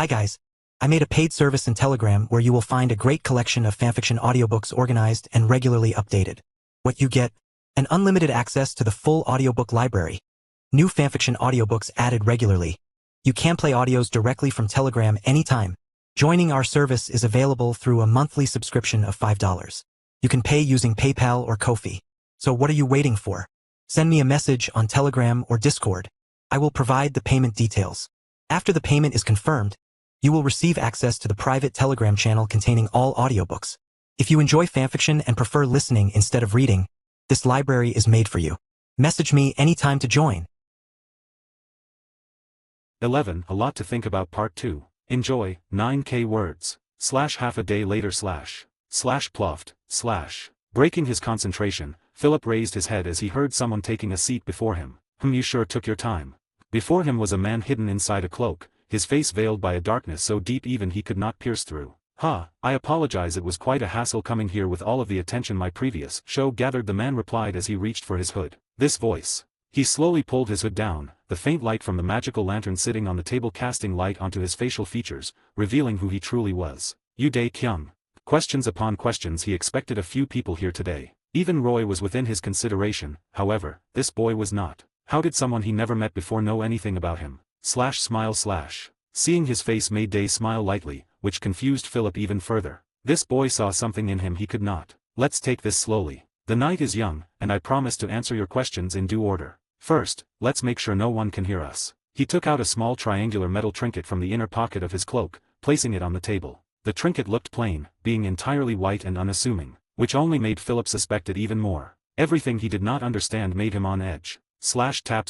Hi guys. I made a paid service in Telegram where you will find a great collection of fanfiction audiobooks organized and regularly updated. What you get? An unlimited access to the full audiobook library. New fanfiction audiobooks added regularly. You can play audios directly from Telegram anytime. Joining our service is available through a monthly subscription of $5. You can pay using PayPal or Ko-fi. So what are you waiting for? Send me a message on Telegram or Discord. I will provide the payment details. After the payment is confirmed, you will receive access to the private Telegram channel containing all audiobooks. If you enjoy fanfiction and prefer listening instead of reading, this library is made for you. Message me anytime to join. 11. A lot to think about Part 2. Enjoy, 9k words, half a day later ploft, Breaking his concentration, Philip raised his head as he heard someone taking a seat before him. You sure took your time. Before him was a man hidden inside a cloak, his face veiled by a darkness so deep even he could not pierce through. I apologize, it was quite a hassle coming here with all of the attention my previous show gathered, the man replied as he reached for his hood. This voice. He slowly pulled his hood down, the faint light from the magical lantern sitting on the table casting light onto his facial features, revealing who he truly was. Dae Kyung. Questions upon questions. He expected a few people here today. Even Roy was within his consideration, however, this boy was not. How did someone he never met before know anything about him? Smile. Seeing his face made Dae smile lightly, which confused Philip even further. This boy saw something in him he could not. Let's take this slowly. The night is young, and I promise to answer your questions in due order. First, let's make sure no one can hear us. He took out a small triangular metal trinket from the inner pocket of his cloak, placing it on the table. The trinket looked plain, being entirely white and unassuming, which only made Philip suspect it even more. Everything he did not understand made him on edge. Tap.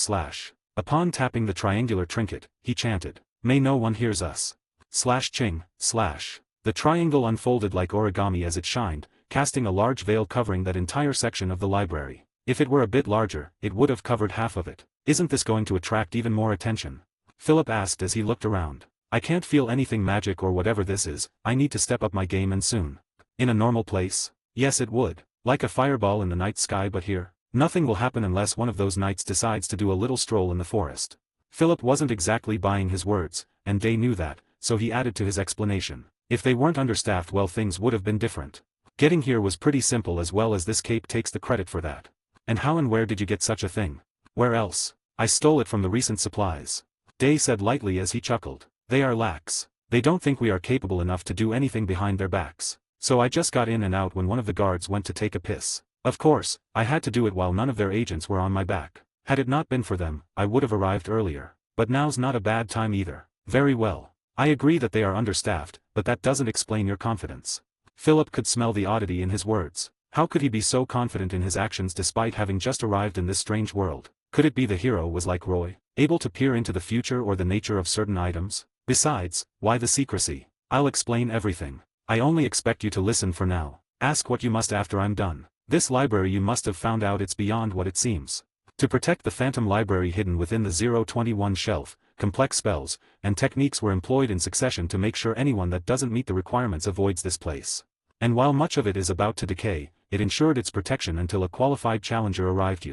Upon tapping the triangular trinket, he chanted, "May no one hears us." Ching. The triangle unfolded like origami as it shined, casting a large veil covering that entire section of the library. If it were a bit larger, it would have covered half of it. Isn't this going to attract even more attention? Philip asked as he looked around. I can't feel anything magic or whatever this is, I need to step up my game and soon. In a normal place? Yes, it would. Like a fireball in the night sky, but here, nothing will happen unless one of those knights decides to do a little stroll in the forest. Philip wasn't exactly buying his words, and Dae knew that, so he added to his explanation. If they weren't understaffed, well, things would have been different. Getting here was pretty simple, as well as this cape takes the credit for that. And how and where did you get such a thing? Where else? I stole it from the recent supplies. Dae said lightly as he chuckled. They are lax. They don't think we are capable enough to do anything behind their backs. So I just got in and out when one of the guards went to take a piss. Of course, I had to do it while none of their agents were on my back. Had it not been for them, I would have arrived earlier. But now's not a bad time either. Very well. I agree that they are understaffed, but that doesn't explain your confidence. Philip could smell the oddity in his words. How could he be so confident in his actions despite having just arrived in this strange world? Could it be the hero was like Roy, able to peer into the future or the nature of certain items? Besides, why the secrecy? I'll explain everything. I only expect you to listen for now. Ask what you must after I'm done. This library, you must have found out it's beyond what it seems. To protect the phantom library hidden within the 021 shelf, complex spells and techniques were employed in succession to make sure anyone that doesn't meet the requirements avoids this place. And while much of it is about to decay, it ensured its protection until a qualified challenger arrived.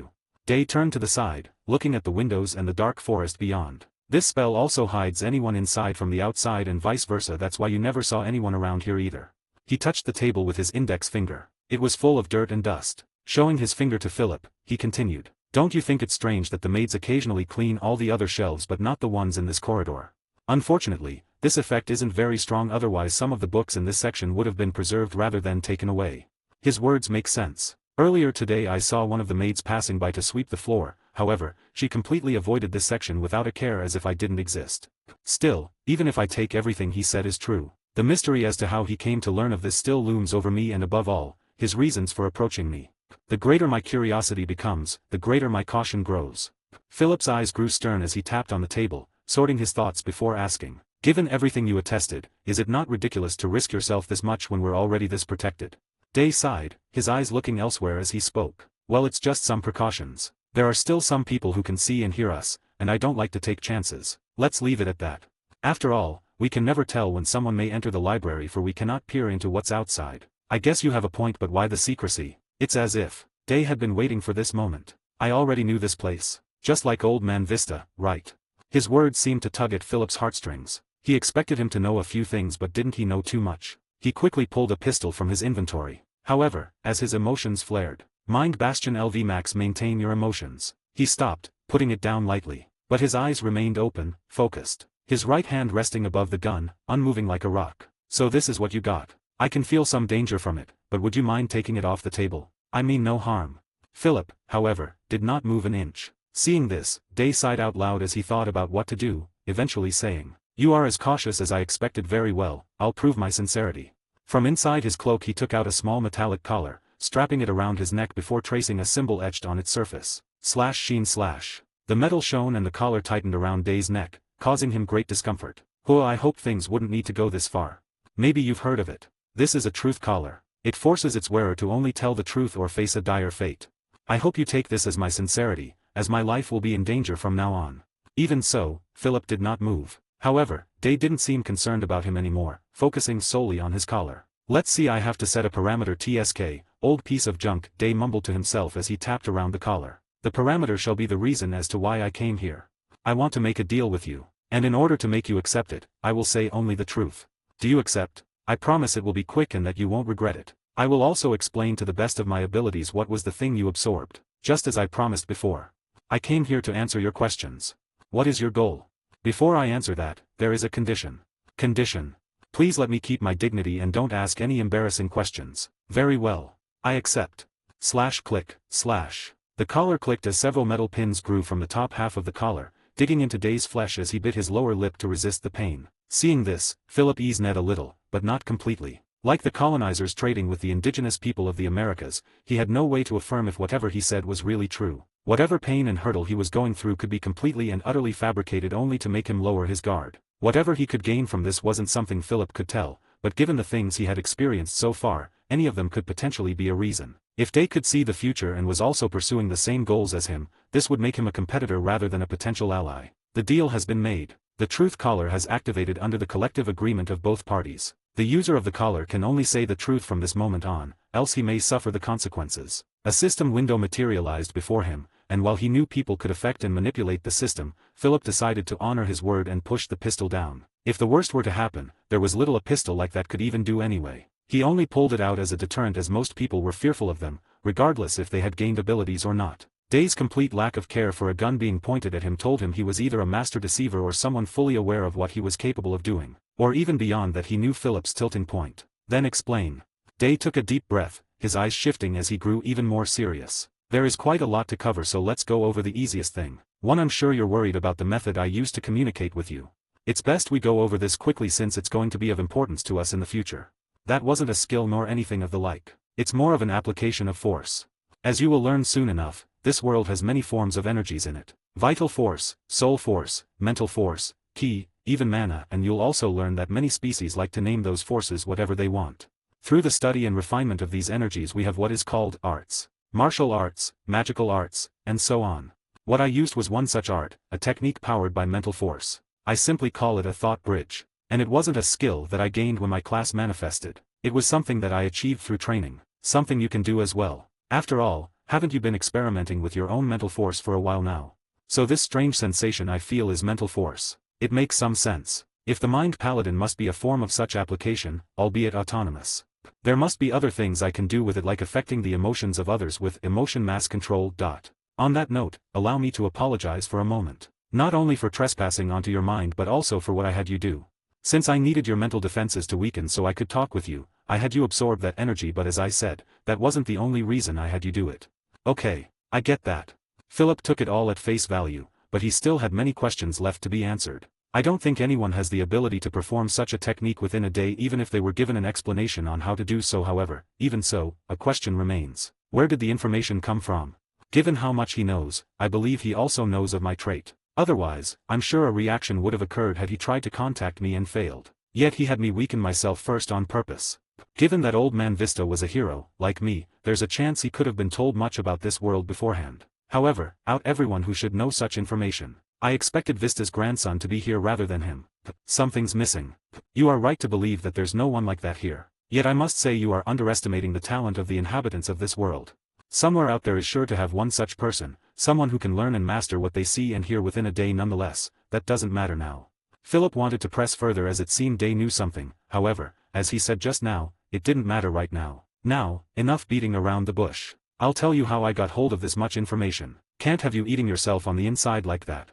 Dae turned to the side, looking at the windows and the dark forest beyond. This spell also hides anyone inside from the outside and vice versa. That's why you never saw anyone around here either. He touched the table with his index finger. It was full of dirt and dust. Showing his finger to Philip, he continued. Don't you think it's strange that the maids occasionally clean all the other shelves but not the ones in this corridor? Unfortunately, this effect isn't very strong, otherwise some of the books in this section would have been preserved rather than taken away. His words make sense. Earlier today I saw one of the maids passing by to sweep the floor, however, she completely avoided this section without a care, as if I didn't exist. Still, even if I take everything he said is true, the mystery as to how he came to learn of this still looms over me, and above all, his reasons for approaching me. The greater my curiosity becomes, the greater my caution grows. Philip's eyes grew stern as he tapped on the table, sorting his thoughts before asking, given everything you attested, is it not ridiculous to risk yourself this much when we're already this protected? Dae sighed, his eyes looking elsewhere as he spoke. Well, it's just some precautions. There are still some people who can see and hear us, and I don't like to take chances. Let's leave it at that. After all, we can never tell when someone may enter the library, for we cannot peer into what's outside. I guess you have a point, but why the secrecy? It's as if Dae had been waiting for this moment. I already knew this place. Just like Old Man Vista, right? His words seemed to tug at Philip's heartstrings. He expected him to know a few things, but didn't he know too much? He quickly pulled a pistol from his inventory. However, as his emotions flared, Mind Bastion LV Max, maintain your emotions. He stopped, putting it down lightly. But his eyes remained open, focused. His right hand resting above the gun, unmoving like a rock. So this is what you got. I can feel some danger from it, but would you mind taking it off the table? I mean no harm. Philip, however, did not move an inch. Seeing this, Day sighed out loud as he thought about what to do, eventually saying, "You are as cautious as I expected. Very well, I'll prove my sincerity." From inside his cloak he took out a small metallic collar, strapping it around his neck before tracing a symbol etched on its surface. /sheen/. The metal shone and the collar tightened around Day's neck, causing him great discomfort. "Oh, I hope things wouldn't need to go this far. Maybe you've heard of it. This is a truth collar. It forces its wearer to only tell the truth or face a dire fate. I hope you take this as my sincerity, as my life will be in danger from now on." Even so, Philip did not move. However, Day didn't seem concerned about him anymore, focusing solely on his collar. "Let's see, I have to set a parameter TSK, old piece of junk," Day mumbled to himself as he tapped around the collar. "The parameter shall be the reason as to why I came here. I want to make a deal with you. And in order to make you accept it, I will say only the truth. Do you accept? I promise it will be quick and that you won't regret it. I will also explain to the best of my abilities what was the thing you absorbed, just as I promised before. I came here to answer your questions. What is your goal? Before I answer that, there is a condition. Condition. Please let me keep my dignity and don't ask any embarrassing questions." "Very well. I accept." /click/. The collar clicked as several metal pins grew from the top half of the collar, digging into Day's flesh as he bit his lower lip to resist the pain. Seeing this, Philip eased Ned a little, but not completely. Like the colonizers trading with the indigenous people of the Americas, he had no way to affirm if whatever he said was really true. Whatever pain and hurdle he was going through could be completely and utterly fabricated only to make him lower his guard. Whatever he could gain from this wasn't something Philip could tell, but given the things he had experienced so far, any of them could potentially be a reason. If Day could see the future and was also pursuing the same goals as him, this would make him a competitor rather than a potential ally. The deal has been made. The truth collar has activated under the collective agreement of both parties. The user of the collar can only say the truth from this moment on, else he may suffer the consequences. A system window materialized before him, and while he knew people could affect and manipulate the system, Philip decided to honor his word and pushed the pistol down. If the worst were to happen, there was little a pistol like that could even do anyway. He only pulled it out as a deterrent, as most people were fearful of them, regardless if they had gained abilities or not. Day's complete lack of care for a gun being pointed at him told him he was either a master deceiver or someone fully aware of what he was capable of doing. Or even beyond that, he knew Philip's tilting point. "Then explain." Day took a deep breath, his eyes shifting as he grew even more serious. "There is quite a lot to cover, so let's go over the easiest thing. One, I'm sure you're worried about the method I used to communicate with you. It's best we go over this quickly since it's going to be of importance to us in the future. That wasn't a skill nor anything of the like. It's more of an application of force. As you will learn soon enough, this world has many forms of energies in it. Vital force, soul force, mental force, ki, even mana, and you'll also learn that many species like to name those forces whatever they want. Through the study and refinement of these energies we have what is called arts. Martial arts, magical arts, and so on. What I used was one such art, a technique powered by mental force. I simply call it a thought bridge. And it wasn't a skill that I gained when my class manifested. It was something that I achieved through training. Something you can do as well. After all, haven't you been experimenting with your own mental force for a while now? So this strange sensation I feel is mental force. It makes some sense. If the mind paladin must be a form of such application, albeit autonomous. There must be other things I can do with it, like affecting the emotions of others with emotion mass control. On that note, allow me to apologize for a moment. Not only for trespassing onto your mind but also for what I had you do. Since I needed your mental defenses to weaken so I could talk with you, I had you absorb that energy, but as I said, that wasn't the only reason I had you do it. Okay, I get that. Philip took it all at face value, but he still had many questions left to be answered. I don't think anyone has the ability to perform such a technique within a day even if they were given an explanation on how to do so. However, even so, a question remains. Where did the information come from? Given how much he knows, I believe he also knows of my trait. Otherwise, I'm sure a reaction would have occurred had he tried to contact me and failed. Yet he had me weaken myself first on purpose. Given that old man Vista was a hero, like me, there's a chance he could have been told much about this world beforehand. However, out everyone who should know such information. I expected Vista's grandson to be here rather than him. Something's missing. You are right to believe that there's no one like that here. Yet I must say you are underestimating the talent of the inhabitants of this world. Somewhere out there is sure to have one such person, someone who can learn and master what they see and hear within a day. Nonetheless, that doesn't matter now. Philip wanted to press further as it seemed Day knew something, however, as he said just now, it didn't matter right now. Now, enough beating around the bush. I'll tell you how I got hold of this much information. Can't have you eating yourself on the inside like that.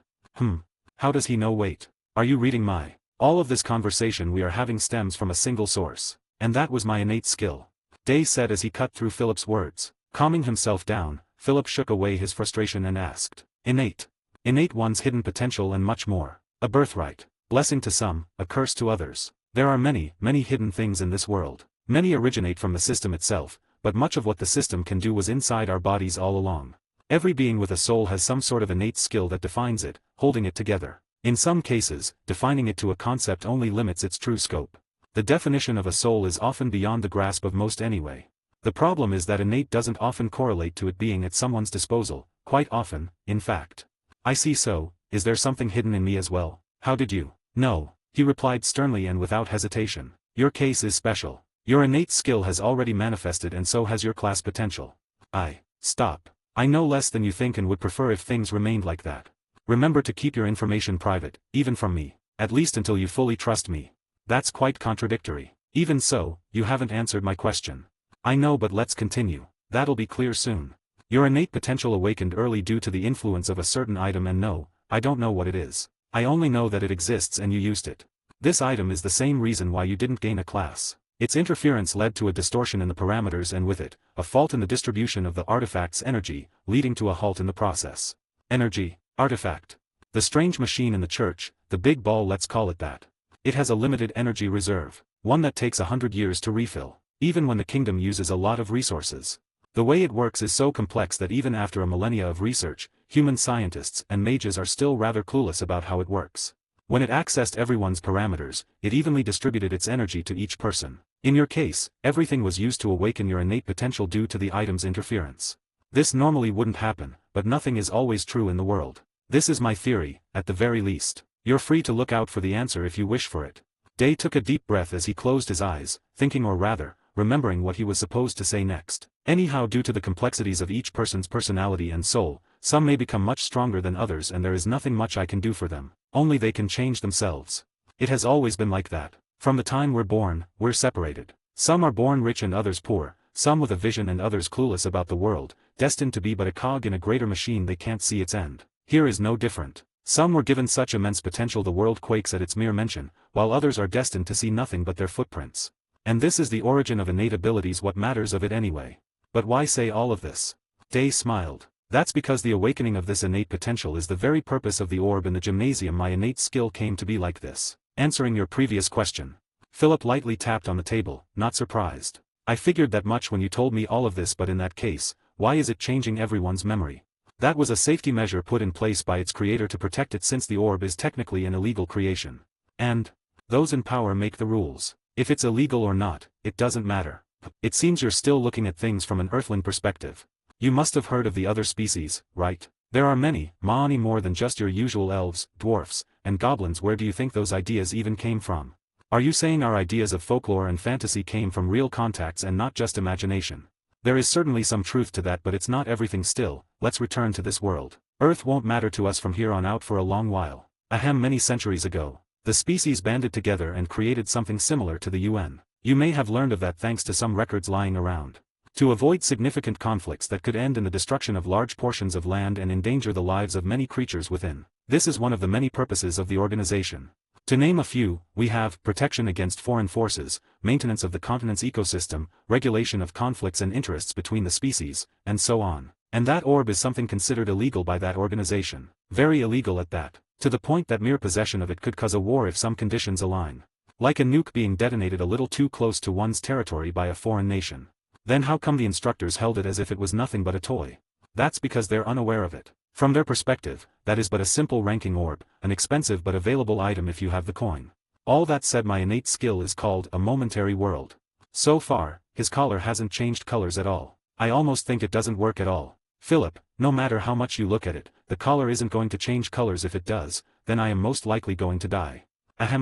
How does he know? Wait. Are you reading my? All of this conversation we are having stems from a single source. And that was my innate skill. Day said as he cut through Philip's words. Calming himself down, Philip shook away his frustration and asked. Innate. Innate, one's hidden potential and much more. A birthright. Blessing to some, a curse to others. There are many, many hidden things in this world. Many originate from the system itself, but much of what the system can do was inside our bodies all along. Every being with a soul has some sort of innate skill that defines it, holding it together. In some cases, defining it to a concept only limits its true scope. The definition of a soul is often beyond the grasp of most anyway. The problem is that innate doesn't often correlate to it being at someone's disposal, quite often, in fact. I see. So, is there something hidden in me as well? How did you know? He replied sternly and without hesitation. Your case is special. Your innate skill has already manifested and so has your class potential. Stop. I know less than you think and would prefer if things remained like that. Remember to keep your information private, even from me, at least until you fully trust me. That's quite contradictory. Even so, you haven't answered my question. I know, but let's continue. That'll be clear soon. Your innate potential awakened early due to the influence of a certain item, and no, I don't know what it is. I only know that it exists and you used it. This item is the same reason why you didn't gain a class. Its interference led to a distortion in the parameters and with it, a fault in the distribution of the artifact's energy, leading to a halt in the process. Energy, artifact. The strange machine in the church, the big ball, let's call it that. It has a limited energy reserve, one that takes 100 years to refill, even when the kingdom uses a lot of resources. The way it works is so complex that even after a millennia of research, human scientists and mages are still rather clueless about how it works. When it accessed everyone's parameters, it evenly distributed its energy to each person. In your case, everything was used to awaken your innate potential due to the item's interference. This normally wouldn't happen, but nothing is always true in the world. This is my theory, at the very least. You're free to look out for the answer if you wish for it. Day took a deep breath as he closed his eyes, thinking, or rather, remembering what he was supposed to say next. Anyhow, due to the complexities of each person's personality and soul, some may become much stronger than others and there is nothing much I can do for them. Only they can change themselves. It has always been like that. From the time we're born, we're separated. Some are born rich and others poor, some with a vision and others clueless about the world, destined to be but a cog in a greater machine they can't see its end. Here is no different. Some were given such immense potential the world quakes at its mere mention, while others are destined to see nothing but their footprints. And this is the origin of innate abilities. What matters of it anyway? But why say all of this? Day smiled. That's because the awakening of this innate potential is the very purpose of the orb in the gymnasium. My innate skill came to be like this. Answering your previous question. Philip lightly tapped on the table, not surprised. I figured that much when you told me all of this, but in that case, why is it changing everyone's memory? That was a safety measure put in place by its creator to protect it, since the orb is technically an illegal creation. And those in power make the rules. If it's illegal or not, it doesn't matter. It seems you're still looking at things from an earthling perspective. You must have heard of the other species, right? There are many, many more than just your usual elves, dwarfs, and goblins. Where do you think those ideas even came from? Are you saying our ideas of folklore and fantasy came from real contacts and not just imagination? There is certainly some truth to that, but it's not everything. Still, let's return to this world. Earth won't matter to us from here on out for a long while. Many centuries ago, the species banded together and created something similar to the UN. You may have learned of that thanks to some records lying around. To avoid significant conflicts that could end in the destruction of large portions of land and endanger the lives of many creatures within. This is one of the many purposes of the organization. To name a few, we have protection against foreign forces, maintenance of the continent's ecosystem, regulation of conflicts and interests between the species, and so on. And that orb is something considered illegal by that organization. Very illegal at that. To the point that mere possession of it could cause a war if some conditions align. Like a nuke being detonated a little too close to one's territory by a foreign nation. Then how come the instructors held it as if it was nothing but a toy? That's because they're unaware of it. From their perspective, that is but a simple ranking orb, an expensive but available item if you have the coin. All that said, my innate skill is called a momentary world. So far, his collar hasn't changed colors at all. I almost think it doesn't work at all. Philip, no matter how much you look at it, the collar isn't going to change colors. If it does, then I am most likely going to die.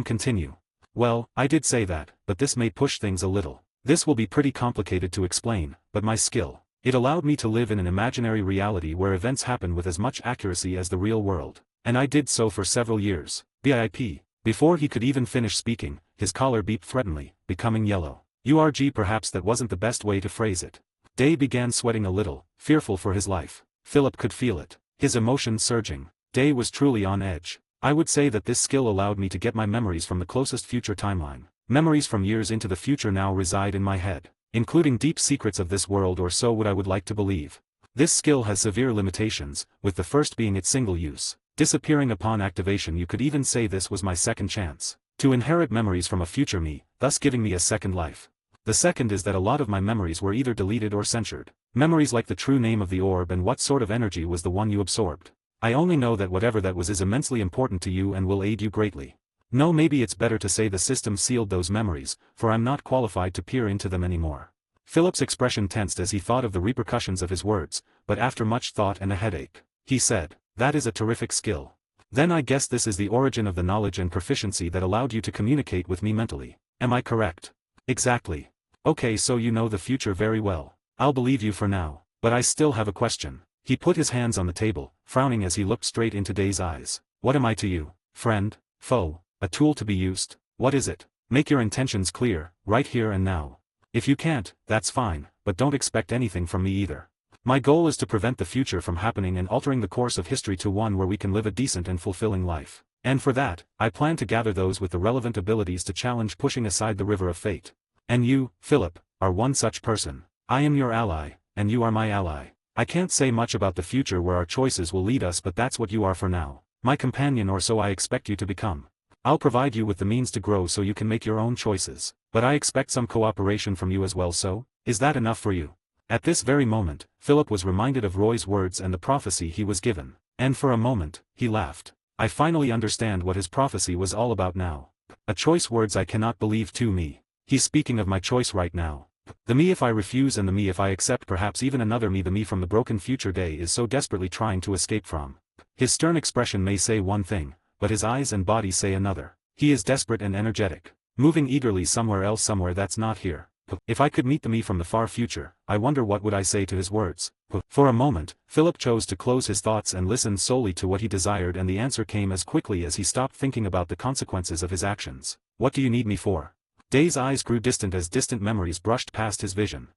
Continue. Well, I did say that, but this may push things a little. This will be pretty complicated to explain, but my skill. It allowed me to live in an imaginary reality where events happen with as much accuracy as the real world. And I did so for several years. BIP. Before he could even finish speaking, his collar beeped threateningly, becoming yellow. URG, perhaps that wasn't the best way to phrase it. Day began sweating a little, fearful for his life. Philip could feel it, his emotions surging. Day was truly on edge. I would say that this skill allowed me to get my memories from the closest future timeline. Memories from years into the future now reside in my head, including deep secrets of this world, or so would I would like to believe. This skill has severe limitations, with the first being its single use. Disappearing upon activation. You could even say this was my second chance to inherit memories from a future me, thus giving me a second life. The second is that a lot of my memories were either deleted or censored. Memories like the true name of the orb and what sort of energy was the one you absorbed. I only know that whatever that was is immensely important to you and will aid you greatly. No, maybe it's better to say the system sealed those memories, for I'm not qualified to peer into them anymore. Philip's expression tensed as he thought of the repercussions of his words, but after much thought and a headache, he said, "That is a terrific skill. Then I guess this is the origin of the knowledge and proficiency that allowed you to communicate with me mentally. Am I correct?" "Exactly." "Okay, so you know the future very well. I'll believe you for now, but I still have a question." He put his hands on the table, frowning as he looked straight into Day's eyes. "What am I to you? Friend? Foe? A tool to be used? What is it? Make your intentions clear, right here and now. If you can't, that's fine, but don't expect anything from me either. My goal is to prevent the future from happening and altering the course of history to one where we can live a decent and fulfilling life. And for that, I plan to gather those with the relevant abilities to challenge pushing aside the river of fate. And you, Philip, are one such person. I am your ally, and you are my ally. I can't say much about the future where our choices will lead us, but that's what you are for now. My companion, or so I expect you to become. I'll provide you with the means to grow so you can make your own choices, but I expect some cooperation from you as well. So, is that enough for you?" At this very moment, Philip was reminded of Roy's words and the prophecy he was given, and for a moment, he laughed. I finally understand what his prophecy was all about now. A choice, words I cannot believe to me. He's speaking of my choice right now. The me if I refuse and the me if I accept, perhaps even another me, the me from the broken future Day is so desperately trying to escape from. His stern expression may say one thing, but his eyes and body say another. He is desperate and energetic, moving eagerly somewhere else, somewhere that's not here. If I could meet the me from the far future, I wonder what would I say to his words. For a moment, Philip chose to close his thoughts and listen solely to what he desired, and the answer came as quickly as he stopped thinking about the consequences of his actions. "What do you need me for?" Day's eyes grew distant as distant memories brushed past his vision.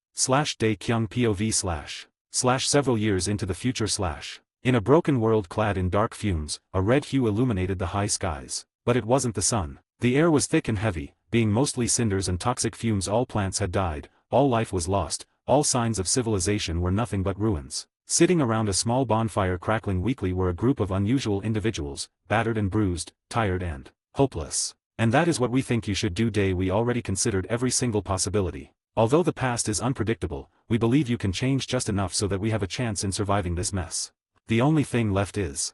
Day Kyung POV / several years into the future / In a broken world clad in dark fumes, a red hue illuminated the high skies. But it wasn't the sun. The air was thick and heavy, being mostly cinders and toxic fumes. All plants had died, all life was lost, all signs of civilization were nothing but ruins. Sitting around a small bonfire crackling weakly were a group of unusual individuals, battered and bruised, tired and hopeless. And that is what we think you should do, Day. We already considered every single possibility. Although the past is unpredictable, we believe you can change just enough so that we have a chance in surviving this mess. The only thing left is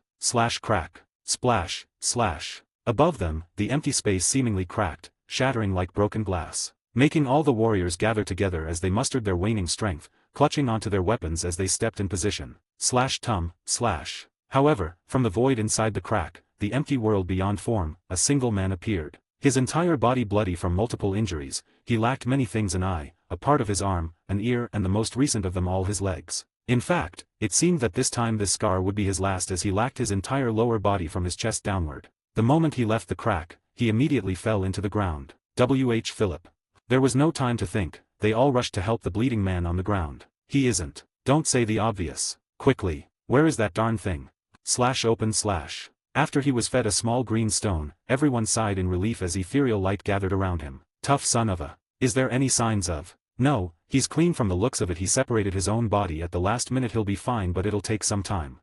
crack, splash, /. Above them, the empty space seemingly cracked, shattering like broken glass, making all the warriors gather together as they mustered their waning strength, clutching onto their weapons as they stepped in position. /tum, /. However, from the void inside the crack, the empty world beyond form, a single man appeared. His entire body bloody from multiple injuries, he lacked many things: an eye, a part of his arm, an ear, and the most recent of them all, his legs. In fact, it seemed that this time this scar would be his last, as he lacked his entire lower body from his chest downward. The moment he left the crack, he immediately fell into the ground. Philip. There was no time to think, they all rushed to help the bleeding man on the ground. "He isn't. Don't say the obvious. Quickly, where is that darn thing? Open /. After he was fed a small green stone, everyone sighed in relief as ethereal light gathered around him. "Tough son of a. Is there any signs of?" "No, he's clean from the looks of it. He separated his own body at the last minute. He'll be fine, but it'll take some time."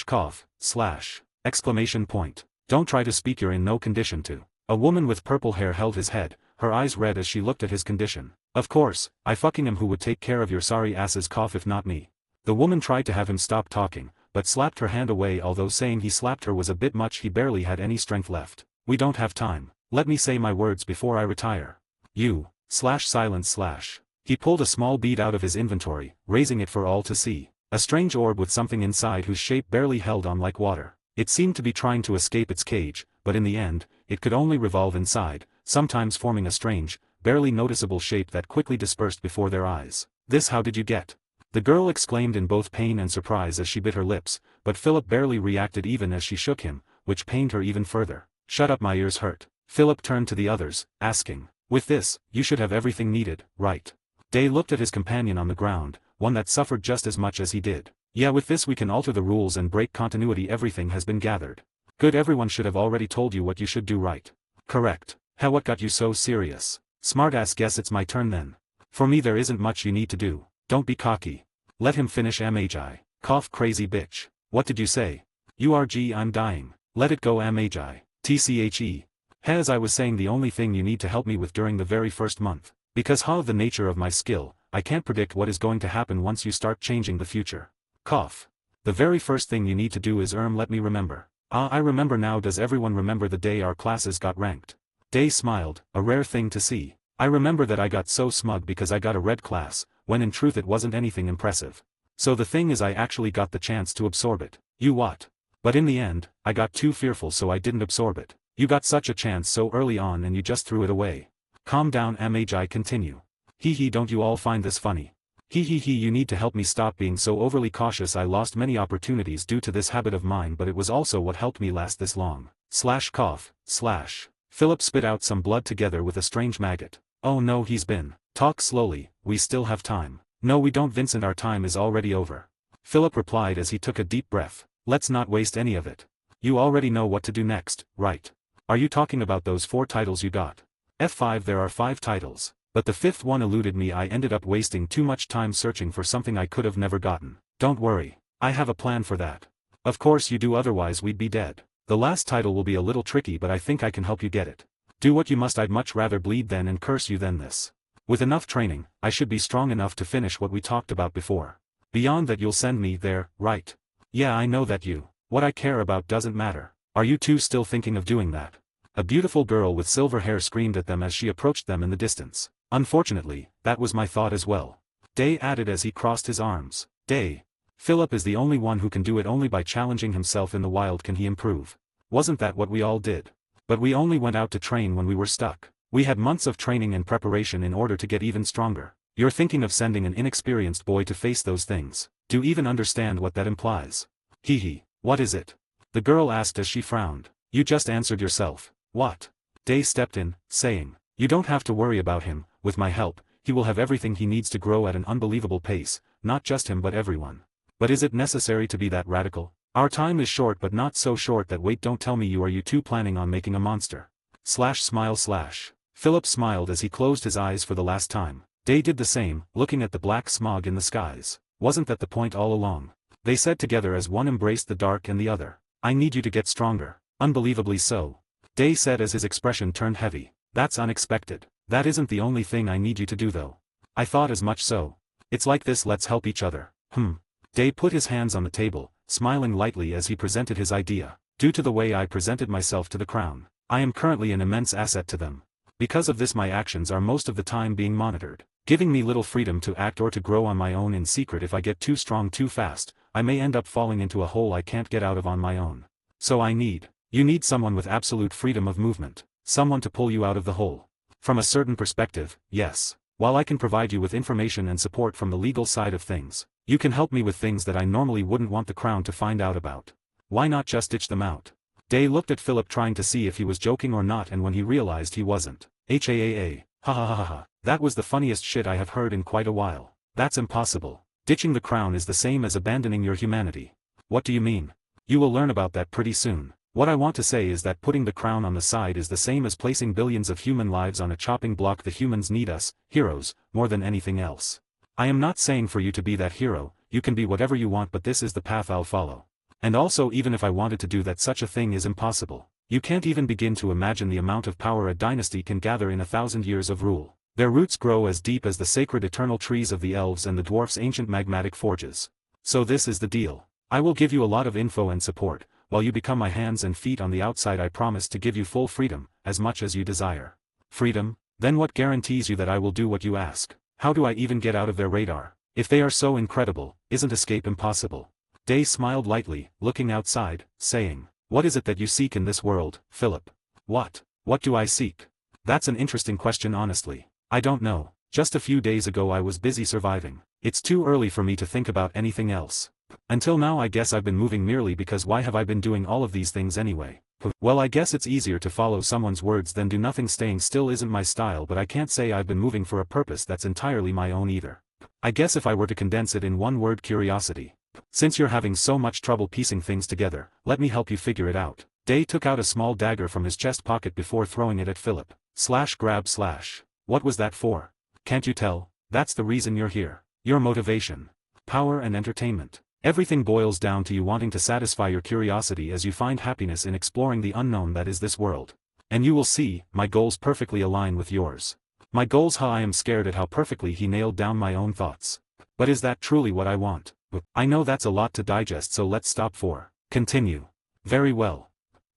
Cough, ! "Don't try to speak, you're in no condition to." A woman with purple hair held his head, her eyes red as she looked at his condition. "Of course, I fucking am. Who would take care of your sorry asses cough if not me?" The woman tried to have him stop talking, but slapped her hand away, although saying he slapped her was a bit much. He barely had any strength left. "We don't have time. Let me say my words before I retire." "You, silence /." He pulled a small bead out of his inventory, raising it for all to see. A strange orb with something inside whose shape barely held on like water. It seemed to be trying to escape its cage, but in the end, it could only revolve inside, sometimes forming a strange, barely noticeable shape that quickly dispersed before their eyes. "This how did you get?" The girl exclaimed in both pain and surprise as she bit her lips, but Philip barely reacted even as she shook him, which pained her even further. Shut up, my ears hurt. Philip turned to the others, asking, with this, you should have everything needed, right? Day looked at his companion on the ground, one that suffered just as much as he did. Yeah, with this we can alter the rules and break continuity. Everything has been gathered. Good, everyone should have already told you what you should do, right? Correct. Hell, what got you so serious? Smartass, guess it's my turn then. For me there isn't much you need to do. Don't be cocky. Let him finish. Magi. Cough, crazy bitch. What did you say? URG, I'm dying. Let it go, Magi. TCHE. As I was saying, the only thing you need to help me with during the very first month. Because of the nature of my skill, I can't predict what is going to happen once you start changing the future. Cough. The very first thing you need to do is let me remember. Ah, I remember now. Does everyone remember the day our classes got ranked? Day smiled, a rare thing to see. I remember that I got so smug because I got a red class, when in truth it wasn't anything impressive. So the thing is, I actually got the chance to absorb it. You what? But in the end, I got too fearful, so I didn't absorb it. You got such a chance so early on and you just threw it away. Calm down, Magi, continue. Hee, don't you all find this funny? Hee, you need to help me stop being so overly cautious. I lost many opportunities due to this habit of mine, but it was also what helped me last this long. Cough. Philip spit out some blood together with a strange maggot. Oh no, he's been. Talk slowly, we still have time. No, we don't, Vincent, our time is already over. Philip replied as he took a deep breath. Let's not waste any of it. You already know what to do next, right? Are you talking about those 4 titles you got? F5, there are 5 titles. But the 5th one eluded me. I ended up wasting too much time searching for something I could have never gotten. Don't worry. I have a plan for that. Of course you do, otherwise we'd be dead. The last title will be a little tricky, but I think I can help you get it. Do what you must. I'd much rather bleed then and curse you than this. With enough training, I should be strong enough to finish what we talked about before. Beyond that you'll send me there, right? Yeah, I know that you. What I care about doesn't matter. Are you two still thinking of doing that? A beautiful girl with silver hair screamed at them as she approached them in the distance. Unfortunately, that was my thought as well. Day added as he crossed his arms. Day. Philip is the only one who can do it. Only by challenging himself in the wild can he improve. Wasn't that what we all did? But we only went out to train when we were stuck. We had months of training and preparation in order to get even stronger. You're thinking of sending an inexperienced boy to face those things. Do you even understand what that implies? What is it? The girl asked as she frowned. You just answered yourself. What? Day stepped in, saying, you don't have to worry about him. With my help, he will have everything he needs to grow at an unbelievable pace, not just him but everyone. But is it necessary to be that radical? Our time is short, but not so short that wait, don't tell me you two planning on making a monster. Smile. Philip smiled as he closed his eyes for the last time. Day did the same, looking at the black smog in the skies. Wasn't that the point all along? They said together as one embraced the dark and the other. I need you to get stronger. Unbelievably so. Day said as his expression turned heavy. That's unexpected. That isn't the only thing I need you to do though. I thought as much so. It's like this, let's help each other. Day put his hands on the table, smiling lightly as he presented his idea. Due to the way I presented myself to the crown, I am currently an immense asset to them. Because of this my actions are most of the time being monitored, giving me little freedom to act or to grow on my own in secret. If I get too strong too fast, I may end up falling into a hole I can't get out of on my own. So you need someone with absolute freedom of movement, someone to pull you out of the hole. From a certain perspective, yes. While I can provide you with information and support from the legal side of things, you can help me with things that I normally wouldn't want the crown to find out about. Why not just ditch them out? Day looked at Philip trying to see if he was joking or not, and when he realized he wasn't. Ha. That was the funniest shit I have heard in quite a while. That's impossible. Ditching the crown is the same as abandoning your humanity. What do you mean? You will learn about that pretty soon. What I want to say is that putting the crown on the side is the same as placing billions of human lives on a chopping block. The humans need us, heroes, more than anything else. I am not saying for you to be that hero. You can be whatever you want, but this is the path I'll follow. And also, even if I wanted to do that, such a thing is impossible. You can't even begin to imagine the amount of power a dynasty can gather in 1,000 years of rule. Their roots grow as deep as the sacred eternal trees of the elves and the dwarfs' ancient magmatic forges. So this is the deal. I will give you a lot of info and support. While you become my hands and feet on the outside, I promise to give you full freedom, as much as you desire. Freedom? Then what guarantees you that I will do what you ask? How do I even get out of their radar? If they are so incredible, isn't escape impossible? Day smiled lightly, looking outside, saying, what is it that you seek in this world, Philip? What do I seek? That's an interesting question, honestly. I don't know. Just a few days ago I was busy surviving. It's too early for me to think about anything else. Until now I guess I've been moving merely because why have I been doing all of these things anyway? Well, I guess it's easier to follow someone's words than do nothing. Staying still isn't my style, but I can't say I've been moving for a purpose that's entirely my own either. I guess if I were to condense it in one word, curiosity. Since you're having so much trouble piecing things together, let me help you figure it out. Day took out a small dagger from his chest pocket before throwing it at Philip. Grab. What was that for? Can't you tell? That's the reason you're here. Your motivation. Power and entertainment. Everything boils down to you wanting to satisfy your curiosity as you find happiness in exploring the unknown that is this world. And you will see, my goals perfectly align with yours. My goals? I am scared at how perfectly he nailed down my own thoughts. But is that truly what I want? I know that's a lot to digest, so let's stop for. Continue. Very well.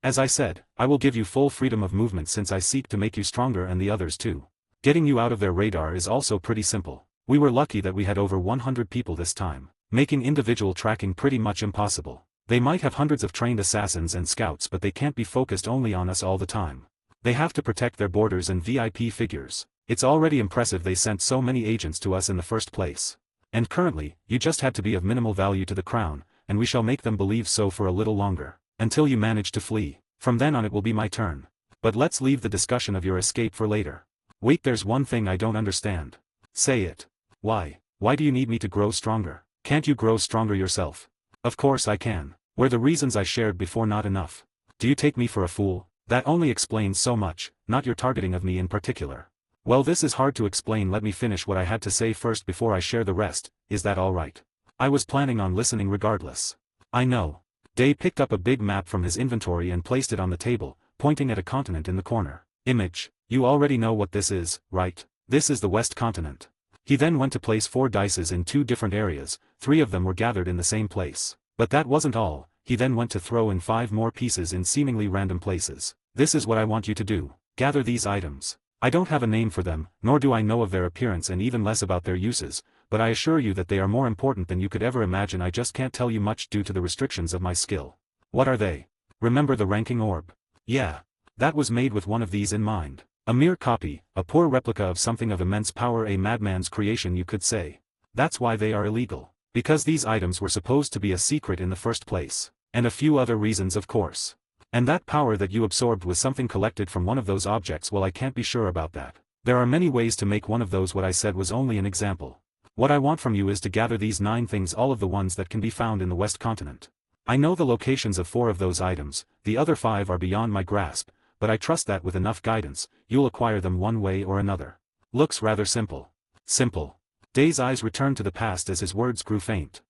As I said, I will give you full freedom of movement since I seek to make you stronger and the others too. Getting you out of their radar is also pretty simple. We were lucky that we had over 100 people this time, making individual tracking pretty much impossible. They might have hundreds of trained assassins and scouts, but they can't be focused only on us all the time. They have to protect their borders and VIP figures. It's already impressive they sent so many agents to us in the first place. And currently, you just had to be of minimal value to the crown, and we shall make them believe so for a little longer, until you manage to flee. From then on it will be my turn. But let's leave the discussion of your escape for later. Wait, there's one thing I don't understand. Say it. Why? Why do you need me to grow stronger? Can't you grow stronger yourself? Of course I can. Were the reasons I shared before not enough? Do you take me for a fool? That only explains so much, not your targeting of me in particular. Well, this is hard to explain. Let me finish what I had to say first before I share the rest. Is that alright? I was planning on listening regardless. I know. Day picked up a big map from his inventory and placed it on the table, pointing at a continent in the corner. Image. You already know what this is, right? This is the West Continent. He then went to place 4 dices in 2 different areas. 3 of them were gathered in the same place. But that wasn't all. He then went to throw in 5 more pieces in seemingly random places. This is what I want you to do. Gather these items. I don't have a name for them, nor do I know of their appearance and even less about their uses, but I assure you that they are more important than you could ever imagine. I just can't tell you much due to the restrictions of my skill. What are they? Remember the ranking orb? Yeah. That was made with one of these in mind. A mere copy, a poor replica of something of immense power, a madman's creation you could say. That's why they are illegal. Because these items were supposed to be a secret in the first place. And a few other reasons, of course. And that power that you absorbed was something collected from one of those objects. Well, I can't be sure about that. There are many ways to make one of those. What I said was only an example. What I want from you is to gather these 9 things, all of the ones that can be found in the West Continent. I know the locations of 4 of those items, the other 5 are beyond my grasp, but I trust that with enough guidance, you'll acquire them one way or another. Looks rather simple. Simple. Day's eyes returned to the past as his words grew faint.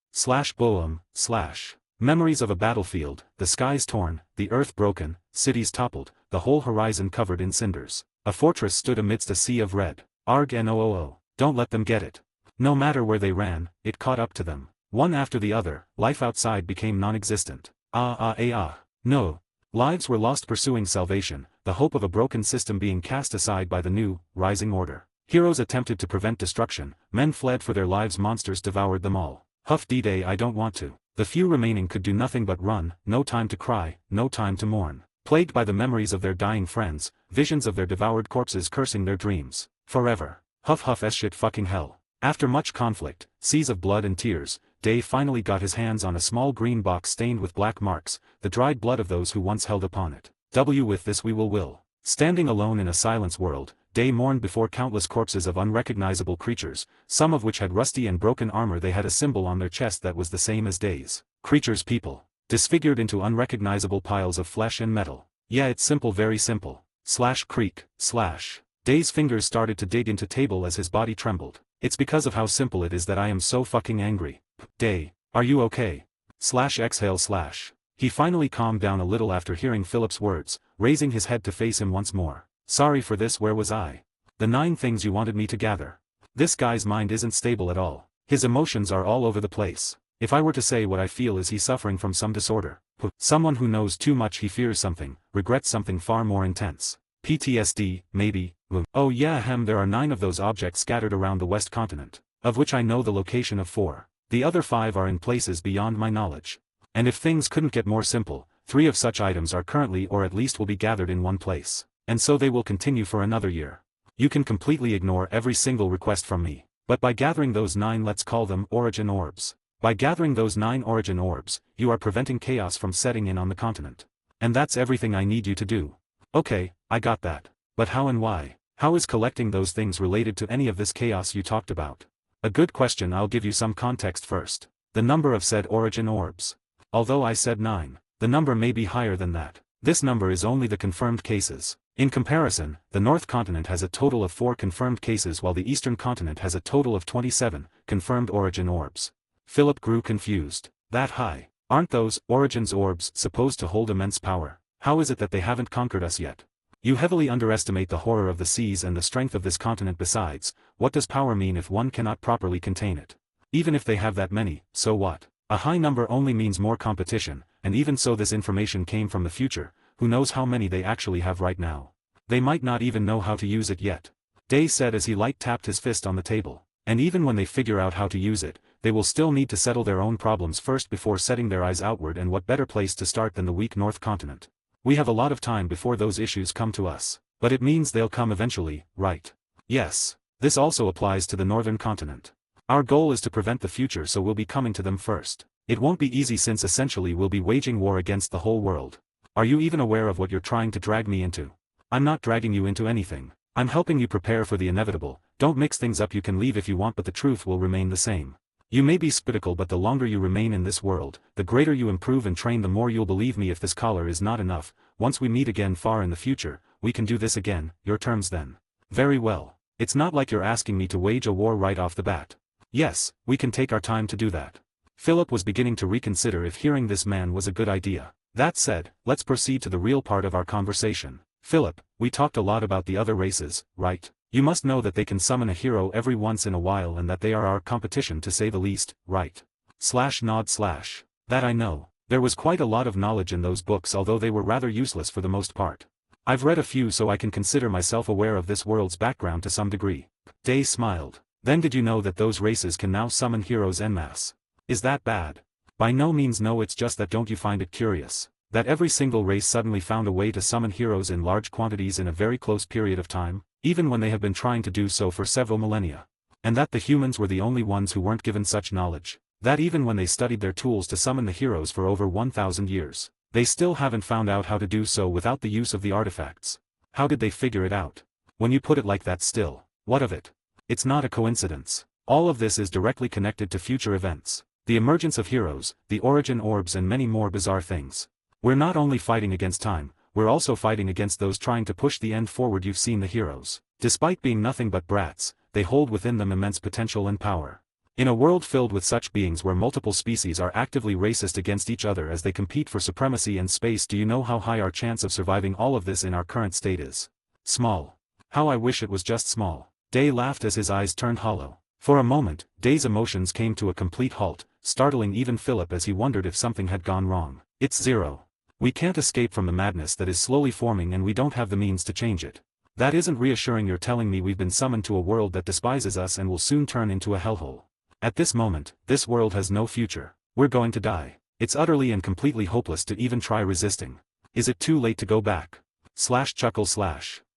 Boom. Memories of a battlefield, the skies torn, the earth broken, cities toppled, the whole horizon covered in cinders. A fortress stood amidst a sea of red. Arg no. Don't let them get it. No matter where they ran, it caught up to them. One after the other, life outside became non-existent. No. Lives were lost pursuing salvation, the hope of a broken system being cast aside by the new, rising order. Heroes attempted to prevent destruction, men fled for their lives, monsters devoured them all. Huff D-Day, I don't want to. The few remaining could do nothing but run, no time to cry, no time to mourn. Plagued by the memories of their dying friends, visions of their devoured corpses cursing their dreams. Forever. Huff shit fucking hell. After much conflict, seas of blood and tears, Day finally got his hands on a small green box stained with black marks, the dried blood of those who once held upon it. With this we will. Standing alone in a silence world, Day mourned before countless corpses of unrecognizable creatures, some of which had rusty and broken armor. They had a symbol on their chest that was the same as Day's. Creatures, people. Disfigured into unrecognizable piles of flesh and metal. Yeah, it's simple, very simple. Creak. Day's fingers started to dig into table as his body trembled. It's because of how simple it is that I am so fucking angry. Day, are you okay? Exhale. He finally calmed down a little after hearing Philip's words, raising his head to face him once more. Sorry for this, where was I? The 9 things you wanted me to gather. This guy's mind isn't stable at all. His emotions are all over the place. If I were to say what I feel is he's suffering from some disorder. Someone who knows too much, he fears something, regrets something far more intense. PTSD, maybe. Oh yeah, there are 9 of those objects scattered around the West Continent, of which I know the location of 4. The other 5 are in places beyond my knowledge. And if things couldn't get more simple, 3 of such items are currently, or at least will be, gathered in one place. And so they will continue for another year. You can completely ignore every single request from me. But by gathering those 9, let's call them origin orbs. By gathering those 9 origin orbs, you are preventing chaos from setting in on the continent. And that's everything I need you to do. Okay, I got that. But how and why? How is collecting those things related to any of this chaos you talked about? A good question. I'll give you some context first. The number of said origin orbs. Although I said 9, the number may be higher than that. This number is only the confirmed cases. In comparison, the North Continent has a total of 4 confirmed cases while the Eastern Continent has a total of 27 confirmed origin orbs. Philip grew confused. That high? Aren't those origins orbs supposed to hold immense power? How is it that they haven't conquered us yet? You heavily underestimate the horror of the seas and the strength of this continent. Besides, what does power mean if one cannot properly contain it? Even if they have that many, so what? A high number only means more competition, and even so this information came from the future. Who knows how many they actually have right now? They might not even know how to use it yet. Day said as he light tapped his fist on the table. And even when they figure out how to use it, they will still need to settle their own problems first before setting their eyes outward, and what better place to start than the weak North Continent? We have a lot of time before those issues come to us. But it means they'll come eventually, right? Yes. This also applies to the Northern Continent. Our goal is to prevent the future, so we'll be coming to them first. It won't be easy since essentially we'll be waging war against the whole world. Are you even aware of what you're trying to drag me into? I'm not dragging you into anything. I'm helping you prepare for the inevitable. Don't mix things up. You can leave if you want, but the truth will remain the same. You may be spiritual, but the longer you remain in this world, the greater you improve and train, the more you'll believe me. If this collar is not enough, once we meet again far in the future, we can do this again. Your terms then. Very well. It's not like you're asking me to wage a war right off the bat. Yes, we can take our time to do that. Philip was beginning to reconsider if hearing this man was a good idea. That said, let's proceed to the real part of our conversation. Philip, we talked a lot about the other races, right? You must know that they can summon a hero every once in a while and that they are our competition to say the least, right? Nod. That I know. There was quite a lot of knowledge in those books, although they were rather useless for the most part. I've read a few, so I can consider myself aware of this world's background to some degree. Day smiled. Then did you know that those races can now summon heroes en masse? Is that bad? By no means no, it's just that don't you find it curious? That every single race suddenly found a way to summon heroes in large quantities in a very close period of time, even when they have been trying to do so for several millennia. And that the humans were the only ones who weren't given such knowledge. That even when they studied their tools to summon the heroes for over 1,000 years, they still haven't found out how to do so without the use of the artifacts. How did they figure it out? When you put it like that, still, what of it? It's not a coincidence. All of this is directly connected to future events. The emergence of heroes, the origin orbs, and many more bizarre things. We're not only fighting against time, we're also fighting against those trying to push the end forward. You've seen the heroes. Despite being nothing but brats, they hold within them immense potential and power. In a world filled with such beings where multiple species are actively racist against each other as they compete for supremacy and space, do you know how high our chance of surviving all of this in our current state is? Small. How I wish it was just small. Day laughed as his eyes turned hollow. For a moment, Day's emotions came to a complete halt, startling even Philip as he wondered if something had gone wrong. It's 0. We can't escape from the madness that is slowly forming, and we don't have the means to change it. That isn't reassuring. You're telling me we've been summoned to a world that despises us and will soon turn into a hellhole. At this moment, this world has no future. We're going to die. It's utterly and completely hopeless to even try resisting. Is it too late to go back? Chuckle.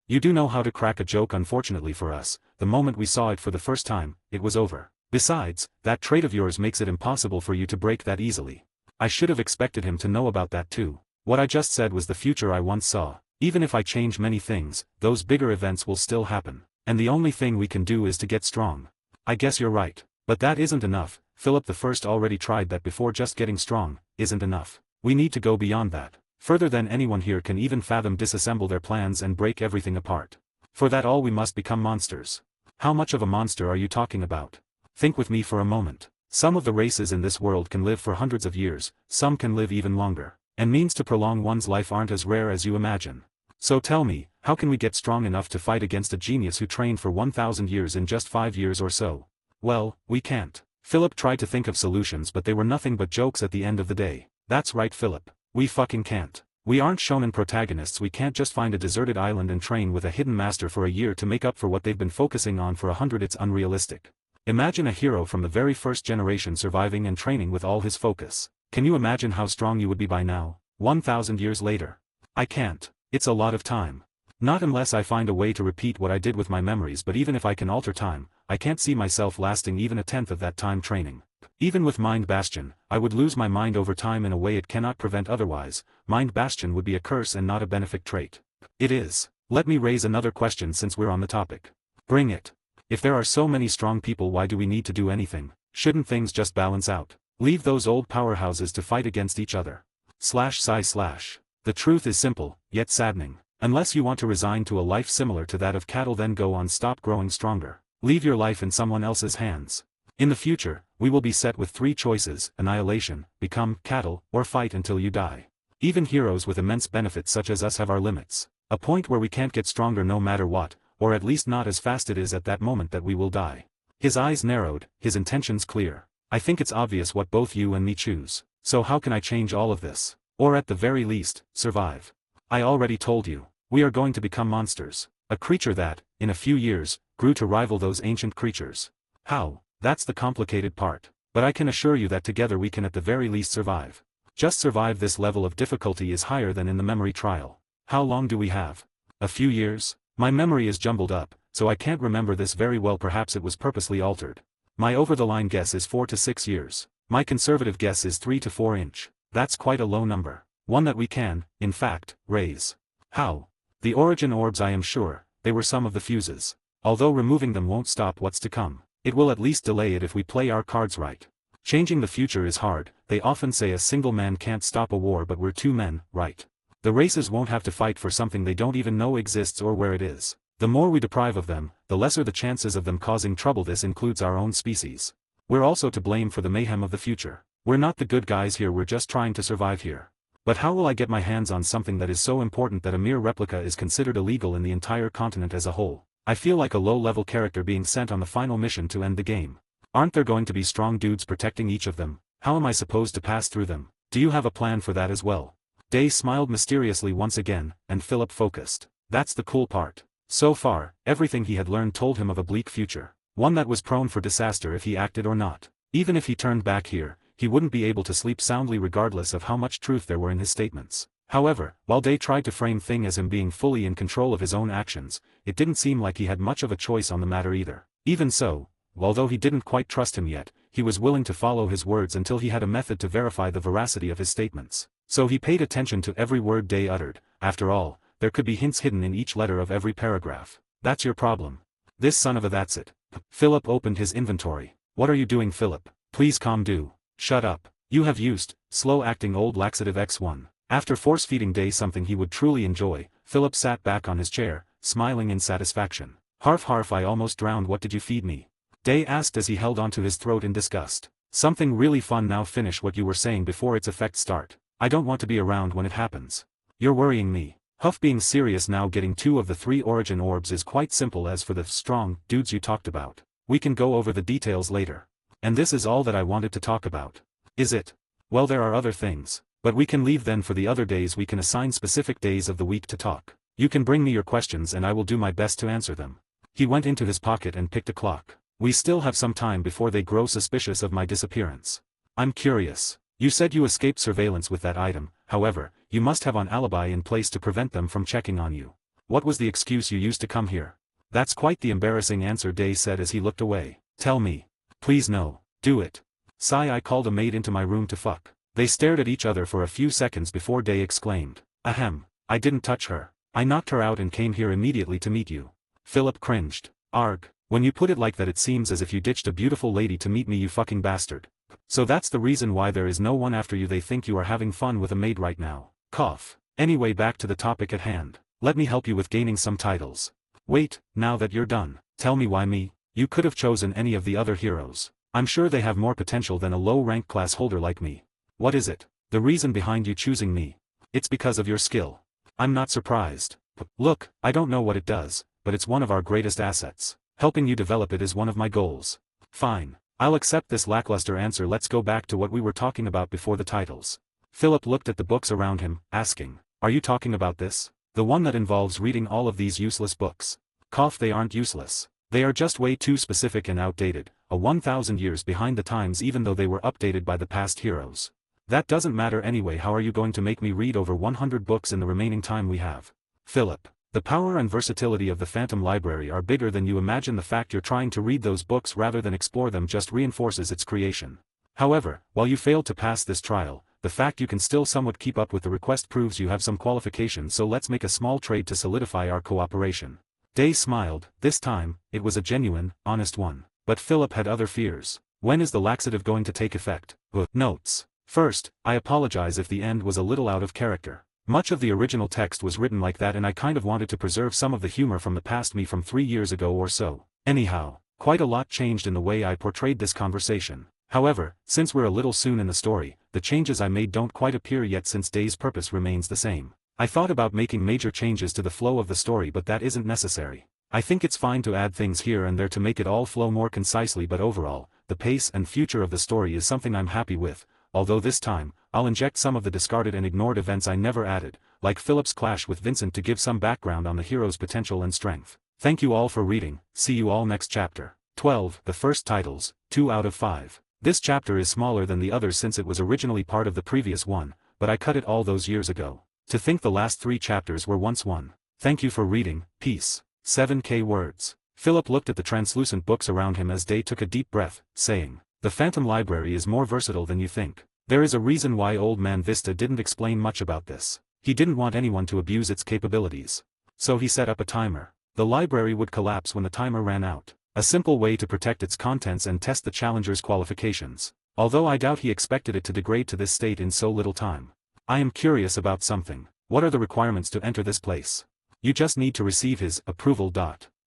You do know how to crack a joke. Unfortunately for us, the moment we saw it for the first time, it was over. Besides, that trait of yours makes it impossible for you to break that easily. I should have expected him to know about that too. What I just said was the future I once saw. Even if I change many things, those bigger events will still happen. And the only thing we can do is to get strong. I guess you're right. But that isn't enough. Philip the First already tried that before. Just getting strong isn't enough. We need to go beyond that. Further than anyone here can even fathom. Disassemble their plans and break everything apart. For that all we must become monsters. How much of a monster are you talking about? Think with me for a moment. Some of the races in this world can live for hundreds of years, some can live even longer. And means to prolong one's life aren't as rare as you imagine. So tell me, how can we get strong enough to fight against a genius who trained for 1,000 years in just 5 years or so? Well, we can't. Philip tried to think of solutions, but they were nothing but jokes at the end of the day. That's right, Philip. We fucking can't. We aren't shonen protagonists. We can't just find a deserted island and train with a hidden master for a year to make up for what they've been focusing on for 100. It's unrealistic. Imagine a hero from the very first generation surviving and training with all his focus. Can you imagine how strong you would be by now, 1,000 years later? I can't. It's a lot of time. Not unless I find a way to repeat what I did with my memories, but even if I can alter time, I can't see myself lasting even a tenth of that time training. Even with Mind Bastion, I would lose my mind over time in a way it cannot prevent otherwise. Mind Bastion would be a curse and not a benefic trait. It is. Let me raise another question since we're on the topic. Bring it. If there are so many strong people, why do we need to do anything? Shouldn't things just balance out? Leave those old powerhouses to fight against each other. Sigh. The truth is simple, yet saddening. Unless you want to resign to a life similar to that of cattle, then go on, stop growing stronger. Leave your life in someone else's hands. In the future, we will be set with 3 choices: annihilation, become cattle, or fight until you die. Even heroes with immense benefits such as us have our limits. A point where we can't get stronger no matter what, or at least not as fast. It is at that moment that we will die. His eyes narrowed, his intentions clear. I think it's obvious what both you and me choose. So how can I change all of this? Or at the very least, survive? I already told you. We are going to become monsters. A creature that, in a few years, grew to rival those ancient creatures. How? That's the complicated part. But I can assure you that together we can at the very least survive. Just survive. This level of difficulty is higher than in the memory trial. How long do we have? A few years? My memory is jumbled up, so I can't remember this very well. Perhaps it was purposely altered. My over-the-line guess is 4 to 6 years. My conservative guess is 3 to 4 inch. That's quite a low number. One that we can, in fact, raise. How? The origin orbs, I am sure, they were some of the fuses. Although removing them won't stop what's to come. It will at least delay it if we play our cards right. Changing the future is hard. They often say a single man can't stop a war, but we're 2 men, right? The races won't have to fight for something they don't even know exists or where it is. The more we deprive of them, the lesser the chances of them causing trouble. This includes our own species. We're also to blame for the mayhem of the future. We're not the good guys here, we're just trying to survive here. But how will I get my hands on something that is so important that a mere replica is considered illegal in the entire continent as a whole? I feel like a low-level character being sent on the final mission to end the game. Aren't there going to be strong dudes protecting each of them? How am I supposed to pass through them? Do you have a plan for that as well? Day smiled mysteriously once again, and Philip focused. That's the cool part. So far, everything he had learned told him of a bleak future. One that was prone for disaster if he acted or not. Even if he turned back here, he wouldn't be able to sleep soundly regardless of how much truth there were in his statements. However, while Day tried to frame things as him being fully in control of his own actions, it didn't seem like he had much of a choice on the matter either. Even so, although he didn't quite trust him yet, he was willing to follow his words until he had a method to verify the veracity of his statements. So he paid attention to every word Day uttered. After all, there could be hints hidden in each letter of every paragraph. That's your problem. This son of a that's it. Philip opened his inventory. What are you doing, Philip? Please calm do. Shut up. You have used slow-acting old laxative X1. After force-feeding Day something he would truly enjoy, Philip sat back on his chair, smiling in satisfaction. Harf, I almost drowned. What did you feed me? Day asked as he held onto his throat in disgust. Something really fun. Now finish what you were saying before its effects start. I don't want to be around when it happens. You're worrying me. Huff, being serious now. Getting 2 of the 3 origin orbs is quite simple. As for the strong dudes you talked about, we can go over the details later. And this is all that I wanted to talk about. Is it? Well, there are other things. But we can leave then for the other days. We can assign specific days of the week to talk. You can bring me your questions and I will do my best to answer them. He went into his pocket and picked a clock. We still have some time before they grow suspicious of my disappearance. I'm curious. You said you escaped surveillance with that item, however, you must have an alibi in place to prevent them from checking on you. What was the excuse you used to come here? That's quite the embarrassing answer, Day said as he looked away. Tell me. Please no. Do it. Sigh, I called a maid into my room to fuck. They stared at each other for a few seconds before Day exclaimed. Ahem. I didn't touch her. I knocked her out and came here immediately to meet you. Philip cringed. Arg. When you put it like that it seems as if you ditched a beautiful lady to meet me, you fucking bastard. So that's the reason why there is no one after you. They think you are having fun with a maid right now. Cough. Anyway, back to the topic at hand. Let me help you with gaining some titles. Wait, now that you're done, tell me why me? You could have chosen any of the other heroes. I'm sure they have more potential than a low-rank class holder like me. What is it? The reason behind you choosing me? It's because of your skill. I'm not surprised. Look, I don't know what it does, but it's one of our greatest assets. Helping you develop it is one of my goals. Fine. I'll accept this lackluster answer. Let's go back to what we were talking about before the titles. Philip looked at the books around him, asking, are you talking about this? The one that involves reading all of these useless books? Cough, they aren't useless. They are just way too specific and outdated, 1,000 years behind the times even though they were updated by the past heroes. That doesn't matter anyway. How are you going to make me read over 100 books in the remaining time we have? Philip, the power and versatility of the Phantom Library are bigger than you imagine. The fact you're trying to read those books rather than explore them just reinforces its creation. However, while you failed to pass this trial, the fact you can still somewhat keep up with the request proves you have some qualifications, so let's make a small trade to solidify our cooperation. Day smiled. This time, it was a genuine, honest one. But Philip had other fears. When is the laxative going to take effect? Notes. First, I apologize if the end was a little out of character. Much of the original text was written like that and I kind of wanted to preserve some of the humor from the past me from 3 years ago or so. Anyhow, quite a lot changed in the way I portrayed this conversation. However, since we're a little soon in the story, the changes I made don't quite appear yet since Day's purpose remains the same. I thought about making major changes to the flow of the story, but that isn't necessary. I think it's fine to add things here and there to make it all flow more concisely, but overall, the pace and future of the story is something I'm happy with, although this time, I'll inject some of the discarded and ignored events I never added, like Philip's clash with Vincent, to give some background on the hero's potential and strength. Thank you all for reading. See you all next chapter. 12. The first titles, 2 out of 5. This chapter is smaller than the others since it was originally part of the previous one, but I cut it all those years ago. To think the last 3 chapters were once one. Thank you for reading. Peace. 7K words. Philip looked at the translucent books around him as Day took a deep breath, saying, "The Phantom Library is more versatile than you think. There is a reason why Old Man Vista didn't explain much about this. He didn't want anyone to abuse its capabilities. So he set up a timer. The library would collapse when the timer ran out. A simple way to protect its contents and test the challenger's qualifications. Although I doubt he expected it to degrade to this state in so little time. I am curious about something. What are the requirements to enter this place? You just need to receive his approval.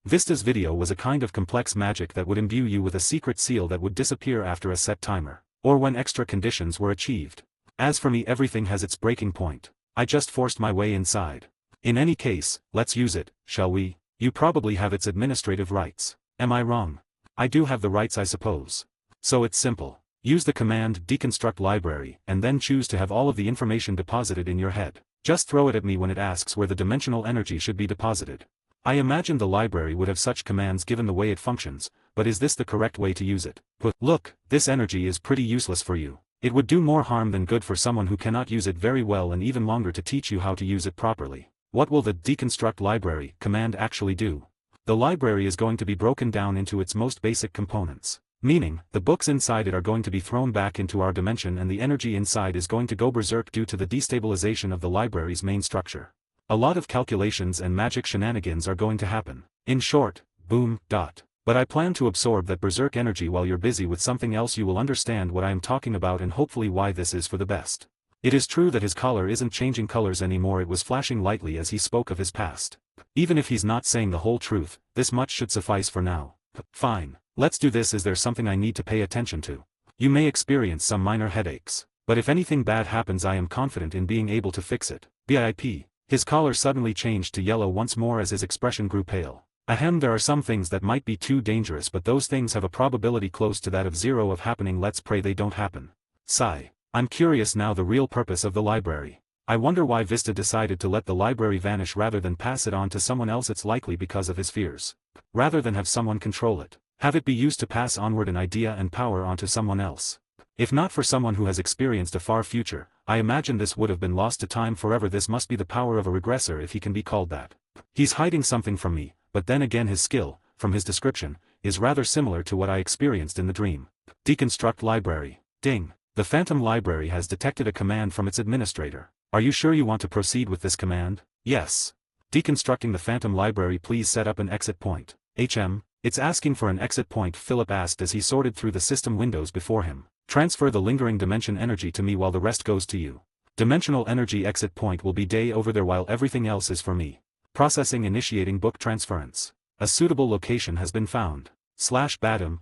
Vista's video was a kind of complex magic that would imbue you with a secret seal that would disappear after a set timer, or when extra conditions were achieved. As for me, everything has its breaking point. I just forced my way inside. In any case, let's use it, shall we? You probably have its administrative rights. Am I wrong? I do have the rights, I suppose. So it's simple. Use the command deconstruct library and then choose to have all of the information deposited in your head. Just throw it at me when it asks where the dimensional energy should be deposited. I imagine the library would have such commands given the way it functions, but is this the correct way to use it? Look, this energy is pretty useless for you. It would do more harm than good for someone who cannot use it very well, and even longer to teach you how to use it properly. What will the deconstruct library command actually do? The library is going to be broken down into its most basic components. Meaning, the books inside it are going to be thrown back into our dimension and the energy inside is going to go berserk due to the destabilization of the library's main structure. A lot of calculations and magic shenanigans are going to happen. In short, boom. But I plan to absorb that berserk energy while you're busy with something else. You will understand what I am talking about and hopefully why this is for the best. It is true that his collar isn't changing colors anymore. It was flashing lightly as he spoke of his past. Even if he's not saying the whole truth, this much should suffice for now. Fine. Let's do this. Is there something I need to pay attention to? You may experience some minor headaches, but if anything bad happens I am confident in being able to fix it. BIP. His collar suddenly changed to yellow once more as his expression grew pale. Ahem, there are some things that might be too dangerous, but those things have a probability close to that of 0 of happening. Let's pray they don't happen. Sigh. I'm curious now the real purpose of the library. I wonder why Vista decided to let the library vanish rather than pass it on to someone else. It's likely because of his fears. Rather than have someone control it, have it be used to pass onward an idea and power onto someone else. If not for someone who has experienced a far future, I imagine this would have been lost to time forever. This must be the power of a regressor, if he can be called that. He's hiding something from me, but then again his skill, from his description, is rather similar to what I experienced in the dream. Deconstruct library. Ding. The Phantom Library has detected a command from its administrator. Are you sure you want to proceed with this command? Yes. Deconstructing the Phantom Library. Please set up an exit point. It's asking for an exit point, Philip asked as he sorted through the system windows before him. Transfer the lingering dimension energy to me while the rest goes to you. Dimensional energy exit point will be Day over there while everything else is for me. Processing, initiating book transference. A suitable location has been found. /Badum,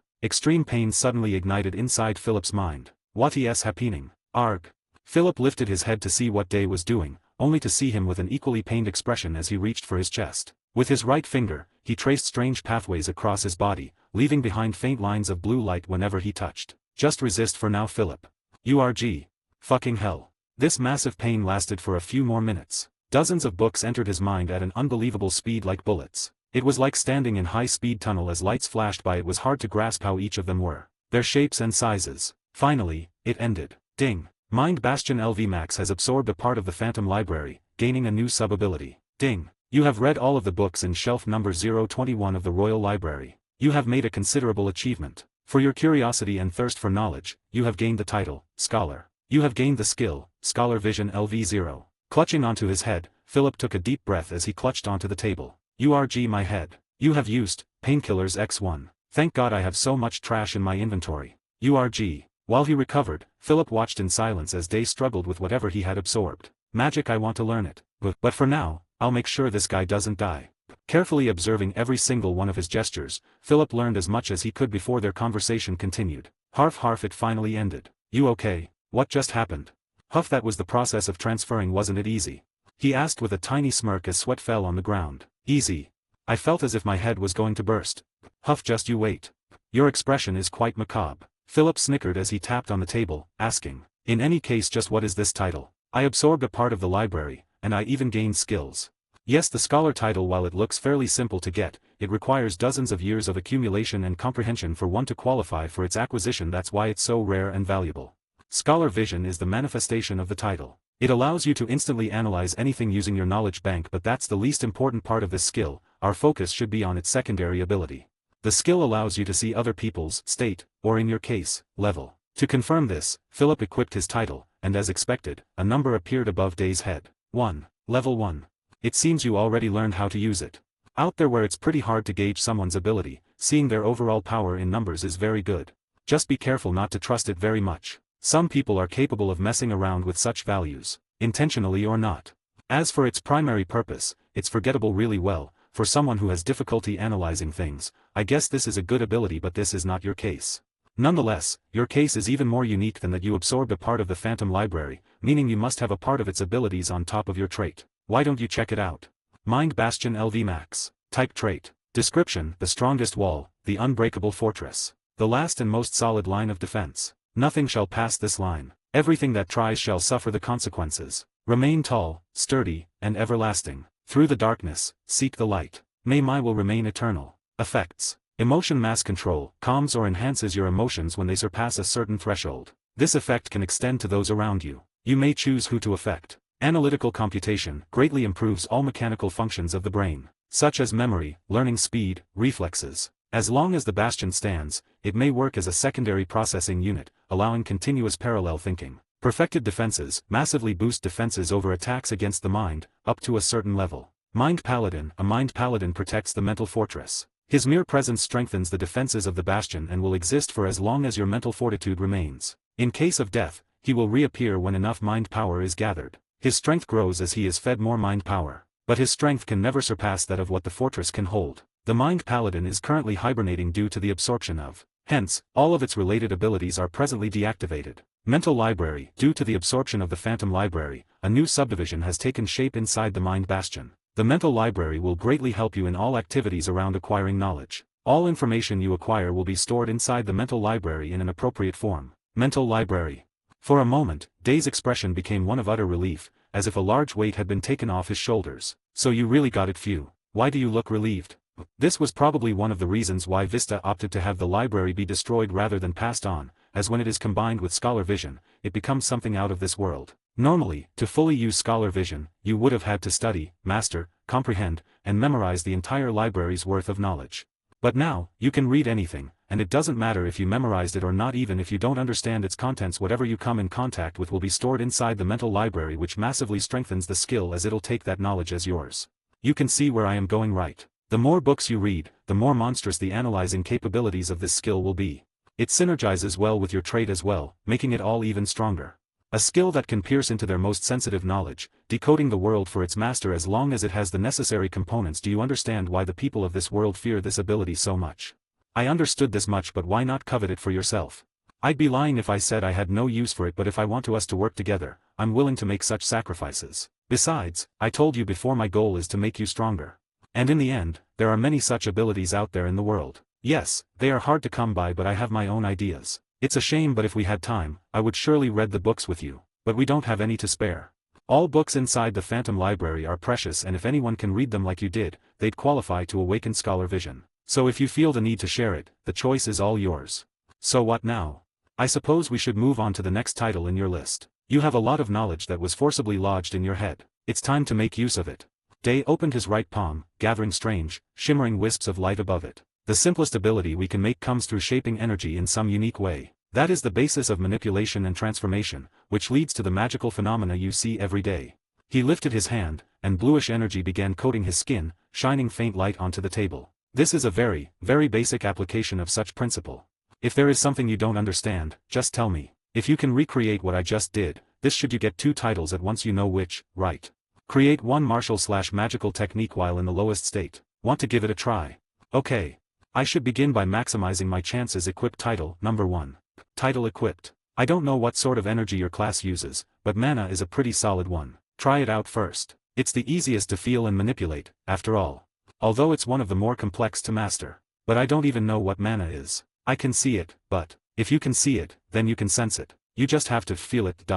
/ Extreme pain suddenly ignited inside Philip's mind. What is happening? Arg. Philip lifted his head to see what Day was doing, only to see him with an equally pained expression as he reached for his chest. With his right finger, he traced strange pathways across his body, leaving behind faint lines of blue light whenever he touched. Just resist for now, Philip. URG. Fucking hell. This massive pain lasted for a few more minutes. Dozens of books entered his mind at an unbelievable speed like bullets. It was like standing in high-speed tunnel as lights flashed by. It was hard to grasp how each of them were, their shapes and sizes. Finally, it ended. Ding. Mind Bastion LV Max has absorbed a part of the Phantom Library, gaining a new sub-ability. Ding. You have read all of the books in shelf number 021 of the Royal Library. You have made a considerable achievement. For your curiosity and thirst for knowledge, you have gained the title, Scholar. You have gained the skill, Scholar Vision LV0. Clutching onto his head, Philip took a deep breath as he clutched onto the table. URG my head. You have used, painkillers X1. Thank God I have so much trash in my inventory. URG. While he recovered, Philip watched in silence as Day struggled with whatever he had absorbed. Magic, I want to learn it. But for now, I'll make sure this guy doesn't die. Carefully observing every single one of his gestures, Philip learned as much as he could before their conversation continued. Harf harf, it finally ended. You okay? What just happened? Huff, that was the process of transferring, wasn't it easy? He asked with a tiny smirk as sweat fell on the ground. Easy. I felt as if my head was going to burst. Huff, just you wait. Your expression is quite macabre. Philip snickered as he tapped on the table, asking. In any case, just what is this title? I absorbed a part of the library, and I even gained skills. Yes, the scholar title, while it looks fairly simple to get, it requires dozens of years of accumulation and comprehension for one to qualify for its acquisition. That's why it's so rare and valuable. Scholar Vision is the manifestation of the title. It allows you to instantly analyze anything using your knowledge bank, but that's the least important part of this skill. Our focus should be on its secondary ability. The skill allows you to see other people's state, or in your case, level. To confirm this, Philip equipped his title, and as expected, a number appeared above Day's head. 1. Level 1. It seems you already learned how to use it. Out there where it's pretty hard to gauge someone's ability, seeing their overall power in numbers is very good. Just be careful not to trust it very much. Some people are capable of messing around with such values, intentionally or not. As for its primary purpose, it's forgettable really well. For someone who has difficulty analyzing things, I guess this is a good ability, but this is not your case. Nonetheless, your case is even more unique than that you absorbed a part of the Phantom Library, meaning you must have a part of its abilities on top of your trait. Why don't you check it out? Mind Bastion LV Max. Type trait. Description: the strongest wall, the unbreakable fortress. The last and most solid line of defense. Nothing shall pass this line. Everything that tries shall suffer the consequences. Remain tall, sturdy, and everlasting. Through the darkness, seek the light. May my will remain eternal. Effects. Emotion mass control, calms or enhances your emotions when they surpass a certain threshold. This effect can extend to those around you. You may choose who to affect. Analytical computation greatly improves all mechanical functions of the brain, such as memory, learning speed, reflexes. As long as the bastion stands, it may work as a secondary processing unit, allowing continuous parallel thinking. Perfected defenses massively boost defenses over attacks against the mind, up to a certain level. Mind Paladin. A Mind Paladin protects the mental fortress. His mere presence strengthens the defenses of the bastion and will exist for as long as your mental fortitude remains. In case of death, he will reappear when enough mind power is gathered. His strength grows as he is fed more mind power, but his strength can never surpass that of what the fortress can hold. The Mind Paladin is currently hibernating due to the absorption of. Hence, all of its related abilities are presently deactivated. Mental Library. Due to the absorption of the Phantom Library, a new subdivision has taken shape inside the Mind Bastion. The Mental Library will greatly help you in all activities around acquiring knowledge. All information you acquire will be stored inside the Mental Library in an appropriate form. Mental Library. For a moment, Day's expression became one of utter relief, as if a large weight had been taken off his shoulders. So you really got it, phew. Why do you look relieved? This was probably one of the reasons why Vista opted to have the library be destroyed rather than passed on, as when it is combined with Scholar Vision, it becomes something out of this world. Normally, to fully use Scholar Vision, you would have had to study, master, comprehend, and memorize the entire library's worth of knowledge. But now, you can read anything, and it doesn't matter if you memorized it or not. Even if you don't understand its contents, whatever you come in contact with will be stored inside the Mental Library, which massively strengthens the skill as it'll take that knowledge as yours. You can see where I am going, right? The more books you read, the more monstrous the analyzing capabilities of this skill will be. It synergizes well with your trait as well, making it all even stronger. A skill that can pierce into their most sensitive knowledge, decoding the world for its master as long as it has the necessary components. Do you understand why the people of this world fear this ability so much? I understood this much, but why not covet it for yourself? I'd be lying if I said I had no use for it, but if I want us to work together, I'm willing to make such sacrifices. Besides, I told you before, my goal is to make you stronger. And in the end, there are many such abilities out there in the world. Yes, they are hard to come by, but I have my own ideas. It's a shame, but if we had time, I would surely read the books with you. But we don't have any to spare. All books inside the Phantom Library are precious, and if anyone can read them like you did, they'd qualify to awaken Scholar Vision. So if you feel the need to share it, the choice is all yours. So what now? I suppose we should move on to the next title in your list. You have a lot of knowledge that was forcibly lodged in your head. It's time to make use of it. Day opened his right palm, gathering strange, shimmering wisps of light above it. The simplest ability we can make comes through shaping energy in some unique way. That is the basis of manipulation and transformation, which leads to the magical phenomena you see every day. He lifted his hand, and bluish energy began coating his skin, shining faint light onto the table. This is a very, very basic application of such principle. If there is something you don't understand, just tell me. If you can recreate what I just did, this should you get 2 titles at once, you know which, right? Create one martial/magical technique while in the lowest state. Want to give it a try? Okay. I should begin by maximizing my chances. Equip title, number 1. Title equipped. I don't know what sort of energy your class uses, but mana is a pretty solid one. Try it out first. It's the easiest to feel and manipulate, after all. Although it's one of the more complex to master. But I don't even know what mana is. I can see it, but if you can see it, then you can sense it. You just have to feel it.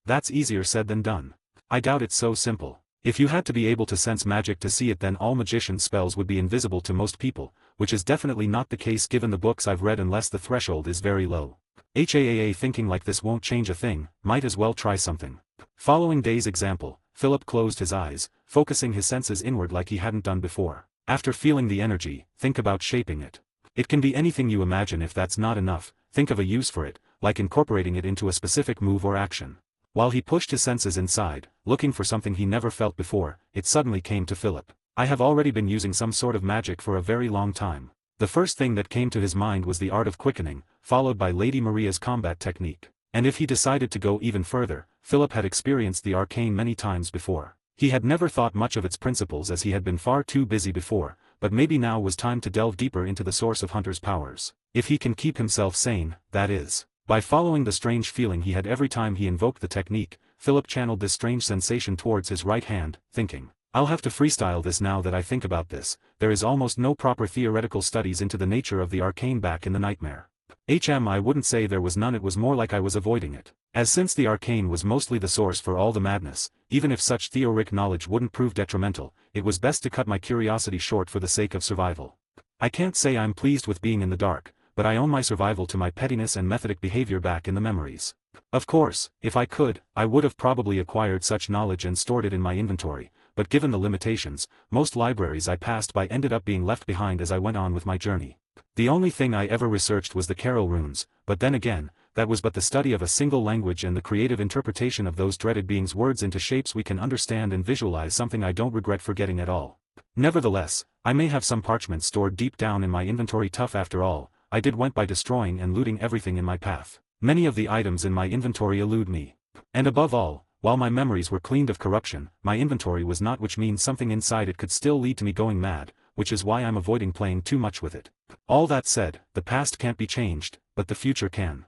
That's easier said than done. I doubt it's so simple. If you had to be able to sense magic to see it, then all magician's spells would be invisible to most people, which is definitely not the case given the books I've read unless the threshold is very low. Thinking like this won't change a thing, might as well try something. Following Day's example, Philip closed his eyes, focusing his senses inward like he hadn't done before. After feeling the energy, think about shaping it. It can be anything you imagine. If that's not enough, think of a use for it, like incorporating it into a specific move or action. While he pushed his senses inside, looking for something he never felt before, it suddenly came to Philip. I have already been using some sort of magic for a very long time. The first thing that came to his mind was the art of quickening, followed by Lady Maria's combat technique. And if he decided to go even further, Philip had experienced the arcane many times before. He had never thought much of its principles as he had been far too busy before, but maybe now was time to delve deeper into the source of Hunter's powers. If he can keep himself sane, that is. By following the strange feeling he had every time he invoked the technique, Philip channeled this strange sensation towards his right hand, thinking, I'll have to freestyle this now that I think about this. There is almost no proper theoretical studies into the nature of the arcane back in the nightmare. I wouldn't say there was none, it was more like I was avoiding it. As since the arcane was mostly the source for all the madness, even if such theoric knowledge wouldn't prove detrimental, it was best to cut my curiosity short for the sake of survival. I can't say I'm pleased with being in the dark, but I owe my survival to my pettiness and methodic behavior back in the memories. Of course, if I could, I would have probably acquired such knowledge and stored it in my inventory, but given the limitations, most libraries I passed by ended up being left behind as I went on with my journey. The only thing I ever researched was the Carol runes, but then again, that was but the study of a single language and the creative interpretation of those dreaded beings' words into shapes we can understand and visualize, something I don't regret forgetting at all. Nevertheless, I may have some parchments stored deep down in my inventory. Tough after all, I went by destroying and looting everything in my path. Many of the items in my inventory elude me. And above all, while my memories were cleaned of corruption, my inventory was not, which means something inside it could still lead to me going mad, which is why I'm avoiding playing too much with it. All that said, the past can't be changed, but the future can.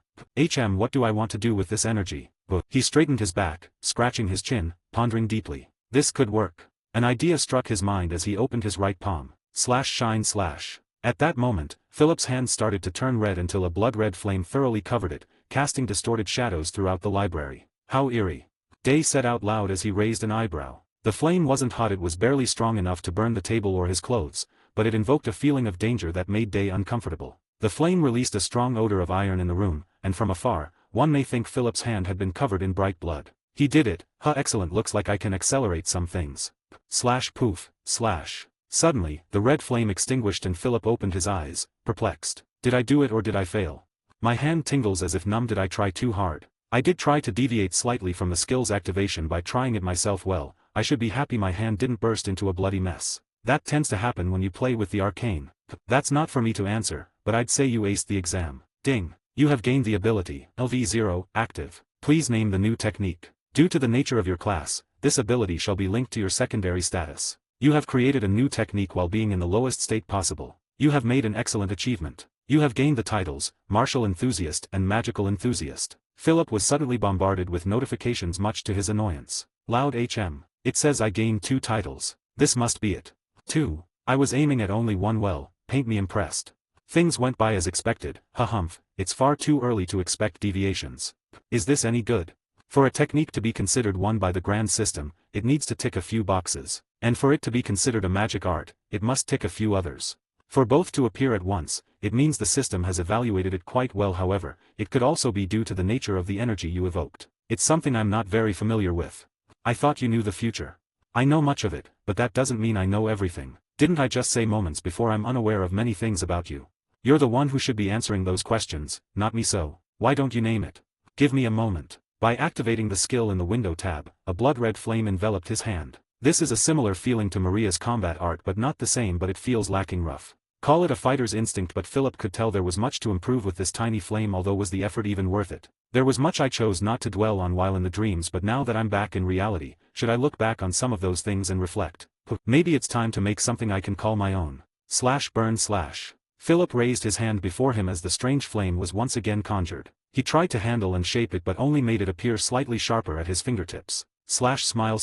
What do I want to do with this energy? He straightened his back, scratching his chin, pondering deeply. This could work. An idea struck his mind as he opened his right palm. Shine. At that moment, Philip's hand started to turn red until a blood-red flame thoroughly covered it, casting distorted shadows throughout the library. How eerie. Day said out loud as he raised an eyebrow. The flame wasn't hot, it was barely strong enough to burn the table or his clothes, but it invoked a feeling of danger that made Day uncomfortable. The flame released a strong odor of iron in the room, and from afar, one may think Philip's hand had been covered in bright blood. He did it. Excellent, looks like I can accelerate some things. Poof. Suddenly, the red flame extinguished and Philip opened his eyes, perplexed. Did I do it or did I fail? My hand tingles as if numb. Did I try too hard? I did try to deviate slightly from the skill's activation by trying it myself. Well, I should be happy my hand didn't burst into a bloody mess. That tends to happen when you play with the arcane. That's not for me to answer, but I'd say you aced the exam. Ding. You have gained the ability, LV0, active. Please name the new technique. Due to the nature of your class, this ability shall be linked to your secondary status. You have created a new technique while being in the lowest state possible. You have made an excellent achievement. You have gained the titles, Martial Enthusiast and Magical Enthusiast. Philip was suddenly bombarded with notifications, much to his annoyance. Loud It says I gained 2 titles. This must be it. 2. I was aiming at only 1. Well, paint me impressed. Things went by as expected. It's far too early to expect deviations. Is this any good? For a technique to be considered one by the grand system, it needs to tick a few boxes. And for it to be considered a magic art, it must tick a few others. For both to appear at once, it means the system has evaluated it quite well. However, it could also be due to the nature of the energy you evoked. It's something I'm not very familiar with. I thought you knew the future. I know much of it, but that doesn't mean I know everything. Didn't I just say moments before I'm unaware of many things about you? You're the one who should be answering those questions, not me, so why don't you name it? Give me a moment. By activating the skill in the window tab, a blood-red flame enveloped his hand. This is a similar feeling to Maria's combat art, but not the same, but it feels lacking rough. Call it a fighter's instinct, but Philip could tell there was much to improve with this tiny flame, although was the effort even worth it? There was much I chose not to dwell on while in the dreams, but now that I'm back in reality, should I look back on some of those things and reflect? Maybe it's time to make something I can call my own. Burn. Philip raised his hand before him as the strange flame was once again conjured. He tried to handle and shape it, but only made it appear slightly sharper at his fingertips. Smile.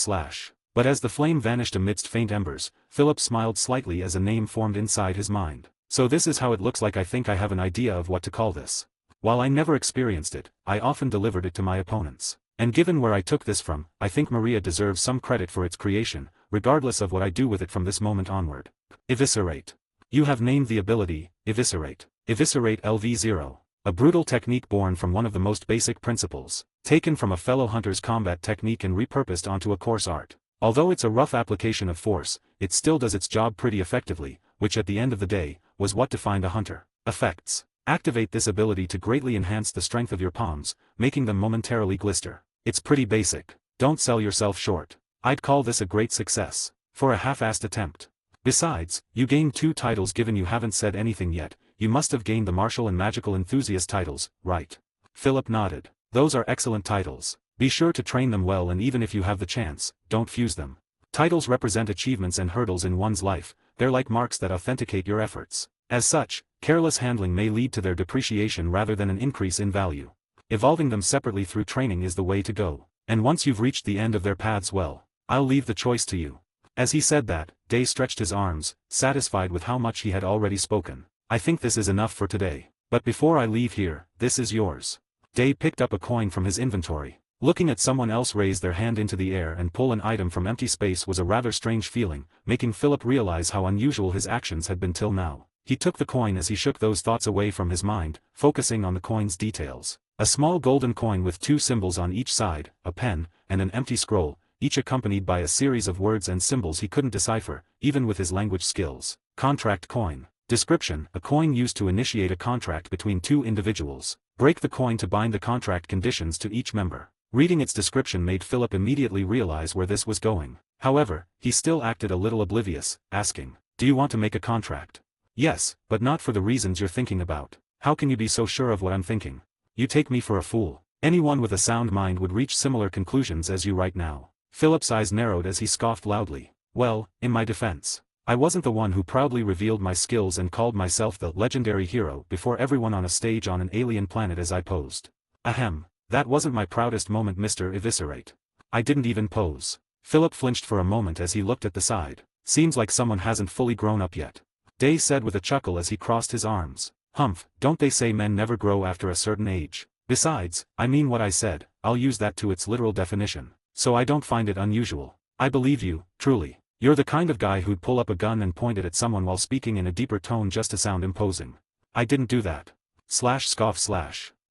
But as the flame vanished amidst faint embers, Philip smiled slightly as a name formed inside his mind. So this is how it looks like. I think I have an idea of what to call this. While I never experienced it, I often delivered it to my opponents. And given where I took this from, I think Maria deserves some credit for its creation, regardless of what I do with it from this moment onward. Eviscerate. You have named the ability, Eviscerate. Eviscerate LV0. A brutal technique born from one of the most basic principles, taken from a fellow hunter's combat technique and repurposed onto a coarse art. Although it's a rough application of force, it still does its job pretty effectively, which at the end of the day, was what defined a hunter. Effects. Activate this ability to greatly enhance the strength of your palms, making them momentarily glister. It's pretty basic. Don't sell yourself short. I'd call this a great success. For a half-assed attempt. Besides, you gained 2 titles. Given you haven't said anything yet, you must have gained the martial and magical enthusiast titles, right? Philip nodded. Those are excellent titles. Be sure to train them well, and even if you have the chance, don't fuse them. Titles represent achievements and hurdles in one's life. They're like marks that authenticate your efforts. As such, careless handling may lead to their depreciation rather than an increase in value. Evolving them separately through training is the way to go. And once you've reached the end of their paths, well, I'll leave the choice to you. As he said that, Day stretched his arms, satisfied with how much he had already spoken. I think this is enough for today. But before I leave here, this is yours. Day picked up a coin from his inventory. Looking at someone else raise their hand into the air and pull an item from empty space was a rather strange feeling, making Philip realize how unusual his actions had been till now. He took the coin as he shook those thoughts away from his mind, focusing on the coin's details. A small golden coin with 2 symbols on each side, a pen, and an empty scroll, each accompanied by a series of words and symbols he couldn't decipher, even with his language skills. Contract coin. Description: a coin used to initiate a contract between 2 individuals. Break the coin to bind the contract conditions to each member. Reading its description made Philip immediately realize where this was going. However, he still acted a little oblivious, asking, "Do you want to make a contract?" "Yes, but not for the reasons you're thinking about." "How can you be so sure of what I'm thinking? You take me for a fool. Anyone with a sound mind would reach similar conclusions as you right now." Philip's eyes narrowed as he scoffed loudly. "Well, in my defense, I wasn't the one who proudly revealed my skills and called myself the legendary hero before everyone on a stage on an alien planet as I posed. Ahem, that wasn't my proudest moment, Mr. Eviscerate. I didn't even pose." Philip flinched for a moment as he looked at the side. "Seems like someone hasn't fully grown up yet," Day said with a chuckle as he crossed his arms. "Humph, don't they say men never grow after a certain age? Besides, I mean what I said, I'll use that to its literal definition. So I don't find it unusual. I believe you, truly. You're the kind of guy who'd pull up a gun and point it at someone while speaking in a deeper tone just to sound imposing." "I didn't do that." Scoff.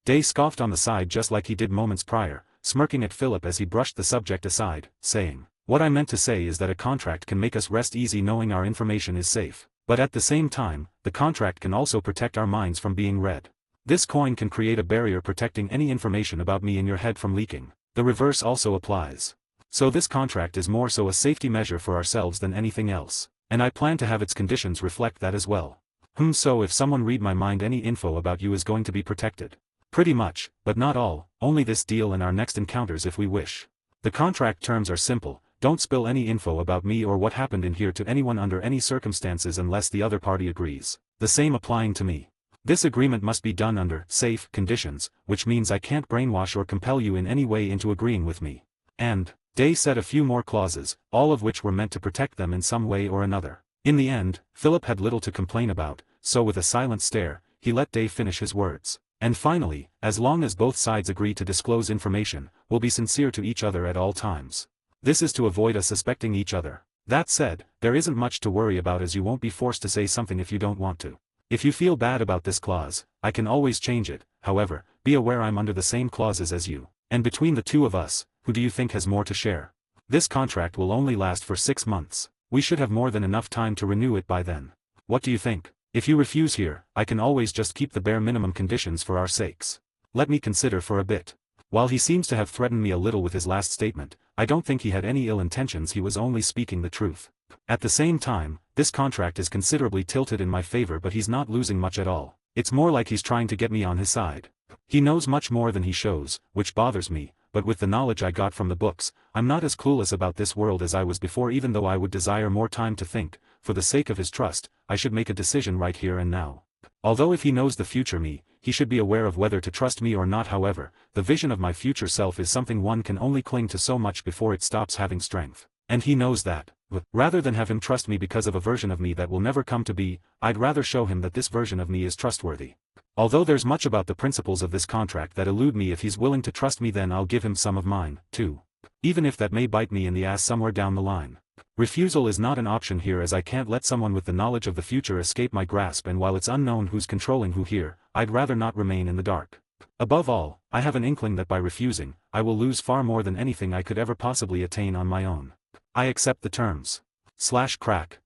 Day scoffed on the side just like he did moments prior, smirking at Philip as he brushed the subject aside, saying, "What I meant to say is that a contract can make us rest easy knowing our information is safe. But at the same time, the contract can also protect our minds from being read. This coin can create a barrier protecting any information about me in your head from leaking. The reverse also applies. So this contract is more so a safety measure for ourselves than anything else. And I plan to have its conditions reflect that as well." So if someone read my mind, any info about you is going to be protected?" "Pretty much, but not all, only this deal and our next encounters if we wish. The contract terms are simple: don't spill any info about me or what happened in here to anyone under any circumstances unless the other party agrees. The same applying to me. This agreement must be done under safe conditions, which means I can't brainwash or compel you in any way into agreeing with me." And Day said a few more clauses, all of which were meant to protect them in some way or another. In the end, Philip had little to complain about, so with a silent stare, he let Day finish his words. "And finally, as long as both sides agree to disclose information, we'll be sincere to each other at all times. This is to avoid us suspecting each other. That said, there isn't much to worry about as you won't be forced to say something if you don't want to. If you feel bad about this clause, I can always change it. However, be aware I'm under the same clauses as you. And between the 2 of us, who do you think has more to share? This contract will only last for 6 months. We should have more than enough time to renew it by then. What do you think? If you refuse here, I can always just keep the bare minimum conditions for our sakes. Let me consider for a bit. While he seems to have threatened me a little with his last statement, I don't think he had any ill intentions, he was only speaking the truth. At the same time, this contract is considerably tilted in my favor, but he's not losing much at all. It's more like he's trying to get me on his side. He knows much more than he shows, which bothers me, but with the knowledge I got from the books, I'm not as clueless about this world as I was before. Even though I would desire more time to think, for the sake of his trust, I should make a decision right here and now. Although if he knows the future me, he should be aware of whether to trust me or not. However, the vision of my future self is something one can only cling to so much before it stops having strength. And he knows that. Rather than have him trust me because of a version of me that will never come to be, I'd rather show him that this version of me is trustworthy. Although there's much about the principles of this contract that elude me, if he's willing to trust me, then I'll give him some of mine, too. Even if that may bite me in the ass somewhere down the line. Refusal is not an option here, as I can't let someone with the knowledge of the future escape my grasp, and while it's unknown who's controlling who here, I'd rather not remain in the dark. Above all, I have an inkling that by refusing, I will lose far more than anything I could ever possibly attain on my own. I accept the terms. Crack.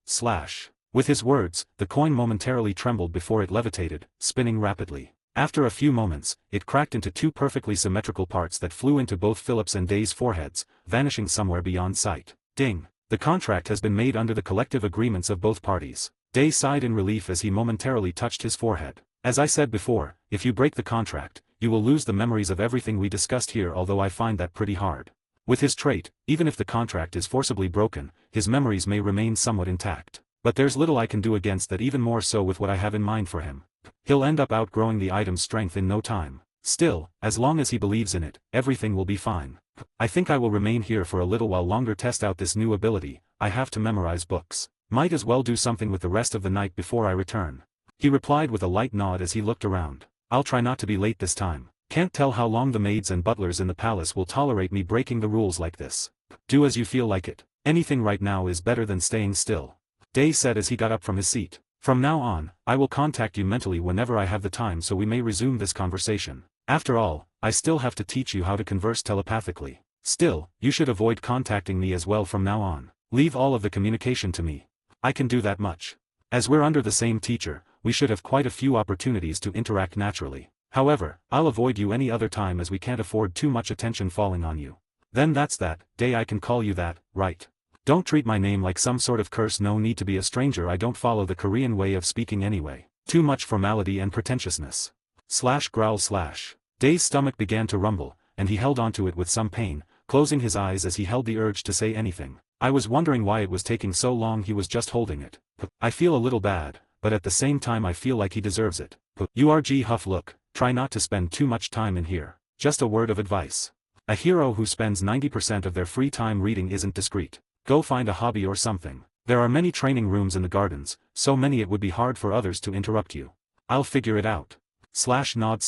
With his words, the coin momentarily trembled before it levitated, spinning rapidly. After a few moments, it cracked into two perfectly symmetrical parts that flew into both Philip's and Day's foreheads, vanishing somewhere beyond sight. Ding! The contract has been made under the collective agreements of both parties. Day sighed in relief as he momentarily touched his forehead. As I said before, if you break the contract, you will lose the memories of everything we discussed here, although I find that pretty hard. With his trait, even if the contract is forcibly broken, his memories may remain somewhat intact. But there's little I can do against that, even more so with what I have in mind for him. He'll end up outgrowing the item's strength in no time. Still, as long as he believes in it, everything will be fine. I think I will remain here for a little while longer, test out this new ability. I have to memorize books. Might as well do something with the rest of the night before I return. He replied with a light nod as he looked around. I'll try not to be late this time. Can't tell how long the maids and butlers in the palace will tolerate me breaking the rules like this. Do as you feel like it. Anything right now is better than staying still. Day said as he got up from his seat. From now on, I will contact you mentally whenever I have the time, so we may resume this conversation. After all, I still have to teach you how to converse telepathically. Still, you should avoid contacting me as well from now on. Leave all of the communication to me. I can do that much. As we're under the same teacher, we should have quite a few opportunities to interact naturally. However, I'll avoid you any other time, as we can't afford too much attention falling on you. Then that's that. Day, I can call you that, right? Don't treat my name like some sort of curse. No need to be a stranger. I don't follow the Korean way of speaking anyway. Too much formality and pretentiousness. Growl. Day's stomach began to rumble, and he held onto it with some pain, closing his eyes as he held the urge to say anything. I was wondering why it was taking so long. He was just holding it. I feel a little bad, but at the same time I feel like he deserves it. Urg Huff, look, try not to spend too much time in here. Just a word of advice. A hero who spends 90% of their free time reading isn't discreet. Go find a hobby or something. There are many training rooms in the gardens, so many it would be hard for others to interrupt you. I'll figure it out. Nod.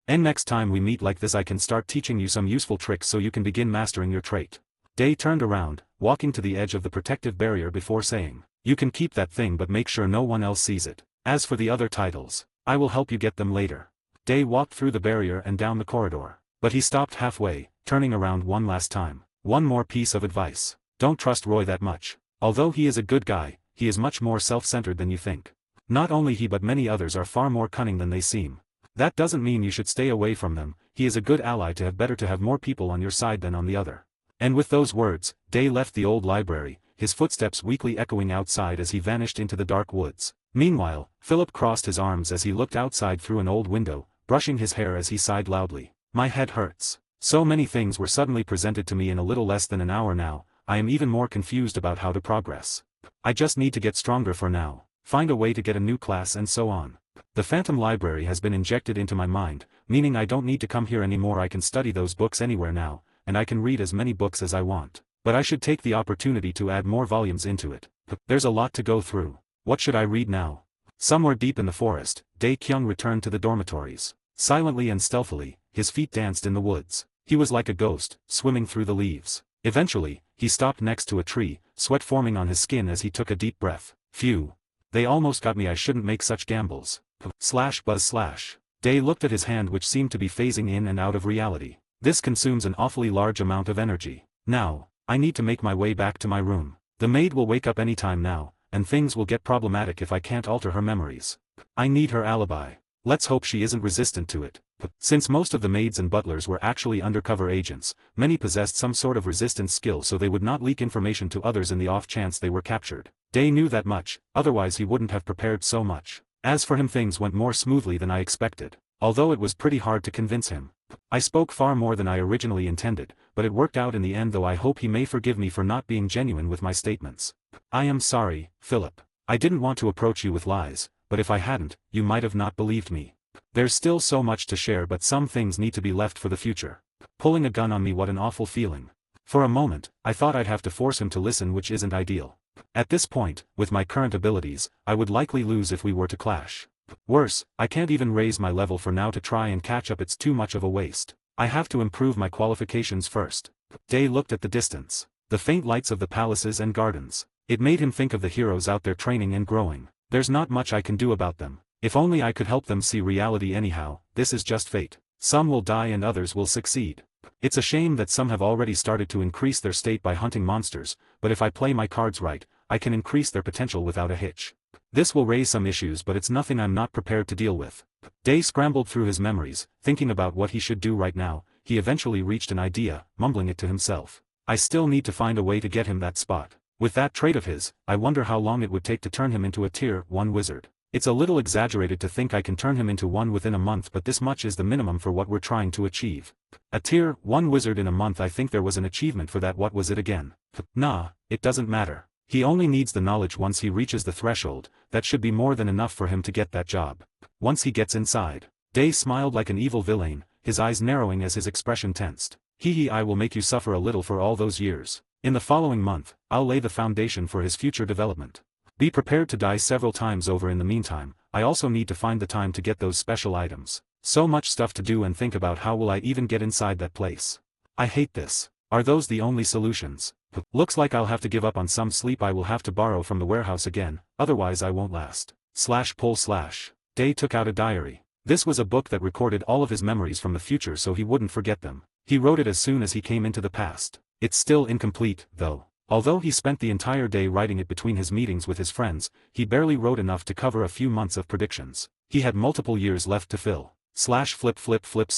And next time we meet like this, I can start teaching you some useful tricks so you can begin mastering your trait. Day turned around, walking to the edge of the protective barrier before saying, you can keep that thing, but make sure no one else sees it. As for the other titles, I will help you get them later. Day walked through the barrier and down the corridor. But he stopped halfway, turning around one last time. One more piece of advice. Don't trust Roy that much. Although he is a good guy, he is much more self-centered than you think. Not only he but many others are far more cunning than they seem. That doesn't mean you should stay away from them. He is a good ally to have. Better to have more people on your side than on the other. And with those words, Day left the old library, his footsteps weakly echoing outside as he vanished into the dark woods. Meanwhile, Philip crossed his arms as he looked outside through an old window, brushing his hair as he sighed loudly. My head hurts. So many things were suddenly presented to me in a little less than an hour now. I am even more confused about how to progress. I just need to get stronger for now, find a way to get a new class and so on. The Phantom Library has been injected into my mind, meaning I don't need to come here anymore. I can study those books anywhere now, and I can read as many books as I want. But I should take the opportunity to add more volumes into it. There's a lot to go through. What should I read now? Somewhere deep in the forest, Dae Kyung returned to the dormitories. Silently and stealthily, his feet danced in the woods. He was like a ghost, swimming through the leaves. Eventually, he stopped next to a tree, sweat forming on his skin as he took a deep breath. Phew. They almost got me. I shouldn't make such gambles. Buzz. Day looked at his hand, which seemed to be phasing in and out of reality. This consumes an awfully large amount of energy. Now, I need to make my way back to my room. The maid will wake up any time now, and things will get problematic if I can't alter her memories. I need her alibi. Let's hope she isn't resistant to it. Since most of the maids and butlers were actually undercover agents, many possessed some sort of resistance skill so they would not leak information to others in the off chance they were captured. Day knew that much, otherwise he wouldn't have prepared so much. As for him, things went more smoothly than I expected, although it was pretty hard to convince him. I spoke far more than I originally intended, but it worked out in the end, though I hope he may forgive me for not being genuine with my statements. I am sorry, Philip. I didn't want to approach you with lies, but if I hadn't, you might have not believed me. There's still so much to share, but some things need to be left for the future. Pulling a gun on me, what an awful feeling. For a moment, I thought I'd have to force him to listen, which isn't ideal. At this point, with my current abilities, I would likely lose if we were to clash. Worse, I can't even raise my level for now to try and catch up, it's too much of a waste. I have to improve my qualifications first. Day looked at the distance. The faint lights of the palaces and gardens. It made him think of the heroes out there training and growing. There's not much I can do about them. If only I could help them see reality anyhow. This is just fate. Some will die and others will succeed. It's a shame that some have already started to increase their state by hunting monsters, but if I play my cards right, I can increase their potential without a hitch. This will raise some issues, but it's nothing I'm not prepared to deal with. Day scrambled through his memories, thinking about what he should do right now. He eventually reached an idea, mumbling it to himself. I still need to find a way to get him that spot. With that trait of his, I wonder how long it would take to turn him into a Tier 1 wizard. It's a little exaggerated to think I can turn him into one within a month, but this much is the minimum for what we're trying to achieve. A Tier 1 wizard in a month, I think there was an achievement for that. What was it again? Nah, it doesn't matter. He only needs the knowledge. Once he reaches the threshold, that should be more than enough for him to get that job. Once he gets inside. Day smiled like an evil villain, his eyes narrowing as his expression tensed. Hee, I will make you suffer a little for all those years. In the following month, I'll lay the foundation for his future development. Be prepared to die several times over. In the meantime, I also need to find the time to get those special items. So much stuff to do and think about. How will I even get inside that place? I hate this. Are those the only solutions? Looks like I'll have to give up on some sleep. I will have to borrow from the warehouse again, otherwise I won't last. /pull/. Day took out a diary. This was a book that recorded all of his memories from the future so he wouldn't forget them. He wrote it as soon as he came into the past. It's still incomplete, though. Although he spent the entire day writing it between his meetings with his friends, he barely wrote enough to cover a few months of predictions. He had multiple years left to fill. /flip/.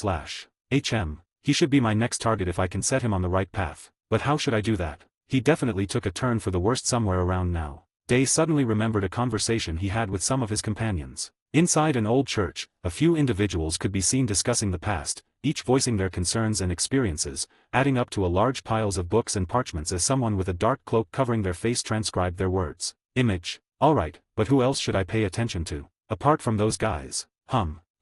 He should be my next target if I can set him on the right path. But how should I do that? He definitely took a turn for the worst somewhere around now. Day suddenly remembered a conversation he had with some of his companions. Inside an old church, a few individuals could be seen discussing the past, each voicing their concerns and experiences, adding up to a large piles of books and parchments as someone with a dark cloak covering their face transcribed their words. Image. Alright, but who else should I pay attention to? Apart from those guys.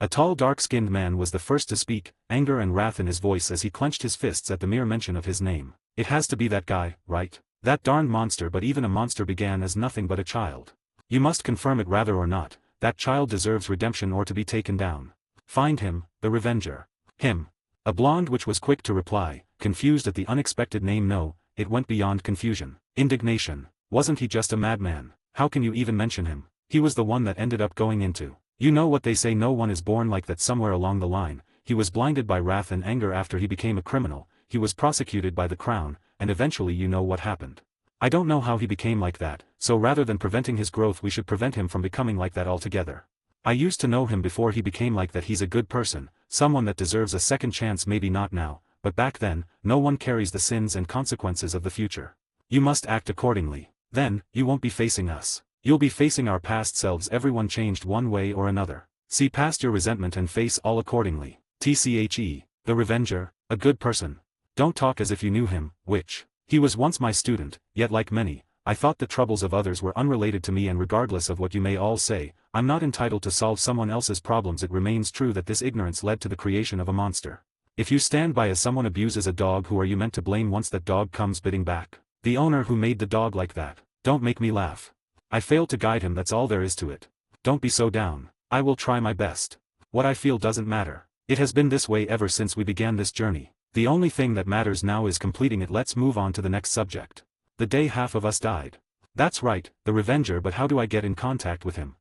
A tall dark-skinned man was the first to speak, anger and wrath in his voice as he clenched his fists at the mere mention of his name. It has to be that guy, right? That darned monster. But even a monster began as nothing but a child. You must confirm it rather or not. That child deserves redemption or to be taken down. Find him, the Revenger. Him. A blonde which was quick to reply, confused at the unexpected name. No, it went beyond confusion. Indignation. Wasn't he just a madman? How can you even mention him? He was the one that ended up going into. You know what they say, no one is born like that. Somewhere along the line, he was blinded by wrath and anger after he became a criminal. He was prosecuted by the crown, and eventually you know what happened. I don't know how he became like that, so rather than preventing his growth we should prevent him from becoming like that altogether. I used to know him before he became like that. He's a good person, someone that deserves a second chance. Maybe not now, but back then, no one carries the sins and consequences of the future. You must act accordingly. Then, you won't be facing us. You'll be facing our past selves. Everyone changed one way or another. See past your resentment and face all accordingly. The Revenger, a good person. Don't talk as if you knew him, which. He was once my student, yet like many, I thought the troubles of others were unrelated to me, and regardless of what you may all say, I'm not entitled to solve someone else's problems. It remains true that this ignorance led to the creation of a monster. If you stand by as someone abuses a dog, who are you meant to blame once that dog comes biting back? The owner who made the dog like that. Don't make me laugh. I failed to guide him, that's all there is to it. Don't be so down. I will try my best. What I feel doesn't matter. It has been this way ever since we began this journey. The only thing that matters now is completing it. Let's move on to the next subject. The day half of us died. That's right, the Revenger, but how do I get in contact with him?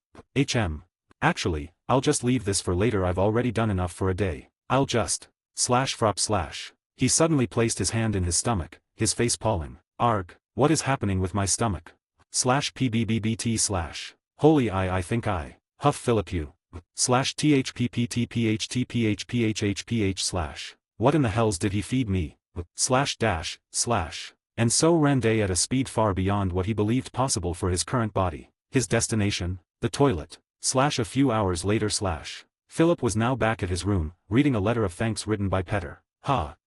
Actually, I'll just leave this for later. I've already done enough for a day. I'll just... /frop/. He suddenly placed his hand in his stomach, his face palling. Arg, What is happening with my stomach? /pbbbt/ Holy I think I. Huff Philip U. /thpptphthphphphh/ What in the hells did he feed me? // And so ran Day at a speed far beyond what he believed possible for his current body. His destination? The toilet. / A few hours later / Philip was now back at his room, reading a letter of thanks written by Petter.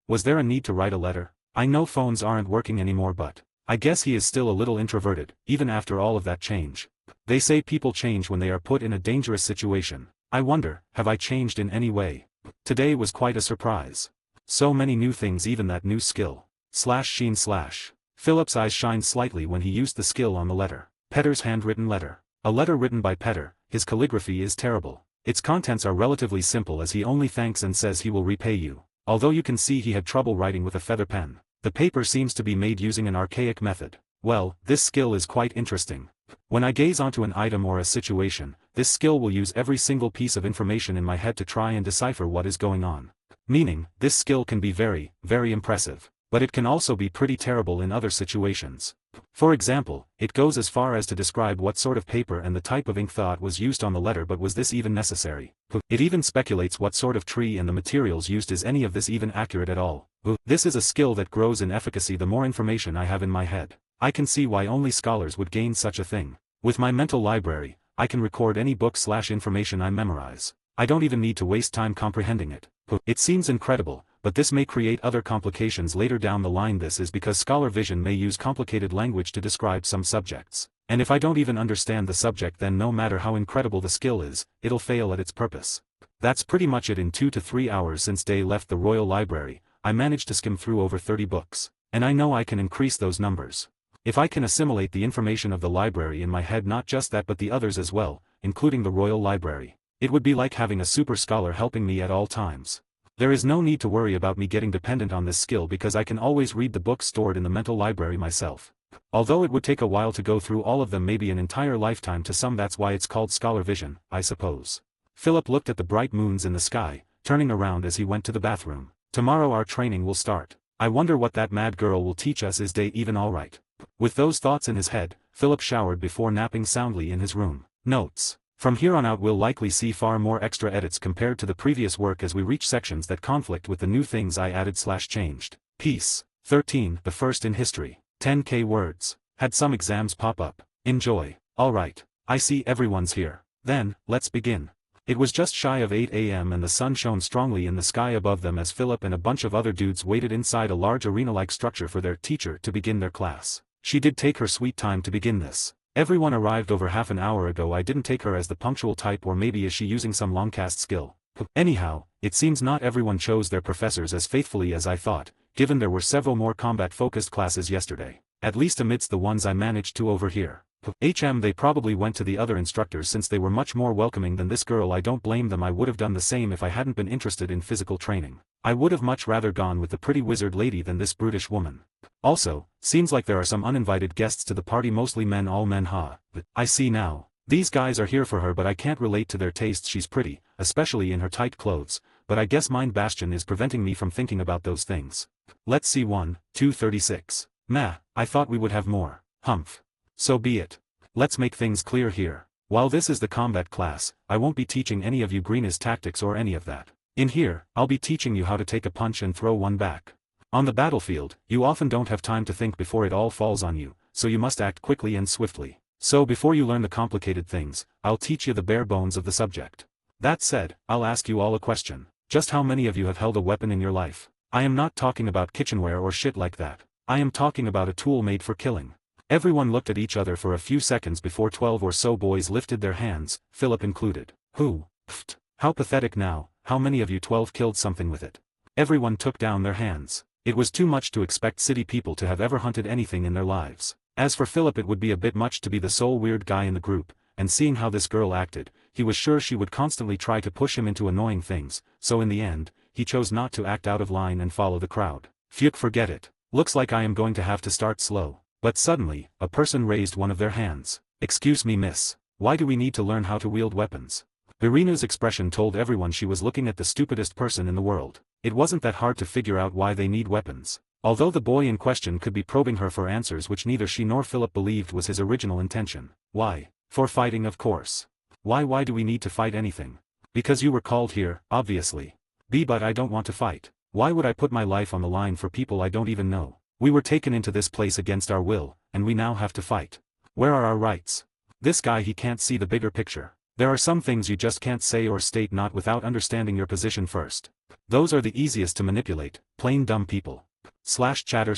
Was there a need to write a letter? I know phones aren't working anymore, but I guess he is still a little introverted, even after all of that change. They say people change when they are put in a dangerous situation. I wonder, have I changed in any way? Today was quite a surprise. So many new things, even that new skill. /sheen/. Philip's eyes shined slightly when he used the skill on the letter. Petter's handwritten letter. A letter written by Petter. His calligraphy is terrible. Its contents are relatively simple, as he only thanks and says he will repay you. Although you can see he had trouble writing with a feather pen. The paper seems to be made using an archaic method. Well, this skill is quite interesting. When I gaze onto an item or a situation, this skill will use every single piece of information in my head to try and decipher what is going on. Meaning, this skill can be very, very impressive. But it can also be pretty terrible in other situations. For example, it goes as far as to describe what sort of paper and the type of ink thought was used on the letter, but was this even necessary? It even speculates what sort of tree and the materials used. Is any of this even accurate at all? This is a skill that grows in efficacy the more information I have in my head. I can see why only scholars would gain such a thing. With my mental library, I can record any book/information I memorize. I don't even need to waste time comprehending it. It seems incredible, but this may create other complications later down the line. This is because scholar vision may use complicated language to describe some subjects. And if I don't even understand the subject, then no matter how incredible the skill is, it'll fail at its purpose. That's pretty much it. In 2 to 3 hours since Day left the Royal Library, I managed to skim through over 30 books. And I know I can increase those numbers. If I can assimilate the information of the library in my head, not just that but the others as well, including the Royal Library, it would be like having a super scholar helping me at all times. There is no need to worry about me getting dependent on this skill because I can always read the books stored in the mental library myself. Although it would take a while to go through all of them, maybe an entire lifetime to some. That's why it's called scholar vision, I suppose. Philip looked at the bright moons in the sky, turning around as he went to the bathroom. Tomorrow our training will start. I wonder what that mad girl will teach us. Is Day even alright? With those thoughts in his head, Philip showered before napping soundly in his room. Notes. From here on out we'll likely see far more extra edits compared to the previous work as we reach sections that conflict with the new things I added/changed. Piece 13, the first in history. 10k words. Had some exams pop up. Enjoy. Alright. I see everyone's here. Then, let's begin. It was just shy of 8 a.m. and the sun shone strongly in the sky above them as Philip and a bunch of other dudes waited inside a large arena-like structure for their teacher to begin their class. She did take her sweet time to begin this. Everyone arrived over half an hour ago. I didn't take her as the punctual type, or maybe is she using some longcast skill? Anyhow, it seems not everyone chose their professors as faithfully as I thought, given there were several more combat-focused classes yesterday, at least amidst the ones I managed to overhear. They probably went to the other instructors since they were much more welcoming than this girl. I don't blame them. I would have done the same if I hadn't been interested in physical training. I would have much rather gone with the pretty wizard lady than this brutish woman. Also, seems like there are some uninvited guests to the party, mostly men, all men. But I see now. These guys are here for her, but I can't relate to their tastes. She's pretty, especially in her tight clothes, but I guess Mind Bastion is preventing me from thinking about those things. Let's see. 1, 236. Meh, I thought we would have more. Humph. So be it. Let's make things clear here. While this is the combat class, I won't be teaching any of you Green's tactics or any of that. In here, I'll be teaching you how to take a punch and throw one back. On the battlefield, you often don't have time to think before it all falls on you, so you must act quickly and swiftly. So before you learn the complicated things, I'll teach you the bare bones of the subject. That said, I'll ask you all a question. Just how many of you have held a weapon in your life? I am not talking about kitchenware or shit like that. I am talking about a tool made for killing. Everyone looked at each other for a few seconds before 12 or so boys lifted their hands, Philip included. Who? Pfft. How pathetic now. How many of you 12 killed something with it? Everyone took down their hands. It was too much to expect city people to have ever hunted anything in their lives. As for Philip, it would be a bit much to be the sole weird guy in the group, and seeing how this girl acted, he was sure she would constantly try to push him into annoying things, so in the end, he chose not to act out of line and follow the crowd. Phew, forget it. Looks like I am going to have to start slow. But suddenly, a person raised one of their hands. Excuse me, miss. Why do we need to learn how to wield weapons? Irena's expression told everyone she was looking at the stupidest person in the world. It wasn't that hard to figure out why they need weapons. Although the boy in question could be probing her for answers which neither she nor Philip believed was his original intention. Why? For fighting, of course. Why do we need to fight anything? Because you were called here, obviously. But I don't want to fight. Why would I put my life on the line for people I don't even know? We were taken into this place against our will, and we now have to fight. Where are our rights? This guy, he can't see the bigger picture. There are some things you just can't say or state not without understanding your position first. Those are the easiest to manipulate, plain dumb people. Chatter.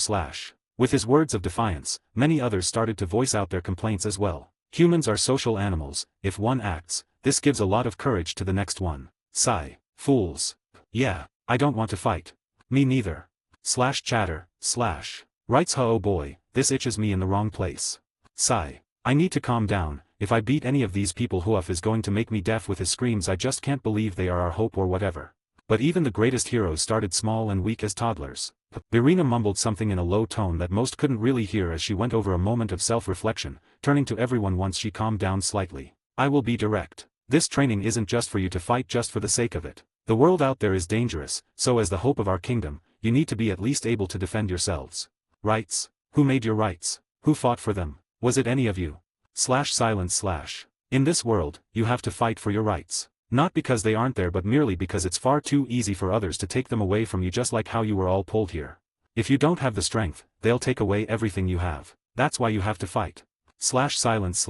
With his words of defiance, many others started to voice out their complaints as well. Humans are social animals. If one acts, this gives a lot of courage to the next one. Sigh. Fools. Yeah, I don't want to fight. Me neither. Chatter. Writes oh boy, this itches me in the wrong place. Sigh. I need to calm down. If I beat any of these people, Huaf is going to make me deaf with his screams. I just can't believe they are our hope or whatever. But even the greatest heroes started small and weak as toddlers. Irina mumbled something in a low tone that most couldn't really hear as she went over a moment of self-reflection, turning to everyone once she calmed down slightly. I will be direct. This training isn't just for you to fight just for the sake of it. The world out there is dangerous, so as the hope of our kingdom, you need to be at least able to defend yourselves. Rights? Who made your rights? Who fought for them? Was it any of you? Silence. In this world, you have to fight for your rights. Not because they aren't there, but merely because it's far too easy for others to take them away from you, just like how you were all pulled here. If you don't have the strength, they'll take away everything you have. That's why you have to fight. Silence.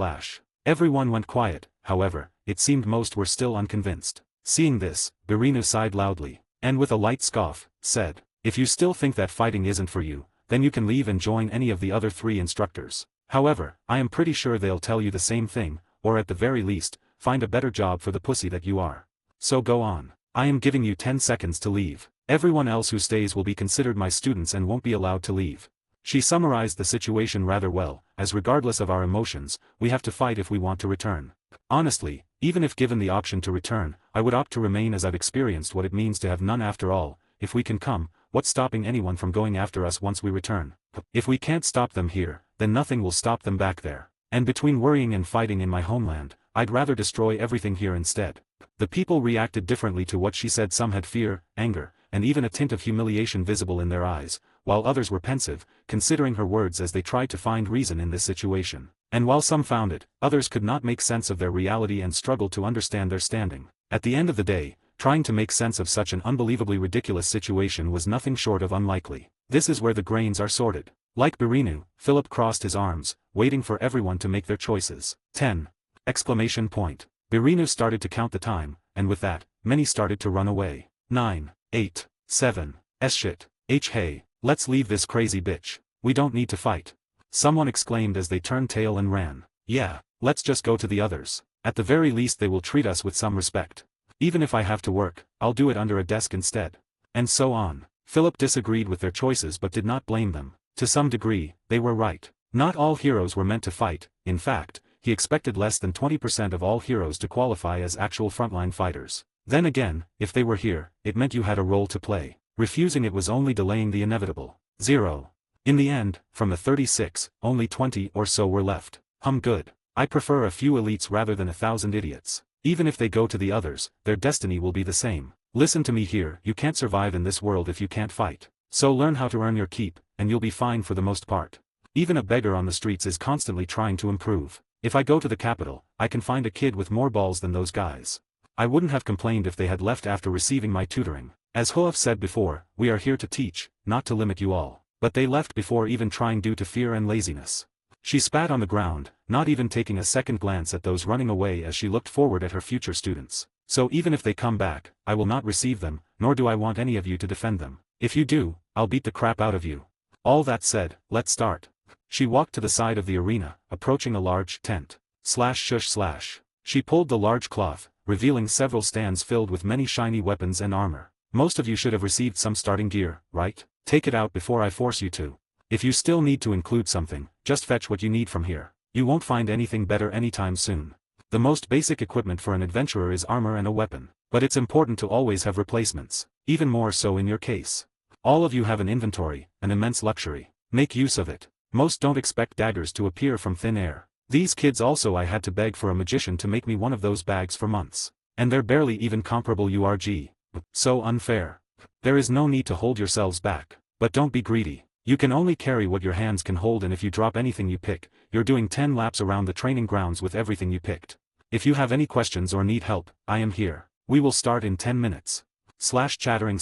Everyone went quiet. However, it seemed most were still unconvinced. Seeing this, Birinu sighed loudly, and with a light scoff, said, if you still think that fighting isn't for you, then you can leave and join any of the other 3 instructors. However, I am pretty sure they'll tell you the same thing, or at the very least, find a better job for the pussy that you are. So go on. I am giving you 10 seconds to leave. Everyone else who stays will be considered my students and won't be allowed to leave. She summarized the situation rather well, as regardless of our emotions, we have to fight if we want to return. Honestly, even if given the option to return, I would opt to remain, as I've experienced what it means to have none after all. If we can come, what's stopping anyone from going after us once we return? If we can't stop them here, then nothing will stop them back there. And between worrying and fighting in my homeland, I'd rather destroy everything here instead. The people reacted differently to what she said. Some had fear, anger, and even a tint of humiliation visible in their eyes, while others were pensive, considering her words as they tried to find reason in this situation. And while some found it, others could not make sense of their reality and struggled to understand their standing. At the end of the day, trying to make sense of such an unbelievably ridiculous situation was nothing short of unlikely. This is where the grains are sorted. Like Birinu, Philip crossed his arms, waiting for everyone to make their choices. 10! Exclamation point. Birinu started to count the time, and with that, many started to run away. 9, 8, 7, shit. Hey, let's leave this crazy bitch. We don't need to fight. Someone exclaimed as they turned tail and ran. Yeah, let's just go to the others. At the very least they will treat us with some respect. Even if I have to work, I'll do it under a desk instead. And so on. Philip disagreed with their choices but did not blame them. To some degree, they were right. Not all heroes were meant to fight. In fact, he expected less than 20% of all heroes to qualify as actual frontline fighters. Then again, if they were here, it meant you had a role to play. Refusing it was only delaying the inevitable. 0. In the end, from the 36, only 20 or so were left. Good. I prefer a few elites rather than 1,000 idiots. Even if they go to the others, their destiny will be the same. Listen to me here, you can't survive in this world if you can't fight. So learn how to earn your keep, and you'll be fine for the most part. Even a beggar on the streets is constantly trying to improve. If I go to the capital, I can find a kid with more balls than those guys. I wouldn't have complained if they had left after receiving my tutoring. As Hoaf said before, we are here to teach, not to limit you all. But they left before even trying due to fear and laziness. She spat on the ground, not even taking a second glance at those running away as she looked forward at her future students. So even if they come back, I will not receive them, nor do I want any of you to defend them. If you do, I'll beat the crap out of you. All that said, let's start. She walked to the side of the arena, approaching a large tent. Shush. She pulled the large cloth, revealing several stands filled with many shiny weapons and armor. Most of you should have received some starting gear, right? Take it out before I force you to. If you still need to include something, just fetch what you need from here. You won't find anything better anytime soon. The most basic equipment for an adventurer is armor and a weapon, but it's important to always have replacements, even more so in your case. All of you have an inventory, an immense luxury. Make use of it. Most don't expect daggers to appear from thin air. These kids also, I had to beg for a magician to make me one of those bags for months. And they're barely even comparable URG. So unfair. There is no need to hold yourselves back. But don't be greedy. You can only carry what your hands can hold, and if you drop anything you pick, you're doing 10 laps around the training grounds with everything you picked. If you have any questions or need help, I am here. We will start in 10 minutes. Chattering.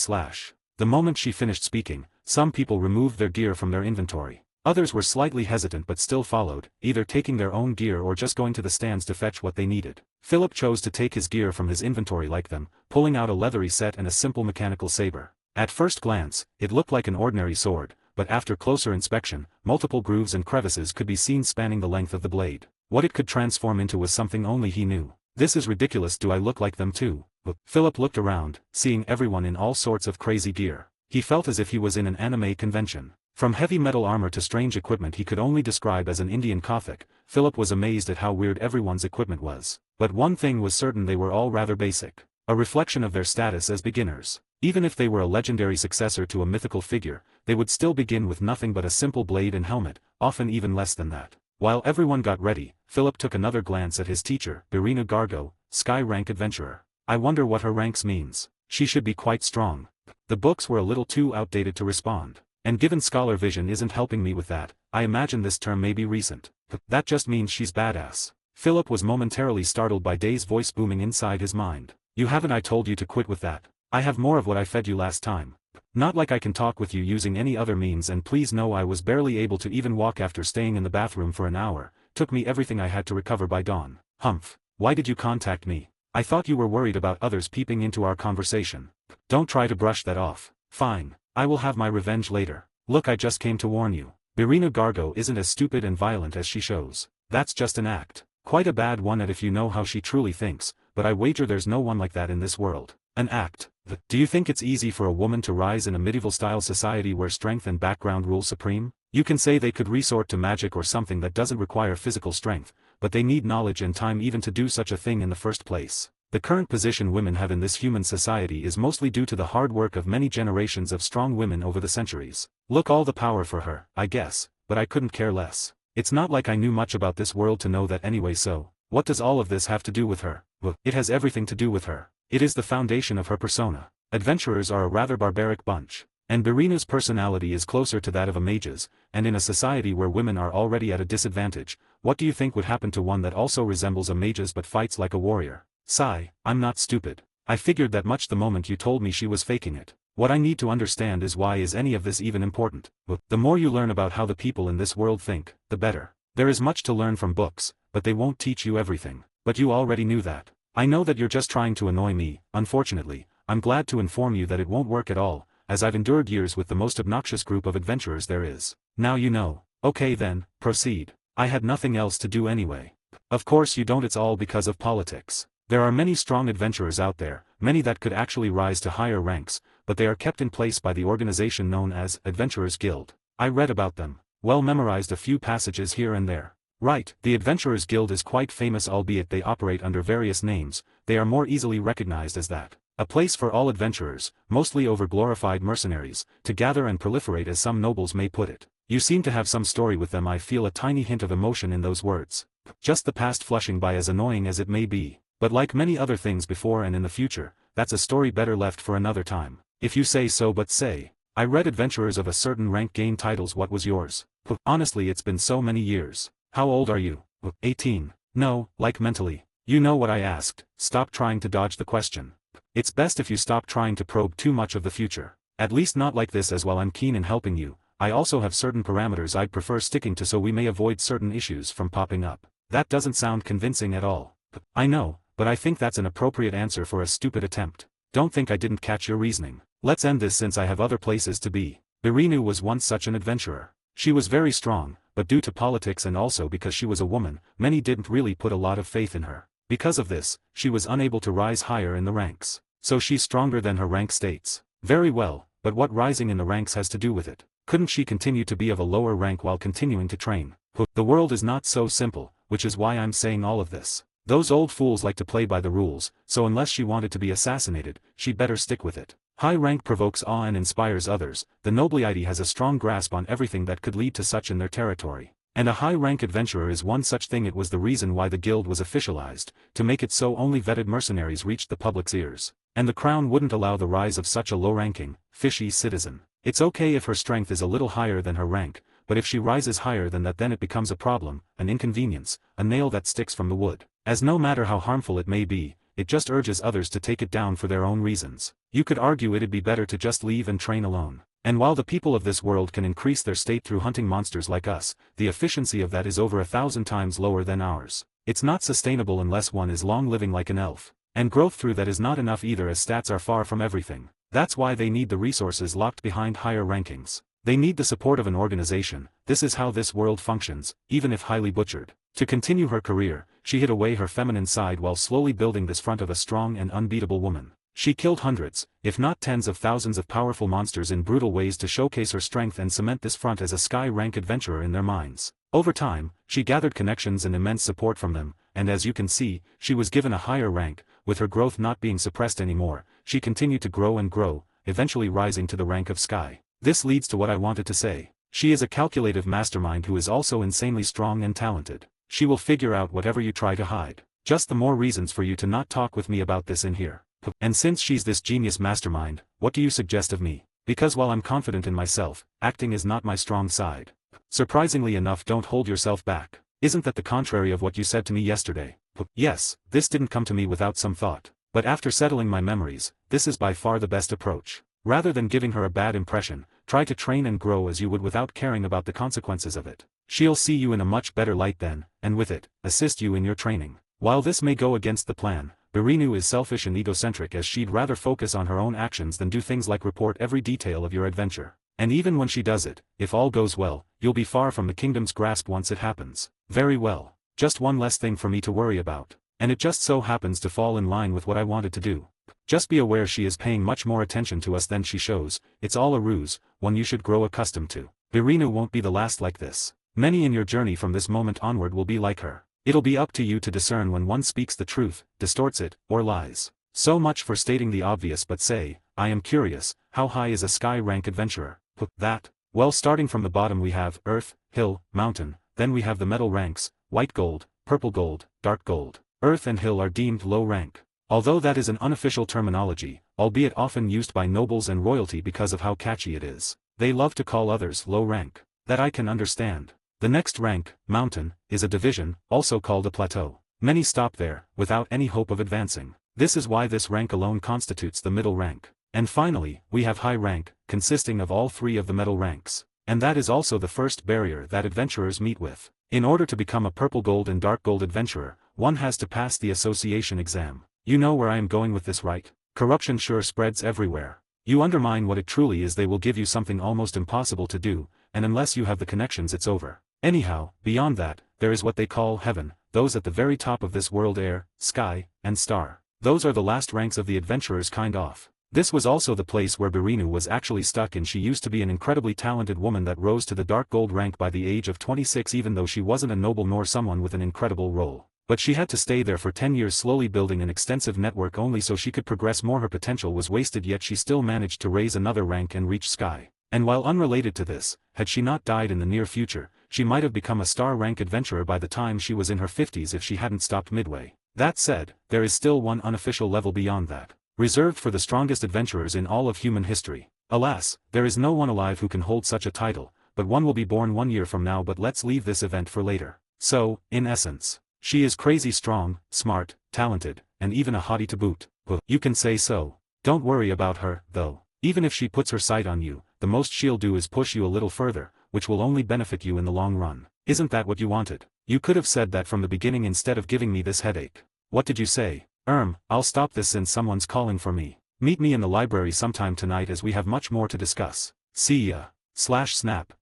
The moment she finished speaking, some people removed their gear from their inventory. Others were slightly hesitant but still followed, either taking their own gear or just going to the stands to fetch what they needed. Philip chose to take his gear from his inventory like them, pulling out a leathery set and a simple mechanical saber. At first glance, it looked like an ordinary sword, but after closer inspection, multiple grooves and crevices could be seen spanning the length of the blade. What it could transform into was something only he knew. This is ridiculous. Do I look like them too? Philip looked around, seeing everyone in all sorts of crazy gear. He felt as if he was in an anime convention. From heavy metal armor to strange equipment he could only describe as an Indian Gothic. Philip was amazed at how weird everyone's equipment was. But one thing was certain: they were all rather basic. A reflection of their status as beginners. Even if they were a legendary successor to a mythical figure, they would still begin with nothing but a simple blade and helmet, often even less than that. While everyone got ready, Philip took another glance at his teacher, Irina Gargo, Sky Rank Adventurer. I wonder what her ranks means. She should be quite strong. The books were a little too outdated to respond. And given Scholar Vision isn't helping me with that, I imagine this term may be recent. That just means she's badass. Philip was momentarily startled by Day's voice booming inside his mind. You haven't I told you to quit with that. I have more of what I fed you last time. Not like I can talk with you using any other means, and please know I was barely able to even walk after staying in the bathroom for an hour. Took me everything I had to recover by dawn. Humph. Why did you contact me? I thought you were worried about others peeping into our conversation. Don't try to brush that off. Fine. I will have my revenge later. Look, I just came to warn you. Irina Gargo isn't as stupid and violent as she shows. That's just an act. Quite a bad one at if you know how she truly thinks, but I wager there's no one like that in this world. An act. Do you think it's easy for a woman to rise in a medieval-style society where strength and background rule supreme? You can say they could resort to magic or something that doesn't require physical strength, but they need knowledge and time even to do such a thing in the first place. The current position women have in this human society is mostly due to the hard work of many generations of strong women over the centuries. Look, all the power for her, I guess, but I couldn't care less. It's not like I knew much about this world to know that anyway, so what does all of this have to do with her? Well, it has everything to do with her. It is the foundation of her persona. Adventurers are a rather barbaric bunch, and Irina's personality is closer to that of a mage's, and in a society where women are already at a disadvantage, what do you think would happen to one that also resembles a mage's but fights like a warrior? Sigh, I'm not stupid. I figured that much the moment you told me she was faking it. What I need to understand is why is any of this even important? The more you learn about how the people in this world think, the better. There is much to learn from books, but they won't teach you everything. But you already knew that. I know that you're just trying to annoy me. Unfortunately, I'm glad to inform you that it won't work at all, as I've endured years with the most obnoxious group of adventurers there is. Now you know. Okay then, proceed. I had nothing else to do anyway. Of course you don't. It's all because of politics. There are many strong adventurers out there, many that could actually rise to higher ranks, but they are kept in place by the organization known as Adventurers Guild. I read about them. Well, memorized a few passages here and there. Right, the Adventurers Guild is quite famous, albeit they operate under various names. They are more easily recognized as that. A place for all adventurers, mostly over-glorified mercenaries, to gather and proliferate, as some nobles may put it. You seem to have some story with them. I feel a tiny hint of emotion in those words. Just the past flushing by, as annoying as it may be. But like many other things before and in the future, that's a story better left for another time. If you say so, but say. I read adventurers of a certain rank gain titles. What was yours? Honestly, it's been so many years. How old are you? 18. No, like mentally. You know what I asked. Stop trying to dodge the question. It's best if you stop trying to probe too much of the future. At least not like this, as while I'm keen in helping you, I also have certain parameters I'd prefer sticking to so we may avoid certain issues from popping up. That doesn't sound convincing at all. I know, but I think that's an appropriate answer for a stupid attempt. Don't think I didn't catch your reasoning. Let's end this since I have other places to be. Irina was once such an adventurer. She was very strong, but due to politics and also because she was a woman, many didn't really put a lot of faith in her. Because of this, she was unable to rise higher in the ranks. So she's stronger than her rank states. Very well, but what rising in the ranks has to do with it? Couldn't she continue to be of a lower rank while continuing to train? The world is not so simple, which is why I'm saying all of this. Those old fools like to play by the rules, so unless she wanted to be assassinated, she'd better stick with it. High rank provokes awe and inspires others. The nobility has a strong grasp on everything that could lead to such in their territory. And a high-rank adventurer is one such thing. It was the reason why the guild was officialized, to make it so only vetted mercenaries reached the public's ears. And the crown wouldn't allow the rise of such a low-ranking, fishy citizen. It's okay if her strength is a little higher than her rank, but if she rises higher than that, then it becomes a problem, an inconvenience, a nail that sticks from the wood. As no matter how harmful it may be, it just urges others to take it down for their own reasons. You could argue it'd be better to just leave and train alone. And while the people of this world can increase their state through hunting monsters like us, the efficiency of that is over 1,000 times lower than ours. It's not sustainable unless one is long living like an elf. And growth through that is not enough either, as stats are far from everything. That's why they need the resources locked behind higher rankings. They need the support of an organization. This is how this world functions, even if highly butchered. To continue her career, she hid away her feminine side while slowly building this front of a strong and unbeatable woman. She killed hundreds, if not tens of thousands of powerful monsters in brutal ways to showcase her strength and cement this front as a sky-rank adventurer in their minds. Over time, she gathered connections and immense support from them, and as you can see, she was given a higher rank. With her growth not being suppressed anymore, she continued to grow and grow, eventually rising to the rank of sky. This leads to what I wanted to say. She is a calculative mastermind who is also insanely strong and talented. She will figure out whatever you try to hide. Just the more reasons for you to not talk with me about this in here. And since she's this genius mastermind, what do you suggest of me? Because while I'm confident in myself, acting is not my strong side. Surprisingly enough, don't hold yourself back. Isn't that the contrary of what you said to me yesterday? Yes, this didn't come to me without some thought. But after settling my memories, this is by far the best approach. Rather than giving her a bad impression, try to train and grow as you would without caring about the consequences of it. She'll see you in a much better light then, and with it, assist you in your training. While this may go against the plan, Birinu is selfish and egocentric, as she'd rather focus on her own actions than do things like report every detail of your adventure. And even when she does it, if all goes well, you'll be far from the kingdom's grasp once it happens. Very well. Just one less thing for me to worry about. And it just so happens to fall in line with what I wanted to do. Just be aware she is paying much more attention to us than she shows. It's all a ruse, one you should grow accustomed to. Birinu won't be the last like this. Many in your journey from this moment onward will be like her. It'll be up to you to discern when one speaks the truth, distorts it, or lies. So much for stating the obvious, but say, I am curious, how high is a sky rank adventurer? That? Well, starting from the bottom we have Earth, Hill, Mountain, then we have the metal ranks, white gold, purple gold, dark gold. Earth and Hill are deemed low rank. Although that is an unofficial terminology, albeit often used by nobles and royalty because of how catchy it is. They love to call others low rank. That I can understand. The next rank, Mountain, is a division, also called a plateau. Many stop there, without any hope of advancing. This is why this rank alone constitutes the middle rank. And finally, we have High rank, consisting of all three of the metal ranks. And that is also the first barrier that adventurers meet with. In order to become a purple gold and dark gold adventurer, one has to pass the association exam. You know where I am going with this, right? Corruption sure spreads everywhere. You undermine what it truly is, they will give you something almost impossible to do, and unless you have the connections, it's over. Anyhow, beyond that, there is what they call heaven, those at the very top of this world, air, sky, and star. Those are the last ranks of the adventurer's kind off. This was also the place where Birinu was actually stuck, and she used to be an incredibly talented woman that rose to the dark gold rank by the age of 26, even though she wasn't a noble nor someone with an incredible role. But she had to stay there for 10 years, slowly building an extensive network only so she could progress more. Her potential was wasted, yet she still managed to raise another rank and reach sky. And while unrelated to this, had she not died in the near future, she might have become a star rank adventurer by the time she was in her 50s if she hadn't stopped midway. That said, there is still one unofficial level beyond that, reserved for the strongest adventurers in all of human history. Alas, there is no one alive who can hold such a title, but one will be born 1 year from now. But let's leave this event for later. So, in essence, she is crazy strong, smart, talented, and even a hottie to boot. You can say so. Don't worry about her, though. Even if she puts her sight on you, the most she'll do is push you a little further, which will only benefit you in the long run. Isn't that what you wanted? You could have said that from the beginning instead of giving me this headache. What did you say? I'll stop this since someone's calling for me. Meet me in the library sometime tonight as we have much more to discuss. See ya. Snap.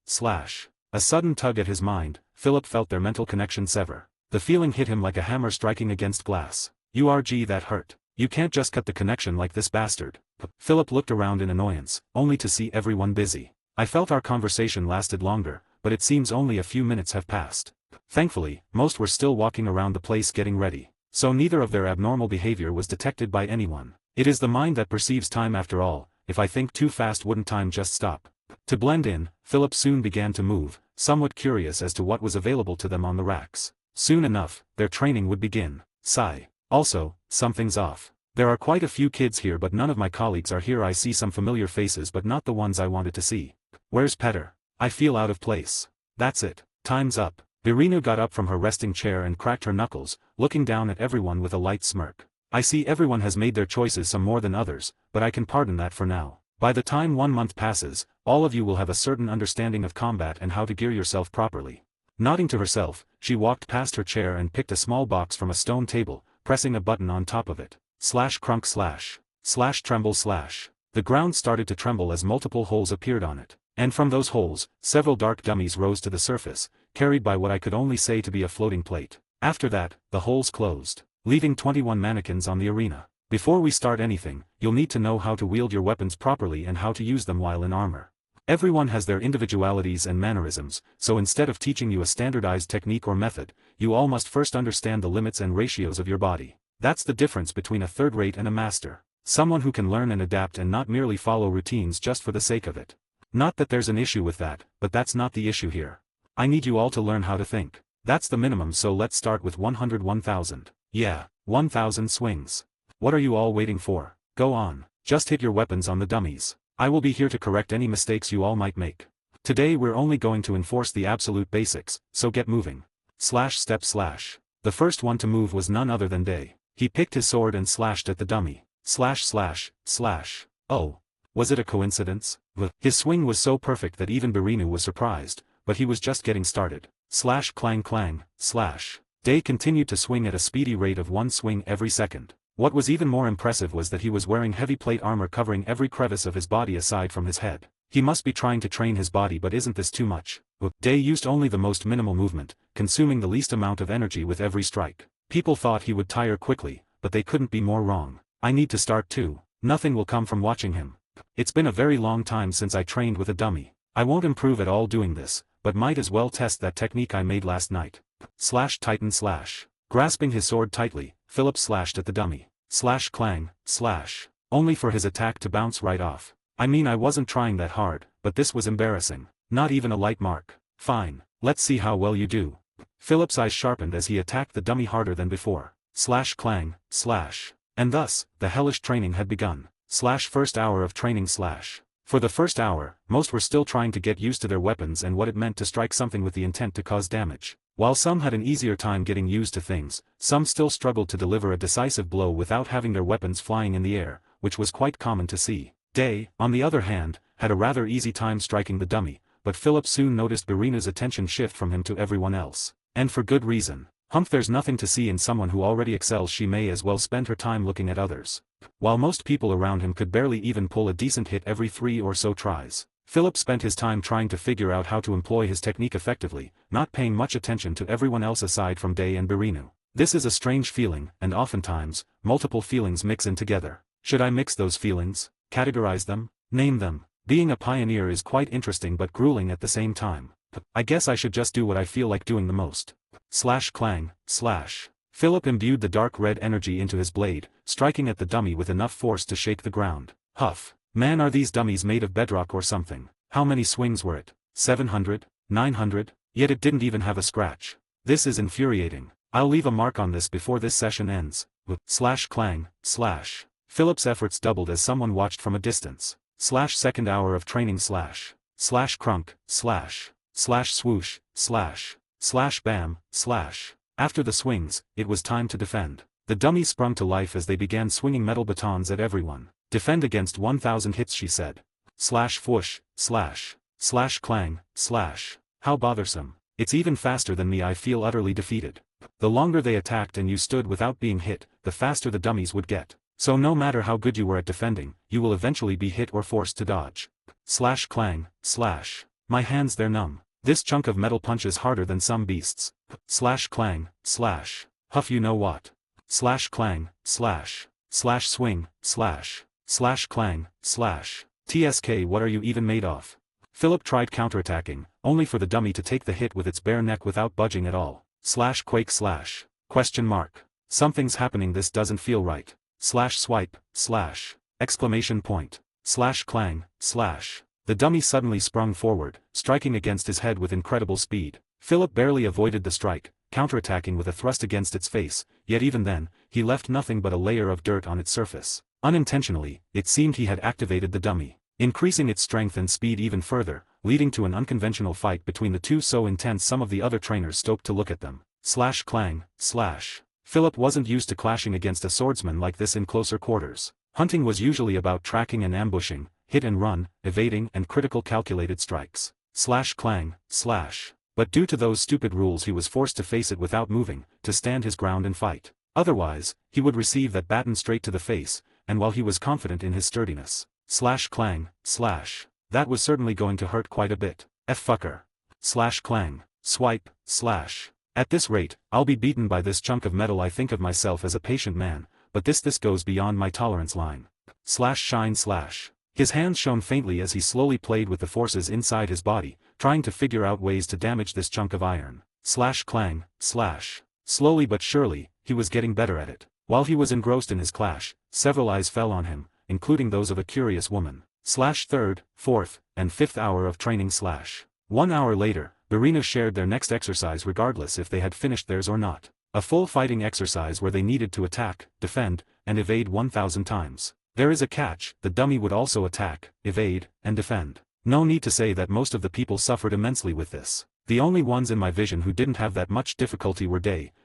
A sudden tug at his mind, Philip felt their mental connection sever. The feeling hit him like a hammer striking against glass. URG, that hurt. You can't just cut the connection like this, bastard. Philip looked around in annoyance, only to see everyone busy. I felt our conversation lasted longer, but it seems only a few minutes have passed. Thankfully, most were still walking around the place getting ready. So neither of their abnormal behavior was detected by anyone. It is the mind that perceives time after all. If I think too fast, wouldn't time just stop? To blend in, Philip soon began to move, somewhat curious as to what was available to them on the racks. Soon enough, their training would begin. Sigh. Also, something's off. There are quite a few kids here but none of my colleagues are here. I see some familiar faces but not the ones I wanted to see. Where's Petter? I feel out of place. That's it. Time's up. Irina got up from her resting chair and cracked her knuckles, looking down at everyone with a light smirk. I see everyone has made their choices, some more than others, but I can pardon that for now. By the time 1 month passes, all of you will have a certain understanding of combat and how to gear yourself properly. Nodding to herself, she walked past her chair and picked a small box from a stone table, pressing a button on top of it. Slash crunk slash. Slash tremble slash. The ground started to tremble as multiple holes appeared on it, and from those holes, several dark dummies rose to the surface, carried by what I could only say to be a floating plate. After that, the holes closed, leaving 21 mannequins on the arena. Before we start anything, you'll need to know how to wield your weapons properly and how to use them while in armor. Everyone has their individualities and mannerisms, so instead of teaching you a standardized technique or method, you all must first understand the limits and ratios of your body. That's the difference between a third-rate and a master. Someone who can learn and adapt and not merely follow routines just for the sake of it. Not that there's an issue with that, but that's not the issue here. I need you all to learn how to think. That's the minimum, so let's start with 101,000. Yeah, 1,000 swings. What are you all waiting for? Go on, just hit your weapons on the dummies. I will be here to correct any mistakes you all might make. Today we're only going to enforce the absolute basics, so get moving. Slash step slash. The first one to move was none other than Day. He picked his sword and slashed at the dummy. Slash slash, slash. Oh. Was it a coincidence? His swing was so perfect that even Birinu was surprised, but he was just getting started. Slash clang clang, slash. Day continued to swing at a speedy rate of 1 swing every second. What was even more impressive was that he was wearing heavy plate armor covering every crevice of his body aside from his head. He must be trying to train his body, but isn't this too much? Day used only the most minimal movement, consuming the least amount of energy with every strike. People thought he would tire quickly, but they couldn't be more wrong. I need to start too. Nothing will come from watching him. It's been a very long time since I trained with a dummy. I won't improve at all doing this, but might as well test that technique I made last night. Slash tighten slash. Grasping his sword tightly, Philip slashed at the dummy. Slash clang, slash. Only for his attack to bounce right off. I mean, I wasn't trying that hard, but this was embarrassing. Not even a light mark. Fine, let's see how well you do. Philip's eyes sharpened as he attacked the dummy harder than before. Slash clang, slash. And thus, the hellish training had begun. Slash first hour of training slash. For the first hour, most were still trying to get used to their weapons and what it meant to strike something with the intent to cause damage. While some had an easier time getting used to things, some still struggled to deliver a decisive blow without having their weapons flying in the air, which was quite common to see. Day, on the other hand, had a rather easy time striking the dummy, but Philip soon noticed Birina's attention shift from him to everyone else. And for good reason. Humph, there's nothing to see in someone who already excels. She may as well spend her time looking at others. While most people around him could barely even pull a decent hit every 3 or so tries, Philip spent his time trying to figure out how to employ his technique effectively, not paying much attention to everyone else aside from Day and Birinu. This is a strange feeling, and oftentimes, multiple feelings mix in together. Should I mix those feelings? Categorize them? Name them? Being a pioneer is quite interesting but grueling at the same time. I guess I should just do what I feel like doing the most. Slash clang, slash. Philip imbued the dark red energy into his blade, striking at the dummy with enough force to shake the ground. Huff. Man, are these dummies made of bedrock or something? How many swings were it? 700? 900? Yet it didn't even have a scratch. This is infuriating. I'll leave a mark on this before this session ends. Slash clang, slash. Philip's efforts doubled as someone watched from a distance. Slash second hour of training slash. Slash crunk, slash. Slash swoosh, slash. Slash bam, slash. After the swings, it was time to defend. The dummies sprung to life as they began swinging metal batons at everyone. Defend against 1,000 hits, she said. Slash whoosh, slash. Slash clang, slash. How bothersome. It's even faster than me. I feel utterly defeated. The longer they attacked and you stood without being hit, the faster the dummies would get. So no matter how good you were at defending, you will eventually be hit or forced to dodge. Slash clang, slash. My hands, they're numb. This chunk of metal punches harder than some beasts. Slash clang, slash. Huff, you know what? Slash clang, slash. Slash swing, slash. Slash clang, slash. TSK, what are you even made of? Philip tried counterattacking, only for the dummy to take the hit with its bare neck without budging at all. Slash quake slash. Question mark. Something's happening, this doesn't feel right. Slash swipe, slash. Exclamation point. Slash clang, slash. The dummy suddenly sprung forward, striking against his head with incredible speed. Philip barely avoided the strike, counterattacking with a thrust against its face, yet even then, he left nothing but a layer of dirt on its surface. Unintentionally, it seemed he had activated the dummy, increasing its strength and speed even further, leading to an unconventional fight between the two so intense some of the other trainers stopped to look at them. Slash clang, slash. Philip wasn't used to clashing against a swordsman like this in closer quarters. Hunting was usually about tracking and ambushing, hit and run, evading and critical calculated strikes. Slash clang, slash. But due to those stupid rules he was forced to face it without moving, to stand his ground and fight. Otherwise, he would receive that baton straight to the face, and while he was confident in his sturdiness, slash clang, slash, that was certainly going to hurt quite a bit. Fucker. Slash clang, swipe, slash. At this rate, I'll be beaten by this chunk of metal. I think of myself as a patient man, but this goes beyond my tolerance line. Slash shine slash. His hands shone faintly as he slowly played with the forces inside his body, trying to figure out ways to damage this chunk of iron. Slash clang, slash. Slowly but surely, he was getting better at it. While he was engrossed in his clash, several eyes fell on him, including those of a curious woman. Slash third, fourth, and fifth hour of training slash. 1 hour later, Barina shared their next exercise regardless if they had finished theirs or not. A full fighting exercise where they needed to attack, defend, and evade 1,000 times. There is a catch, the dummy would also attack, evade, and defend. No need to say that most of the people suffered immensely with this. The only ones in my vision who didn't have that much difficulty were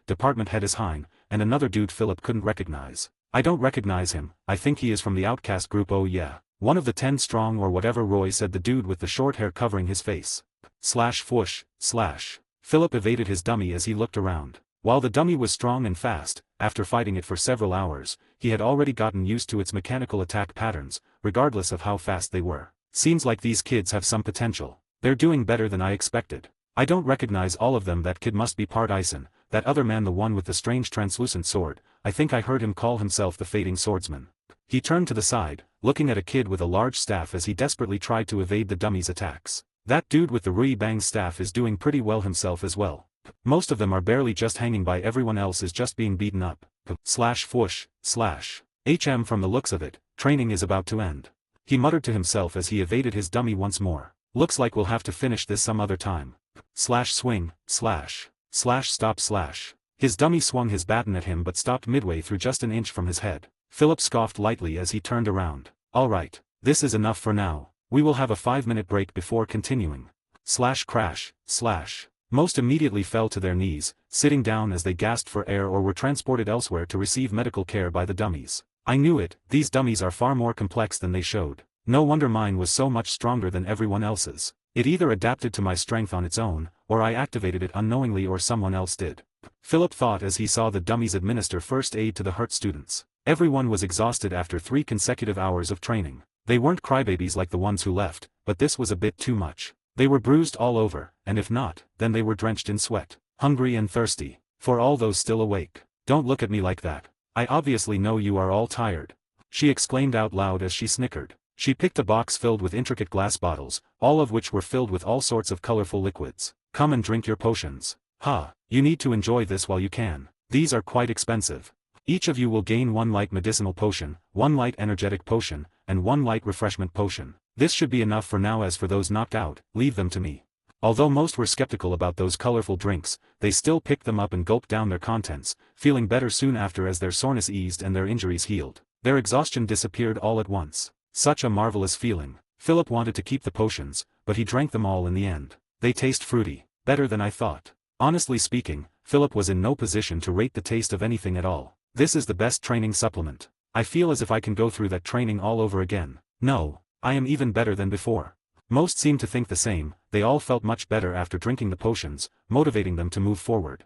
department head is Hein, and another dude Philip couldn't recognize. I don't recognize him, I think he is from the outcast group. Oh yeah. One of the 10 strong or whatever, Roy said, the dude with the short hair covering his face. Slash whoosh, slash. Philip evaded his dummy as he looked around. While the dummy was strong and fast, after fighting it for several hours, he had already gotten used to its mechanical attack patterns, regardless of how fast they were. Seems like these kids have some potential. They're doing better than I expected. I don't recognize all of them. That kid must be part Ison, that other man the one with the strange translucent sword, I think I heard him call himself the Fading Swordsman. He turned to the side, looking at a kid with a large staff as he desperately tried to evade the dummy's attacks. That dude with the Rui Bang staff is doing pretty well himself as well. Most of them are barely just hanging by, everyone else is just being beaten up. Slash whoosh, slash. From the looks of it, training is about to end. He muttered to himself as he evaded his dummy once more. Looks like we'll have to finish this some other time. Slash swing, slash. Slash stop slash. His dummy swung his baton at him but stopped midway through, just an inch from his head. Philip scoffed lightly as he turned around. Alright, this is enough for now. We will have a 5-minute break before continuing. Slash crash, slash. Most immediately fell to their knees, sitting down as they gasped for air or were transported elsewhere to receive medical care by the dummies. I knew it, these dummies are far more complex than they showed. No wonder mine was so much stronger than everyone else's. It either adapted to my strength on its own, or I activated it unknowingly, or someone else did. Philip thought as he saw the dummies administer first aid to the hurt students. Everyone was exhausted after 3 consecutive hours of training. They weren't crybabies like the ones who left, but this was a bit too much. They were bruised all over, and if not, then they were drenched in sweat, hungry and thirsty. For all those still awake, don't look at me like that. I obviously know you are all tired. She exclaimed out loud as she snickered. She picked a box filled with intricate glass bottles, all of which were filled with all sorts of colorful liquids. Come and drink your potions. You need to enjoy this while you can. These are quite expensive. Each of you will gain 1 light medicinal potion, 1 light energetic potion, and 1 light refreshment potion. This should be enough for now. As for those knocked out, leave them to me. Although most were skeptical about those colorful drinks, they still picked them up and gulped down their contents, feeling better soon after as their soreness eased and their injuries healed. Their exhaustion disappeared all at once. Such a marvelous feeling. Philip wanted to keep the potions, but he drank them all in the end. They taste fruity, better than I thought. Honestly speaking, Philip was in no position to rate the taste of anything at all. This is the best training supplement. I feel as if I can go through that training all over again. No, I am even better than before. Most seemed to think the same. They all felt much better after drinking the potions, motivating them to move forward.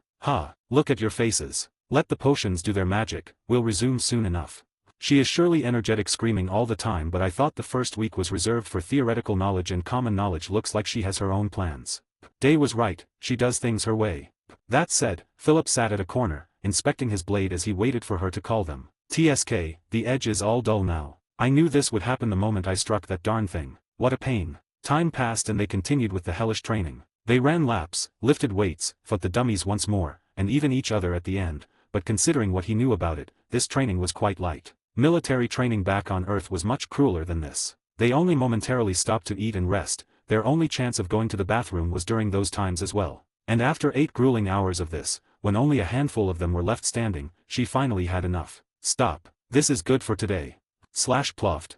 Look at your faces. Let the potions do their magic, we'll resume soon enough. She is surely energetic, screaming all the time, but I thought the first week was reserved for theoretical knowledge and common knowledge. Looks like she has her own plans. Day was right, she does things her way. That said, Philip sat at a corner, inspecting his blade as he waited for her to call them. TSK, the edge is all dull now. I knew this would happen the moment I struck that darn thing. What a pain. Time passed and they continued with the hellish training. They ran laps, lifted weights, fought the dummies once more, and even each other at the end, but considering what he knew about it, this training was quite light. Military training back on Earth was much crueler than this. They only momentarily stopped to eat and rest. Their only chance of going to the bathroom was during those times as well. And after 8 grueling hours of this, when only a handful of them were left standing, she finally had enough. Stop. This is good for today. Ploft.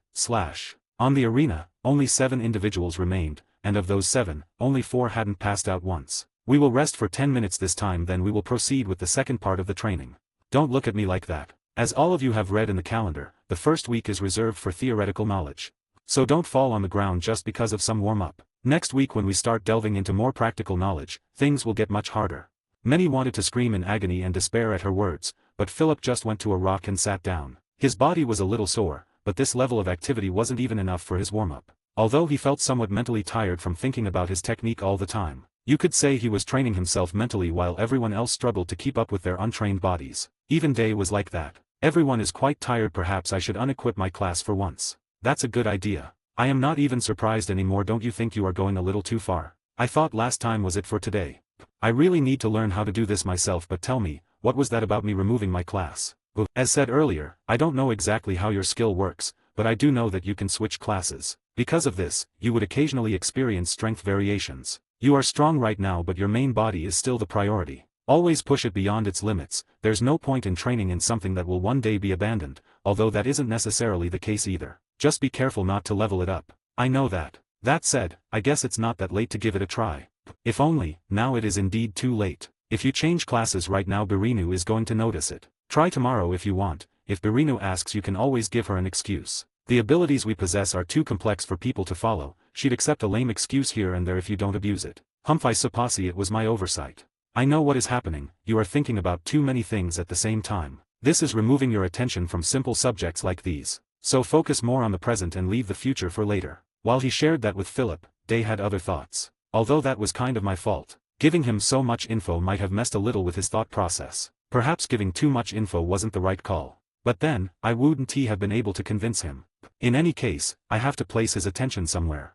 On the arena, only 7 individuals remained, and of those 7, only 4 hadn't passed out once. We will rest for 10 minutes this time, then we will proceed with the second part of the training. Don't look at me like that. As all of you have read in the calendar, the first week is reserved for theoretical knowledge. So don't fall on the ground just because of some warm-up. Next week when we start delving into more practical knowledge, things will get much harder. Many wanted to scream in agony and despair at her words, but Philip just went to a rock and sat down. His body was a little sore, but this level of activity wasn't even enough for his warm-up. Although he felt somewhat mentally tired from thinking about his technique all the time, you could say he was training himself mentally while everyone else struggled to keep up with their untrained bodies. Even Day was like that. Everyone is quite tired, perhaps I should unequip my class for once. That's a good idea. I am not even surprised anymore. Don't you think you are going a little too far? I thought last time was it for today. I really need to learn how to do this myself, but tell me, what was that about me removing my class? As said earlier, I don't know exactly how your skill works, but I do know that you can switch classes. Because of this, you would occasionally experience strength variations. You are strong right now, but your main body is still the priority. Always push it beyond its limits. There's no point in training in something that will one day be abandoned, although that isn't necessarily the case either. Just be careful not to level it up. I know that. That said, I guess it's not that late to give it a try. If only, now it is indeed too late. If you change classes right now, Birinu is going to notice it. Try tomorrow if you want. If Birinu asks, you can always give her an excuse. The abilities we possess are too complex for people to follow. She'd accept a lame excuse here and there if you don't abuse it. Humphy Sapasi, it was my oversight. I know what is happening. You are thinking about too many things at the same time. This is removing your attention from simple subjects like these. So focus more on the present and leave the future for later. While he shared that with Philip, Day had other thoughts. Although that was kind of my fault. Giving him so much info might have messed a little with his thought process. Perhaps giving too much info wasn't the right call. But then, I wouldn't have been able to convince him. In any case, I have to place his attention somewhere.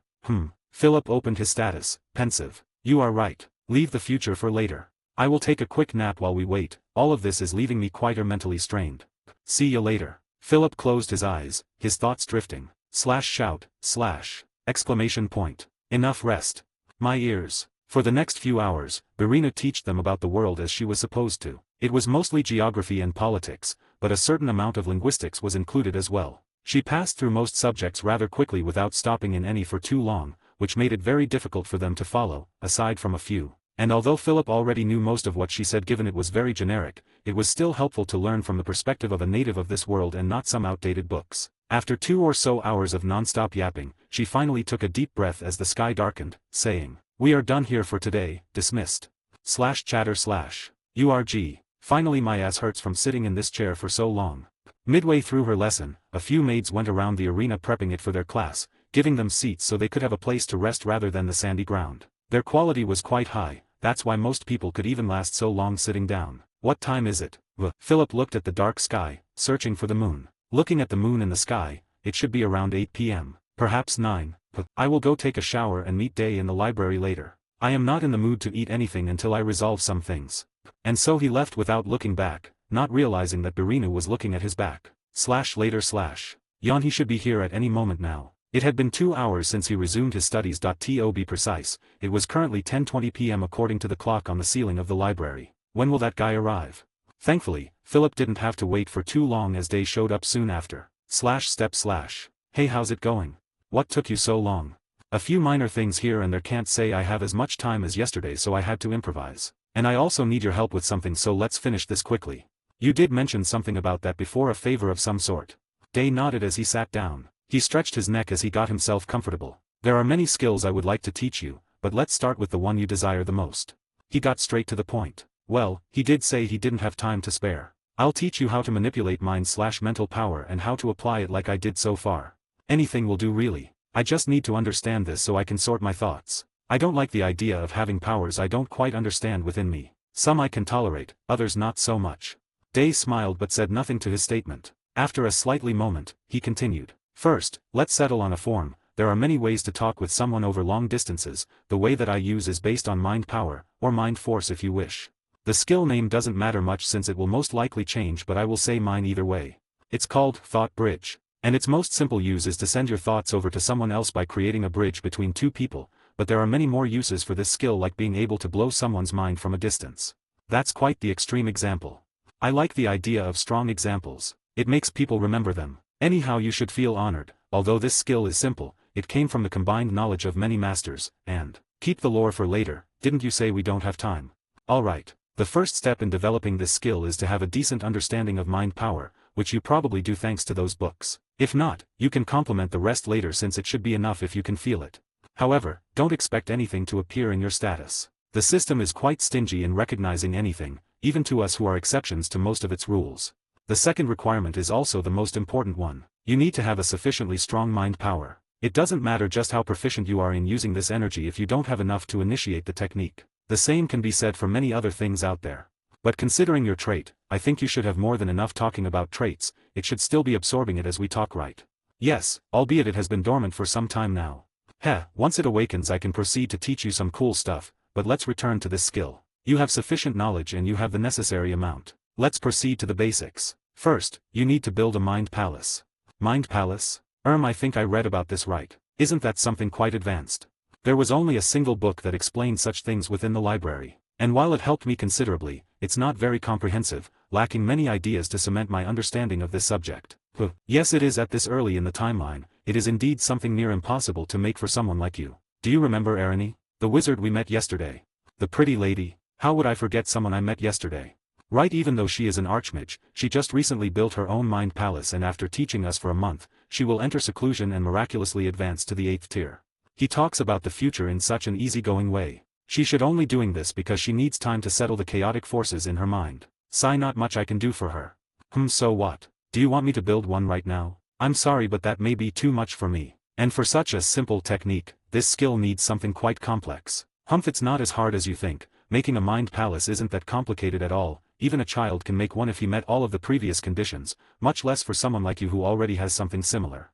Philip opened his status, pensive. You are right. Leave the future for later. I will take a quick nap while we wait. All of this is leaving me quite mentally strained. See you later. Philip closed his eyes, his thoughts drifting. Shout, exclamation point. Enough rest. My ears. For the next few hours, Birinu taught them about the world as she was supposed to. It was mostly geography and politics, but a certain amount of linguistics was included as well. She passed through most subjects rather quickly without stopping in any for too long, which made it very difficult for them to follow, aside from a few. And although Philip already knew most of what she said, given it was very generic, it was still helpful to learn from the perspective of a native of this world and not some outdated books. After 2 or so hours of non-stop yapping, she finally took a deep breath as the sky darkened, saying, "We are done here for today, dismissed." Chatter. URG. Finally, my ass hurts from sitting in this chair for so long. Midway through her lesson, a few maids went around the arena prepping it for their class, giving them seats so they could have a place to rest rather than the sandy ground. Their quality was quite high. That's why most people could even last so long sitting down. What time is it? Philip looked at the dark sky, searching for the moon. Looking at the moon in the sky, it should be around 8 p.m. Perhaps 9. I will go take a shower and meet Day in the library later. I am not in the mood to eat anything until I resolve some things. And so he left without looking back, not realizing that Birinu was looking at his back. Later. Yawn, he should be here at any moment now. It had been 2 hours since he resumed his studies. To be precise, it was currently 10:20 p.m. according to the clock on the ceiling of the library. When will that guy arrive? Thankfully, Philip didn't have to wait for too long as Day showed up soon after. Hey, how's it going? What took you so long? A few minor things here and there, can't say I have as much time as yesterday, so I had to improvise. And I also need your help with something, so let's finish this quickly. You did mention something about that before, a favor of some sort. Day nodded as he sat down. He stretched his neck as he got himself comfortable. There are many skills I would like to teach you, but let's start with the one you desire the most. He got straight to the point. Well, he did say he didn't have time to spare. I'll teach you how to manipulate mind/mental power and how to apply it like I did so far. Anything will do, really. I just need to understand this so I can sort my thoughts. I don't like the idea of having powers I don't quite understand within me. Some I can tolerate, others not so much. Day smiled but said nothing to his statement. After a slightly moment, he continued. First, let's settle on a form. There are many ways to talk with someone over long distances. The way that I use is based on mind power, or mind force if you wish. The skill name doesn't matter much since it will most likely change, but I will say mine either way. It's called Thought Bridge. And its most simple use is to send your thoughts over to someone else by creating a bridge between two people, but there are many more uses for this skill, like being able to blow someone's mind from a distance. That's quite the extreme example. I like the idea of strong examples. It makes people remember them. Anyhow, you should feel honored. Although this skill is simple, it came from the combined knowledge of many masters, and keep the lore for later. Didn't you say we don't have time? Alright. The first step in developing this skill is to have a decent understanding of mind power, which you probably do thanks to those books. If not, you can complement the rest later, since it should be enough if you can feel it. However, don't expect anything to appear in your status. The system is quite stingy in recognizing anything, even to us who are exceptions to most of its rules. The second requirement is also the most important one. You need to have a sufficiently strong mind power. It doesn't matter just how proficient you are in using this energy if you don't have enough to initiate the technique. The same can be said for many other things out there. But considering your trait, I think you should have more than enough talking about traits. It should still be absorbing it as we talk, right? Yes, albeit it has been dormant for some time now. Once it awakens I can proceed to teach you some cool stuff, but let's return to this skill. You have sufficient knowledge and you have the necessary amount. Let's proceed to the basics. First, you need to build a mind palace. Mind palace? I think I read about this right. Isn't that something quite advanced? There was only a single book that explained such things within the library. And while it helped me considerably, it's not very comprehensive, lacking many ideas to cement my understanding of this subject. Yes, it is at this early in the timeline. It is indeed something near impossible to make for someone like you. Do you remember Arani, the wizard we met yesterday? The pretty lady? How would I forget someone I met yesterday? Right, even though she is an archmage, she just recently built her own mind palace, and after teaching us for a month, she will enter seclusion and miraculously advance to the 8th tier. He talks about the future in such an easygoing way. She should only doing this because she needs time to settle the chaotic forces in her mind. Sigh, not much I can do for her. So what? Do you want me to build one right now? I'm sorry, but that may be too much for me. And for such a simple technique, this skill needs something quite complex. It's not as hard as you think. Making a mind palace isn't that complicated at all. Even a child can make one if he met all of the previous conditions, much less for someone like you who already has something similar.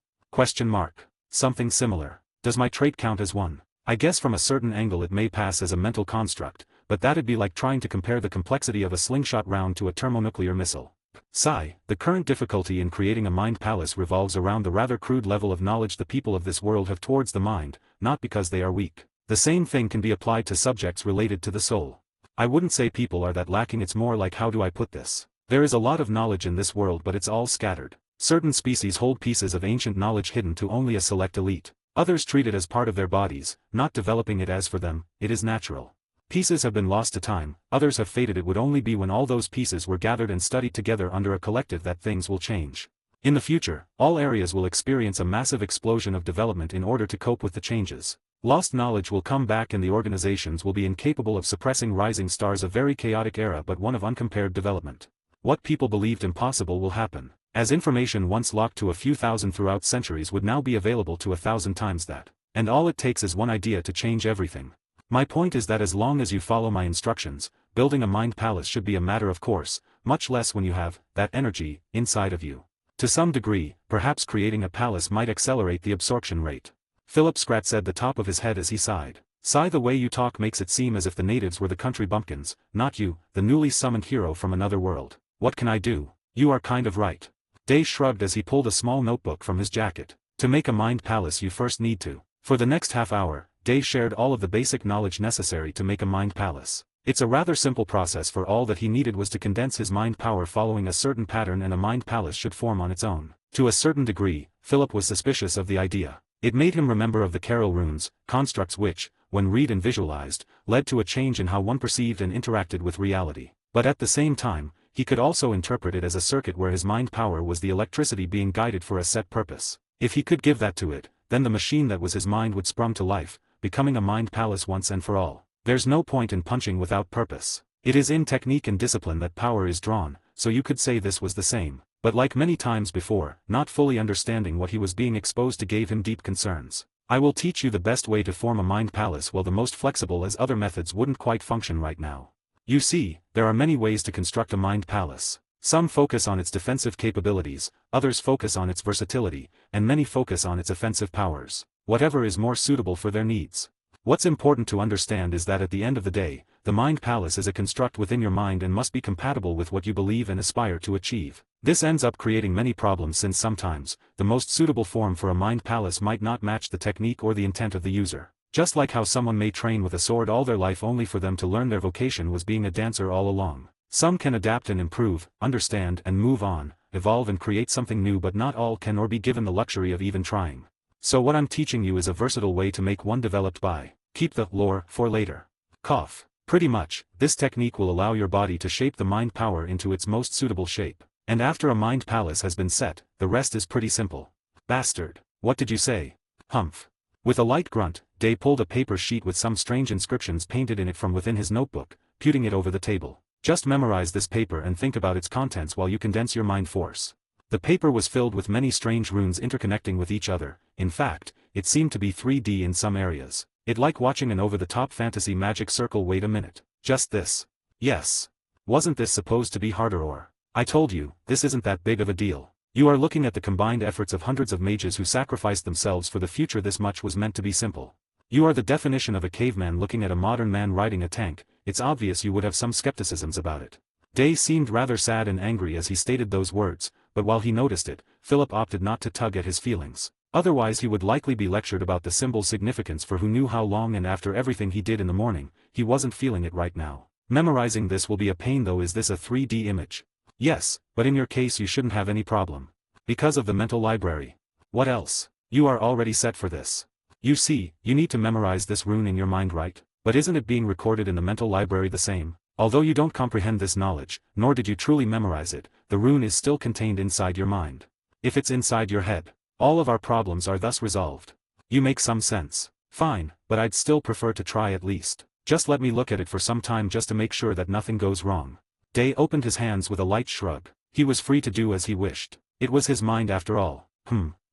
Something similar. Does my trait count as one? I guess from a certain angle it may pass as a mental construct, but that'd be like trying to compare the complexity of a slingshot round to a thermonuclear missile. Sigh, the current difficulty in creating a mind palace revolves around the rather crude level of knowledge the people of this world have towards the mind, not because they are weak. The same thing can be applied to subjects related to the soul. I wouldn't say people are that lacking, it's more like, how do I put this? There is a lot of knowledge in this world, but it's all scattered. Certain species hold pieces of ancient knowledge hidden to only a select elite. Others treat it as part of their bodies, not developing it as for them, it is natural. Pieces have been lost to time, others have faded. It would only be when all those pieces were gathered and studied together under a collective that things will change. In the future, all areas will experience a massive explosion of development in order to cope with the changes. Lost knowledge will come back and the organizations will be incapable of suppressing rising stars. A very chaotic era, but one of uncompared development. What people believed impossible will happen. As information once locked to a few thousand throughout centuries would now be available to 1,000 times that. And all it takes is one idea to change everything. My point is that as long as you follow my instructions, building a mind palace should be a matter of course, much less when you have that energy inside of you. To some degree, perhaps creating a palace might accelerate the absorption rate. Philip scratched the top of his head as he sighed. Sigh, the way you talk makes it seem as if the natives were the country bumpkins, not you, the newly summoned hero from another world. What can I do? You are kind of right. Day shrugged as he pulled a small notebook from his jacket. To make a mind palace you first need to. For the next half hour, Day shared all of the basic knowledge necessary to make a mind palace. It's a rather simple process, for all that he needed was to condense his mind power following a certain pattern and a mind palace should form on its own. To a certain degree, Philip was suspicious of the idea. It made him remember of the Carol runes, constructs which, when read and visualized, led to a change in how one perceived and interacted with reality. But at the same time, he could also interpret it as a circuit where his mind power was the electricity being guided for a set purpose. If he could give that to it, then the machine that was his mind would sprung to life, becoming a mind palace once and for all. There's no point in punching without purpose. It is in technique and discipline that power is drawn, so you could say this was the same. But like many times before, not fully understanding what he was being exposed to gave him deep concerns. I will teach you the best way to form a mind palace, while the most flexible, as other methods wouldn't quite function right now. You see, there are many ways to construct a mind palace. Some focus on its defensive capabilities, others focus on its versatility, and many focus on its offensive powers. Whatever is more suitable for their needs. What's important to understand is that at the end of the day, the mind palace is a construct within your mind and must be compatible with what you believe and aspire to achieve. This ends up creating many problems, since sometimes, the most suitable form for a mind palace might not match the technique or the intent of the user. Just like how someone may train with a sword all their life only for them to learn their vocation was being a dancer all along. Some can adapt and improve, understand and move on, evolve and create something new, but not all can or be given the luxury of even trying. So what I'm teaching you is a versatile way to make one developed by. Keep the lore for later. Cough. Pretty much, this technique will allow your body to shape the mind power into its most suitable shape. And after a mind palace has been set, the rest is pretty simple. Bastard. What did you say? Humph. With a light grunt, Day pulled a paper sheet with some strange inscriptions painted in it from within his notebook, putting it over the table. Just memorize this paper and think about its contents while you condense your mind force. The paper was filled with many strange runes interconnecting with each other. In fact, it seemed to be 3D in some areas. It like watching an over-the-top fantasy magic circle. Wait a minute. Just this? Yes. Wasn't this supposed to be harder? Or, I told you, this isn't that big of a deal. You are looking at the combined efforts of hundreds of mages who sacrificed themselves for the future. This much was meant to be simple. You are the definition of a caveman looking at a modern man riding a tank. It's obvious you would have some skepticisms about it. Day seemed rather sad and angry as he stated those words, but while he noticed it, Philip opted not to tug at his feelings. Otherwise he would likely be lectured about the symbol's significance for who knew how long, and after everything he did in the morning, he wasn't feeling it right now. Memorizing this will be a pain though. Is this a 3D image? Yes, but in your case you shouldn't have any problem. Because of the mental library. What else? You are already set for this. You see, you need to memorize this rune in your mind, right? But isn't it being recorded in the mental library the same? Although you don't comprehend this knowledge, nor did you truly memorize it, the rune is still contained inside your mind. If it's inside your head, all of our problems are thus resolved. You make some sense. Fine, but I'd still prefer to try at least. Just let me look at it for some time just to make sure that nothing goes wrong. Day opened his hands with a light shrug. He was free to do as he wished. It was his mind after all.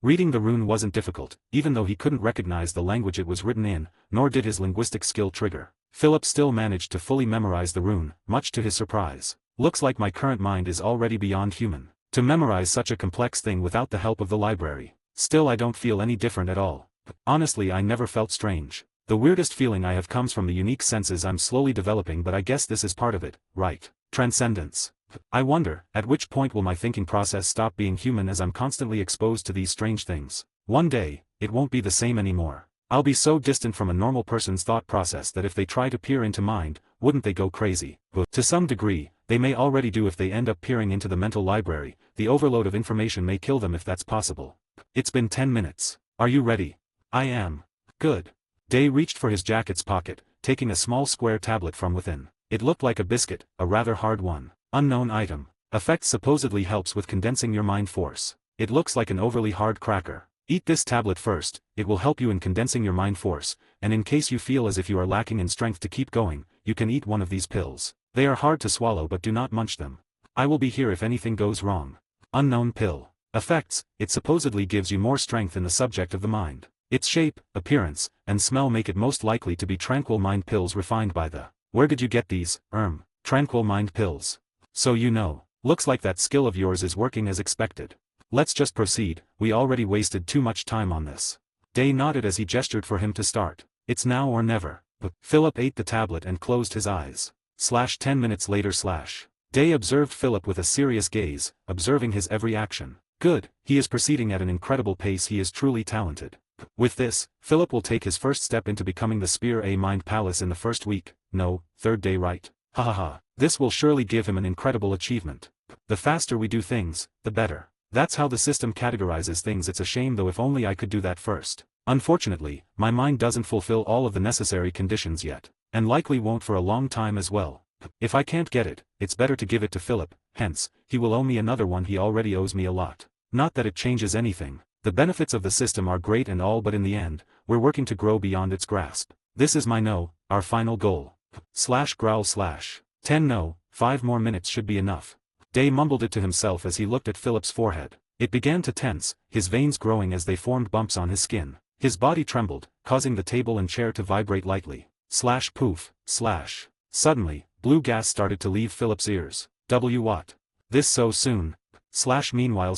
Reading the rune wasn't difficult, even though he couldn't recognize the language it was written in, nor did his linguistic skill trigger. Philip still managed to fully memorize the rune, much to his surprise. Looks like my current mind is already beyond human. To memorize such a complex thing without the help of the library. Still, I don't feel any different at all. Honestly, I never felt strange. The weirdest feeling I have comes from the unique senses I'm slowly developing, but I guess this is part of it, right? Transcendence. I wonder, at which point will my thinking process stop being human as I'm constantly exposed to these strange things? One day, it won't be the same anymore. I'll be so distant from a normal person's thought process that if they try to peer into mind, wouldn't they go crazy? But to some degree, they may already do if they end up peering into the mental library. The overload of information may kill them if that's possible. It's been 10 minutes. Are you ready? I am. Good. Day reached for his jacket's pocket, taking a small square tablet from within. It looked like a biscuit, a rather hard one. Unknown item. Effect supposedly helps with condensing your mind force. It looks like an overly hard cracker. Eat this tablet first, it will help you in condensing your mind force, and in case you feel as if you are lacking in strength to keep going, you can eat one of these pills. They are hard to swallow, but do not munch them. I will be here if anything goes wrong. Unknown pill. Effects. It supposedly gives you more strength in the subject of the mind. Its shape, appearance, and smell make it most likely to be tranquil mind pills refined by the. Where did you get these? Tranquil mind pills. So you know. Looks like that skill of yours is working as expected. Let's just proceed, we already wasted too much time on this. Day nodded as he gestured for him to start. It's now or never. Philip ate the tablet and closed his eyes. 10 minutes later. Day observed Philip with a serious gaze, observing his every action. Good, he is proceeding at an incredible pace. He is truly talented. With this, Philip will take his first step into becoming the Spear A Mind Palace in the first week, no, third day, right? Hahaha, this will surely give him an incredible achievement. The faster we do things, the better. That's how the system categorizes things. It's a shame though, if only I could do that first. Unfortunately, my mind doesn't fulfill all of the necessary conditions yet, and likely won't for a long time as well. If I can't get it, it's better to give it to Philip, hence, he will owe me another one. He already owes me a lot. Not that it changes anything. The benefits of the system are great and all, but in the end, we're working to grow beyond its grasp. This is our final goal. Growl. 10 no, 5 more minutes should be enough. Day mumbled it to himself as he looked at Philip's forehead. It began to tense, his veins growing as they formed bumps on his skin. His body trembled, causing the table and chair to vibrate lightly. Poof. Suddenly, blue gas started to leave Philip's ears. What? This so soon? Meanwhile.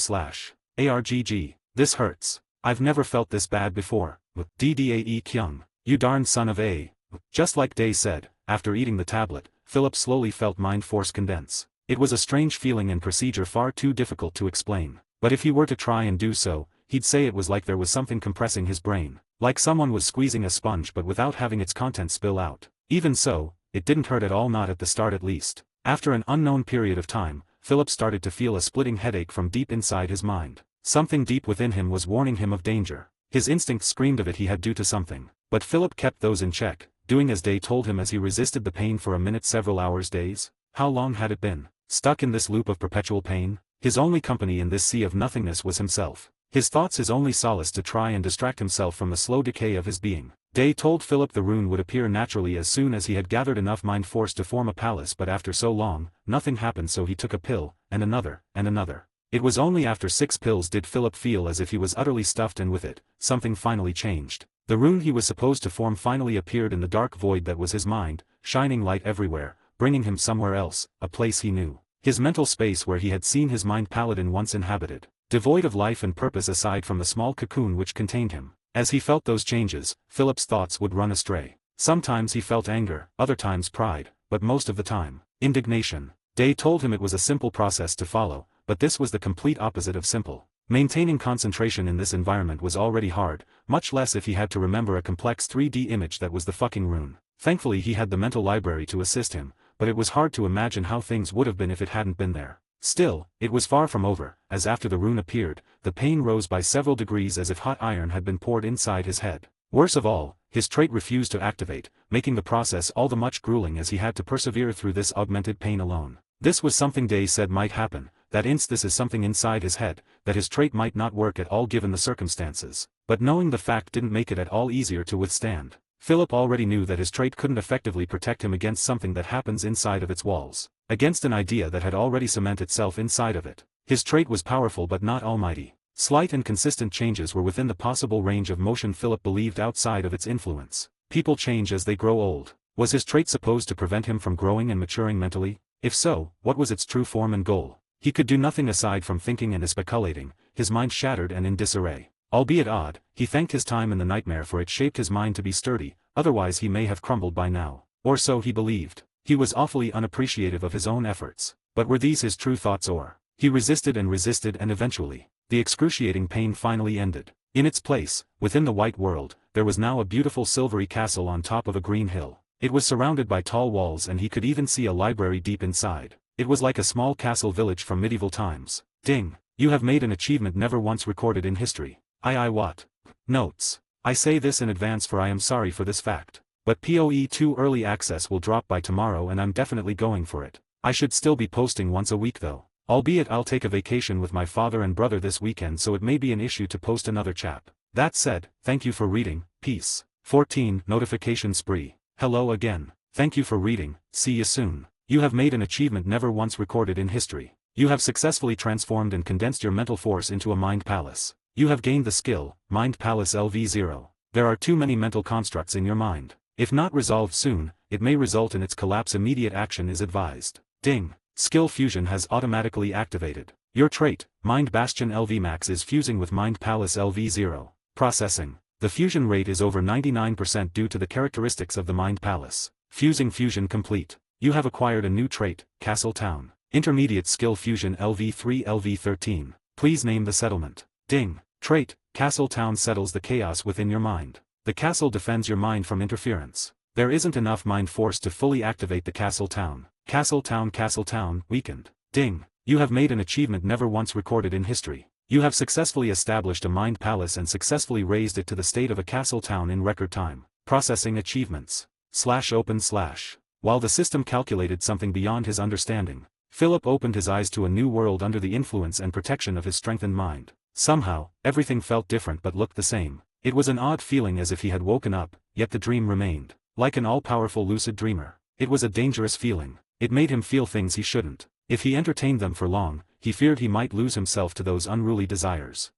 Argg. This hurts. I've never felt this bad before. Ddae Kyung. You darn son of a. Just like Day said, after eating the tablet, Philip slowly felt mind force condense. It was a strange feeling and procedure far too difficult to explain. But if he were to try and do so, he'd say it was like there was something compressing his brain. Like someone was squeezing a sponge but without having its contents spill out. Even so, it didn't hurt at all, not at the start at least. After an unknown period of time, Philip started to feel a splitting headache from deep inside his mind. Something deep within him was warning him of danger. His instincts screamed of it he had due to something. But Philip kept those in check, doing as Day told him as he resisted the pain for a minute, several hours, days. How long had it been? Stuck in this loop of perpetual pain? His only company in this sea of nothingness was himself. His thoughts his only solace to try and distract himself from the slow decay of his being. Day told Philip the rune would appear naturally as soon as he had gathered enough mind force to form a palace, but after so long, nothing happened, so he took a pill, and another, and another. It was only after 6 pills did Philip feel as if he was utterly stuffed, and with it, something finally changed. The rune he was supposed to form finally appeared in the dark void that was his mind, shining light everywhere, bringing him somewhere else, a place he knew. His mental space where he had seen his mind paladin once inhabited. Devoid of life and purpose aside from the small cocoon which contained him. As he felt those changes, Philip's thoughts would run astray. Sometimes he felt anger, other times pride, but most of the time, indignation. Day told him it was a simple process to follow, but this was the complete opposite of simple. Maintaining concentration in this environment was already hard, much less if he had to remember a complex 3D image that was the fucking rune. Thankfully he had the mental library to assist him, but it was hard to imagine how things would have been if it hadn't been there. Still, it was far from over, as after the rune appeared, the pain rose by several degrees as if hot iron had been poured inside his head. Worse of all, his trait refused to activate, making the process all the much grueling as he had to persevere through this augmented pain alone. This was something Day said might happen, that this is something inside his head, that his trait might not work at all given the circumstances. But knowing the fact didn't make it at all easier to withstand. Philip already knew that his trait couldn't effectively protect him against something that happens inside of its walls. Against an idea that had already cemented itself inside of it. His trait was powerful but not almighty. Slight and consistent changes were within the possible range of motion Philip believed outside of its influence. People change as they grow old. Was his trait supposed to prevent him from growing and maturing mentally? If so, what was its true form and goal? He could do nothing aside from thinking and speculating, his mind shattered and in disarray. Albeit odd, he thanked his time in the nightmare for it shaped his mind to be sturdy, otherwise he may have crumbled by now. Or so he believed. He was awfully unappreciative of his own efforts. But were these his true thoughts, or? He resisted and eventually, the excruciating pain finally ended. In its place, within the white world, there was now a beautiful silvery castle on top of a green hill. It was surrounded by tall walls and he could even see a library deep inside. It was like a small castle village from medieval times. Ding! You have made an achievement never once recorded in history. What? Notes. I say this in advance for I am sorry for this fact. But PoE2 early access will drop by tomorrow and I'm definitely going for it. I should still be posting once a week though. Albeit I'll take a vacation with my father and brother this weekend, so it may be an issue to post another chap. That said, thank you for reading, peace. 14 Notification spree. Hello again. Thank you for reading, see you soon. You have made an achievement never once recorded in history. You have successfully transformed and condensed your mental force into a mind palace. You have gained the skill, Mind Palace LV0. There are too many mental constructs in your mind. If not resolved soon, it may result in its collapse. Immediate action is advised. Ding! Skill fusion has automatically activated. Your trait, Mind Bastion LV Max, is fusing with Mind Palace LV0. Processing. The fusion rate is over 99% due to the characteristics of the Mind Palace. Fusing fusion complete. You have acquired a new trait, Castle Town. Intermediate skill fusion LV3 LV13. Please name the settlement. Ding! Trait, Castle Town settles the chaos within your mind. The castle defends your mind from interference. There isn't enough mind force to fully activate the Castle Town. Castle Town, weakened. Ding! You have made an achievement never once recorded in history. You have successfully established a mind palace and successfully raised it to the state of a castle town in record time. Processing achievements. /open/. While the system calculated something beyond his understanding, Philip opened his eyes to a new world under the influence and protection of his strengthened mind. Somehow, everything felt different but looked the same. It was an odd feeling as if he had woken up, yet the dream remained. Like an all-powerful lucid dreamer. It was a dangerous feeling. It made him feel things he shouldn't. If he entertained them for long, he feared he might lose himself to those unruly desires.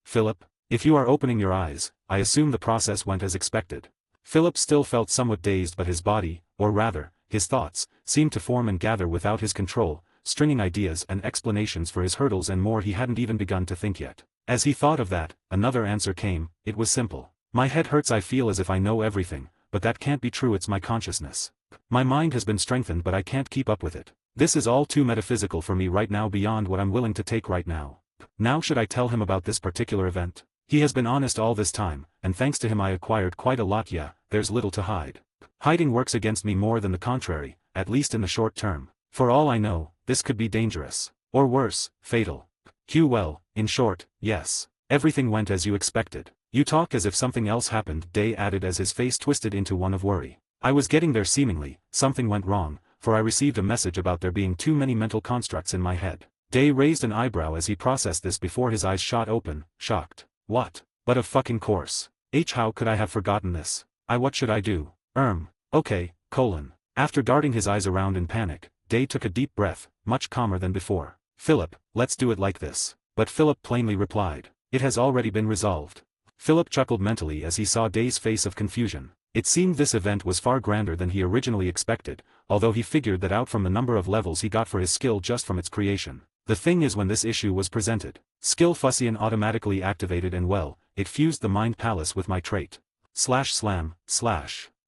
Philip, if you are opening your eyes, I assume the process went as expected. Philip still felt somewhat dazed, but his body, or rather, his thoughts, seemed to form and gather without his control, stringing ideas and explanations for his hurdles and more he hadn't even begun to think yet. As he thought of that, another answer came. It was simple. My head hurts. I feel as if I know everything, but that can't be true. It's my consciousness. My mind has been strengthened but I can't keep up with it. This is all too metaphysical for me right now, beyond what I'm willing to take right now. Now should I tell him about this particular event? He has been honest all this time, and thanks to him I acquired quite a lot. Yeah, there's little to hide. Hiding works against me more than the contrary, at least in the short term. For all I know, this could be dangerous. Or worse, fatal. Well, in short, yes. Everything went as you expected. You talk as if something else happened, Day added as his face twisted into one of worry. I was getting there seemingly, something went wrong, for I received a message about there being too many mental constructs in my head. Day raised an eyebrow as he processed this before his eyes shot open, shocked. What? But of fucking course. How could I have forgotten this? What should I do? Okay, . After darting his eyes around in panic, Day took a deep breath, much calmer than before. Philip, let's do it like this. But Philip plainly replied. It has already been resolved. Philip chuckled mentally as he saw Day's face of confusion. It seemed this event was far grander than he originally expected, although he figured that out from the number of levels he got for his skill just from its creation. The thing is, when this issue was presented, skill Fussian automatically activated and well, it fused the mind palace with my trait. Slam.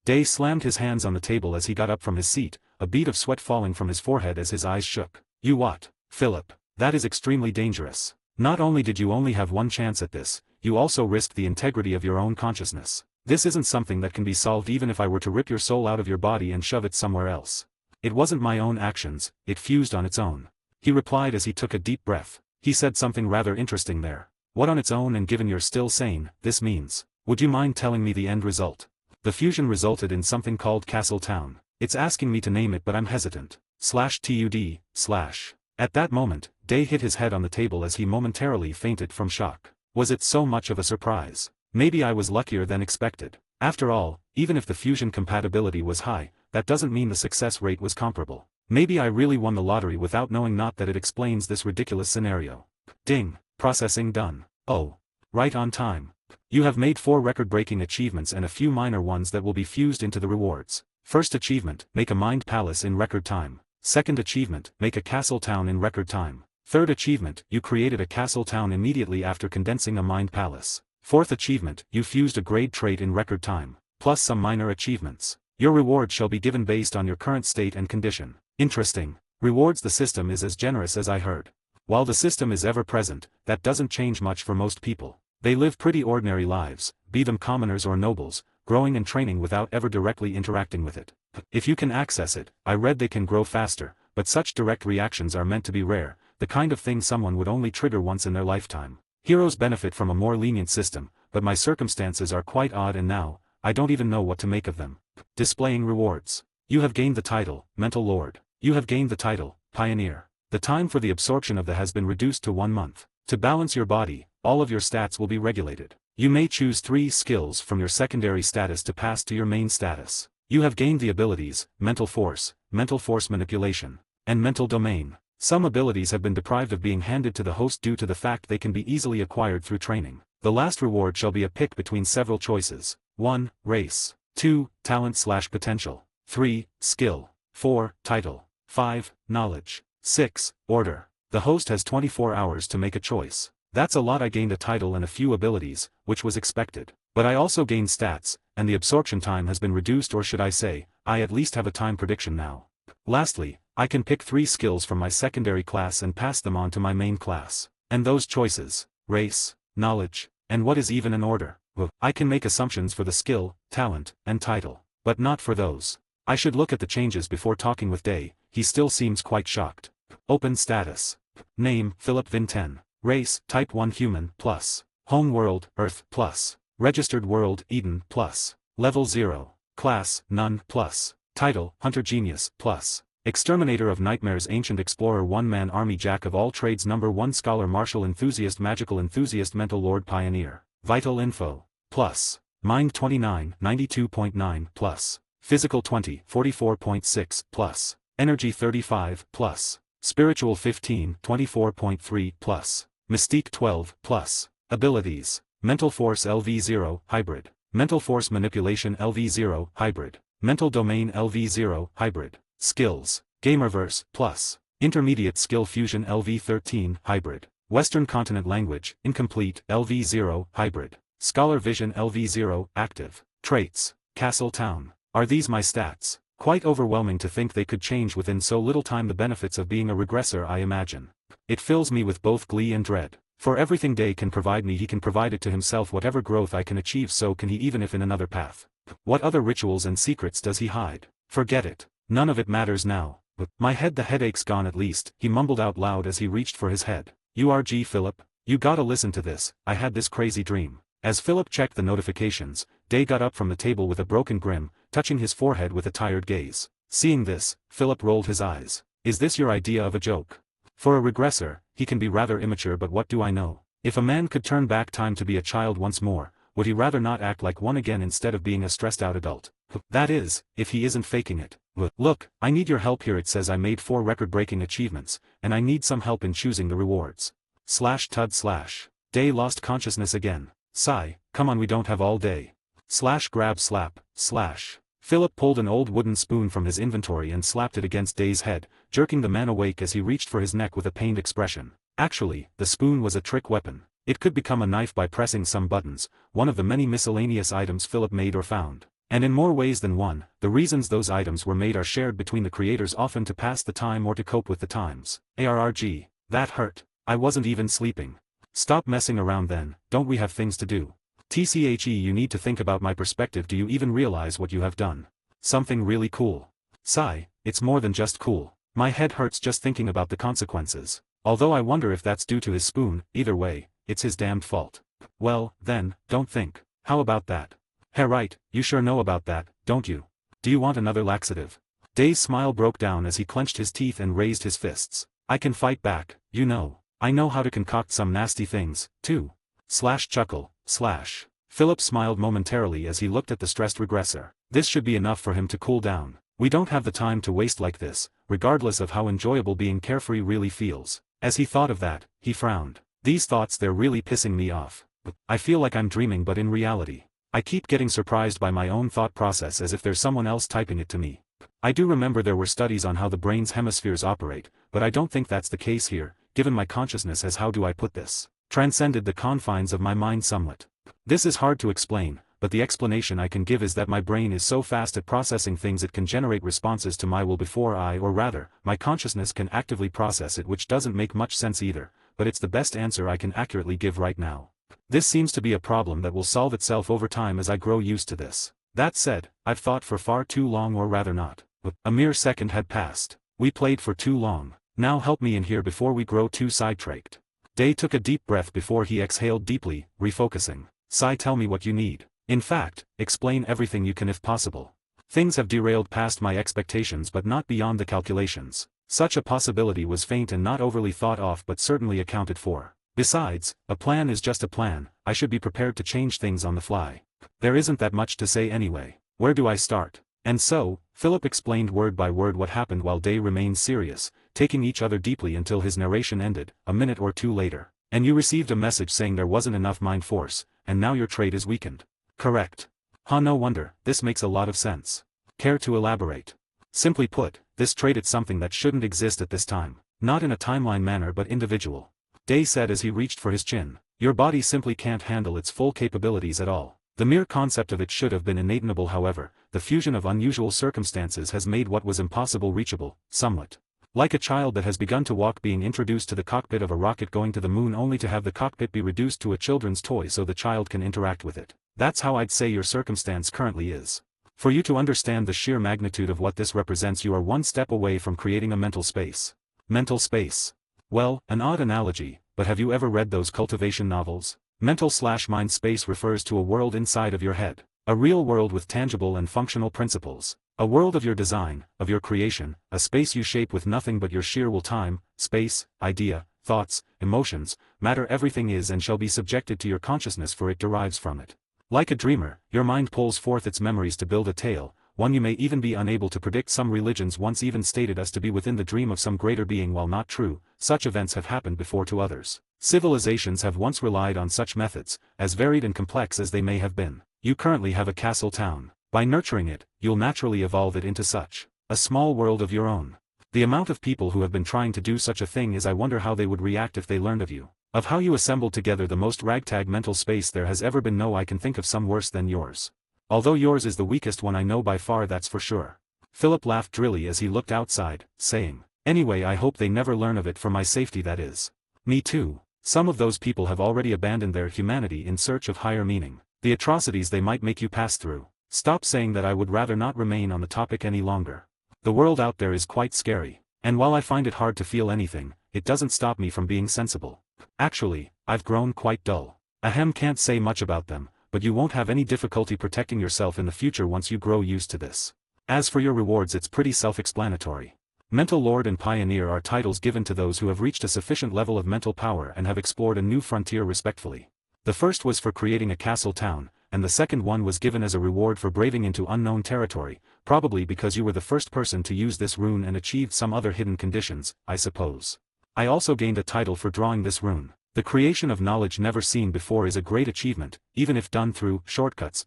Day slammed his hands on the table as he got up from his seat, a bead of sweat falling from his forehead as his eyes shook. You what? Philip. That is extremely dangerous. Not only did you only have one chance at this, you also risked the integrity of your own consciousness. This isn't something that can be solved even if I were to rip your soul out of your body and shove it somewhere else. It wasn't my own actions, it fused on its own. He replied as he took a deep breath. He said something rather interesting there. What on its own, and given you're still sane, this means? Would you mind telling me the end result? The fusion resulted in something called Castle Town. It's asking me to name it but I'm hesitant. /TUD/. At that moment, Day hit his head on the table as he momentarily fainted from shock. Was it so much of a surprise? Maybe I was luckier than expected. After all, even if the fusion compatibility was high, that doesn't mean the success rate was comparable. Maybe I really won the lottery without knowing. Not that it explains this ridiculous scenario. Ding. Processing done. Oh. Right on time. You have made 4 record-breaking achievements and a few minor ones that will be fused into the rewards. First achievement, make a mind palace in record time. Second achievement, make a castle town in record time. Third achievement, you created a castle town immediately after condensing a mind palace. Fourth achievement, you fused a grade trait in record time, plus some minor achievements. Your reward shall be given based on your current state and condition. Interesting. Rewards. The system is as generous as I heard. While the system is ever present, that doesn't change much for most people. They live pretty ordinary lives, be them commoners or nobles, growing and training without ever directly interacting with it. If you can access it, I read they can grow faster, but such direct reactions are meant to be rare, the kind of thing someone would only trigger once in their lifetime. Heroes benefit from a more lenient system, but my circumstances are quite odd and now, I don't even know what to make of them. Displaying rewards. You have gained the title, Mental Lord. You have gained the title, Pioneer. The time for the absorption of the has been reduced to 1 month. To balance your body, all of your stats will be regulated. You may choose 3 skills from your secondary status to pass to your main status. You have gained the abilities, Mental Force Manipulation, and Mental Domain. Some abilities have been deprived of being handed to the host due to the fact they can be easily acquired through training. The last reward shall be a pick between several choices. 1. Race. 2. Talent/potential. 3. Skill. 4. Title. 5. Knowledge. 6. Order. The host has 24 hours to make a choice. That's a lot. I gained a title and a few abilities, which was expected. But I also gained stats, and the absorption time has been reduced, or should I say, I at least have a time prediction now. Lastly, I can pick 3 skills from my secondary class and pass them on to my main class. And those choices, race, knowledge, and what is even an order? I can make assumptions for the skill, talent, and title. But not for those. I should look at the changes before talking with Day. He still seems quite shocked. Open status. Name, Philip Vin 10. Race, Type 1 Human, plus. Home world, Earth, plus. Registered world, Eden, plus. Level 0. Class, None, plus. Title, Hunter Genius, plus. Exterminator of Nightmares, Ancient Explorer, One-Man Army, Jack of all trades, Number 1 Scholar, Martial Enthusiast, Magical Enthusiast, Mental Lord, Pioneer. Vital Info, plus. Mind 29, 92.9, plus. Physical 20, 44.6, plus. Energy 35, plus. Spiritual 15, 24.3, plus. Mystique 12, plus. Abilities. Mental Force LV0, Hybrid. Mental Force Manipulation LV0, Hybrid. Mental Domain LV0, Hybrid. Skills. Gamerverse, plus. Intermediate Skill Fusion LV13, Hybrid. Western Continent Language, Incomplete, LV0, Hybrid. Scholar Vision LV0, Active. Traits. Castle Town. Are these my stats? Quite overwhelming to think they could change within so little time. The benefits of being a regressor, I imagine. It fills me with both glee and dread. For everything Day can provide me, he can provide it to himself. Whatever growth I can achieve, so can he, even if in another path. What other rituals and secrets does he hide? Forget it. None of it matters now. My head, the headache's gone at least, he mumbled out loud as he reached for his head. URG Philip, you gotta listen to this, I had this crazy dream. As Philip checked the notifications, Day got up from the table with a broken grin, touching his forehead with a tired gaze. Seeing this, Philip rolled his eyes. Is this your idea of a joke? For a regressor, he can be rather immature, but what do I know? If a man could turn back time to be a child once more, would he rather not act like one again instead of being a stressed-out adult? That is, if he isn't faking it. Look, I need your help here. It says I made 4 record-breaking achievements, and I need some help in choosing the rewards. /tud/. Day lost consciousness again. Sigh, come on, we don't have all day. /grab slap, / Philip pulled an old wooden spoon from his inventory and slapped it against Day's head, jerking the man awake as he reached for his neck with a pained expression. Actually, the spoon was a trick weapon. It could become a knife by pressing some buttons, one of the many miscellaneous items Philip made or found. And in more ways than one, the reasons those items were made are shared between the creators, often to pass the time or to cope with the times. ARRG, that hurt. I wasn't even sleeping. Stop messing around then, don't we have things to do? TCHE, you need to think about my perspective. Do you even realize what you have done? Something really cool. Sigh, it's more than just cool. My head hurts just thinking about the consequences. Although I wonder if that's due to his spoon. Either way, it's his damned fault. Well, then, don't think. How about that? Hey, right, you sure know about that, don't you? Do you want another laxative? Day's smile broke down as he clenched his teeth and raised his fists. I can fight back, you know. I know how to concoct some nasty things, too. /chuckle, / Philip smiled momentarily as he looked at the stressed regressor. This should be enough for him to cool down. We don't have the time to waste like this, regardless of how enjoyable being carefree really feels. As he thought of that, he frowned. These thoughts, they're really pissing me off. I feel like I'm dreaming, but in reality, I keep getting surprised by my own thought process, as if there's someone else typing it to me. I do remember there were studies on how the brain's hemispheres operate, but I don't think that's the case here. Given my consciousness has, how do I put this, transcended the confines of my mind somewhat. This is hard to explain, but the explanation I can give is that my brain is so fast at processing things it can generate responses to my will before or rather, my consciousness can actively process it, which doesn't make much sense either, but it's the best answer I can accurately give right now. This seems to be a problem that will solve itself over time as I grow used to this. That said, I've thought for far too long, or rather not. A mere second had passed. We played for too long. Now help me in here before we grow too sidetracked. Day took a deep breath before he exhaled deeply, refocusing. Sigh, tell me what you need. In fact, explain everything you can if possible. Things have derailed past my expectations, but not beyond the calculations. Such a possibility was faint and not overly thought of, but certainly accounted for. Besides, a plan is just a plan. I should be prepared to change things on the fly. There isn't that much to say anyway. Where do I start? And so, Philip explained word by word what happened while Day remained serious, taking each other deeply until his narration ended, a minute or two later. And you received a message saying there wasn't enough mind force, and now your trait is weakened. Correct. No wonder, this makes a lot of sense. Care to elaborate? Simply put, this trait is something that shouldn't exist at this time. Not in a timeline manner, but individual. Day said as he reached for his chin. Your body simply can't handle its full capabilities at all. The mere concept of it should have been innatable. However, the fusion of unusual circumstances has made what was impossible reachable, somewhat. Like a child that has begun to walk being introduced to the cockpit of a rocket going to the moon, only to have the cockpit be reduced to a children's toy so the child can interact with it. That's how I'd say your circumstance currently is. For you to understand the sheer magnitude of what this represents, you are one step away from creating a mental space. Mental space. Well, an odd analogy, but have you ever read those cultivation novels? Mental/mind space refers to a world inside of your head. A real world with tangible and functional principles. A world of your design, of your creation, a space you shape with nothing but your sheer will. Time, space, idea, thoughts, emotions, matter, everything is and shall be subjected to your consciousness, for it derives from it. Like a dreamer, your mind pulls forth its memories to build a tale, one you may even be unable to predict. Some religions once even stated us to be within the dream of some greater being. While not true, such events have happened before to others. Civilizations have once relied on such methods, as varied and complex as they may have been. You currently have a castle town. By nurturing it, you'll naturally evolve it into such a small world of your own. The amount of people who have been trying to do such a thing is, I wonder how they would react if they learned of you. Of how you assembled together the most ragtag mental space there has ever been. No, I can think of some worse than yours. Although yours is the weakest one I know by far, that's for sure. Philip laughed drily as he looked outside, saying, "Anyway, I hope they never learn of it, for my safety that is." "Me too. Some of those people have already abandoned their humanity in search of higher meaning. The atrocities they might make you pass through." Stop saying that. I would rather not remain on the topic any longer. The world out there is quite scary, and while I find it hard to feel anything, it doesn't stop me from being sensible. Actually, I've grown quite dull. Ahem, can't say much about them, but you won't have any difficulty protecting yourself in the future once you grow used to this. As for your rewards, it's pretty self-explanatory. Mental Lord and Pioneer are titles given to those who have reached a sufficient level of mental power and have explored a new frontier respectfully. The first was for creating a castle town, and the second one was given as a reward for braving into unknown territory, probably because you were the first person to use this rune and achieved some other hidden conditions, I suppose. I also gained a title for drawing this rune. The creation of knowledge never seen before is a great achievement, even if done through shortcuts.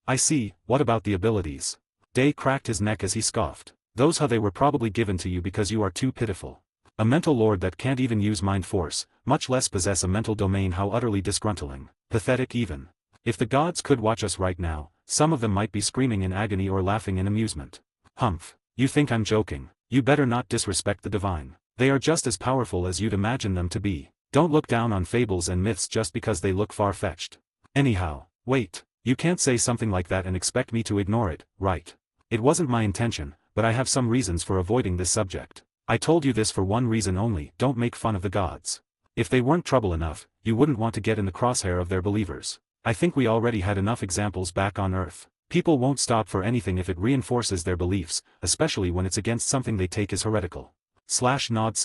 I see. What about the abilities? Day cracked his neck as he scoffed. Those how they were probably given to you because you are too pitiful. A mental lord that can't even use mind force, much less possess a mental domain, how utterly disgruntling. Pathetic even. If the gods could watch us right now, some of them might be screaming in agony or laughing in amusement. Humph. You think I'm joking? You better not disrespect the divine. They are just as powerful as you'd imagine them to be. Don't look down on fables and myths just because they look far-fetched. Anyhow, wait. You can't say something like that and expect me to ignore it, right? It wasn't my intention, but I have some reasons for avoiding this subject. I told you this for one reason only: don't make fun of the gods. If they weren't trouble enough, you wouldn't want to get in the crosshair of their believers. I think we already had enough examples back on Earth. People won't stop for anything if it reinforces their beliefs, especially when it's against something they take as heretical. Nod.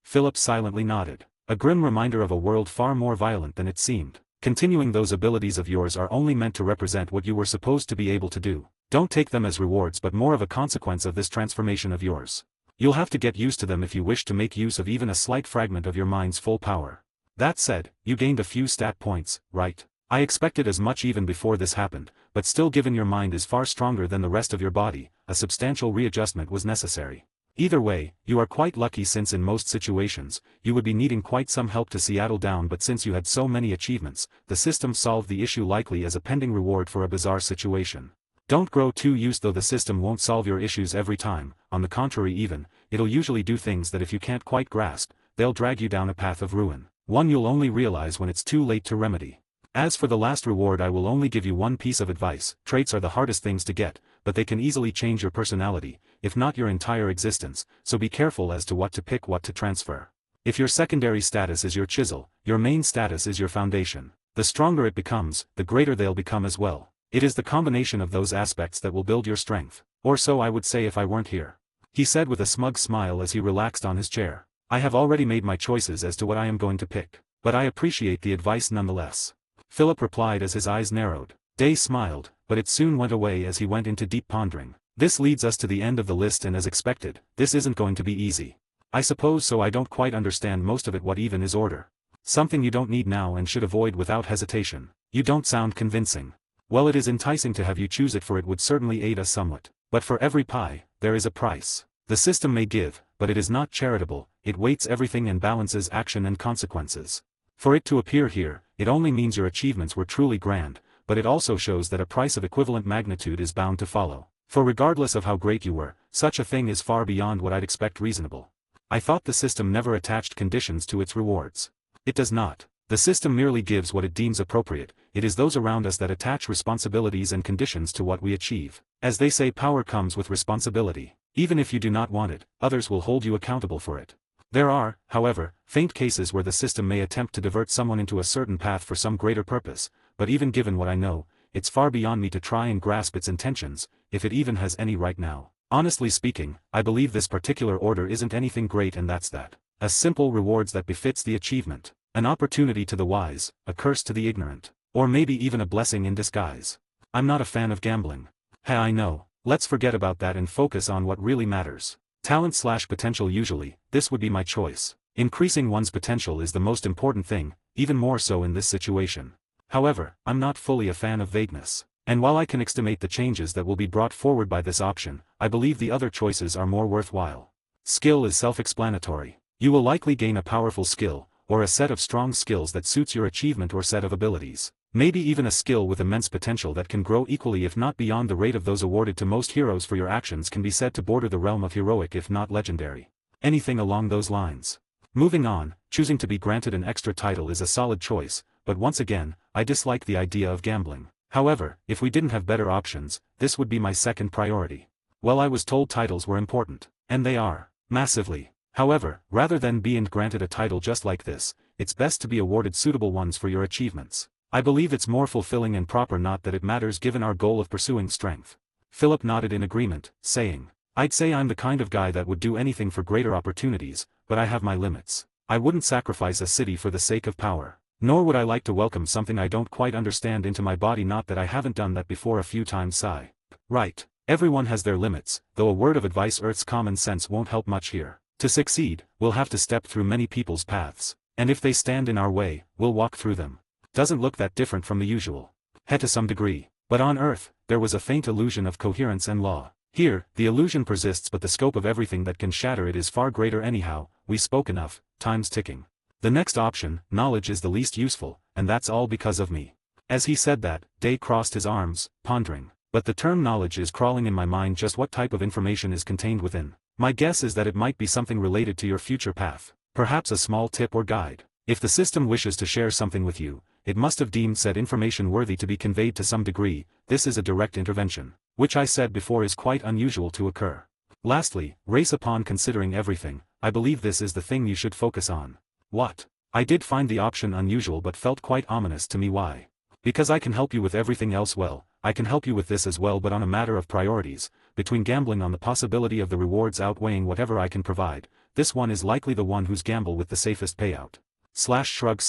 Philip silently nodded. A grim reminder of a world far more violent than it seemed. Continuing, those abilities of yours are only meant to represent what you were supposed to be able to do. Don't take them as rewards but more of a consequence of this transformation of yours. You'll have to get used to them if you wish to make use of even a slight fragment of your mind's full power. That said, you gained a few stat points, right? I expected as much even before this happened, but still, given your mind is far stronger than the rest of your body, a substantial readjustment was necessary. Either way, you are quite lucky, since in most situations, you would be needing quite some help to settle down, but since you had so many achievements, the system solved the issue, likely as a pending reward for a bizarre situation. Don't grow too used, though the system won't solve your issues every time. On the contrary, even, it'll usually do things that if you can't quite grasp, they'll drag you down a path of ruin. One you'll only realize when it's too late to remedy. As for the last reward, I will only give you one piece of advice. Traits are the hardest things to get, but they can easily change your personality, if not your entire existence, so be careful as to what to pick, what to transfer. If your secondary status is your chisel, your main status is your foundation. The stronger it becomes, the greater they'll become as well. It is the combination of those aspects that will build your strength. Or so I would say if I weren't here. He said with a smug smile as he relaxed on his chair. I have already made my choices as to what I am going to pick, but I appreciate the advice nonetheless. Philip replied as his eyes narrowed. Day smiled, but it soon went away as he went into deep pondering. This leads us to the end of the list, and as expected, this isn't going to be easy. I suppose so. I don't quite understand most of it. What even is order? Something you don't need now and should avoid without hesitation. You don't sound convincing. Well, it is enticing to have you choose it, for it would certainly aid us somewhat. But for every pie, there is a price. The system may give, but it is not charitable. It weights everything and balances action and consequences. For it to appear here, it only means your achievements were truly grand, but it also shows that a price of equivalent magnitude is bound to follow. For regardless of how great you were, such a thing is far beyond what I'd expect reasonable. I thought the system never attached conditions to its rewards. It does not. The system merely gives what it deems appropriate. It is those around us that attach responsibilities and conditions to what we achieve. As they say, power comes with responsibility. Even if you do not want it, others will hold you accountable for it. There are, however, faint cases where the system may attempt to divert someone into a certain path for some greater purpose, but even given what I know, it's far beyond me to try and grasp its intentions, if it even has any right now. Honestly speaking, I believe this particular order isn't anything great, and that's that. A simple rewards that befits the achievement. An opportunity to the wise, a curse to the ignorant. Or maybe even a blessing in disguise. I'm not a fan of gambling. Hey, I know. Let's forget about that and focus on what really matters. Talent/potential. Usually, this would be my choice. Increasing one's potential is the most important thing, even more so in this situation. However, I'm not fully a fan of vagueness. And while I can estimate the changes that will be brought forward by this option, I believe the other choices are more worthwhile. Skill is self-explanatory. You will likely gain a powerful skill, or a set of strong skills that suits your achievement or set of abilities. Maybe even a skill with immense potential that can grow equally if not beyond the rate of those awarded to most heroes for your actions can be said to border the realm of heroic if not legendary. Anything along those lines. Moving on, choosing to be granted an extra title is a solid choice, but once again, I dislike the idea of gambling. However, if we didn't have better options, this would be my second priority. Well, I was told titles were important, and they are. Massively. However, rather than being granted a title just like this, it's best to be awarded suitable ones for your achievements. I believe it's more fulfilling and proper, not that it matters given our goal of pursuing strength. Philip nodded in agreement, saying, I'd say I'm the kind of guy that would do anything for greater opportunities, but I have my limits. I wouldn't sacrifice a city for the sake of power. Nor would I like to welcome something I don't quite understand into my body, not that I haven't done that before a few times. Sigh. Right. Everyone has their limits, though a word of advice: Earth's common sense won't help much here. To succeed, we'll have to step through many people's paths, and if they stand in our way, we'll walk through them. Doesn't look that different from the usual. To some degree. But on Earth, there was a faint illusion of coherence and law. Here, the illusion persists, but the scope of everything that can shatter it is far greater anyhow. We spoke enough, time's ticking. The next option, knowledge, is the least useful, and that's all because of me. As he said that, Day crossed his arms, pondering. But the term knowledge is crawling in my mind. Just what type of information is contained within? My guess is that it might be something related to your future path. Perhaps a small tip or guide. If the system wishes to share something with you, it must have deemed said information worthy to be conveyed to some degree. This is a direct intervention, which I said before is quite unusual to occur. Lastly, race. Upon considering everything, I believe this is the thing you should focus on. What? I did find the option unusual but felt quite ominous to me. Why? Because I can help you with everything else. Well, I can help you with this as well, but on a matter of priorities, between gambling on the possibility of the rewards outweighing whatever I can provide, this one is likely the one whose gamble with the safest payout. Shrug.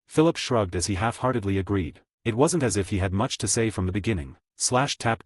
Philip shrugged as he half-heartedly agreed. It wasn't as if he had much to say from the beginning. Tap.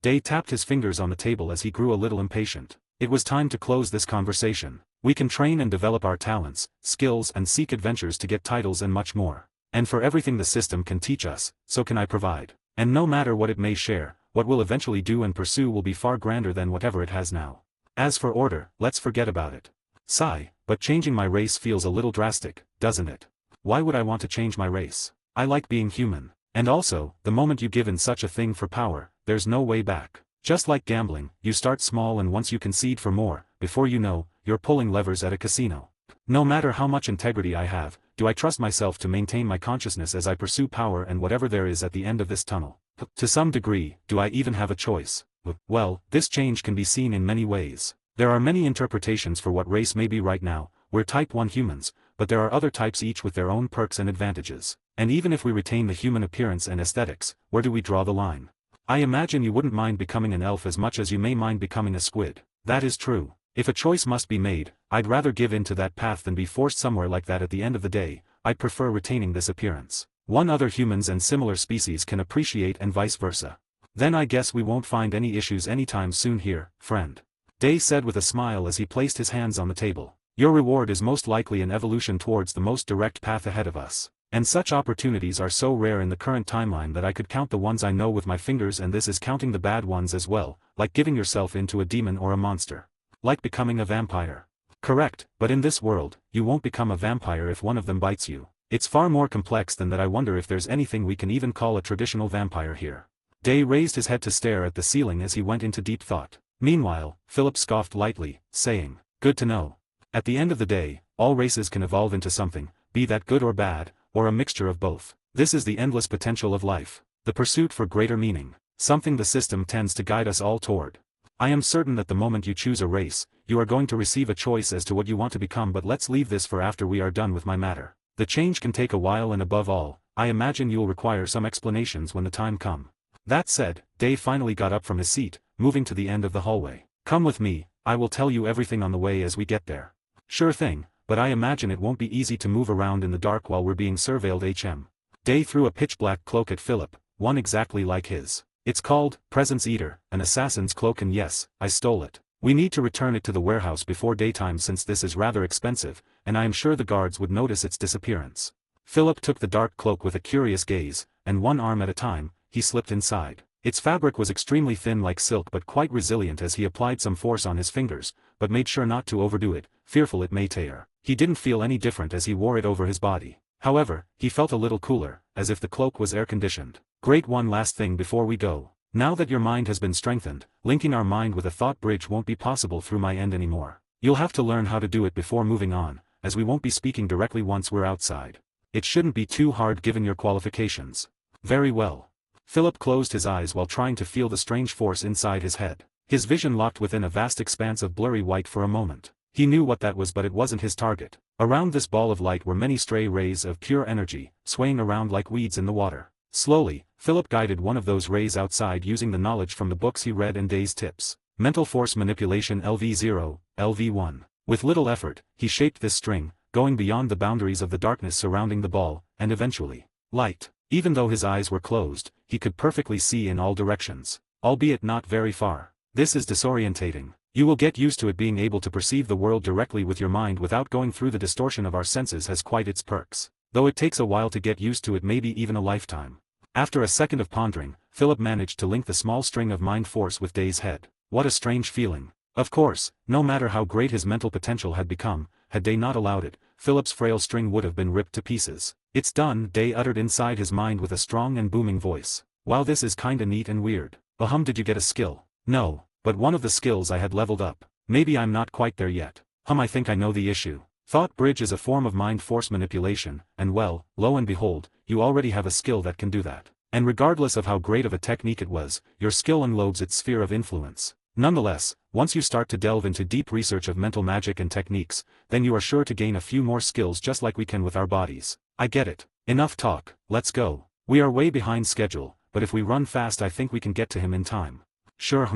Day tapped his fingers on the table as he grew a little impatient. It was time to close this conversation. We can train and develop our talents, skills, and seek adventures to get titles and much more. And for everything the system can teach us, so can I provide. And no matter what it may share, what we'll eventually do and pursue will be far grander than whatever it has now. As for order, let's forget about it. Sigh, but changing my race feels a little drastic, doesn't it? Why would I want to change my race? I like being human. And also, the moment you give in such a thing for power, there's no way back. Just like gambling, you start small, and once you concede for more, before you know, you're pulling levers at a casino. No matter how much integrity I have, do I trust myself to maintain my consciousness as I pursue power and whatever there is at the end of this tunnel? To some degree, do I even have a choice? Well, this change can be seen in many ways. There are many interpretations for what race may be right now. We're type 1 humans, but there are other types, each with their own perks and advantages. And even if we retain the human appearance and aesthetics, where do we draw the line? I imagine you wouldn't mind becoming an elf as much as you may mind becoming a squid. That is true. If a choice must be made, I'd rather give in to that path than be forced somewhere like that. At the end of the day, I'd prefer retaining this appearance. One other humans and similar species can appreciate, and vice versa. Then I guess we won't find any issues anytime soon here, friend. Day said with a smile as he placed his hands on the table. Your reward is most likely an evolution towards the most direct path ahead of us. And such opportunities are so rare in the current timeline that I could count the ones I know with my fingers, and this is counting the bad ones as well, like giving yourself into a demon or a monster. Like becoming a vampire. Correct, but in this world, you won't become a vampire if one of them bites you. It's far more complex than that. I wonder if there's anything we can even call a traditional vampire here. Day raised his head to stare at the ceiling as he went into deep thought. Meanwhile, Philip scoffed lightly, saying, Good to know. At the end of the day, all races can evolve into something, be that good or bad, or a mixture of both. This is the endless potential of life, the pursuit for greater meaning, something the system tends to guide us all toward. I am certain that the moment you choose a race, you are going to receive a choice as to what you want to become, but let's leave this for after we are done with my matter. The change can take a while, and above all, I imagine you'll require some explanations when the time comes. That said, Dave finally got up from his seat, moving to the end of the hallway. Come with me, I will tell you everything on the way as we get there. Sure thing, but I imagine it won't be easy to move around in the dark while we're being surveilled. Dave threw a pitch-black cloak at Philip, one exactly like his. It's called Presence Eater, an assassin's cloak, and yes, I stole it. We need to return it to the warehouse before daytime since this is rather expensive, and I am sure the guards would notice its disappearance. Philip took the dark cloak with a curious gaze, and one arm at a time, he slipped inside. Its fabric was extremely thin like silk but quite resilient as he applied some force on his fingers, but made sure not to overdo it, fearful it may tear. He didn't feel any different as he wore it over his body. However, he felt a little cooler, as if the cloak was air-conditioned. Great, one last thing before we go. Now that your mind has been strengthened, linking our mind with a thought bridge won't be possible through my end anymore. You'll have to learn how to do it before moving on, as we won't be speaking directly once we're outside. It shouldn't be too hard given your qualifications. Very well. Philip closed his eyes while trying to feel the strange force inside his head. His vision locked within a vast expanse of blurry white for a moment. He knew what that was, but it wasn't his target. Around this ball of light were many stray rays of pure energy, swaying around like weeds in the water. Slowly, Philip guided one of those rays outside using the knowledge from the books he read and Day's tips. Mental Force Manipulation LV0, LV1. With little effort, he shaped this string, going beyond the boundaries of the darkness surrounding the ball, and eventually, light. Even though his eyes were closed, he could perfectly see in all directions, albeit not very far. This is disorientating. You will get used to it. Being able to perceive the world directly with your mind without going through the distortion of our senses has quite its perks. Though it takes a while to get used to it, maybe even a lifetime. After a second of pondering, Philip managed to link the small string of mind force with Day's head. What a strange feeling. Of course, no matter how great his mental potential had become, had Day not allowed it, Philip's frail string would have been ripped to pieces. "It's done," Day uttered inside his mind with a strong and booming voice. "Wow, this is kinda neat and weird. Did you get a skill?" "No, but one of the skills I had leveled up. Maybe I'm not quite there yet." I think I know the issue. Thought bridge is a form of mind force manipulation, and well, lo and behold, you already have a skill that can do that. And regardless of how great of a technique it was, your skill unloads its sphere of influence. Nonetheless, once you start to delve into deep research of mental magic and techniques, then you are sure to gain a few more skills, just like we can with our bodies. I get it. Enough talk, let's go. We are way behind schedule, but if we run fast I think we can get to him in time. Sure.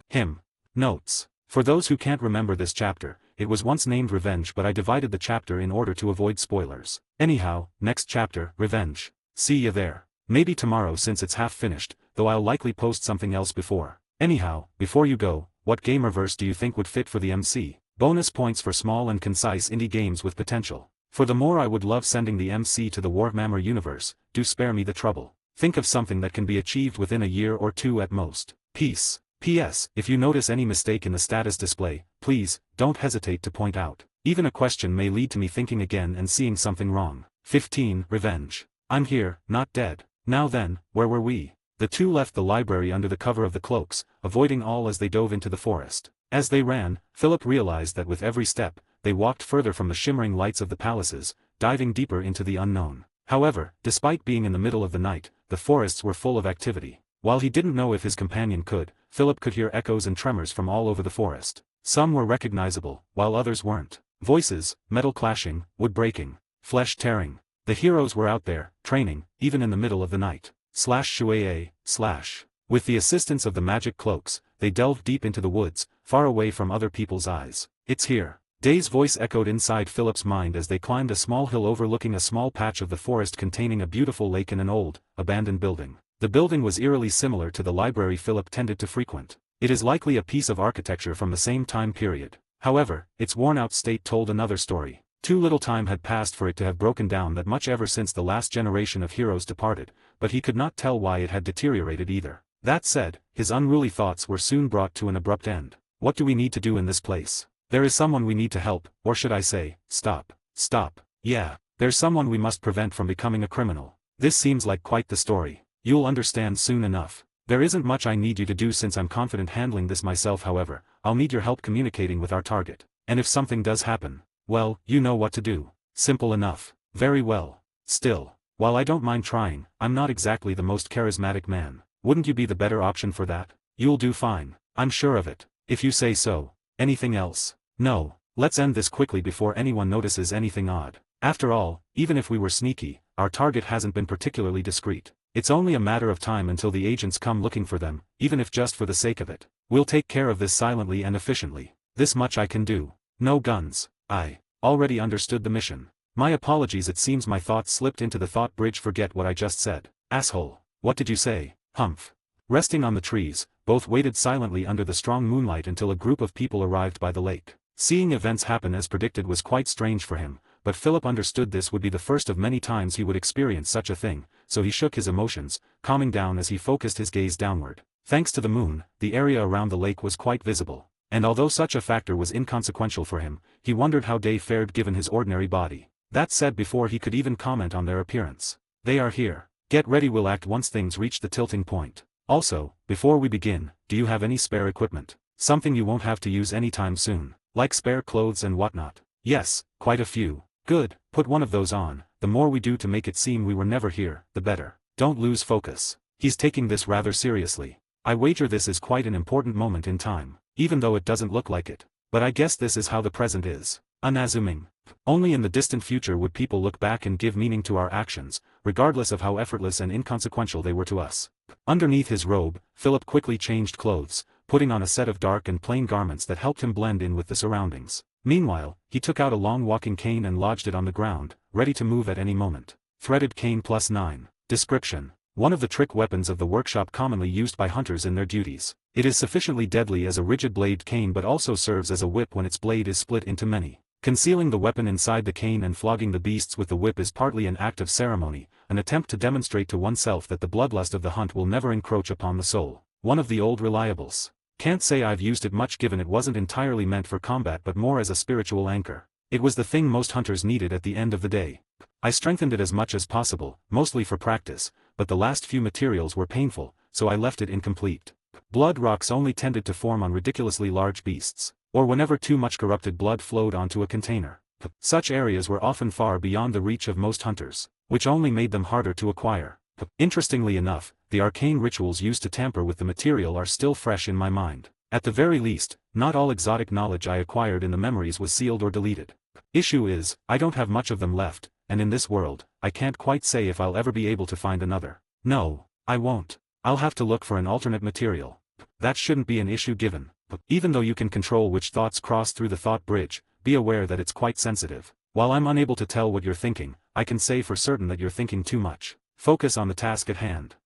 Him. Notes. For those who can't remember this chapter, it was once named Revenge, but I divided the chapter in order to avoid spoilers. Anyhow, next chapter, Revenge. See ya there. Maybe tomorrow since it's half finished, though I'll likely post something else before. Anyhow, before you go, what gamerverse do you think would fit for the MC? Bonus points for small and concise indie games with potential. Furthermore, I would love sending the MC to the Warhammer universe. Do spare me the trouble. Think of something that can be achieved within a year or two at most. Peace. P.S. If you notice any mistake in the status display, please, don't hesitate to point out. Even a question may lead to me thinking again and seeing something wrong. 15. Revenge. I'm here, not dead. Now then, where were we? The two left the library under the cover of the cloaks, avoiding all as they dove into the forest. As they ran, Philip realized that with every step, they walked further from the shimmering lights of the palaces, diving deeper into the unknown. However, despite being in the middle of the night, the forests were full of activity. While he didn't know if his companion could, Philip could hear echoes and tremors from all over the forest. Some were recognizable, while others weren't. Voices, metal clashing, wood breaking, flesh tearing. The heroes were out there, training, even in the middle of the night. /shuaa, /. With the assistance of the magic cloaks, they delved deep into the woods, far away from other people's eyes. It's here. Day's voice echoed inside Philip's mind as they climbed a small hill overlooking a small patch of the forest containing a beautiful lake and an old, abandoned building. The building was eerily similar to the library Philip tended to frequent. It is likely a piece of architecture from the same time period. However, its worn-out state told another story. Too little time had passed for it to have broken down that much ever since the last generation of heroes departed, but he could not tell why it had deteriorated either. That said, his unruly thoughts were soon brought to an abrupt end. What do we need to do in this place? There is someone we need to help, or should I say, stop. Stop. Yeah, there's someone we must prevent from becoming a criminal. This seems like quite the story. You'll understand soon enough. There isn't much I need you to do since I'm confident handling this myself. However, I'll need your help communicating with our target. And if something does happen, well, you know what to do. Simple enough. Very well. Still, while I don't mind trying, I'm not exactly the most charismatic man. Wouldn't you be the better option for that? You'll do fine. I'm sure of it. If you say so. Anything else? No. Let's end this quickly before anyone notices anything odd. After all, even if we were sneaky, our target hasn't been particularly discreet. It's only a matter of time until the agents come looking for them, even if just for the sake of it. We'll take care of this silently and efficiently. This much I can do. No guns. I already understood the mission. My apologies, it seems my thoughts slipped into the thought bridge. Forget what I just said. Asshole. What did you say? Humph. Resting on the trees, both waited silently under the strong moonlight until a group of people arrived by the lake. Seeing events happen as predicted was quite strange for him, but Philip understood this would be the first of many times he would experience such a thing, so he shook his emotions, calming down as he focused his gaze downward. Thanks to the moon, the area around the lake was quite visible, and although such a factor was inconsequential for him, he wondered how Day fared given his ordinary body. That said before he could even comment on their appearance. They are here. Get ready, we'll act once things reach the tilting point. Also, before we begin, do you have any spare equipment? Something you won't have to use anytime soon, like spare clothes and whatnot. Yes, quite a few. Good, put one of those on. The more we do to make it seem we were never here, the better. Don't lose focus. He's taking this rather seriously. I wager this is quite an important moment in time, even though it doesn't look like it. But I guess this is how the present is. Unassuming. Only in the distant future would people look back and give meaning to our actions, regardless of how effortless and inconsequential they were to us. Underneath his robe, Philip quickly changed clothes, putting on a set of dark and plain garments that helped him blend in with the surroundings. Meanwhile, he took out a long walking cane and lodged it on the ground, ready to move at any moment. Threaded cane +9. Description. One of the trick weapons of the workshop commonly used by hunters in their duties. It is sufficiently deadly as a rigid blade cane but also serves as a whip when its blade is split into many. Concealing the weapon inside the cane and flogging the beasts with the whip is partly an act of ceremony, an attempt to demonstrate to oneself that the bloodlust of the hunt will never encroach upon the soul. One of the old reliables. Can't say I've used it much given it wasn't entirely meant for combat but more as a spiritual anchor. It was the thing most hunters needed at the end of the day. I strengthened it as much as possible, mostly for practice, but the last few materials were painful, so I left it incomplete. Blood rocks only tended to form on ridiculously large beasts, or whenever too much corrupted blood flowed onto a container. Such areas were often far beyond the reach of most hunters, which only made them harder to acquire. Interestingly enough, the arcane rituals used to tamper with the material are still fresh in my mind. At the very least, not all exotic knowledge I acquired in the memories was sealed or deleted. Issue is, I don't have much of them left, and in this world, I can't quite say if I'll ever be able to find another. No, I won't. I'll have to look for an alternate material. That shouldn't be an issue given. Even though you can control which thoughts cross through the thought bridge, be aware that it's quite sensitive. While I'm unable to tell what you're thinking, I can say for certain that you're thinking too much. Focus on the task at hand.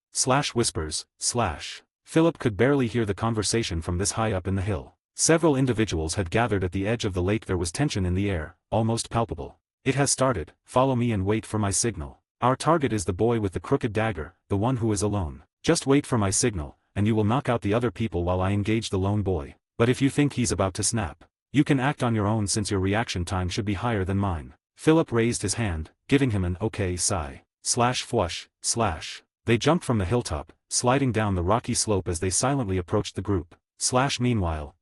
Whispers. Philip could barely hear the conversation from this high up in the hill. Several individuals had gathered at the edge of the lake. There was tension in the air, almost palpable. It has started. Follow me and wait for my signal. Our target is the boy with the crooked dagger, the one who is alone. Just wait for my signal, and you will knock out the other people while I engage the lone boy. But if you think he's about to snap, you can act on your own since your reaction time should be higher than mine. Philip raised his hand, giving him an okay sigh. Flush. They jumped from the hilltop, sliding down the rocky slope as they silently approached the group. Meanwhile.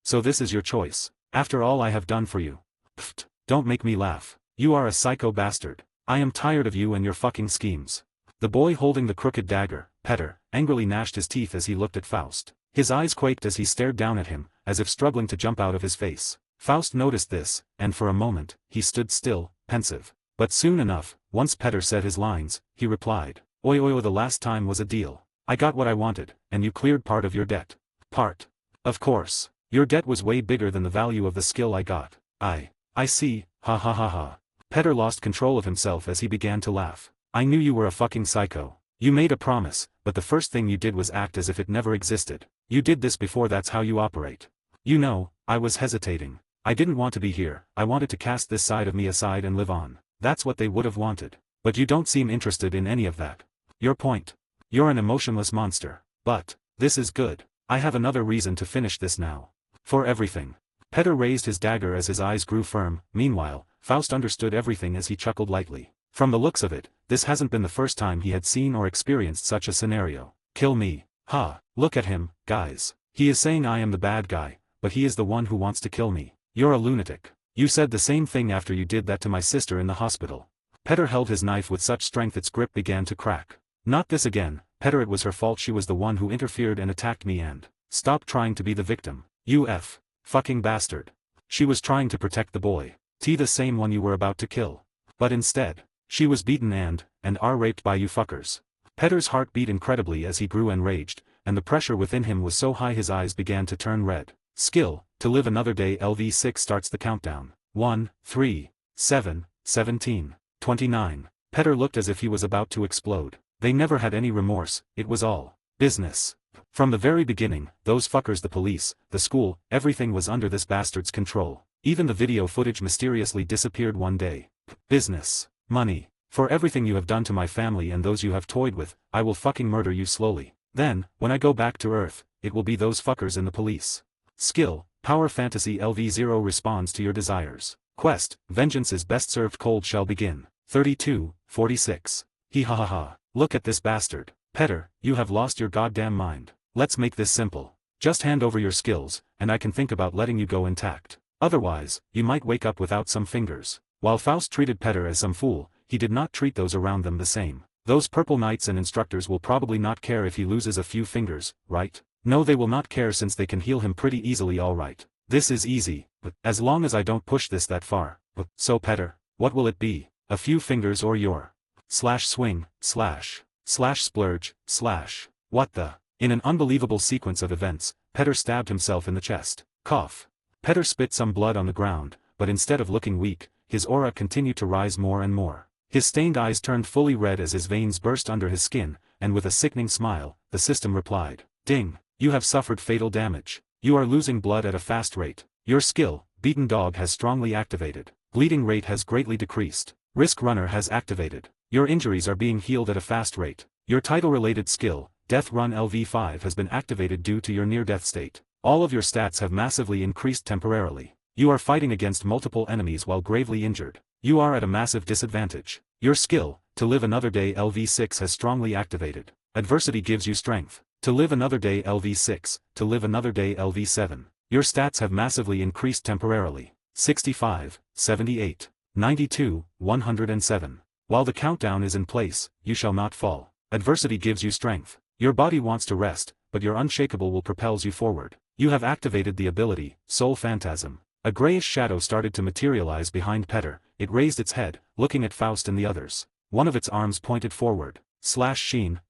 So this is your choice. After all I have done for you. Pfft, don't make me laugh. You are a psycho bastard. I am tired of you and your fucking schemes. The boy holding the crooked dagger, Petter, angrily gnashed his teeth as he looked at Faust. His eyes quaked as he stared down at him, as if struggling to jump out of his face. Faust noticed this, and for a moment, he stood still, pensive. But soon enough, once Petter said his lines, he replied, Oi, the last time was a deal. I got what I wanted, and you cleared part of your debt. Part. Of course. Your debt was way bigger than the value of the skill I got. I see, ha. Petter lost control of himself as he began to laugh. I knew you were a fucking psycho. You made a promise, but the first thing you did was act as if it never existed. You did this before, that's how you operate. You know, I was hesitating. I didn't want to be here, I wanted to cast this side of me aside and live on. That's what they would have wanted. But you don't seem interested in any of that. Your point. You're an emotionless monster. But, this is good. I have another reason to finish this now. For everything. Petter raised his dagger as his eyes grew firm. Meanwhile, Faust understood everything as he chuckled lightly. From the looks of it, this hasn't been the first time he had seen or experienced such a scenario. Kill me. Ha, look at him, guys. He is saying I am the bad guy, but he is the one who wants to kill me. You're a lunatic. You said the same thing after you did that to my sister in the hospital. Petter held his knife with such strength its grip began to crack. Not this again, Petter, it was her fault, she was the one who interfered and attacked me and stop trying to be the victim. You fucking bastard. She was trying to protect the boy. The same one you were about to kill. But instead, she was beaten and raped by you fuckers. Petter's heart beat incredibly as he grew enraged, and the pressure within him was so high his eyes began to turn red. Skill, to live another day. LV6 starts the countdown. 1, 3, 7, 17, 29. Petter looked as if he was about to explode. They never had any remorse, it was all business. From the very beginning, those fuckers, the police, the school, everything was under this bastard's control. Even the video footage mysteriously disappeared one day. Business. Money. For everything you have done to my family and those you have toyed with, I will fucking murder you slowly. Then, when I go back to Earth, it will be those fuckers in the police. Skill, power fantasy. LV0 responds to your desires. Quest, vengeance is best served cold shall begin. 32:46. He ha ha ha. Look at this bastard. Petter, you have lost your goddamn mind. Let's make this simple. Just hand over your skills, and I can think about letting you go intact. Otherwise, you might wake up without some fingers. While Faust treated Petter as some fool, he did not treat those around them the same. Those purple knights and instructors will probably not care if he loses a few fingers, right? No, they will not care since they can heal him pretty easily, alright. This is easy, but as long as I don't push this that far. So Petter, what will it be? A few fingers or your swing, splurge, what the? In an unbelievable sequence of events, Petter stabbed himself in the chest. Cough. Petter spit some blood on the ground, but instead of looking weak, his aura continued to rise more and more. His stained eyes turned fully red as his veins burst under his skin, and with a sickening smile, the system replied. Ding. You have suffered fatal damage. You are losing blood at a fast rate. Your skill, Beaten Dog, has strongly activated. Bleeding rate has greatly decreased. Risk Runner has activated. Your injuries are being healed at a fast rate. Your title-related skill, Death Run LV5, has been activated due to your near-death state. All of your stats have massively increased temporarily. You are fighting against multiple enemies while gravely injured. You are at a massive disadvantage. Your skill, To Live Another Day LV6, has strongly activated. Adversity gives you strength. To Live Another Day LV6, To Live Another Day LV7. Your stats have massively increased temporarily. 65, 78, 92, 107. While the countdown is in place, you shall not fall. Adversity gives you strength. Your body wants to rest, but your unshakable will propels you forward. You have activated the ability, Soul Phantasm. A grayish shadow started to materialize behind Petter. It raised its head, looking at Faust and the others. One of its arms pointed forward. Sheen.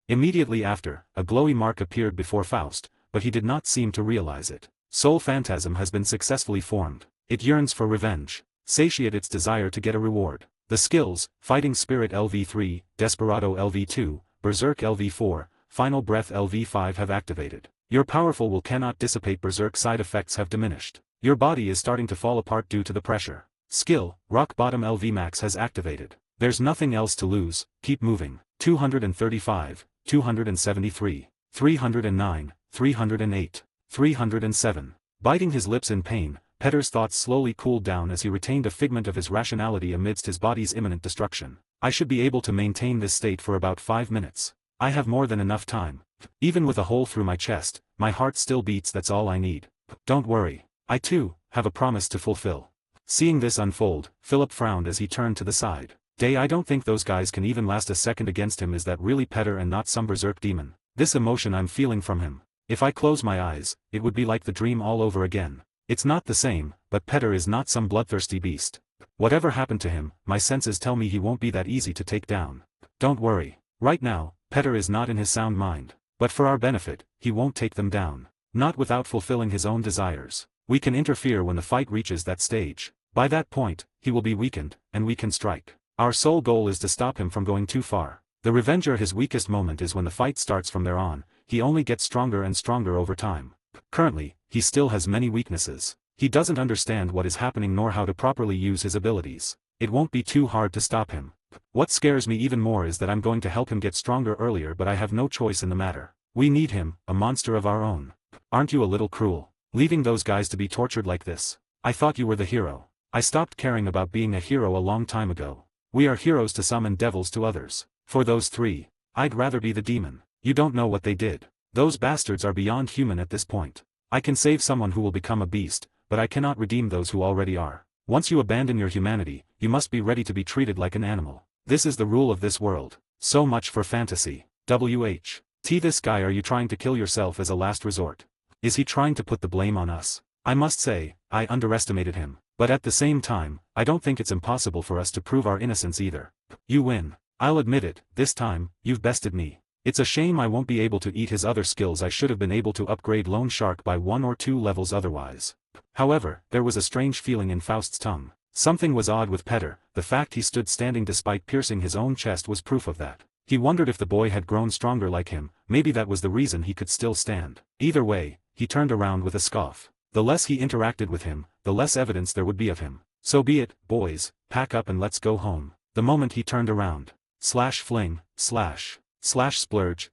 Immediately after, a glowy mark appeared before Faust, but he did not seem to realize it. Soul Phantasm has been successfully formed. It yearns for revenge. Satiate its desire to get a reward. The skills, Fighting Spirit LV3, Desperado LV2, Berserk LV4, Final Breath LV5 have activated. Your powerful will cannot dissipate. Berserk side effects have diminished. Your body is starting to fall apart due to the pressure. Skill, Rock Bottom LV Max has activated. There's nothing else to lose, keep moving. 235, 273, 309, 308, 307. Biting his lips in pain, Petter's thoughts slowly cooled down as he retained a figment of his rationality amidst his body's imminent destruction. I should be able to maintain this state for about 5 minutes. I have more than enough time. Even with a hole through my chest, my heart still beats. That's all I need. Don't worry. I too, have a promise to fulfill. Seeing this unfold, Philip frowned as he turned to the side. I don't think those guys can even last a second against him. Is that really Petter and not some berserk demon? This emotion I'm feeling from him. If I close my eyes, it would be like the dream all over again. It's not the same, but Petter is not some bloodthirsty beast. Whatever happened to him, my senses tell me he won't be that easy to take down. Don't worry. Right now, Petter is not in his sound mind. But for our benefit, he won't take them down. Not without fulfilling his own desires. We can interfere when the fight reaches that stage. By that point, he will be weakened, and we can strike. Our sole goal is to stop him from going too far. The Revenger, his weakest moment is when the fight starts. From there on, he only gets stronger and stronger over time. Currently, he still has many weaknesses. He doesn't understand what is happening nor how to properly use his abilities. It won't be too hard to stop him. What scares me even more is that I'm going to help him get stronger earlier, but I have no choice in the matter. We need him, a monster of our own. Aren't you a little cruel? Leaving those guys to be tortured like this? I thought you were the hero. I stopped caring about being a hero a long time ago. We are heroes to some and devils to others. For those three, I'd rather be the demon. You don't know what they did. Those bastards are beyond human at this point. I can save someone who will become a beast, but I cannot redeem those who already are. Once you abandon your humanity, you must be ready to be treated like an animal. This is the rule of this world. So much for fantasy. This guy, are you trying to kill yourself as a last resort? Is he trying to put the blame on us? I must say, I underestimated him. But at the same time, I don't think it's impossible for us to prove our innocence either. You win. I'll admit it, this time, you've bested me. It's a shame I won't be able to eat his other skills. I should have been able to upgrade Lone Shark by 1 or 2 levels otherwise. However, there was a strange feeling in Faust's tongue. Something was odd with Petter. The fact he stood standing despite piercing his own chest was proof of that. He wondered if the boy had grown stronger like him. Maybe that was the reason he could still stand. Either way, he turned around with a scoff. The less he interacted with him, the less evidence there would be of him. So be it, boys, pack up and let's go home. The moment he turned around. Fling, splurge,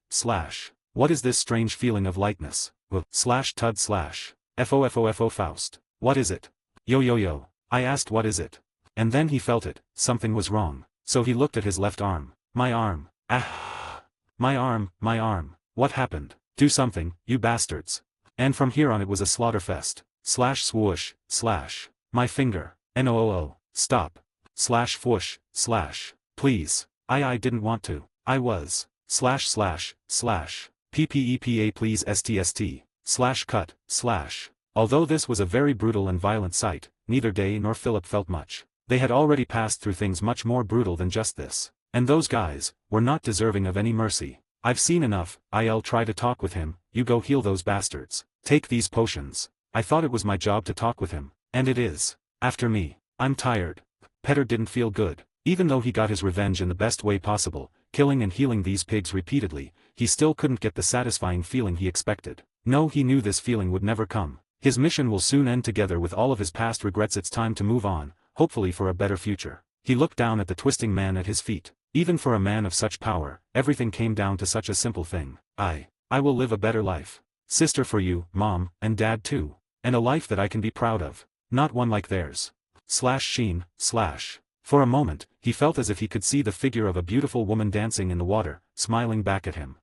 What is this strange feeling of lightness? Tud /. FO Faust. What is it? Yo. I asked what is it? And then he felt it, something was wrong, so he looked at his left arm. My arm. Ah. My arm. What happened? Do something, you bastards. And from here on it was a slaughterfest. Slash swoosh, slash. My finger. No. Stop. Slash whoosh, slash. Please. I didn't want to. I was. Slash. PPEPA please STST. Slash cut, slash. Although this was a very brutal and violent sight, neither Day nor Philip felt much. They had already passed through things much more brutal than just this. And those guys were not deserving of any mercy. I've seen enough. I'll try to talk with him. You go heal those bastards. Take these potions. I thought it was my job to talk with him. And it is. After me. I'm tired. Petter didn't feel good. Even though he got his revenge in the best way possible, killing and healing these pigs repeatedly, he still couldn't get the satisfying feeling he expected. No, he knew this feeling would never come. His mission will soon end together with all of his past regrets. It's time to move on, hopefully for a better future. He looked down at the twisting man at his feet. Even for a man of such power, everything came down to such a simple thing. I will live a better life. Sister for you, Mom, and Dad too. And a life that I can be proud of. Not one like theirs. Sheen, slash. For a moment, he felt as if he could see the figure of a beautiful woman dancing in the water, smiling back at him.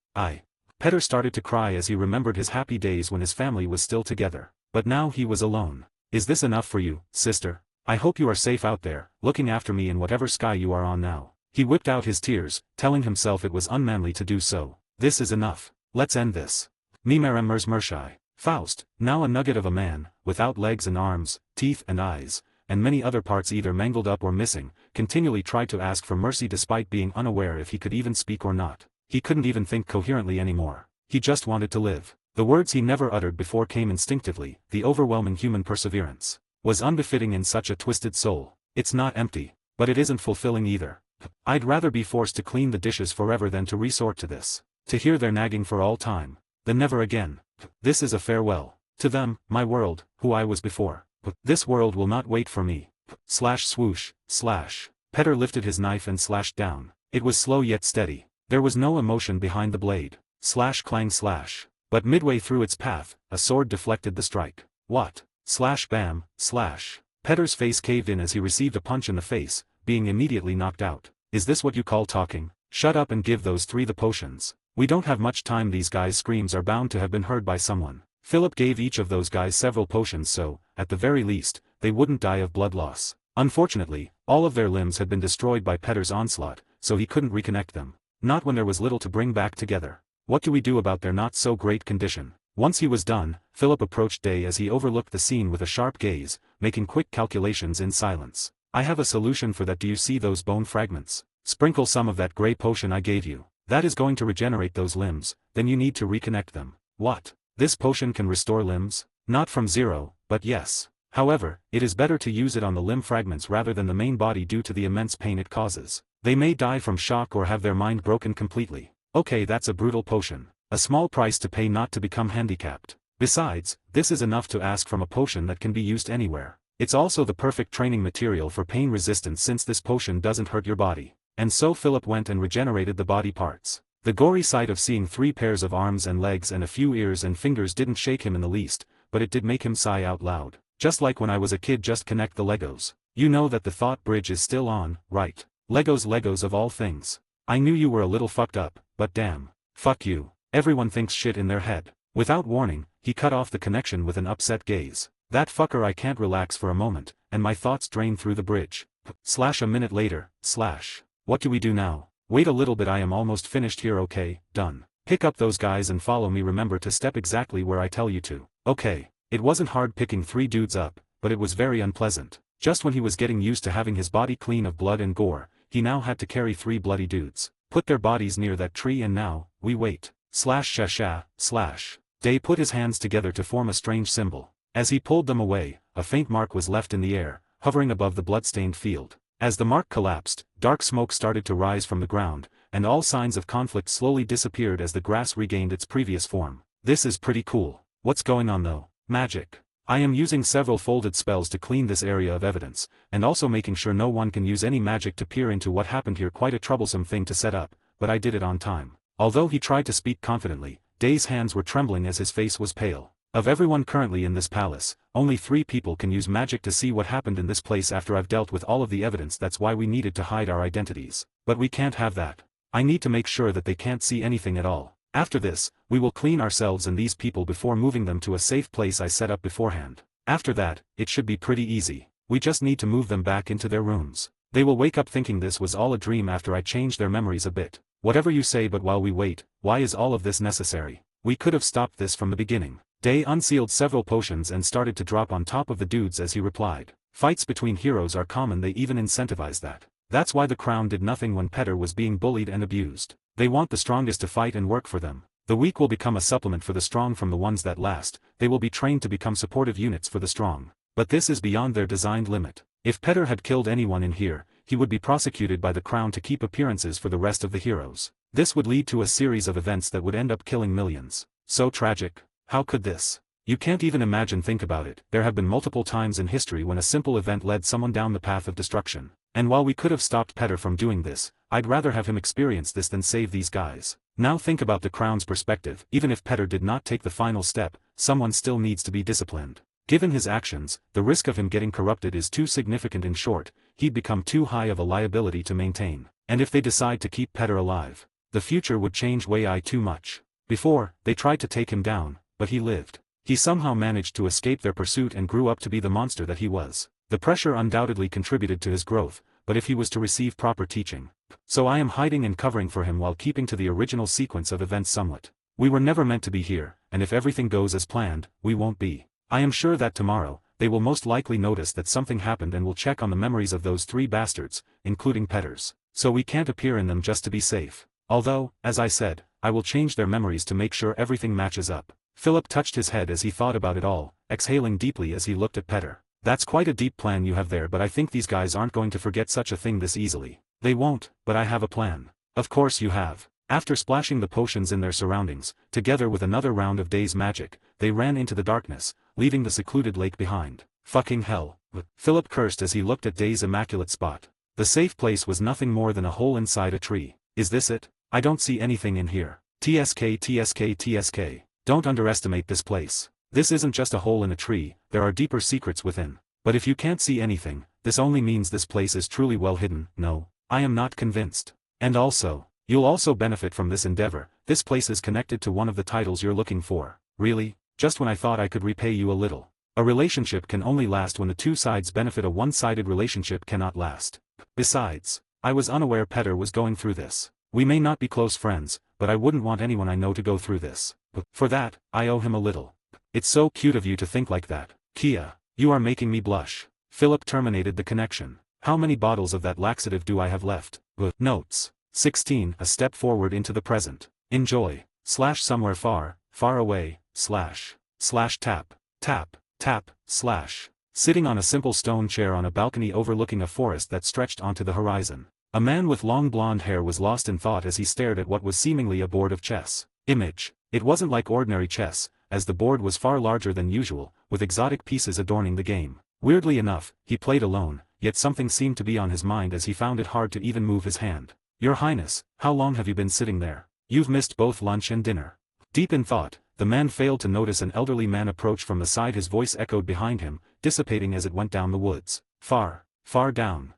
Petter started to cry as he remembered his happy days when his family was still together. But now he was alone. Is this enough for you, sister? I hope you are safe out there, looking after me in whatever sky you are on now. He whipped out his tears, telling himself it was unmanly to do so. This is enough. Let's end this. Nimeremmers Mershai. Faust, now a nugget of a man, without legs and arms, teeth and eyes, and many other parts either mangled up or missing, continually tried to ask for mercy despite being unaware if he could even speak or not. He couldn't even think coherently anymore. He just wanted to live. The words he never uttered before came instinctively. The overwhelming human perseverance was unbefitting in such a twisted soul. It's not empty, but it isn't fulfilling either. I'd rather be forced to clean the dishes forever than to resort to this. To hear their nagging for all time. Then never again. This is a farewell. To them, my world, who I was before. This world will not wait for me. Slash swoosh, slash. Petter lifted his knife and slashed down. It was slow yet steady. There was no emotion behind the blade. Slash clang slash. But midway through its path, a sword deflected the strike. What? Slash bam, slash. Petter's face caved in as he received a punch in the face, being immediately knocked out. Is this what you call talking? Shut up and give those three the potions. We don't have much time. These guys' screams are bound to have been heard by someone. Philip gave each of those guys several potions so, at the very least, they wouldn't die of blood loss. Unfortunately, all of their limbs had been destroyed by Petter's onslaught, so he couldn't reconnect them. Not when there was little to bring back together. What do we do about their not-so-great condition? Once he was done, Philip approached Day as he overlooked the scene with a sharp gaze, making quick calculations in silence. I have a solution for that. Do you see those bone fragments? Sprinkle some of that grey potion I gave you. That is going to regenerate those limbs, then you need to reconnect them. What? This potion can restore limbs? Not from zero, but yes. However, it is better to use it on the limb fragments rather than the main body due to the immense pain it causes. They may die from shock or have their mind broken completely. Okay, that's a brutal potion. A small price to pay not to become handicapped. Besides, this is enough to ask from a potion that can be used anywhere. It's also the perfect training material for pain resistance since this potion doesn't hurt your body. And so Philip went and regenerated the body parts. The gory sight of seeing 3 pairs of arms and legs and a few ears and fingers didn't shake him in the least, but it did make him sigh out loud. Just like when I was a kid, just connect the Legos. You know that the thought bridge is still on, right? Legos of all things. I knew you were a little fucked up, but damn. Fuck you. Everyone thinks shit in their head. Without warning, he cut off the connection with an upset gaze. That fucker, I can't relax for a moment, and my thoughts drain through the bridge. Slash a minute later, slash. What do we do now? Wait a little bit, I am almost finished here. Okay, done. Pick up those guys and follow me. Remember to step exactly where I tell you to. Okay. It wasn't hard picking 3 dudes up, but it was very unpleasant. Just when he was getting used to having his body clean of blood and gore, he now had to carry 3 bloody dudes. Put their bodies near that tree and now, we wait. Slash sha slash. Day put his hands together to form a strange symbol. As he pulled them away, a faint mark was left in the air, hovering above the blood-stained field. As the mark collapsed, dark smoke started to rise from the ground, and all signs of conflict slowly disappeared as the grass regained its previous form. This is pretty cool. What's going on though? Magic. I am using several folded spells to clean this area of evidence, and also making sure no one can use any magic to peer into what happened here. Quite a troublesome thing to set up, but I did it on time. Although he tried to speak confidently, Day's hands were trembling as his face was pale. Of everyone currently in this palace, only 3 people can use magic to see what happened in this place after I've dealt with all of the evidence. That's why we needed to hide our identities. But we can't have that. I need to make sure that they can't see anything at all. After this, we will clean ourselves and these people before moving them to a safe place I set up beforehand. After that, it should be pretty easy. We just need to move them back into their rooms. They will wake up thinking this was all a dream after I change their memories a bit. Whatever you say, but while we wait, why is all of this necessary? We could have stopped this from the beginning. Day unsealed several potions and started to drop on top of the dudes as he replied. Fights between heroes are common, they even incentivize that. That's why the crown did nothing when Petter was being bullied and abused. They want the strongest to fight and work for them. The weak will become a supplement for the strong from the ones that last. They will be trained to become supportive units for the strong. But this is beyond their designed limit. If Petter had killed anyone in here, he would be prosecuted by the crown to keep appearances for the rest of the heroes. This would lead to a series of events that would end up killing millions. So tragic. How could this? You can't even imagine. Think about it. There have been multiple times in history when a simple event led someone down the path of destruction. And while we could have stopped Petter from doing this, I'd rather have him experience this than save these guys. Now think about the crown's perspective. Even if Petter did not take the final step, someone still needs to be disciplined. Given his actions, the risk of him getting corrupted is too significant. In short, he'd become too high of a liability to maintain. And if they decide to keep Petter alive, the future would change way too much. Before, they tried to take him down, but he lived. He somehow managed to escape their pursuit and grew up to be the monster that he was. The pressure undoubtedly contributed to his growth, but if he was to receive proper teaching. So I am hiding and covering for him while keeping to the original sequence of events somewhat. We were never meant to be here, and if everything goes as planned, we won't be. I am sure that tomorrow, they will most likely notice that something happened and will check on the memories of those 3 bastards, including Petter's. So we can't appear in them just to be safe. Although, as I said, I will change their memories to make sure everything matches up. Philip touched his head as he thought about it all, exhaling deeply as he looked at Petter. That's quite a deep plan you have there, but I think these guys aren't going to forget such a thing this easily. They won't, but I have a plan. Of course you have. After splashing the potions in their surroundings, together with another round of Day's magic, they ran into the darkness, leaving the secluded lake behind. Fucking hell. Philip cursed as he looked at Day's immaculate spot. The safe place was nothing more than a hole inside a tree. Is this it? I don't see anything in here. TSK TSK TSK. Don't underestimate this place. This isn't just a hole in a tree, there are deeper secrets within. But if you can't see anything, this only means this place is truly well hidden. No, I am not convinced. And also, you'll also benefit from this endeavor. This place is connected to one of the titles you're looking for. Really? Just when I thought I could repay you a little. A relationship can only last when the 2 sides benefit. A one-sided relationship cannot last. Besides, I was unaware Petter was going through this. We may not be close friends, but I wouldn't want anyone I know to go through this. For that, I owe him a little. It's so cute of you to think like that. Kia, you are making me blush. Philip terminated the connection. How many bottles of that laxative do I have left? Notes. 16. A step forward into the present. Enjoy. / somewhere far, far away, / tap, tap, tap, / sitting on a simple stone chair on a balcony overlooking a forest that stretched onto the horizon. A man with long blonde hair was lost in thought as he stared at what was seemingly a board of chess. Image. It wasn't like ordinary chess, as the board was far larger than usual, with exotic pieces adorning the game. Weirdly enough, he played alone, yet something seemed to be on his mind as he found it hard to even move his hand. Your Highness, how long have you been sitting there? You've missed both lunch and dinner. Deep in thought, the man failed to notice an elderly man approach from the side. His voice echoed behind him, dissipating as it went down the woods. Far, far down.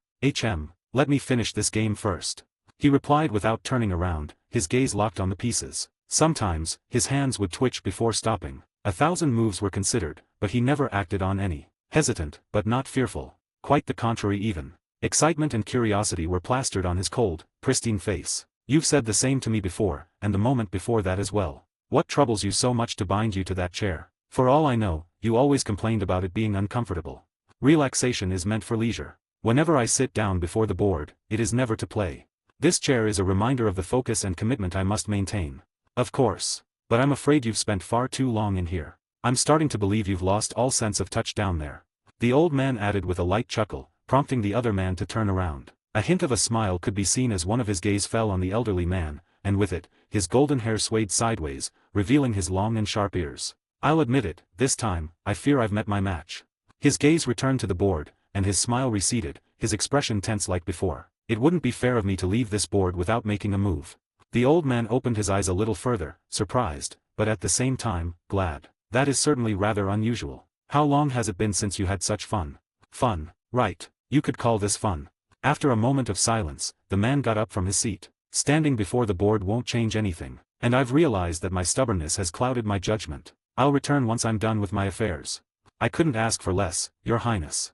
Let me finish this game first. He replied without turning around, his gaze locked on the pieces. Sometimes, his hands would twitch before stopping. 1,000 moves were considered, but he never acted on any. Hesitant, but not fearful. Quite the contrary even. Excitement and curiosity were plastered on his cold, pristine face. You've said the same to me before, and the moment before that as well. What troubles you so much to bind you to that chair? For all I know, you always complained about it being uncomfortable. Relaxation is meant for leisure. Whenever I sit down before the board, it is never to play. This chair is a reminder of the focus and commitment I must maintain. Of course. But I'm afraid you've spent far too long in here. I'm starting to believe you've lost all sense of touch down there. The old man added with a light chuckle, prompting the other man to turn around. A hint of a smile could be seen as one of his gaze fell on the elderly man, and with it, his golden hair swayed sideways, revealing his long and sharp ears. I'll admit it, this time, I fear I've met my match. His gaze returned to the board, and his smile receded, his expression tense like before. It wouldn't be fair of me to leave this board without making a move. The old man opened his eyes a little further, surprised, but at the same time, glad. That is certainly rather unusual. How long has it been since you had such fun? Fun, right, you could call this fun. After a moment of silence, the man got up from his seat. Standing before the board won't change anything, and I've realized that my stubbornness has clouded my judgment. I'll return once I'm done with my affairs. I couldn't ask for less, Your Highness.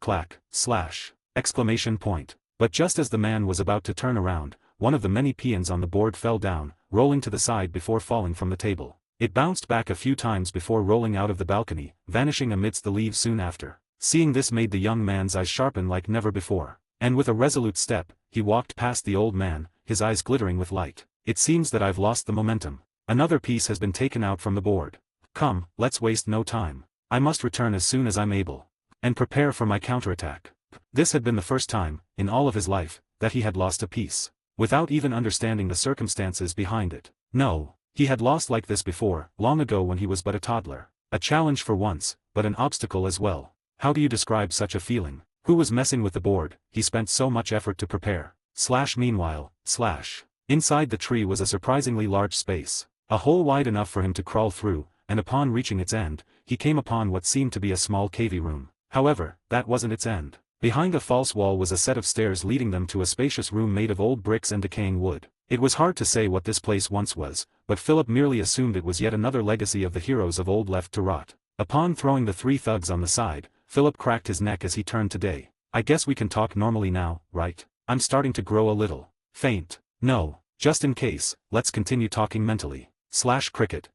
Clack, exclamation point. But just as the man was about to turn around, one of the many peons on the board fell down, rolling to the side before falling from the table. It bounced back a few times before rolling out of the balcony, vanishing amidst the leaves soon after. Seeing this made the young man's eyes sharpen like never before, and with a resolute step, he walked past the old man, his eyes glittering with light. It seems that I've lost the momentum. Another piece has been taken out from the board. Come, let's waste no time. I must return as soon as I'm able, and prepare for my counterattack. This had been the first time, in all of his life, that he had lost a piece, without even understanding the circumstances behind it. No, he had lost like this before, long ago when he was but a toddler. A challenge for once, but an obstacle as well. How do you describe such a feeling? Who was messing with the board? He spent so much effort to prepare. Meanwhile, inside the tree was a surprisingly large space, a hole wide enough for him to crawl through, and upon reaching its end, he came upon what seemed to be a small cavey room. However, that wasn't its end. Behind a false wall was a set of stairs leading them to a spacious room made of old bricks and decaying wood. It was hard to say what this place once was, but Philip merely assumed it was yet another legacy of the heroes of old left to rot. Upon throwing the three thugs on the side, Philip cracked his neck as he turned to Day. I guess we can talk normally now, right? I'm starting to grow a little faint. No, just in case, let's continue talking mentally. Cricket.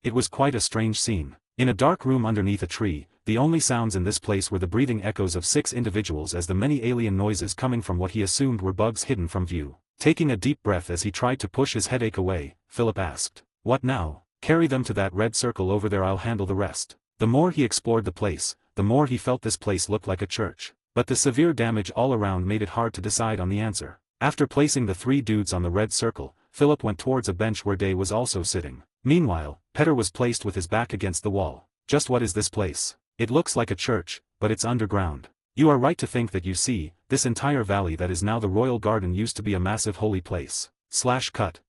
It was quite a strange scene. In a dark room underneath a tree, the only sounds in this place were the breathing echoes of 6 individuals as the many alien noises coming from what he assumed were bugs hidden from view. Taking a deep breath as he tried to push his headache away, Philip asked, "What now?" "Carry them to that red circle over there, I'll handle the rest." The more he explored the place, the more he felt this place looked like a church. But the severe damage all around made it hard to decide on the answer. After placing the 3 dudes on the red circle, Philip went towards a bench where Day was also sitting. Meanwhile, Petter was placed with his back against the wall. "Just what is this place?" "It looks like a church, but it's underground. You are right to think that. You see, this entire valley that is now the royal garden used to be a massive holy place." Cut.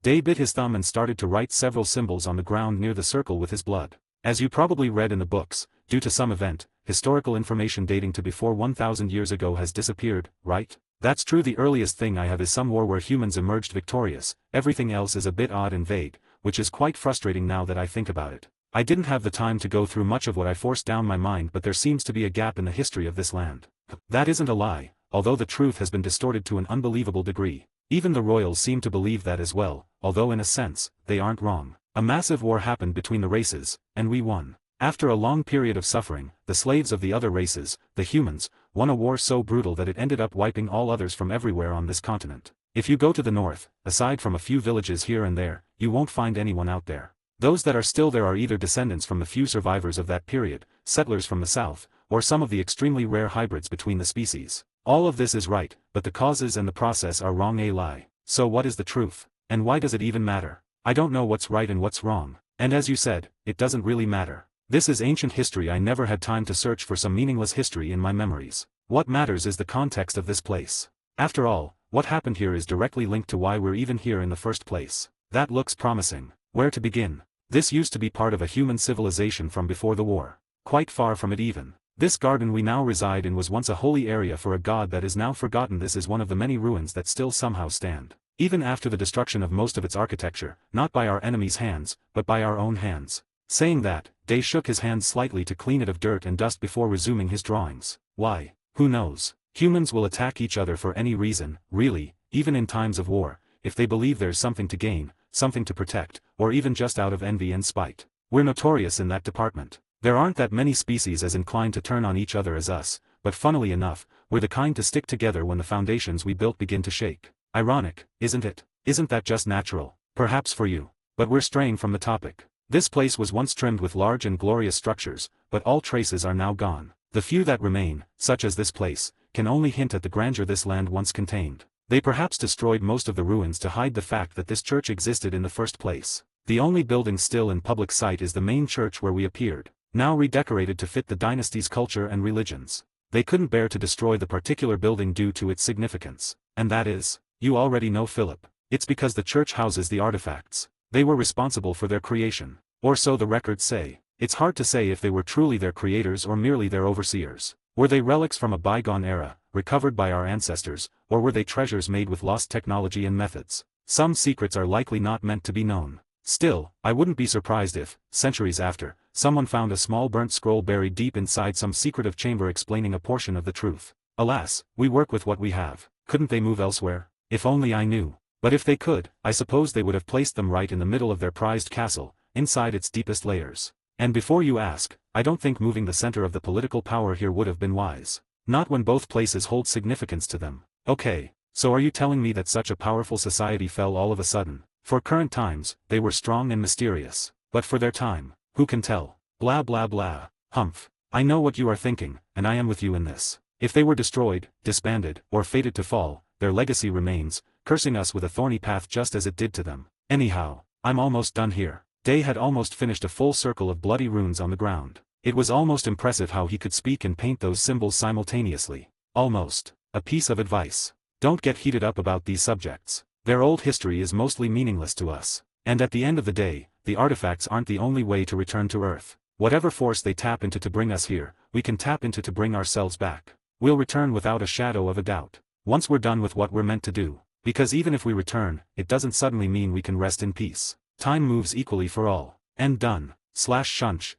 Day bit his thumb and started to write several symbols on the ground near the circle with his blood. As you probably read in the books, due to some event, historical information dating to before 1000 years ago has disappeared, right? That's true. The earliest thing I have is some war where humans emerged victorious. Everything else is a bit odd and vague, which is quite frustrating now that I think about it. I didn't have the time to go through much of what I forced down my mind, but there seems to be a gap in the history of this land. That isn't a lie, although the truth has been distorted to an unbelievable degree. Even the royals seem to believe that as well, although in a sense, they aren't wrong. A massive war happened between the races, and we won. After a long period of suffering, the slaves of the other races, the humans, won a war so brutal that it ended up wiping all others from everywhere on this continent. If you go to the north, aside from a few villages here and there, you won't find anyone out there. Those that are still there are either descendants from the few survivors of that period, settlers from the south, or some of the extremely rare hybrids between the species. All of this is right, but the causes and the process are wrong. A lie. So what is the truth? And why does it even matter? I don't know what's right and what's wrong. And as you said, it doesn't really matter. This is ancient history. I never had time to search for some meaningless history in my memories. What matters is the context of this place. After all, what happened here is directly linked to why we're even here in the first place. That looks promising. Where to begin? This used to be part of a human civilization from before the war. Quite far from it even. This garden we now reside in was once a holy area for a god that is now forgotten. This is one of the many ruins that still somehow stand. Even after the destruction of most of its architecture, not by our enemies' hands, but by our own hands. Saying that, Day shook his hands slightly to clean it of dirt and dust before resuming his drawings. Why? Who knows? Humans will attack each other for any reason, really, even in times of war, if they believe there's something to gain, something to protect, or even just out of envy and spite. We're notorious in that department. There aren't that many species as inclined to turn on each other as us, but funnily enough, we're the kind to stick together when the foundations we built begin to shake. Ironic, isn't it? Isn't that just natural? Perhaps for you. But we're straying from the topic. This place was once trimmed with large and glorious structures, but all traces are now gone. The few that remain, such as this place, can only hint at the grandeur this land once contained. They perhaps destroyed most of the ruins to hide the fact that this church existed in the first place. The only building still in public sight is the main church where we appeared, now redecorated to fit the dynasty's culture and religions. They couldn't bear to destroy the particular building due to its significance. And that is, you already know, Philip. It's because the church houses the artifacts. They were responsible for their creation. Or so the records say. It's hard to say if they were truly their creators or merely their overseers. Were they relics from a bygone era, recovered by our ancestors, or were they treasures made with lost technology and methods? Some secrets are likely not meant to be known. Still, I wouldn't be surprised if, centuries after, someone found a small burnt scroll buried deep inside some secretive chamber explaining a portion of the truth. Alas, we work with what we have. Couldn't they move elsewhere? If only I knew. But if they could, I suppose they would have placed them right in the middle of their prized castle, inside its deepest layers. And before you ask, I don't think moving the center of the political power here would have been wise. Not when both places hold significance to them. Okay, so are you telling me that such a powerful society fell all of a sudden? For current times, they were strong and mysterious. But for their time, who can tell? Blah blah blah. Humph. I know what you are thinking, and I am with you in this. If they were destroyed, disbanded, or fated to fall, their legacy remains, cursing us with a thorny path just as it did to them. Anyhow, I'm almost done here. Day had almost finished a full circle of bloody runes on the ground. It was almost impressive how he could speak and paint those symbols simultaneously. Almost. A piece of advice. Don't get heated up about these subjects. Their old history is mostly meaningless to us. And at the end of the day, the artifacts aren't the only way to return to Earth. Whatever force they tap into to bring us here, we can tap into to bring ourselves back. We'll return without a shadow of a doubt. Once we're done with what we're meant to do. Because even if we return, it doesn't suddenly mean we can rest in peace. Time moves equally for all. End done. Shunch.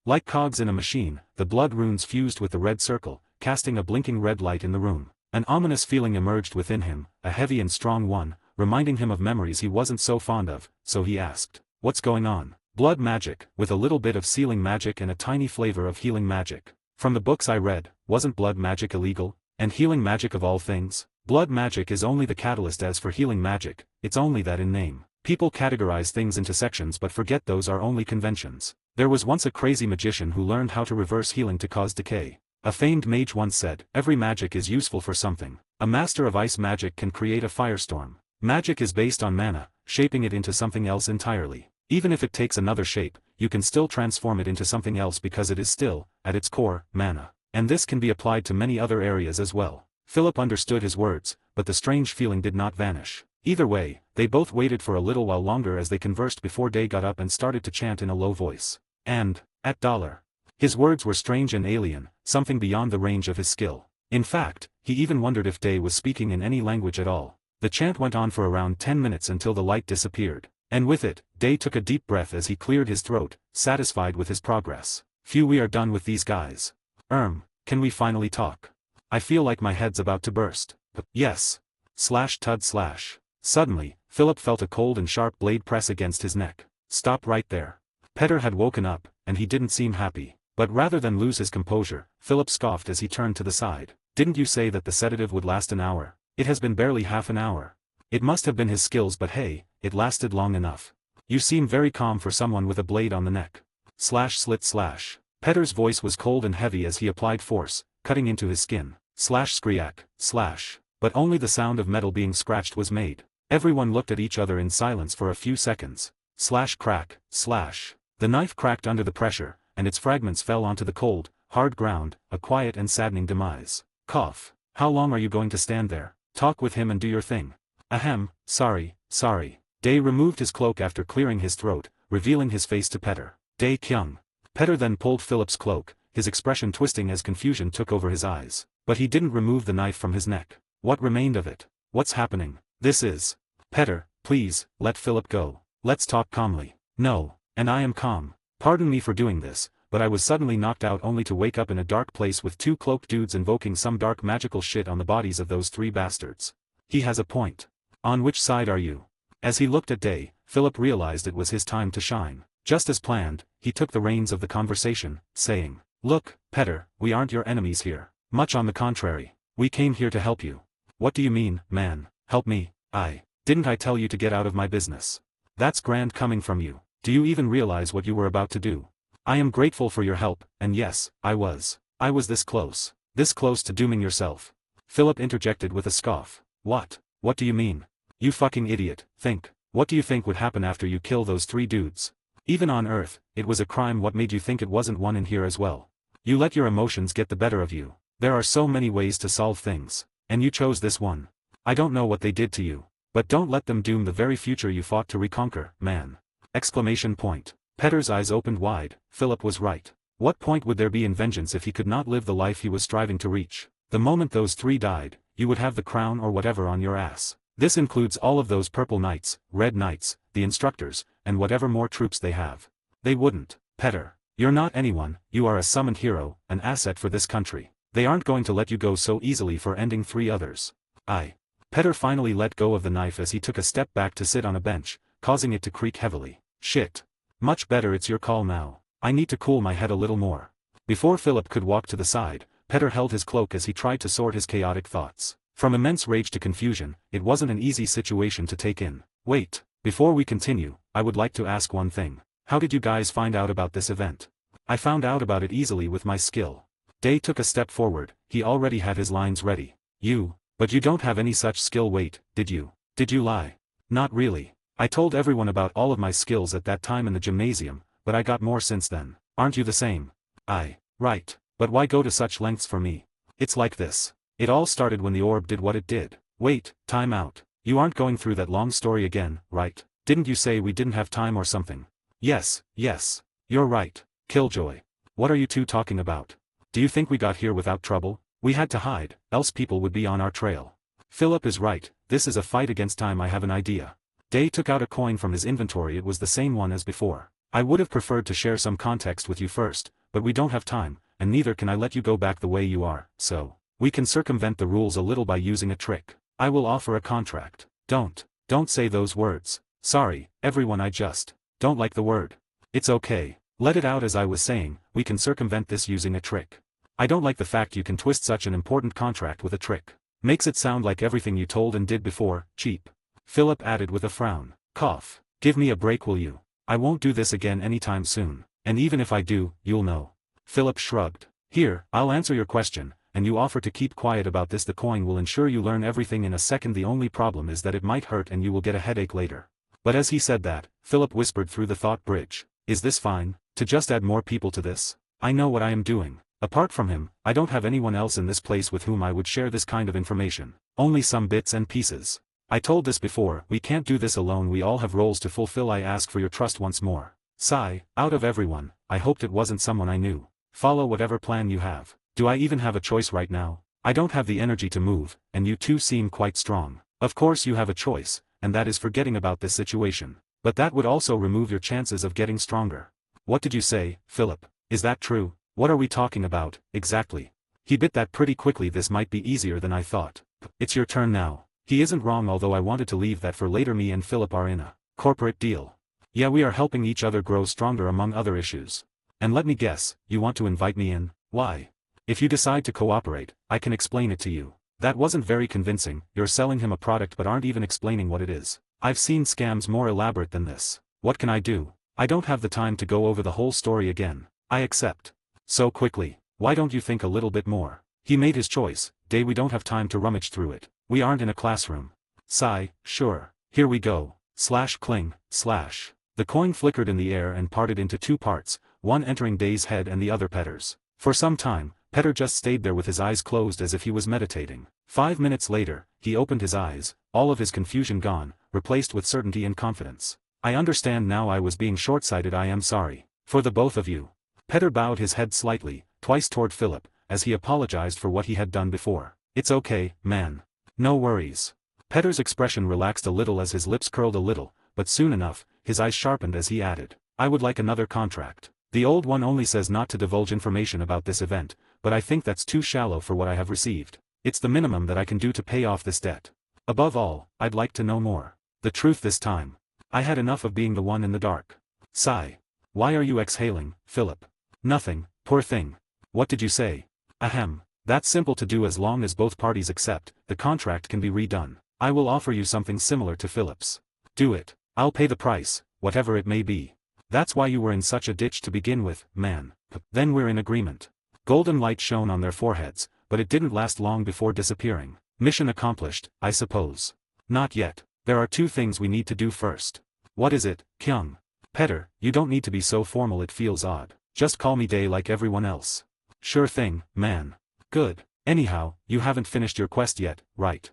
Like cogs in a machine, the blood runes fused with the red circle, casting a blinking red light in the room. An ominous feeling emerged within him, a heavy and strong one, reminding him of memories he wasn't so fond of, so he asked, "What's going on?" "Blood magic, with a little bit of sealing magic and a tiny flavor of healing magic. From the books I read, wasn't blood magic illegal? And healing magic of all things? Blood magic is only the catalyst as for healing magic, it's only that in name. People categorize things into sections but forget those are only conventions. There was once a crazy magician who learned how to reverse healing to cause decay. A famed mage once said, every magic is useful for something. A master of ice magic can create a firestorm. Magic is based on mana, shaping it into something else entirely. Even if it takes another shape, you can still transform it into something else because it is still, at its core, mana. And this can be applied to many other areas as well. Philip understood his words, but the strange feeling did not vanish. Either way, they both waited for a little while longer as they conversed before Day got up and started to chant in a low voice. And, at dollar. His words were strange and alien, something beyond the range of his skill. In fact, he even wondered if Day was speaking in any language at all. The chant went on for around 10 minutes until the light disappeared. And with it, Day took a deep breath as he cleared his throat, satisfied with his progress. Phew, we are done with these guys. Can we finally talk? I feel like my head's about to burst. Yes. Tud. Suddenly, Philip felt a cold and sharp blade press against his neck. Stop right there. Petter had woken up, and he didn't seem happy. But rather than lose his composure, Philip scoffed as he turned to the side. Didn't you say that the sedative would last an hour? It has been barely half an hour. It must have been his skills, but hey, it lasted long enough. You seem very calm for someone with a blade on the neck. Slit. Petter's voice was cold and heavy as he applied force, cutting into his skin. Screak. But only the sound of metal being scratched was made. Everyone looked at each other in silence for a few seconds. Crack. The knife cracked under the pressure, and its fragments fell onto the cold, hard ground, a quiet and saddening demise. Cough. How long are you going to stand there? Talk with him and do your thing. Ahem, sorry. Day removed his cloak after clearing his throat, revealing his face to Petter. Day Kyung. Petter then pulled Philip's cloak, his expression twisting as confusion took over his eyes. But he didn't remove the knife from his neck. What remained of it? What's happening? This is... Petter, please, let Philip go. Let's talk calmly. No, and I am calm. Pardon me for doing this, but I was suddenly knocked out only to wake up in a dark place with two cloaked dudes invoking some dark magical shit on the bodies of those three bastards. He has a point. On which side are you? As he looked at Day, Philip realized it was his time to shine. Just as planned, he took the reins of the conversation, saying, Look, Petter, we aren't your enemies here. Much on the contrary. We came here to help you. What do you mean, man? Help me? Didn't I tell you to get out of my business? That's grand coming from you. Do you even realize what you were about to do? I am grateful for your help, and yes, I was this close to dooming yourself. Philip interjected with a scoff. What do you mean? You fucking idiot, what do you think would happen after you kill those three dudes? Even on Earth, it was a crime. What made you think it wasn't one in here as well? You let your emotions get the better of you. There are so many ways to solve things, and you chose this one. I don't know what they did to you, but don't let them doom the very future you fought to reconquer, man. Petter's eyes opened wide. Philip was right. What point would there be in vengeance if he could not live the life he was striving to reach? The moment those 3 died, you would have the crown or whatever on your ass. This includes all of those purple knights, red knights, the instructors, and whatever more troops they have. They wouldn't. Petter, you're not anyone, you are a summoned hero, an asset for this country. They aren't going to let you go so easily for ending 3 others. Petter finally let go of the knife as he took a step back to sit on a bench, causing it to creak heavily. Shit. Much better, it's your call now. I need to cool my head a little more. Before Philip could walk to the side, Petter held his cloak as he tried to sort his chaotic thoughts. From immense rage to confusion, it wasn't an easy situation to take in. Wait, before we continue, I would like to ask one thing. How did you guys find out about this event? I found out about it easily with my skill. Day took a step forward, he already had his lines ready. But you don't have any such skill. Wait, did you? Did you lie? Not really. I told everyone about all of my skills at that time in the gymnasium, but I got more since then. Aren't you the same? Right. But why go to such lengths for me? It's like this. It all started when the orb did what it did. Wait, time out. You aren't going through that long story again, right? Didn't you say we didn't have time or something? Yes. You're right. Killjoy. What are you two talking about? Do you think we got here without trouble? We had to hide, else people would be on our trail. Philip is right, this is a fight against time. I have an idea. Day took out a coin from his inventory. It was the same one as before. I would have preferred to share some context with you first, but we don't have time, and neither can I let you go back the way you are, so we can circumvent the rules a little by using a trick. I will offer a contract. Don't say those words. Sorry, everyone, I just don't like the word. It's okay. Let it out. As I was saying, we can circumvent this using a trick. I don't like the fact you can twist such an important contract with a trick. Makes it sound like everything you told and did before, cheap. Philip added with a frown. Cough. Give me a break, will you? I won't do this again anytime soon, and even if I do, you'll know. Philip shrugged. Here, I'll answer your question, and you offer to keep quiet about this. The coin will ensure you learn everything in a second. The only problem is that it might hurt and you will get a headache later. But as he said that, Philip whispered through the thought bridge. Is this fine? To just add more people to this? I know what I am doing. Apart from him, I don't have anyone else in this place with whom I would share this kind of information. Only some bits and pieces. I told this before, we can't do this alone. We all have roles to fulfill. I ask for your trust once more. Sigh, out of everyone, I hoped it wasn't someone I knew. Follow whatever plan you have. Do I even have a choice right now? I don't have the energy to move, and you two seem quite strong. Of course you have a choice, and that is forgetting about this situation. But that would also remove your chances of getting stronger. What did you say, Philip? Is that true? What are we talking about, exactly? He bit that pretty quickly. This might be easier than I thought. It's your turn now. He isn't wrong, although I wanted to leave that for later. Me and Philip are in a corporate deal. Yeah, we are helping each other grow stronger among other issues. And let me guess, you want to invite me in? Why? If you decide to cooperate, I can explain it to you. That wasn't very convincing. You're selling him a product but aren't even explaining what it is. I've seen scams more elaborate than this. What can I do? I don't have the time to go over the whole story again. I accept. So quickly. Why don't you think a little bit more? He made his choice. Day, we don't have time to rummage through it. We aren't in a classroom. Sigh, sure. Here we go. Slash cling, slash. The coin flickered in the air and parted into 2 parts, one entering Day's head and the other Petter's. For some time, Petter just stayed there with his eyes closed as if he was meditating. 5 minutes later, he opened his eyes, all of his confusion gone, replaced with certainty and confidence. I understand now. I was being short-sighted. I am sorry. For the both of you. Petter bowed his head slightly, twice toward Philip, as he apologized for what he had done before. It's okay, man. No worries. Petter's expression relaxed a little as his lips curled a little, but soon enough, his eyes sharpened as he added, I would like another contract. The old one only says not to divulge information about this event, but I think that's too shallow for what I have received. It's the minimum that I can do to pay off this debt. Above all, I'd like to know more. The truth this time. I had enough of being the one in the dark. Sigh. Why are you exhaling, Philip? Nothing, poor thing. What did you say? Ahem. That's simple to do. As long as both parties accept, the contract can be redone. I will offer you something similar to Philip's. Do it. I'll pay the price, whatever it may be. That's why you were in such a ditch to begin with, man. Then we're in agreement. Golden light shone on their foreheads, but it didn't last long before disappearing. Mission accomplished, I suppose. Not yet. There are 2 things we need to do first. What is it, Kyung? Petter, you don't need to be so formal. It feels odd. Just call me Day like everyone else. Sure thing, man. Good. Anyhow, you haven't finished your quest yet, right?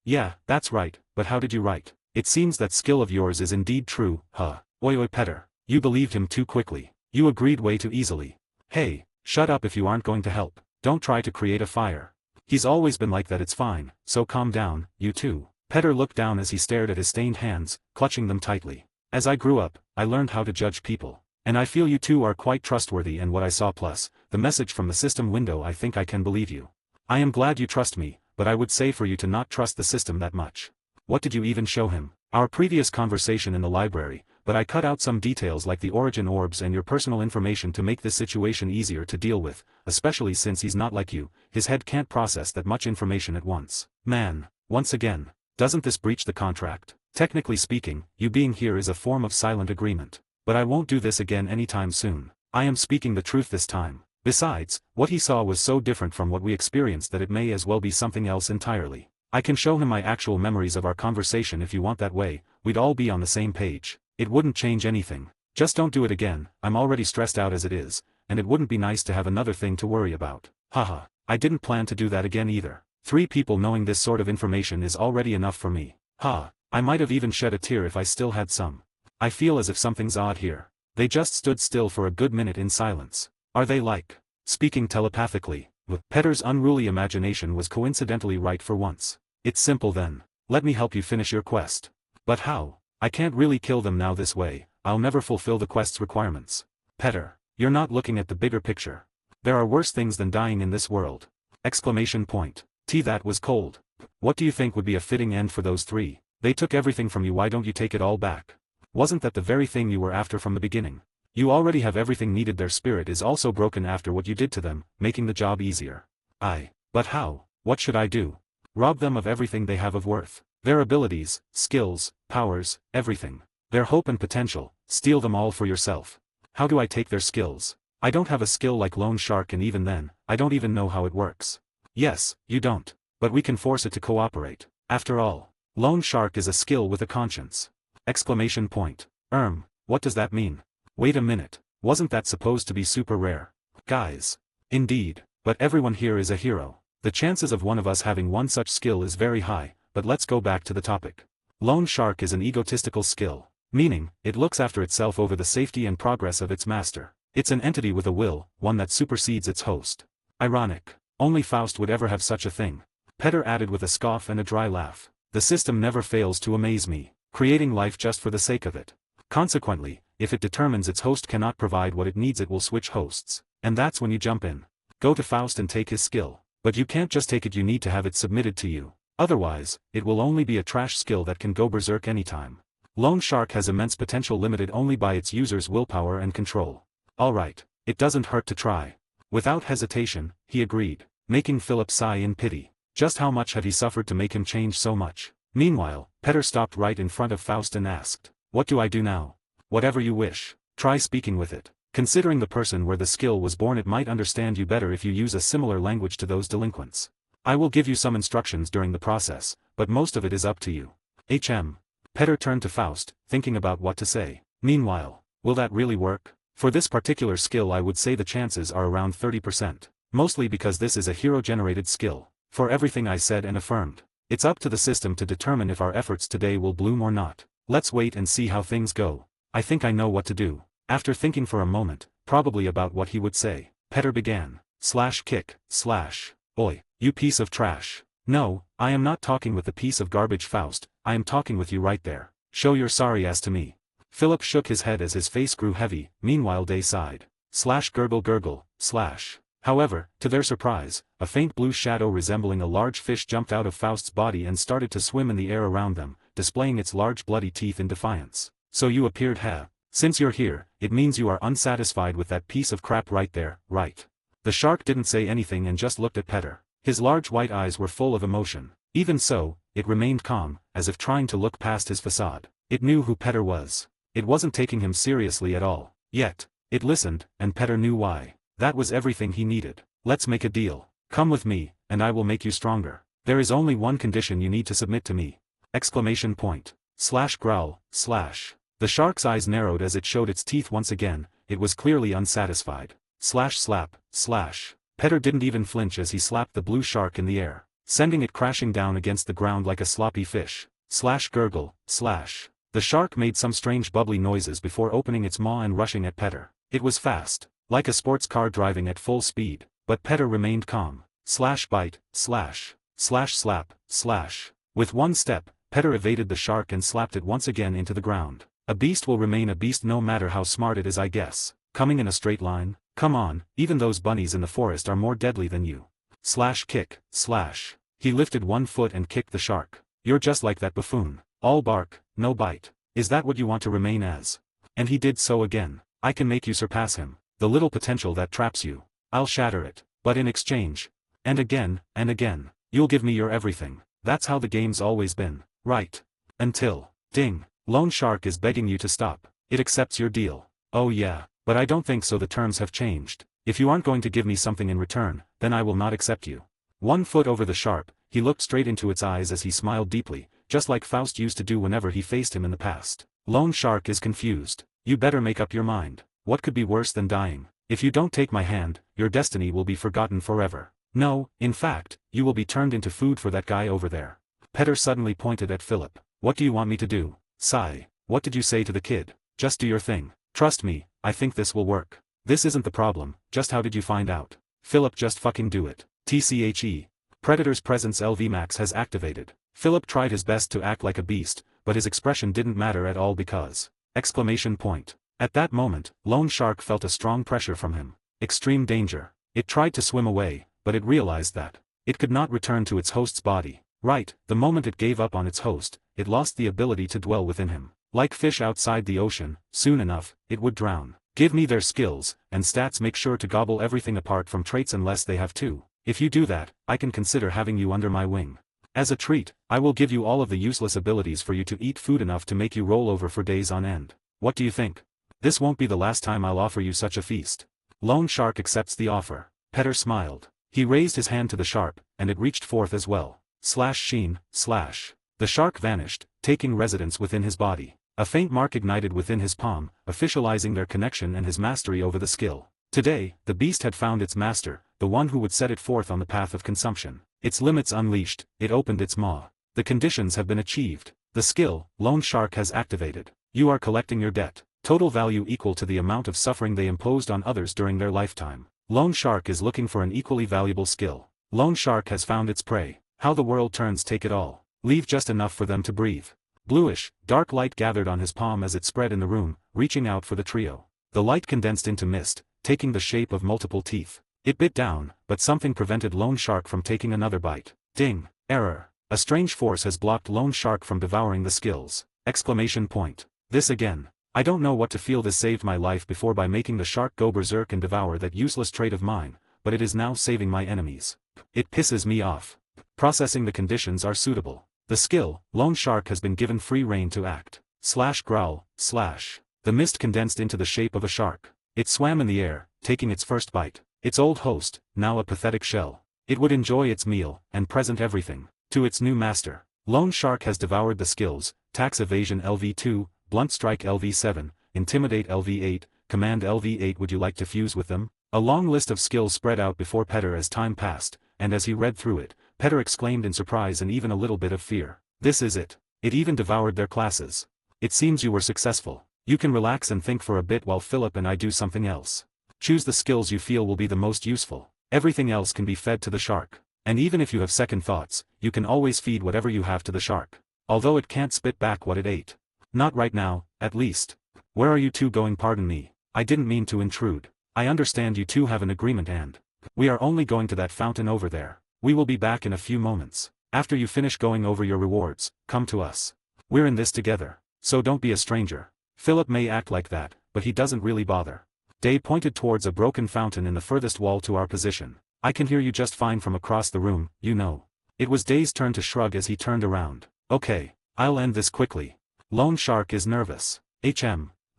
Yeah, that's right, but how did you write? It seems that skill of yours is indeed true, huh? Oi Petter. You believed him too quickly. You agreed way too easily. Hey, shut up if you aren't going to help. Don't try to create a fire. He's always been like that, it's fine, so calm down, you two. Petter looked down as he stared at his stained hands, clutching them tightly. As I grew up, I learned how to judge people. And I feel you two are quite trustworthy, and what I saw plus the message from the system window, I think I can believe you. I am glad you trust me, but I would say for you to not trust the system that much. What did you even show him? Our previous conversation in the library, but I cut out some details like the origin orbs and your personal information to make this situation easier to deal with, especially since he's not like you, his head can't process that much information at once. Man, once again, doesn't this breach the contract? Technically speaking, you being here is a form of silent agreement. But I won't do this again anytime soon. I am speaking the truth this time. Besides, what he saw was so different from what we experienced that it may as well be something else entirely. I can show him my actual memories of our conversation if you want. That way, we'd all be on the same page. It wouldn't change anything. Just don't do it again. I'm already stressed out as it is, and it wouldn't be nice to have another thing to worry about. Haha, I didn't plan to do that again either. 3 people knowing this sort of information is already enough for me. Ha, I might have even shed a tear if I still had some. I feel as if something's odd here. They just stood still for a good minute in silence. Are they like speaking telepathically? Petter's unruly imagination was coincidentally right for once. It's simple then. Let me help you finish your quest. But how? I can't really kill them now this way. I'll never fulfill the quest's requirements. Petter, you're not looking at the bigger picture. There are worse things than dying in this world. Exclamation point. That was cold. What do you think would be a fitting end for those 3? They took everything from you, why don't you take it all back? Wasn't that the very thing you were after from the beginning? You already have everything needed. Their spirit is also broken after what you did to them, making the job easier. But how? What should I do? Rob them of everything they have of worth. Their abilities, skills, powers, everything. Their hope and potential, steal them all for yourself. How do I take their skills? I don't have a skill like Lone Shark, and even then, I don't even know how it works. Yes, you don't. But we can force it to cooperate. After all, Lone Shark is a skill with a conscience. Exclamation point. What does that mean? Wait a minute, wasn't that supposed to be super rare? Guys. Indeed, but everyone here is a hero. The chances of one of us having one such skill is very high, but let's go back to the topic. Lone Shark is an egotistical skill, meaning, it looks after itself over the safety and progress of its master. It's an entity with a will, one that supersedes its host. Ironic. Only Faust would ever have such a thing. Petter added with a scoff and a dry laugh. The system never fails to amaze me, creating life just for the sake of it. Consequently, if it determines its host cannot provide what it needs, it will switch hosts. And that's when you jump in. Go to Faust and take his skill. But you can't just take it, you need to have it submitted to you. Otherwise, it will only be a trash skill that can go berserk anytime. Lone Shark has immense potential limited only by its user's willpower and control. Alright, it doesn't hurt to try. Without hesitation, he agreed, making Philip sigh in pity. Just how much had he suffered to make him change so much? Meanwhile, Petter stopped right in front of Faust and asked, "What do I do now?" "Whatever you wish. Try speaking with it. Considering the person where the skill was born, it might understand you better if you use a similar language to those delinquents. I will give you some instructions during the process, but most of it is up to you." Petter turned to Faust, thinking about what to say. Meanwhile, will that really work? For this particular skill I would say the chances are around 30%. Mostly because this is a hero-generated skill. For everything I said and affirmed, it's up to the system to determine if our efforts today will bloom or not. Let's wait and see how things go. I think I know what to do. After thinking for a moment, probably about what he would say, Petter began. Kick, oi, you piece of trash. No, I am not talking with the piece of garbage Faust, I am talking with you right there. Show your sorry ass to me. Philip shook his head as his face grew heavy, meanwhile they sighed. Gurgle, However, to their surprise, a faint blue shadow resembling a large fish jumped out of Faust's body and started to swim in the air around them, displaying its large bloody teeth in defiance. So you appeared, huh? Since you're here, it means you are unsatisfied with that piece of crap right there, right? The shark didn't say anything and just looked at Petter. His large white eyes were full of emotion. Even so, it remained calm, as if trying to look past his facade. It knew who Petter was. It wasn't taking him seriously at all. Yet, it listened, and Petter knew why. That was everything he needed. Let's make a deal. Come with me, and I will make you stronger. There is only one condition you need to submit to me. Exclamation point. Growl. The shark's eyes narrowed as it showed its teeth once again. It was clearly unsatisfied. Slap. Petter didn't even flinch as he slapped the blue shark in the air, sending it crashing down against the ground like a sloppy fish. Gurgle. The shark made some strange bubbly noises before opening its maw and rushing at Petter. It was fast, like a sports car driving at full speed, but Petter remained calm. Slash bite, slash, slash slap, slash. With one step, Petter evaded the shark and slapped it once again into the ground. A beast will remain a beast no matter how smart it is, I guess. Coming in a straight line? Come on, even those bunnies in the forest are more deadly than you. Slash kick, slash. He lifted one foot and kicked the shark. You're just like that buffoon. All bark, no bite. Is that what you want to remain as? And he did so again. I can make you surpass him. The little potential that traps you. I'll shatter it. But in exchange. And again, you'll give me your everything. That's how the game's always been, right? Until. Ding. Lone Shark is begging you to stop. It accepts your deal. Oh yeah, but I don't think so. The terms have changed. If you aren't going to give me something in return, then I will not accept you. 1 foot over the shark, he looked straight into its eyes as he smiled deeply, just like Faust used to do whenever he faced him in the past. Lone Shark is confused. You better make up your mind. What could be worse than dying? If you don't take my hand, your destiny will be forgotten forever. No, in fact, you will be turned into food for that guy over there. Petter suddenly pointed at Philip. What do you want me to do? Sigh. What did you say to the kid? Just do your thing. Trust me, I think this will work. This isn't the problem, just how did you find out? Philip, just fucking do it. TCHE. Predator's presence LV Max has activated. Philip tried his best to act like a beast, but his expression didn't matter at all because... Exclamation point. At that moment, Lone Shark felt a strong pressure from him. Extreme danger. It tried to swim away, but it realized that it could not return to its host's body. Right, the moment it gave up on its host, it lost the ability to dwell within him. Like fish outside the ocean, soon enough, it would drown. Give me their skills, and stats. Make sure to gobble everything apart from traits unless they have to. If you do that, I can consider having you under my wing. As a treat, I will give you all of the useless abilities for you to eat food enough to make you roll over for days on end. What do you think? This won't be the last time I'll offer you such a feast. Lone Shark accepts the offer. Petter smiled. He raised his hand to the shark, and it reached forth as well. Slash sheen, slash. The shark vanished, taking residence within his body. A faint mark ignited within his palm, officializing their connection and his mastery over the skill. Today, the beast had found its master, the one who would set it forth on the path of consumption. Its limits unleashed, it opened its maw. The conditions have been achieved. The skill, Lone Shark, has activated. You are collecting your debt. Total value equal to the amount of suffering they imposed on others during their lifetime. Lone Shark is looking for an equally valuable skill. Lone Shark has found its prey. How the world turns. Take it all. Leave just enough for them to breathe. Bluish, dark light gathered on his palm as it spread in the room, reaching out for the trio. The light condensed into mist, taking the shape of multiple teeth. It bit down, but something prevented Lone Shark from taking another bite. Ding. Error. A strange force has blocked Lone Shark from devouring the skills. Exclamation point. This again. I don't know what to feel. This saved my life before by making the shark go berserk and devour that useless trait of mine, but it is now saving my enemies. It pisses me off. Processing. The conditions are suitable. The skill, Lone Shark, has been given free rein to act. Slash growl, slash. The mist condensed into the shape of a shark. It swam in the air, taking its first bite. Its old host, now a pathetic shell. It would enjoy its meal, and present everything to its new master. Lone Shark has devoured the skills, Tax Evasion LV2, Blunt Strike LV7, Intimidate LV8, Command LV8. Would you like to fuse with them? A long list of skills spread out before Petter as time passed, and as he read through it, Petter exclaimed in surprise and even a little bit of fear. This is it. It even devoured their classes. It seems you were successful. You can relax and think for a bit while Philip and I do something else. Choose the skills you feel will be the most useful. Everything else can be fed to the shark. And even if you have second thoughts, you can always feed whatever you have to the shark. Although it can't spit back what it ate. Not right now, at least. Where are you two going? Pardon me. I didn't mean to intrude. I understand you two have an agreement and... We are only going to that fountain over there. We will be back in a few moments. After you finish going over your rewards, come to us. We're in this together. So don't be a stranger. Philip may act like that, but he doesn't really bother. Day pointed towards a broken fountain in the furthest wall to our position. I can hear you just fine from across the room, you know. It was Day's turn to shrug as he turned around. Okay, I'll end this quickly. Lone Shark is nervous.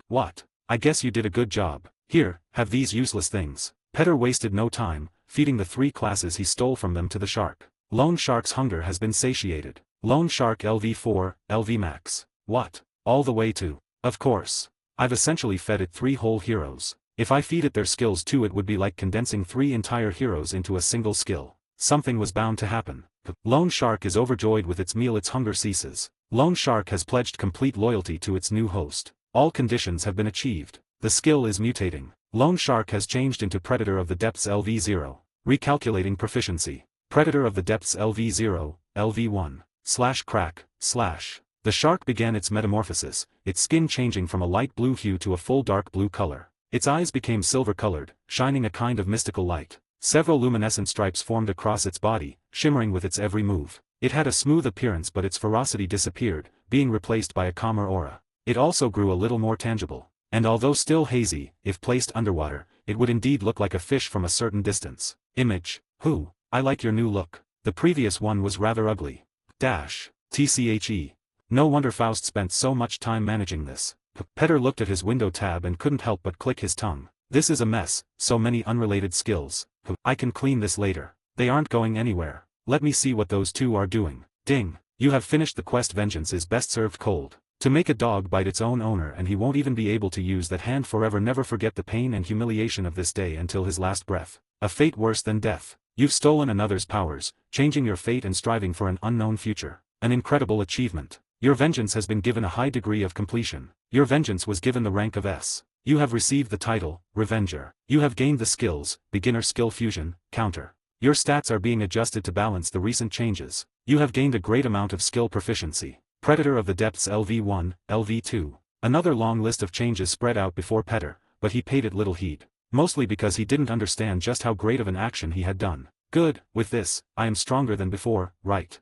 What? I guess you did a good job. Here, have these useless things. Petter wasted no time, feeding the 3 classes he stole from them to the shark. Lone Shark's hunger has been satiated. Lone Shark LV4, LV Max. What? All the way to... Of course. I've essentially fed it 3 whole heroes. If I feed it their skills too, it would be like condensing 3 entire heroes into a single skill. Something was bound to happen. Lone Shark is overjoyed with its meal. Its hunger ceases. Loan Shark has pledged complete loyalty to its new host. All conditions have been achieved. The skill is mutating. Loan Shark has changed into Predator of the Depths LV0. Recalculating proficiency. Predator of the Depths LV0, LV1. /crack, /. The shark began its metamorphosis, its skin changing from a light blue hue to a full dark blue color. Its eyes became silver-colored, shining a kind of mystical light. Several luminescent stripes formed across its body, shimmering with its every move. It had a smooth appearance, but its ferocity disappeared, being replaced by a calmer aura. It also grew a little more tangible. And although still hazy, if placed underwater, it would indeed look like a fish from a certain distance. Image. Who? I like your new look. The previous one was rather ugly. TCHE. No wonder Faust spent so much time managing this. Petter looked at his window tab and couldn't help but click his tongue. This is a mess, so many unrelated skills. I can clean this later. They aren't going anywhere. Let me see what those two are doing. Ding. You have finished the quest. Vengeance is best served cold. To make a dog bite its own owner, and he won't even be able to use that hand forever. Never forget the pain and humiliation of this day until his last breath. A fate worse than death. You've stolen another's powers, changing your fate and striving for an unknown future. An incredible achievement. Your vengeance has been given a high degree of completion. Your vengeance was given the rank of S. You have received the title, Revenger. You have gained the skills, Beginner Skill Fusion, Counter. Your stats are being adjusted to balance the recent changes. You have gained a great amount of skill proficiency. Predator of the Depths LV1, LV2. Another long list of changes spread out before Petter, but he paid it little heed. Mostly because he didn't understand just how great of an action he had done. Good, with this, I am stronger than before, right?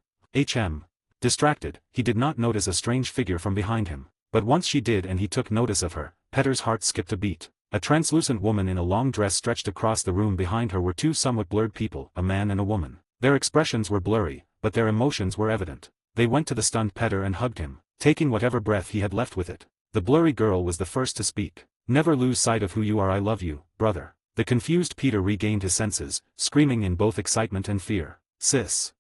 Distracted, he did not notice a strange figure from behind him. But once she did and he took notice of her, Petter's heart skipped a beat. A translucent woman in a long dress stretched across the room. Behind her were two somewhat blurred people, a man and a woman. Their expressions were blurry, but their emotions were evident. They went to the stunned Petter and hugged him, taking whatever breath he had left with it. The blurry girl was the first to speak. Never lose sight of who you are. I love you, brother. The confused Peter regained his senses, screaming in both excitement and fear. Sis.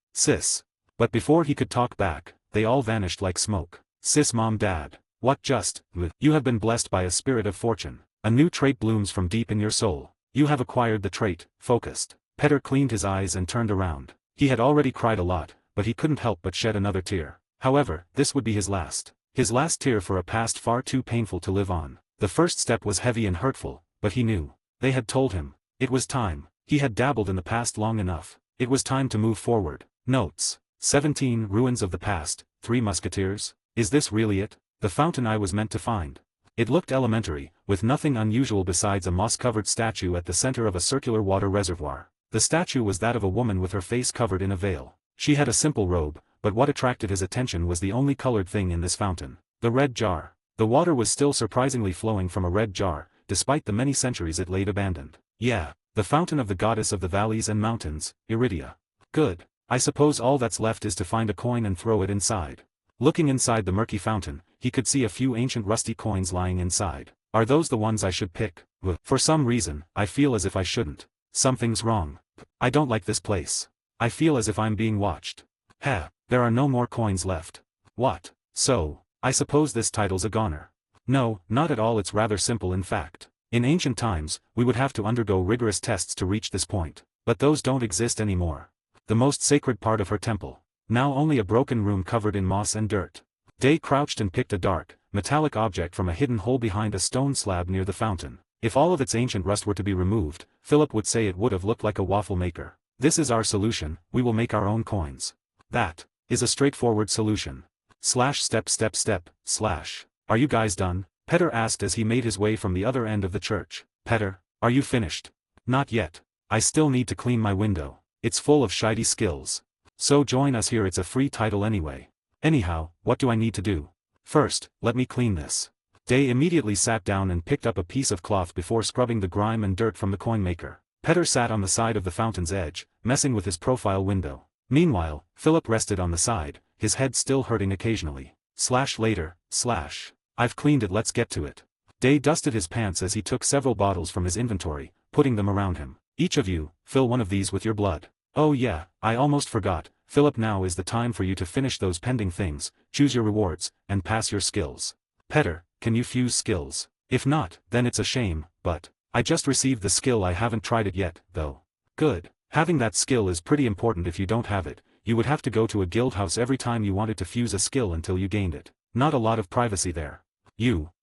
But before he could talk back, they all vanished like smoke. Sis, mom, dad. What just? You have been blessed by a spirit of fortune. A new trait blooms from deep in your soul. You have acquired the trait, focused. Petter cleaned his eyes and turned around. He had already cried a lot, but he couldn't help but shed another tear. However, this would be his last. His last tear for a past far too painful to live on. The first step was heavy and hurtful, but he knew. They had told him. It was time. He had dabbled in the past long enough. It was time to move forward. Notes. 17 Ruins of the Past, 3 Musketeers. Is this really it? The fountain I was meant to find. It looked elementary, with nothing unusual besides a moss-covered statue at the center of a circular water reservoir. The statue was that of a woman with her face covered in a veil. She had a simple robe, but what attracted his attention was the only colored thing in this fountain. The red jar. The water was still surprisingly flowing from a red jar, despite the many centuries it laid abandoned. Yeah, the fountain of the goddess of the valleys and mountains, Iridia. Good. I suppose all that's left is to find a coin and throw it inside. Looking inside the murky fountain, he could see a few ancient rusty coins lying inside. Are those the ones I should pick? For some reason, I feel as if I shouldn't. Something's wrong. I don't like this place. I feel as if I'm being watched. There are no more coins left. What? So, I suppose this title's a goner. No, not at all. It's rather simple in fact. In ancient times, we would have to undergo rigorous tests to reach this point. But those don't exist anymore. The most sacred part of her temple. Now only a broken room covered in moss and dirt. Day crouched and picked a dark, metallic object from a hidden hole behind a stone slab near the fountain. If all of its ancient rust were to be removed, Philip would say it would have looked like a waffle maker. This is our solution. We will make our own coins. That is a straightforward solution. Step. Are you guys done? Petter asked as he made his way from the other end of the church. Petter, are you finished? Not yet. I still need to clean my window. It's full of shiny skills. So join us here. It's a free title anyway. Anyhow, what do I need to do? First, let me clean this. Day immediately sat down and picked up a piece of cloth before scrubbing the grime and dirt from the coin maker. Petter sat on the side of the fountain's edge, messing with his profile window. Meanwhile, Philip rested on the side, his head still hurting occasionally. Later. I've cleaned it. Let's get to it. Day dusted his pants as he took several bottles from his inventory, putting them around him. Each of you, fill one of these with your blood. Oh yeah, I almost forgot. Philip, now is the time for you to finish those pending things, choose your rewards, and pass your skills. Petter, can you fuse skills? If not, then it's a shame, but I just received the skill. I haven't tried it yet, though. Good. Having that skill is pretty important. If you don't have it, you would have to go to a guild house every time you wanted to fuse a skill until you gained it. Not a lot of privacy there.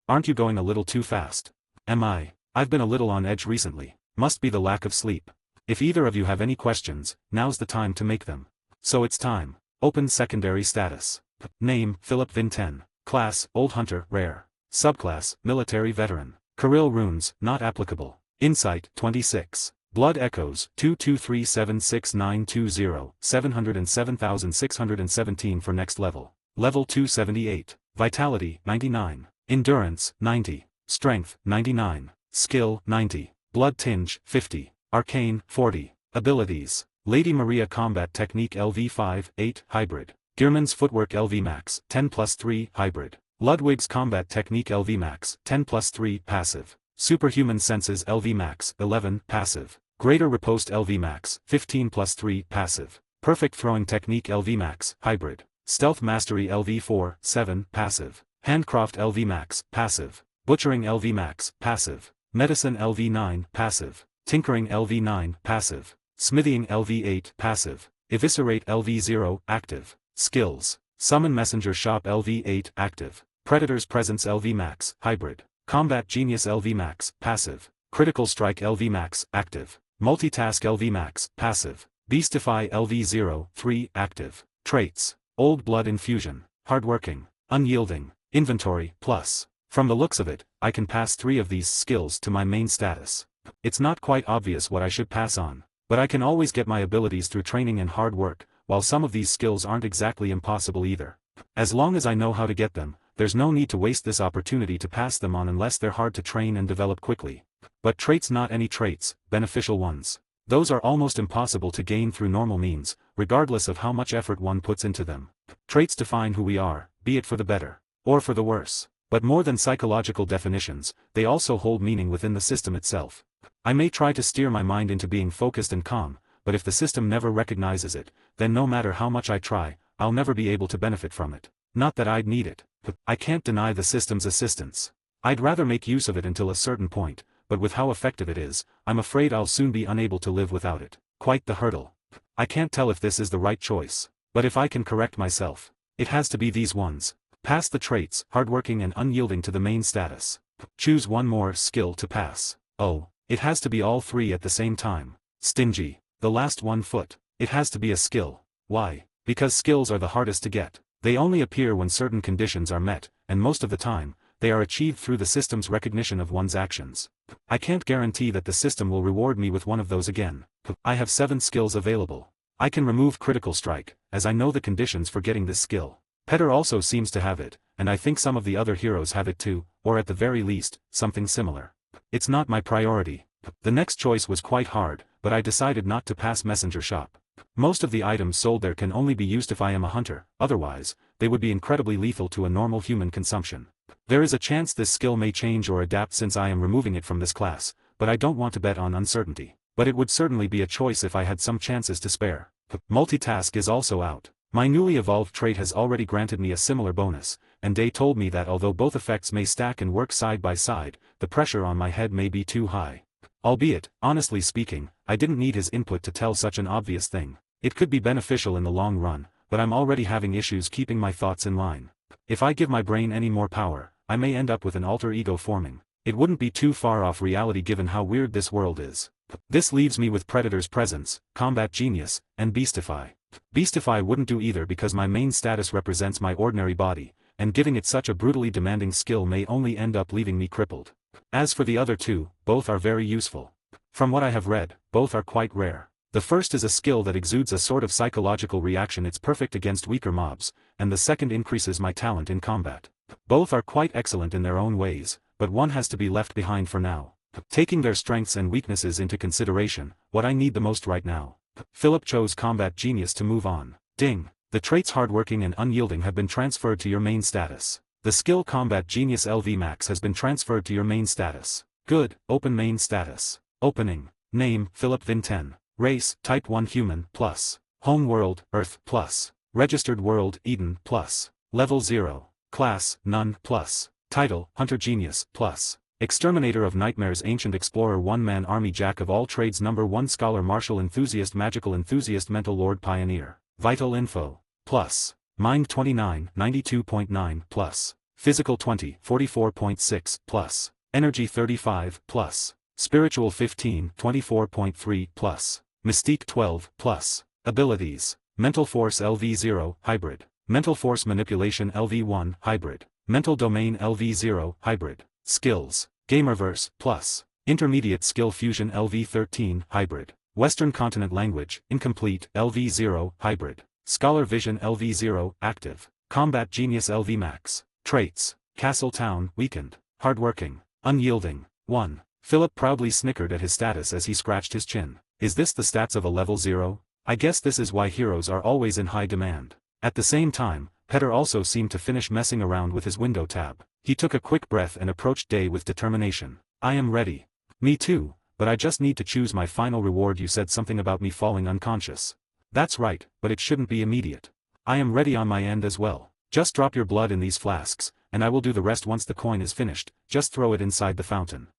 Aren't you going a little too fast? Am I? I've been a little on edge recently. Must be the lack of sleep. If either of you have any questions, now's the time to make them. So it's time. Open secondary status. Name, Philip Vin 10. Class, Old Hunter, Rare. Subclass, Military Veteran. Kirill Runes, not applicable. Insight, 26. Blood Echoes, 223769220, 707,617 for next level. Level 278. Vitality, 99. Endurance, 90. Strength, 99. Skill, 90. Blood Tinge, 50. Arcane, 40. Abilities. Lady Maria Combat Technique LV5, 8, Hybrid. Gearman's Footwork LV Max, 10+3, Hybrid. Ludwig's Combat Technique LV Max, 10+3, Passive. Superhuman Senses LV Max, 11, Passive. Greater Riposte LV Max, 15+3, Passive. Perfect Throwing Technique LV Max, Hybrid. Stealth Mastery LV4, 7, Passive. Handcraft LV Max, Passive. Butchering LV Max, Passive. Medicine LV9, Passive. Tinkering LV9, Passive. Smithing LV8, Passive. Eviscerate LV0, Active. Skills. Summon Messenger Shop LV8, Active. Predator's Presence LV Max, Hybrid. Combat Genius LV Max, Passive. Critical Strike LV Max, Active. Multitask LV Max, Passive. Beastify LV0, 3, Active. Traits. Old Blood Infusion. Hardworking. Unyielding. Inventory, plus. From the looks of it, I can pass 3 of these skills to my main status. It's not quite obvious what I should pass on, but I can always get my abilities through training and hard work, while some of these skills aren't exactly impossible either. As long as I know how to get them, there's no need to waste this opportunity to pass them on unless they're hard to train and develop quickly. But traits, not any traits, beneficial ones. Those are almost impossible to gain through normal means, regardless of how much effort one puts into them. Traits define who we are, be it for the better, or for the worse. But more than psychological definitions, they also hold meaning within the system itself. I may try to steer my mind into being focused and calm, but if the system never recognizes it, then no matter how much I try, I'll never be able to benefit from it. Not that I'd need it. I can't deny the system's assistance. I'd rather make use of it until a certain point, but with how effective it is, I'm afraid I'll soon be unable to live without it. Quite the hurdle. I can't tell if this is the right choice, but if I can correct myself, it has to be these ones. Pass the traits, hardworking and unyielding to the main status. Choose one more skill to pass. Oh, it has to be all 3 at the same time. Stingy. The last one foot. It has to be a skill. Why? Because skills are the hardest to get. They only appear when certain conditions are met, and most of the time, they are achieved through the system's recognition of one's actions. I can't guarantee that the system will reward me with one of those again. I have 7 skills available. I can remove Critical Strike, as I know the conditions for getting this skill. Petter also seems to have it, and I think some of the other heroes have it too, or at the very least, something similar. It's not my priority. The next choice was quite hard, but I decided not to pass Messenger Shop. Most of the items sold there can only be used if I am a hunter, otherwise, they would be incredibly lethal to a normal human consumption. There is a chance this skill may change or adapt since I am removing it from this class, but I don't want to bet on uncertainty. But it would certainly be a choice if I had some chances to spare. Multitask is also out. My newly evolved trait has already granted me a similar bonus, and Day told me that although both effects may stack and work side by side, the pressure on my head may be too high. Albeit, honestly speaking, I didn't need his input to tell such an obvious thing. It could be beneficial in the long run, but I'm already having issues keeping my thoughts in line. If I give my brain any more power, I may end up with an alter ego forming. It wouldn't be too far off reality given how weird this world is. This leaves me with Predator's Presence, Combat Genius, and Beastify. Beastify wouldn't do either because my main status represents my ordinary body, and giving it such a brutally demanding skill may only end up leaving me crippled. As for the other 2, both are very useful. From what I have read, both are quite rare. The first is a skill that exudes a sort of psychological reaction. It's perfect against weaker mobs, and the second increases my talent in combat. Both are quite excellent in their own ways, but one has to be left behind for now. Taking their strengths and weaknesses into consideration, what I need the most right now. Philip chose Combat Genius to move on. Ding. The traits Hardworking and Unyielding have been transferred to your main status. The skill Combat Genius LV Max has been transferred to your main status. Good. Open main status. Opening. Name, Philip Vin 10. Race, Type 1 Human, plus. Home World, Earth, plus. Registered World, Eden, plus. Level 0. Class, None, plus. Title, Hunter Genius, plus. Exterminator of Nightmares, Ancient Explorer, One-Man Army, Jack of all trades, Number 1 Scholar, Martial Enthusiast, Magical Enthusiast, Mental Lord, Pioneer. Vital info. Plus. Mind 29, 92.9 plus. Physical 20, 44.6 plus. Energy 35 plus. Spiritual 15, 24.3 plus. Mystique 12 plus. Abilities. Mental Force LV0, Hybrid. Mental Force Manipulation LV1, Hybrid. Mental Domain LV0, Hybrid. Skills. Gamerverse, plus. Intermediate Skill Fusion LV13, Hybrid. Western Continent Language, Incomplete, LV0, Hybrid. Scholar Vision LV0, Active. Combat Genius LV Max. Traits. Castle Town, Weakened. Hardworking. Unyielding. 1. Philip proudly snickered at his status as he scratched his chin. Is this the stats of a level 0? I guess this is why heroes are always in high demand. At the same time, Petter also seemed to finish messing around with his window tab. He took a quick breath and approached Day with determination. I am ready. Me too, but I just need to choose my final reward. You said something about me falling unconscious. That's right, but it shouldn't be immediate. I am ready on my end as well. Just drop your blood in these flasks, and I will do the rest once the coin is finished. Just throw it inside the fountain.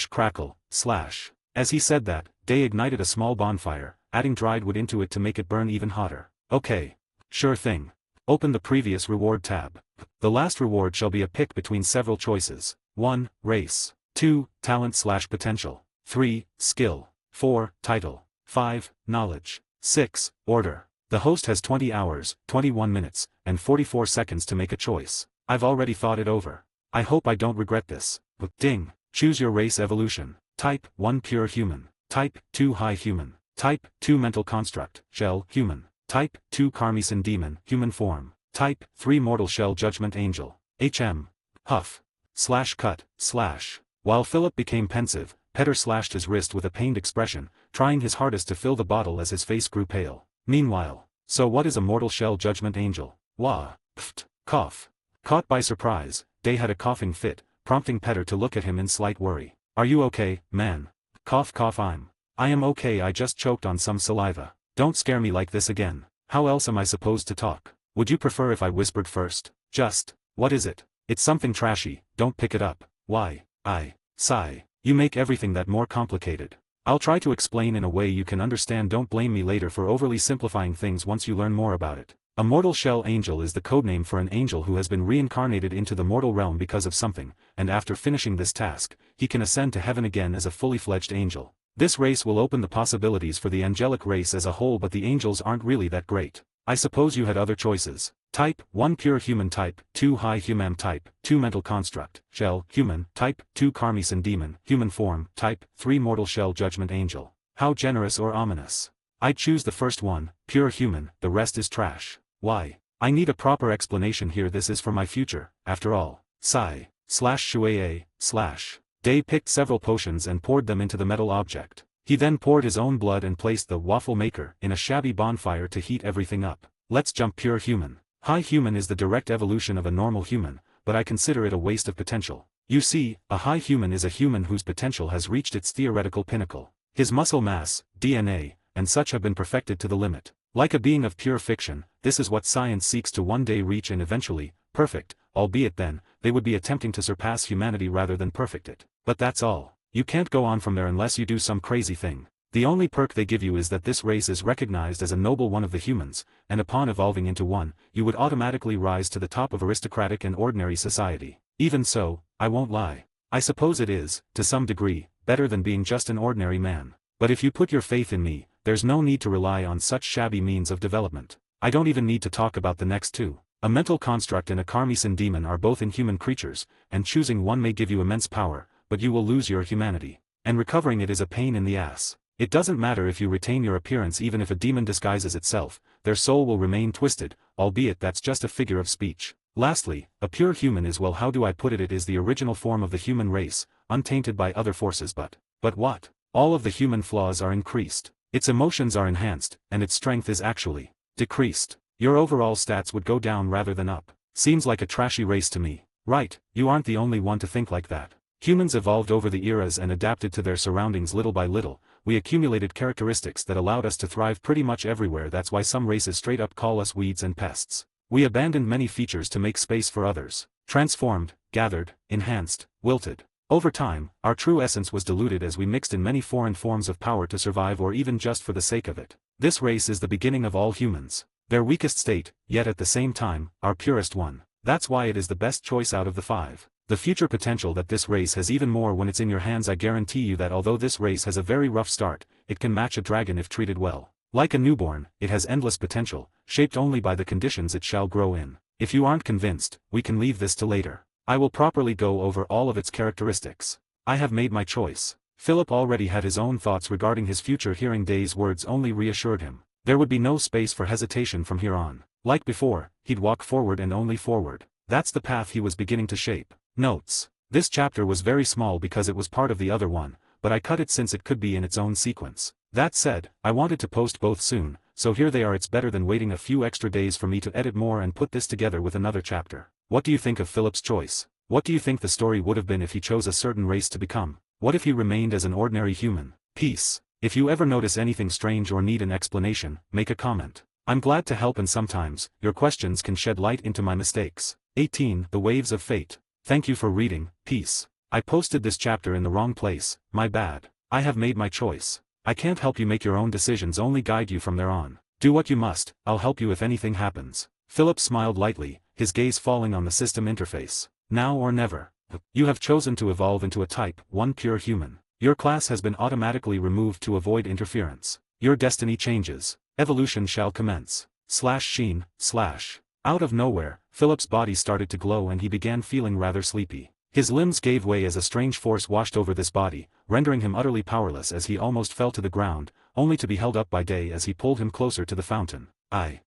Crackle, slash. As he said that, Day ignited a small bonfire, adding dried wood into it to make it burn even hotter. Okay. Sure thing. Open the previous reward tab. The last reward shall be a pick between several choices. 1. Race. 2. Talent/potential. 3. Skill. 4. Title. 5. Knowledge. 6. Order. The host has 20 hours, 21 minutes, and 44 seconds to make a choice. I've already thought it over. I hope I don't regret this. Ding. Choose your race evolution. Type 1 Pure Human. Type 2 High Human. Type 2 Mental Construct, Shell, Human. Type 2 Carmesian Demon, Human Form. Type 3 Mortal Shell Judgment Angel. HM. Huff. /cut, /. While Philip became pensive, Petter slashed his wrist with a pained expression, trying his hardest to fill the bottle as his face grew pale. Meanwhile, so what is a Mortal Shell Judgment Angel? Wah. Pft. Cough. Caught by surprise, Day had a coughing fit, prompting Petter to look at him in slight worry. Are you okay, man? Cough. I am okay. I just choked on some saliva. Don't scare me like this again. How else am I supposed to talk? Would you prefer if I whispered first? What is it? It's something trashy, don't pick it up. Why? Sigh. You make everything that more complicated. I'll try to explain in a way you can understand. Don't blame me later for overly simplifying things once you learn more about it. A Mortal Shell Angel is the codename for an angel who has been reincarnated into the mortal realm because of something, and after finishing this task, he can ascend to heaven again as a fully fledged angel. This race will open the possibilities for the angelic race as a whole, but the angels aren't really that great. I suppose you had other choices. Type 1 Pure Human. Type 2 High Human. Type 2 Mental Construct, Shell, Human. Type 2 Carmesian Demon, Human Form. Type 3 Mortal Shell Judgment Angel. How generous or ominous. I'd choose the first one, Pure Human, the rest is trash. Why? I need a proper explanation here. This is for my future, after all. Sigh. /shuaa, / Day picked several potions and poured them into the metal object. He then poured his own blood and placed the waffle maker in a shabby bonfire to heat everything up. Let's jump. Pure Human. High Human is the direct evolution of a normal human, but I consider it a waste of potential. You see, a high human is a human whose potential has reached its theoretical pinnacle. His muscle mass, DNA, and such have been perfected to the limit. Like a being of pure fiction, this is what science seeks to one day reach and eventually, perfect, albeit then, they would be attempting to surpass humanity rather than perfect it. But that's all. You can't go on from there unless you do some crazy thing. The only perk they give you is that this race is recognized as a noble one of the humans, and upon evolving into one, you would automatically rise to the top of aristocratic and ordinary society. Even so, I won't lie. I suppose it is, to some degree, better than being just an ordinary man. But if you put your faith in me, there's no need to rely on such shabby means of development. I don't even need to talk about the next two. A mental construct and a Carmesian demon are both inhuman creatures, and choosing one may give you immense power, but you will lose your humanity. And recovering it is a pain in the ass. It doesn't matter if you retain your appearance. Even if a demon disguises itself, their soul will remain twisted, albeit that's just a figure of speech. Lastly, a pure human is, well, how do I put it? It is the original form of the human race, untainted by other forces. But what? All of the human flaws are increased. Its emotions are enhanced, and its strength is actually decreased. Your overall stats would go down rather than up. Seems like a trashy race to me. Right, you aren't the only one to think like that. Humans evolved over the eras and adapted to their surroundings little by little. We accumulated characteristics that allowed us to thrive pretty much everywhere. That's why some races straight up call us weeds and pests. We abandoned many features to make space for others. Transformed, gathered, enhanced, wilted. Over time, our true essence was diluted as we mixed in many foreign forms of power to survive, or even just for the sake of it. This race is the beginning of all humans. Their weakest state, yet at the same time, our purest one. That's why it is the best choice out of the 5. The future potential that this race has even more when it's in your hands. I guarantee you that although this race has a very rough start, it can match a dragon if treated well. Like a newborn, it has endless potential, shaped only by the conditions it shall grow in. If you aren't convinced, we can leave this to later. I will properly go over all of its characteristics. I have made my choice. Philip already had his own thoughts regarding his future. Hearing Day's words only reassured him. There would be no space for hesitation from here on. Like before, he'd walk forward and only forward. That's the path he was beginning to shape. Notes. This chapter was very small because it was part of the other one, but I cut it since it could be in its own sequence. That said, I wanted to post both soon, so here they are. It's better than waiting a few extra days for me to edit more and put this together with another chapter. What do you think of Philip's choice? What do you think the story would have been if he chose a certain race to become? What if he remained as an ordinary human? Peace. If you ever notice anything strange or need an explanation, make a comment. I'm glad to help, and sometimes, your questions can shed light into my mistakes. 18. The Waves of Fate. Thank you for reading. Peace. I posted this chapter in the wrong place, my bad. I have made my choice. I can't help you make your own decisions, only guide you from there on. Do what you must, I'll help you if anything happens. Philip smiled lightly, his gaze falling on the system interface. Now or never. You have chosen to evolve into a Type 1 pure human. Your class has been automatically removed to avoid interference. Your destiny changes. Evolution shall commence. Sheen. Out of nowhere, Philip's body started to glow and he began feeling rather sleepy. His limbs gave way as a strange force washed over this body, rendering him utterly powerless as he almost fell to the ground, only to be held up by Day as he pulled him closer to the fountain. I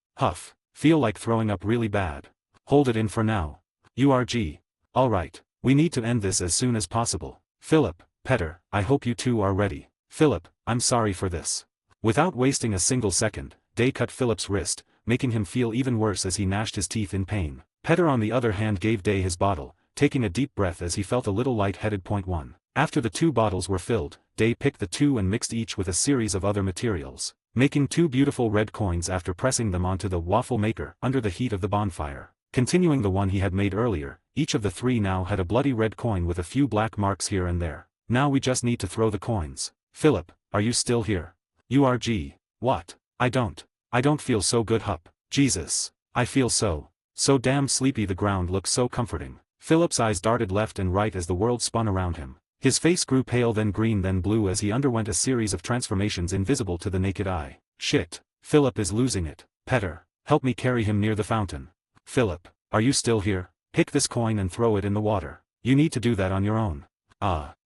feel like throwing up really bad. Hold it in for now. URG. Alright, we need to end this as soon as possible. Philip, Petter, I hope you two are ready. Philip, I'm sorry for this. Without wasting a single second, Day cut Philip's wrist, making him feel even worse as he gnashed his teeth in pain. Petter on the other hand gave Day his bottle, taking a deep breath as he felt a little light-headed. 1. After the 2 bottles were filled, Day picked the 2 and mixed each with a series of other materials, making 2 beautiful red coins after pressing them onto the waffle maker under the heat of the bonfire. Continuing the one he had made earlier, each of the 3 now had a bloody red coin with a few black marks here and there. Now we just need to throw the coins. Philip, are you still here? URG. What? I don't feel so good, Hup. Jesus. I feel so damn sleepy. The ground looks so comforting. Philip's eyes darted left and right as the world spun around him. His face grew pale, then green, then blue as he underwent a series of transformations invisible to the naked eye. Shit. Philip is losing it. Petter, help me carry him near the fountain. Philip, are you still here? Pick this coin and throw it in the water. You need to do that on your own.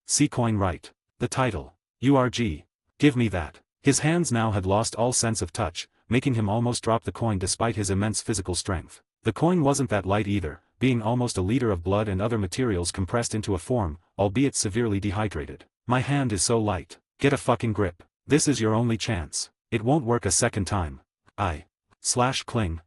See coin right. The title. URG. Give me that. His hands now had lost all sense of touch, making him almost drop the coin despite his immense physical strength. The coin wasn't that light either, being almost a liter of blood and other materials compressed into a form, albeit severely dehydrated. My hand is so light. Get a fucking grip. This is your only chance. It won't work a second time. Cling.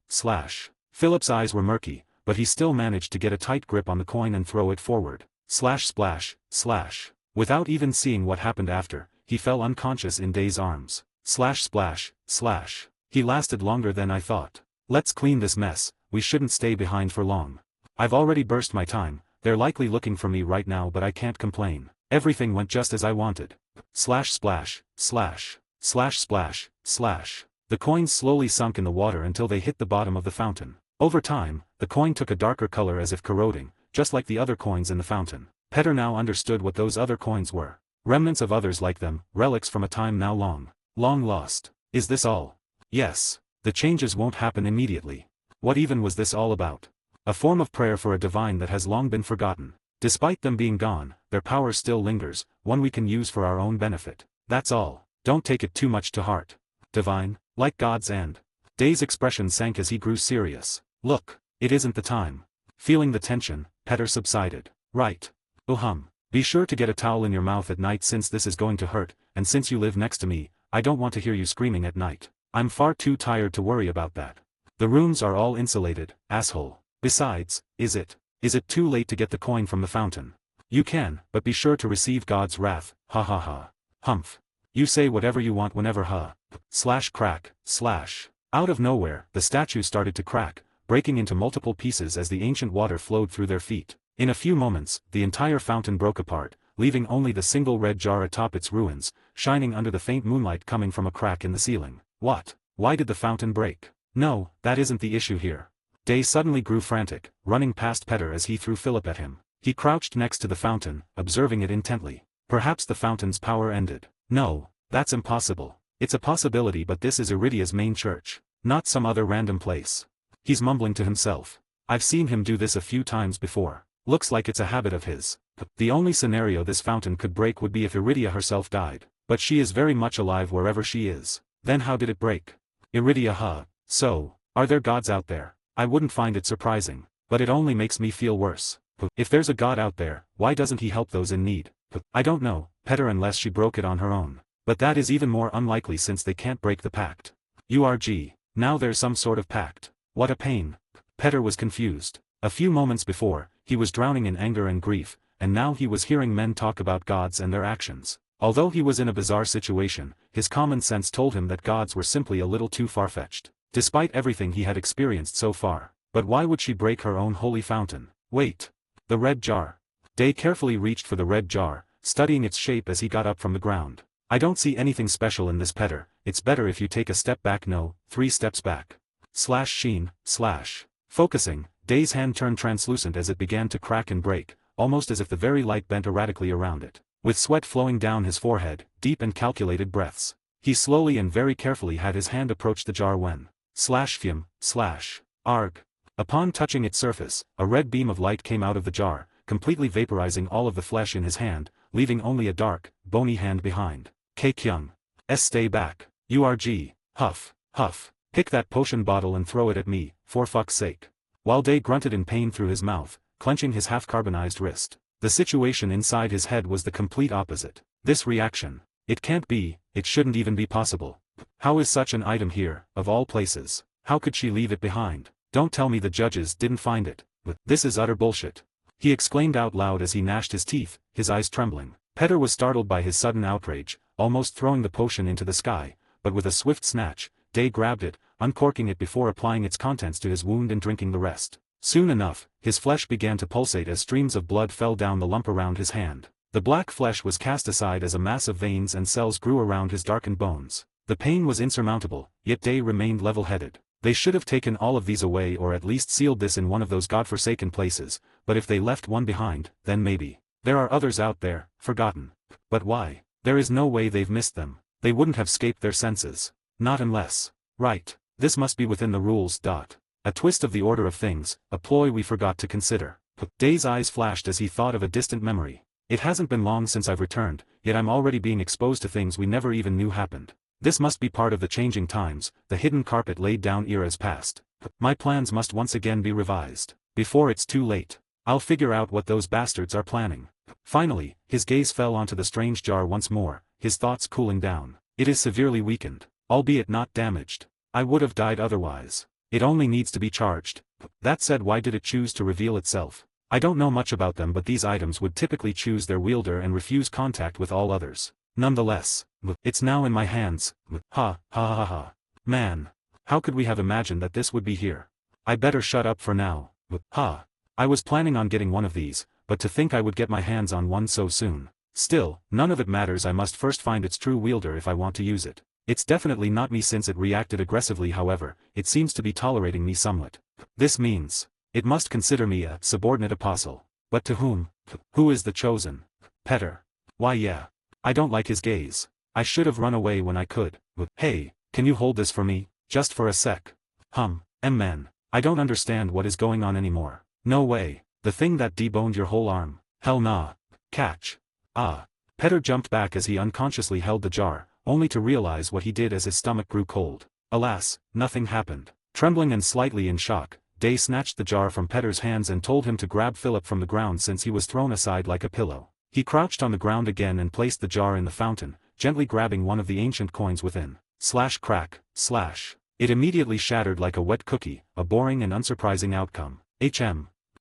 Philip's eyes were murky, but he still managed to get a tight grip on the coin and throw it forward. Splash. Without even seeing what happened after, he fell unconscious in Day's arms. Splash. He lasted longer than I thought. Let's clean this mess, we shouldn't stay behind for long. I've already burst my time, they're likely looking for me right now, but I can't complain. Everything went just as I wanted. Splash. The coins slowly sunk in the water until they hit the bottom of the fountain. Over time, the coin took a darker color as if corroding, just like the other coins in the fountain. Petter now understood what those other coins were. Remnants of others like them, relics from a time now long lost. Is this all? Yes. The changes won't happen immediately. What even was this all about? A form of prayer for a divine that has long been forgotten. Despite them being gone, their power still lingers, one we can use for our own benefit. That's all. Don't take it too much to heart. Divine, like God's end. Day's expression sank as he grew serious. Look, it isn't the time. Feeling the tension, Petter subsided. Right. Be sure to get a towel in your mouth at night since this is going to hurt, and since you live next to me, I don't want to hear you screaming at night. I'm far too tired to worry about that. The rooms are all insulated, asshole. Besides, is it too late to get the coin from the fountain? You can, but be sure to receive God's wrath, Humph. You say whatever you want whenever crack. Out of nowhere, the statue started to crack, breaking into multiple pieces as the ancient water flowed through their feet. In a few moments, the entire fountain broke apart, leaving only the single red jar atop its ruins, shining under the faint moonlight coming from a crack in the ceiling. What? Why did the fountain break? No, that isn't the issue here. Day suddenly grew frantic, running past Petter as he threw Philip at him. He crouched next to the fountain, observing it intently. Perhaps the fountain's power ended. No, that's impossible. It's a possibility, but this is Iridia's main church, not some other random place. He's mumbling to himself. I've seen him do this a few times before. Looks like it's a habit of his. The only scenario this fountain could break would be if Iridia herself died. But she is very much alive wherever she is. Then how did it break? Iridia, huh? So, are there gods out there? I wouldn't find it surprising. But it only makes me feel worse. If there's a god out there, why doesn't he help those in need? I don't know, Petter, unless she broke it on her own. But that is even more unlikely since they can't break the pact. URG. Now there's some sort of pact. What a pain. Petter was confused. A few moments before, he was drowning in anger and grief, and now he was hearing men talk about gods and their actions. Although he was in a bizarre situation, his common sense told him that gods were simply a little too far-fetched, despite everything he had experienced so far. But why would she break her own holy fountain? Wait. The red jar. Day carefully reached for the red jar, studying its shape as he got up from the ground. I don't see anything special in this, Petter. It's better if you take a step back. No, 3 steps back. Sheen. Focusing, Day's hand turned translucent as it began to crack and break, almost as if the very light bent erratically around it. With sweat flowing down his forehead, deep and calculated breaths, he slowly and very carefully had his hand approach the jar when Fume. Arg. Upon touching its surface, a red beam of light came out of the jar, completely vaporizing all of the flesh in his hand, leaving only a dark, bony hand behind. Kyung. Stay back. URG. Huff. Pick that potion bottle and throw it at me, for fuck's sake. While Day grunted in pain through his mouth, clenching his half-carbonized wrist. The situation inside his head was the complete opposite. This reaction. It can't be, it shouldn't even be possible. How is such an item here, of all places? How could she leave it behind? Don't tell me the judges didn't find it. This is utter bullshit. He exclaimed out loud as he gnashed his teeth, his eyes trembling. Petter was startled by his sudden outrage, almost throwing the potion into the sky, but with a swift snatch, Day grabbed it, uncorking it before applying its contents to his wound and drinking the rest. Soon enough, his flesh began to pulsate as streams of blood fell down the lump around his hand. The black flesh was cast aside as a mass of veins and cells grew around his darkened bones. The pain was insurmountable, yet Day remained level-headed. They should have taken all of these away or at least sealed this in one of those godforsaken places, but if they left one behind, then maybe. There are others out there, forgotten. But why? There is no way they've missed them. They wouldn't have escaped their senses. Not unless. Right. This must be within the rules. A twist of the order of things, a ploy we forgot to consider. Day's eyes flashed as he thought of a distant memory. It hasn't been long since I've returned, yet I'm already being exposed to things we never even knew happened. This must be part of the changing times, the hidden carpet laid down eras past. My plans must once again be revised. Before it's too late. I'll figure out what those bastards are planning. Finally, his gaze fell onto the strange jar once more, his thoughts cooling down. It is severely weakened, albeit not damaged. I would have died otherwise. It only needs to be charged. That said, why did it choose to reveal itself? I don't know much about them, but these items would typically choose their wielder and refuse contact with all others. Nonetheless, it's now in my hands. Ha. Man. How could we have imagined that this would be here? I better shut up for now. I was planning on getting one of these, but to think I would get my hands on one so soon. Still, none of it matters. I must first find its true wielder if I want to use it. It's definitely not me since it reacted aggressively. However, it seems to be tolerating me somewhat. This means, it must consider me a subordinate apostle. But to whom? Who is the chosen? Petter. Why yeah. I don't like his gaze. I should have run away when I could. Hey, can you hold this for me, just for a sec? Man. I don't understand what is going on anymore. No way. The thing that deboned your whole arm. Hell nah. Catch. Petter jumped back as he unconsciously held the jar, only to realize what he did as his stomach grew cold. Alas, nothing happened. Trembling and slightly in shock, Day snatched the jar from Petter's hands and told him to grab Philip from the ground since he was thrown aside like a pillow. He crouched on the ground again and placed the jar in the fountain, gently grabbing one of the ancient coins within. Crack. It immediately shattered like a wet cookie, a boring and unsurprising outcome.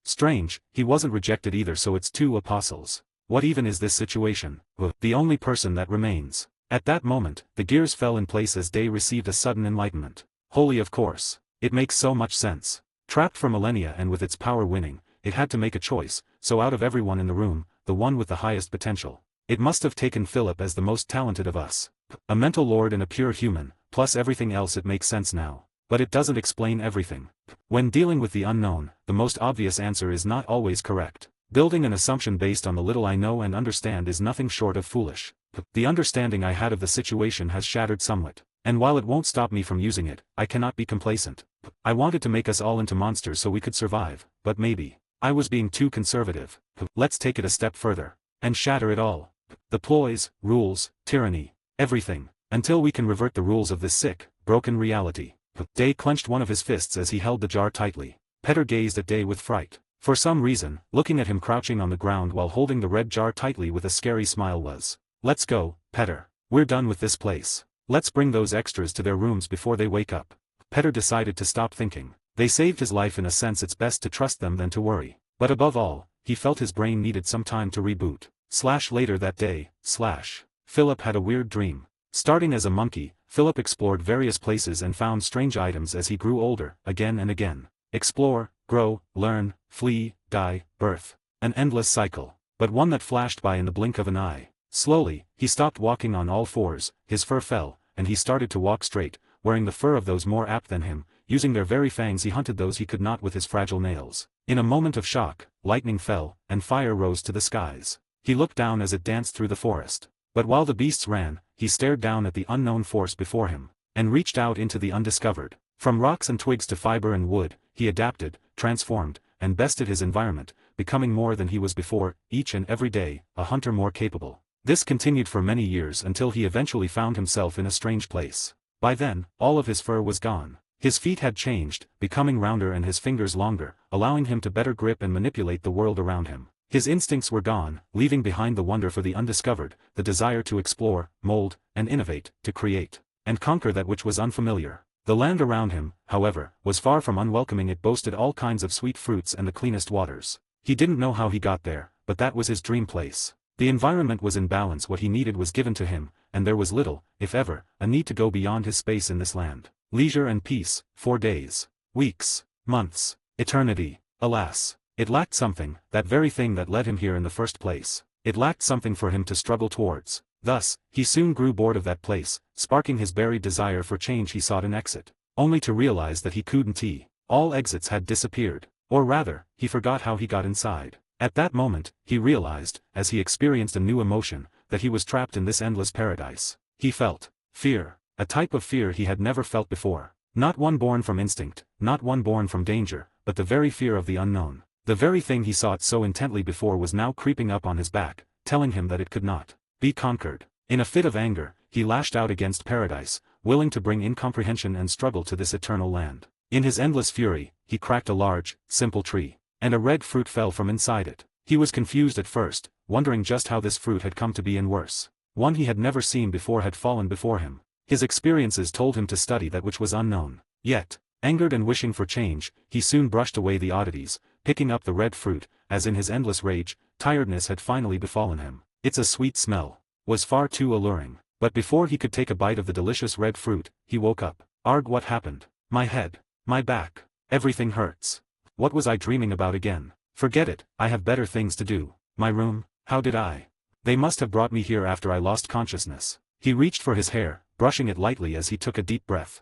Strange, he wasn't rejected either, so it's 2 apostles. What even is this situation? The only person that remains. At that moment, the gears fell in place as Day received a sudden enlightenment. Holy, of course. It makes so much sense. Trapped for millennia and with its power winning, it had to make a choice, so out of everyone in the room, the one with the highest potential. It must have taken Philip as the most talented of us. A mental lord and a pure human, plus everything else. It makes sense now. but it doesn't explain everything. When dealing with the unknown, the most obvious answer is not always correct. Building an assumption based on the little I know and understand is nothing short of foolish. The understanding I had of the situation has shattered somewhat, and while it won't stop me from using it, I cannot be complacent. I wanted to make us all into monsters so we could survive, but maybe I was being too conservative. Let's take it a step further and shatter it all. The ploys, rules, tyranny, everything, until we can revert the rules of this sick, broken reality. Day clenched one of his fists as he held the jar tightly. Petter gazed at Day with fright. For some reason, looking at him crouching on the ground while holding the red jar tightly with a scary smile was, "Let's go, Petter. We're done with this place. Let's bring those extras to their rooms before they wake up." Petter decided to stop thinking. They saved his life. In a sense, it's best to trust them than to worry. But above all, he felt his brain needed some time to reboot. Later that day, Philip had a weird dream. Starting as a monkey, Philip explored various places and found strange items as he grew older, again and again. Explore, grow, learn, flee, die, birth. An endless cycle, but one that flashed by in the blink of an eye. Slowly, he stopped walking on all fours, his fur fell, and he started to walk straight, wearing the fur of those more apt than him. Using their very fangs he hunted those he could not with his fragile nails. In a moment of shock, lightning fell, and fire rose to the skies. He looked down as it danced through the forest. But while the beasts ran, he stared down at the unknown force before him, and reached out into the undiscovered. From rocks and twigs to fiber and wood, he adapted, transformed, and bested his environment, becoming more than he was before, each and every day, a hunter more capable. This continued for many years until he eventually found himself in a strange place. By then, all of his fur was gone. His feet had changed, becoming rounder and his fingers longer, allowing him to better grip and manipulate the world around him. His instincts were gone, leaving behind the wonder for the undiscovered, the desire to explore, mold, and innovate, to create, and conquer that which was unfamiliar. The land around him, however, was far from unwelcoming. It boasted all kinds of sweet fruits and the cleanest waters. He didn't know how he got there, but that was his dream place. The environment was in balance. What he needed was given to him, and there was little, if ever, a need to go beyond his space in this land. Leisure and peace, 4 days, weeks, months, eternity. Alas, it lacked something, that very thing that led him here in the first place. It lacked something for him to struggle towards. Thus, he soon grew bored of that place, sparking his buried desire for change. He sought an exit, only to realize that he couldn't. All exits had disappeared, or rather, he forgot how he got inside. At that moment, he realized, as he experienced a new emotion, that he was trapped in this endless paradise. He felt fear, a type of fear he had never felt before. Not one born from instinct, not one born from danger, but the very fear of the unknown. The very thing he sought so intently before was now creeping up on his back, telling him that it could not be conquered. In a fit of anger, he lashed out against paradise, willing to bring incomprehension and struggle to this eternal land. In his endless fury, he cracked a large, simple tree, and a red fruit fell from inside it. He was confused at first, wondering just how this fruit had come to be, and worse, one he had never seen before had fallen before him. His experiences told him to study that which was unknown. Yet, angered and wishing for change, he soon brushed away the oddities, picking up the red fruit, as in his endless rage, tiredness had finally befallen him. Its a sweet smell was far too alluring. But before he could take a bite of the delicious red fruit, he woke up. Arg, what happened? My head, my back, everything hurts. What was I dreaming about again? Forget it, I have better things to do. My room, how did I? They must have brought me here after I lost consciousness. He reached for his hair, brushing it lightly as he took a deep breath.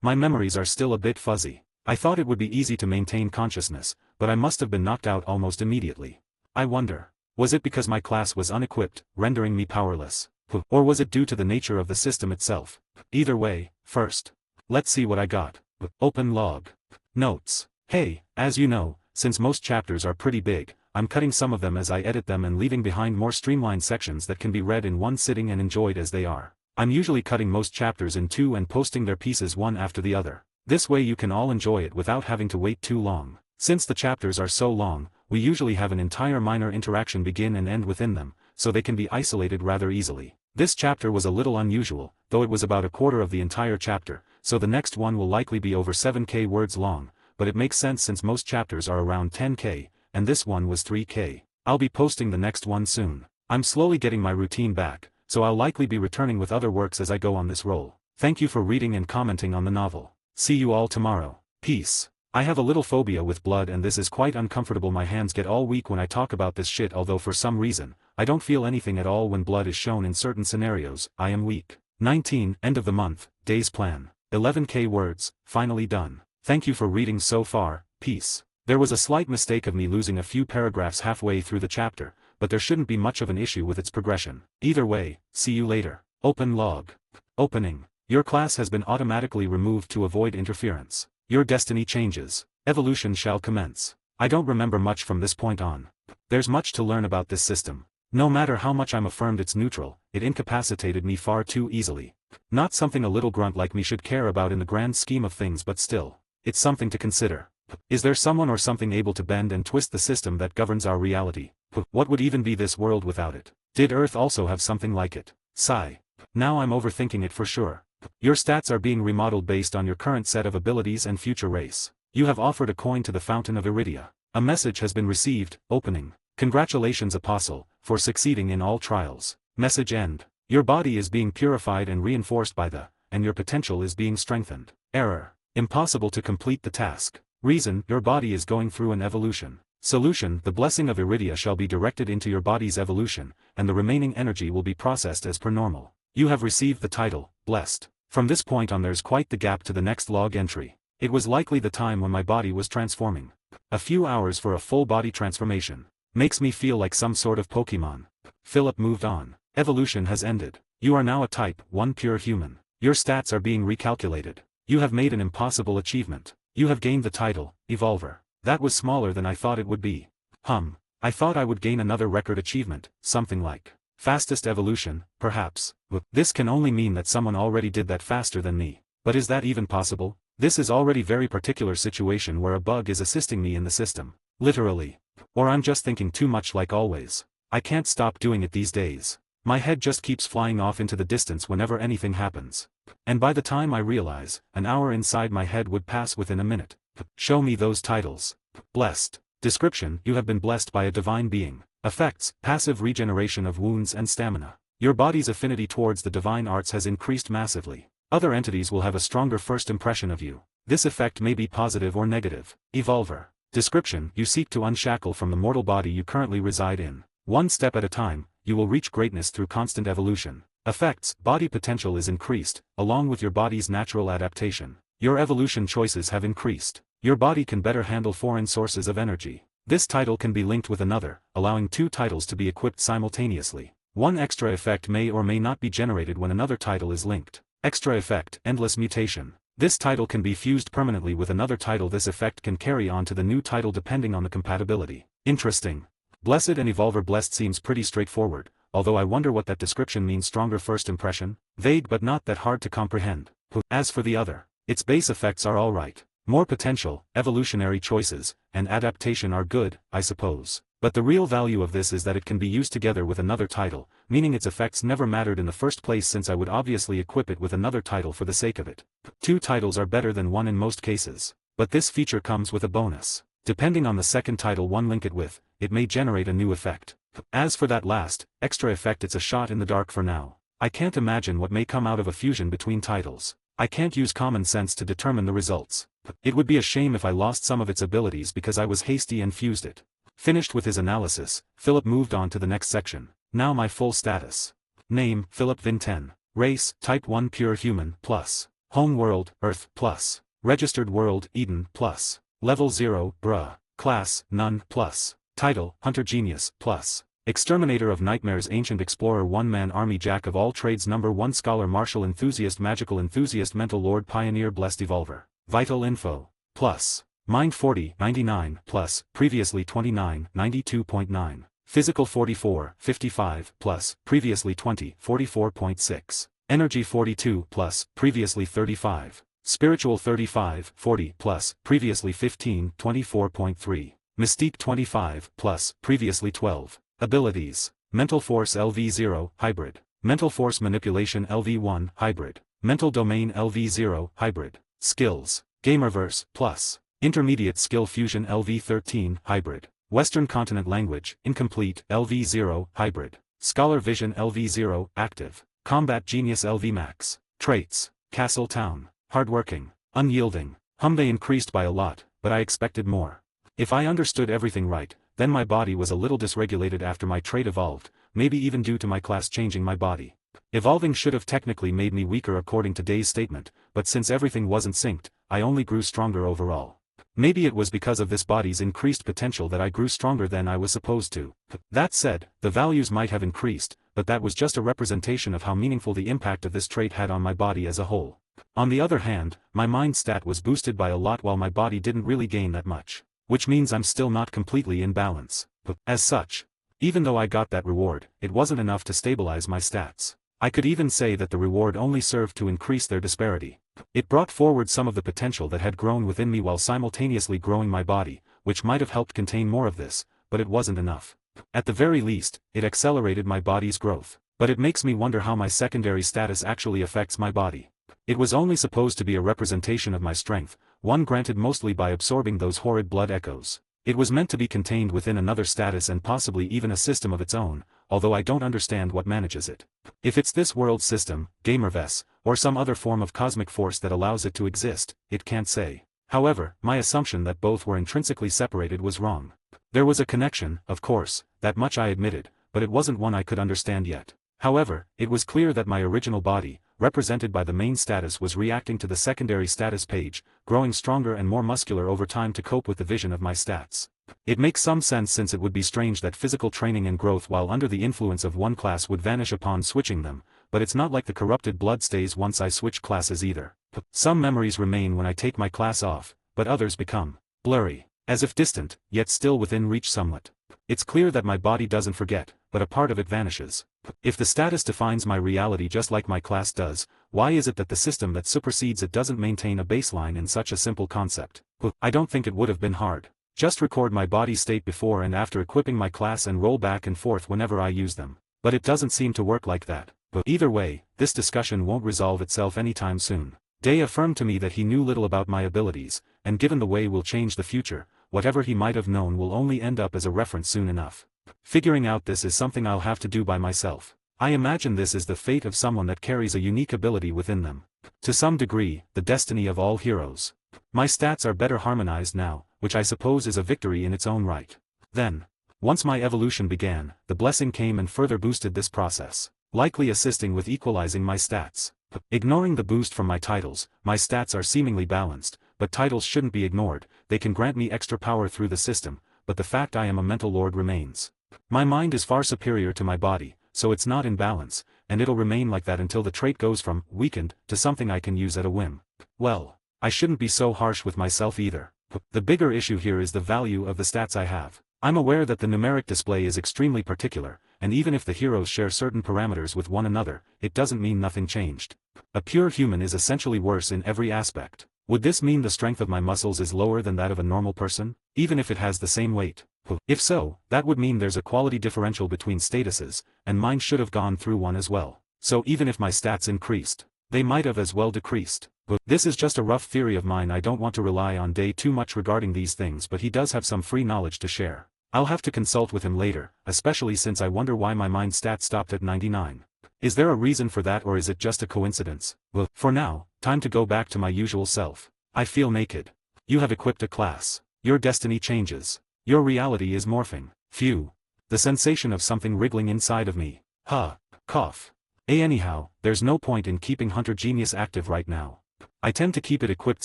My memories are still a bit fuzzy. I thought it would be easy to maintain consciousness, but I must have been knocked out almost immediately. I wonder, was it because my class was unequipped, rendering me powerless? Or was it due to the nature of the system itself? Either way, first, let's see what I got. Open log. Notes. Hey, as you know, since most chapters are pretty big, I'm cutting some of them as I edit them and leaving behind more streamlined sections that can be read in one sitting and enjoyed as they are. I'm usually cutting most chapters in 2 and posting their pieces one after the other. This way you can all enjoy it without having to wait too long. Since the chapters are so long, we usually have an entire minor interaction begin and end within them, so they can be isolated rather easily. This chapter was a little unusual, though it was about a quarter of the entire chapter, so the next one will likely be over 7k words long, but it makes sense since most chapters are around 10k, and this one was 3k. I'll be posting the next one soon. I'm slowly getting my routine back, so I'll likely be returning with other works as I go on this roll. Thank you for reading and commenting on the novel. See you all tomorrow. Peace. I have a little phobia with blood and this is quite uncomfortable. My hands get all weak when I talk about this shit, although for some reason, I don't feel anything at all when blood is shown in certain scenarios. I am weak. 19. End of the month. Days plan. 11k words, finally done. Thank you for reading so far, peace. There was a slight mistake of me losing a few paragraphs halfway through the chapter, but there shouldn't be much of an issue with its progression. Either way, see you later. Open log. Opening. Your class has been automatically removed to avoid interference. Your destiny changes. Evolution shall commence. I don't remember much from this point on. There's much to learn about this system. No matter how much I'm affirmed it's neutral, it incapacitated me far too easily. Not something a little grunt like me should care about in the grand scheme of things, but still, it's something to consider. Is there someone or something able to bend and twist the system that governs our reality? What would even be this world without it? Did Earth also have something like it? Sigh. Now I'm overthinking it for sure. Your stats are being remodeled based on your current set of abilities and future race. You have offered a coin to the Fountain of Iridia. A message has been received. Opening. Congratulations, Apostle, for succeeding in all trials. Message end. Your body is being purified and reinforced by and your potential is being strengthened. Error. Impossible to complete the task. Reason, your body is going through an evolution. Solution, the blessing of Iridia shall be directed into your body's evolution, and the remaining energy will be processed as per normal. You have received the title, Blessed. From this point on there's quite the gap to the next log entry. It was likely the time when my body was transforming. A few hours for a full body transformation. Makes me feel like some sort of Pokemon. Philip moved on. Evolution has ended. You are now a type 1 pure human. Your stats are being recalculated. You have made an impossible achievement. You have gained the title, Evolver. That was smaller than I thought it would be. I thought I would gain another record achievement, something like fastest evolution, perhaps. This can only mean that someone already did that faster than me. But is that even possible? This is already very particular situation where a bug is assisting me in the system. Literally. Or I'm just thinking too much like always. I can't stop doing it these days. My head just keeps flying off into the distance whenever anything happens. And by the time I realize, an hour inside my head would pass within a minute. Show me those titles. Blessed. Description, you have been blessed by a divine being. Effects, passive regeneration of wounds and stamina. Your body's affinity towards the divine arts has increased massively. Other entities will have a stronger first impression of you. This effect may be positive or negative. Evolver. Description, you seek to unshackle from the mortal body you currently reside in. One step at a time, you will reach greatness through constant evolution. Effects, body potential is increased, along with your body's natural adaptation. Your evolution choices have increased. Your body can better handle foreign sources of energy. This title can be linked with another, allowing two titles to be equipped simultaneously. One extra effect may or may not be generated when another title is linked. Extra effect, endless mutation. This title can be fused permanently with another title. This effect can carry on to the new title depending on the compatibility. Interesting. Blessed and Evolver. Blessed seems pretty straightforward, although I wonder what that description means. Stronger first impression? Vague but not that hard to comprehend. As for the other, its base effects are alright. More potential, evolutionary choices, and adaptation are good, I suppose. But the real value of this is that it can be used together with another title, meaning its effects never mattered in the first place, since I would obviously equip it with another title for the sake of it. Two titles are better than one in most cases. But this feature comes with a bonus. Depending on the second title one link it with, it may generate a new effect. As for that last, extra effect, it's a shot in the dark for now. I can't imagine what may come out of a fusion between titles. I can't use common sense to determine the results. It would be a shame if I lost some of its abilities because I was hasty and fused it. Finished with his analysis, Philip moved on to the next section. Now my full status. Name, Philip Vin 10. Race, Type 1 Pure Human, plus. Home world, Earth, plus. Registered world, Eden, plus. Level 0, Bruh. Class, None, plus. Title, Hunter Genius, plus. Exterminator of Nightmares, Ancient Explorer, One-Man Army, Jack of all trades, Number 1 Scholar, Martial Enthusiast, Magical Enthusiast, Mental Lord, Pioneer, Blessed Evolver. Vital Info, plus. Mind 40, 99, plus, previously 29, 92.9. Physical 44, 55, plus, previously 20, 44.6. Energy 42, plus, previously 35. Spiritual 35, 40, plus, previously 15, 24.3. Mystique 25, plus, previously 12. Abilities. Mental Force LV0, Hybrid. Mental Force Manipulation LV1, Hybrid. Mental Domain LV0, Hybrid. Skills. Gamerverse, plus. Intermediate Skill Fusion LV13, Hybrid. Western Continent Language, Incomplete, LV0, Hybrid. Scholar Vision LV0, Active. Combat Genius LV Max. Traits. Castle Town. Hardworking. Unyielding. They increased by a lot, but I expected more. If I understood everything right, then my body was a little dysregulated after my trait evolved, maybe even due to my class changing my body. Evolving should have technically made me weaker according to Day's statement, but since everything wasn't synced, I only grew stronger overall. Maybe it was because of this body's increased potential that I grew stronger than I was supposed to. That said, the values might have increased, but that was just a representation of how meaningful the impact of this trait had on my body as a whole. On the other hand, my mind stat was boosted by a lot while my body didn't really gain that much. Which means I'm still not completely in balance. As such, even though I got that reward, it wasn't enough to stabilize my stats. I could even say that the reward only served to increase their disparity. It brought forward some of the potential that had grown within me while simultaneously growing my body, which might have helped contain more of this, but it wasn't enough. At the very least, it accelerated my body's growth. But it makes me wonder how my secondary status actually affects my body. It was only supposed to be a representation of my strength, one granted mostly by absorbing those horrid blood echoes. It was meant to be contained within another status and possibly even a system of its own, although I don't understand what manages it. If it's this world's system, Gamerverse, or some other form of cosmic force that allows it to exist, it can't say. However, my assumption that both were intrinsically separated was wrong. There was a connection, of course, that much I admitted, but it wasn't one I could understand yet. However, it was clear that my original body, represented by the main status, was reacting to the secondary status page, growing stronger and more muscular over time to cope with the vision of my stats. It makes some sense since it would be strange that physical training and growth while under the influence of one class would vanish upon switching them, but it's not like the corrupted blood stays once I switch classes either. Some memories remain when I take my class off, but others become blurry, as if distant, yet still within reach somewhat. It's clear that my body doesn't forget, but a part of it vanishes. If the status defines my reality just like my class does, why is it that the system that supersedes it doesn't maintain a baseline in such a simple concept? I don't think it would have been hard. Just record my body state before and after equipping my class and roll back and forth whenever I use them. But it doesn't seem to work like that. Either way, this discussion won't resolve itself anytime soon. Day affirmed to me that he knew little about my abilities, and given the way we'll change the future, whatever he might have known will only end up as a reference soon enough. Figuring out this is something I'll have to do by myself. I imagine this is the fate of someone that carries a unique ability within them. To some degree, the destiny of all heroes. My stats are better harmonized now, which I suppose is a victory in its own right. Then, once my evolution began, the blessing came and further boosted this process, likely assisting with equalizing my stats. Ignoring the boost from my titles, my stats are seemingly balanced, but titles shouldn't be ignored. They can grant me extra power through the system, but the fact I am a mental lord remains. My mind is far superior to my body, so it's not in balance, and it'll remain like that until the trait goes from weakened to something I can use at a whim. Well, I shouldn't be so harsh with myself either. The bigger issue here is the value of the stats I have. I'm aware that the numeric display is extremely particular, and even if the heroes share certain parameters with one another, it doesn't mean nothing changed. A pure human is essentially worse in every aspect. Would this mean the strength of my muscles is lower than that of a normal person, even if it has the same weight? If so, that would mean there's a quality differential between statuses, and mine should have gone through one as well. So even if my stats increased, they might have as well decreased. This is just a rough theory of mine. I don't want to rely on Day too much regarding these things, but he does have some free knowledge to share. I'll have to consult with him later, especially since I wonder why my mind stat stopped at 99. Is there a reason for that, or is it just a coincidence? Well, for now, time to go back to my usual self. I feel naked. You have equipped a class. Your destiny changes. Your reality is morphing. Phew. The sensation of something wriggling inside of me. Cough. Anyhow, there's no point in keeping Hunter Genius active right now. I tend to keep it equipped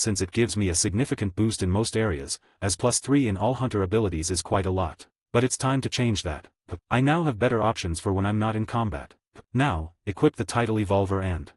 since it gives me a significant boost in most areas, as +3 in all Hunter abilities is quite a lot. But it's time to change that. I now have better options for when I'm not in combat. Now, equip the title Evolver and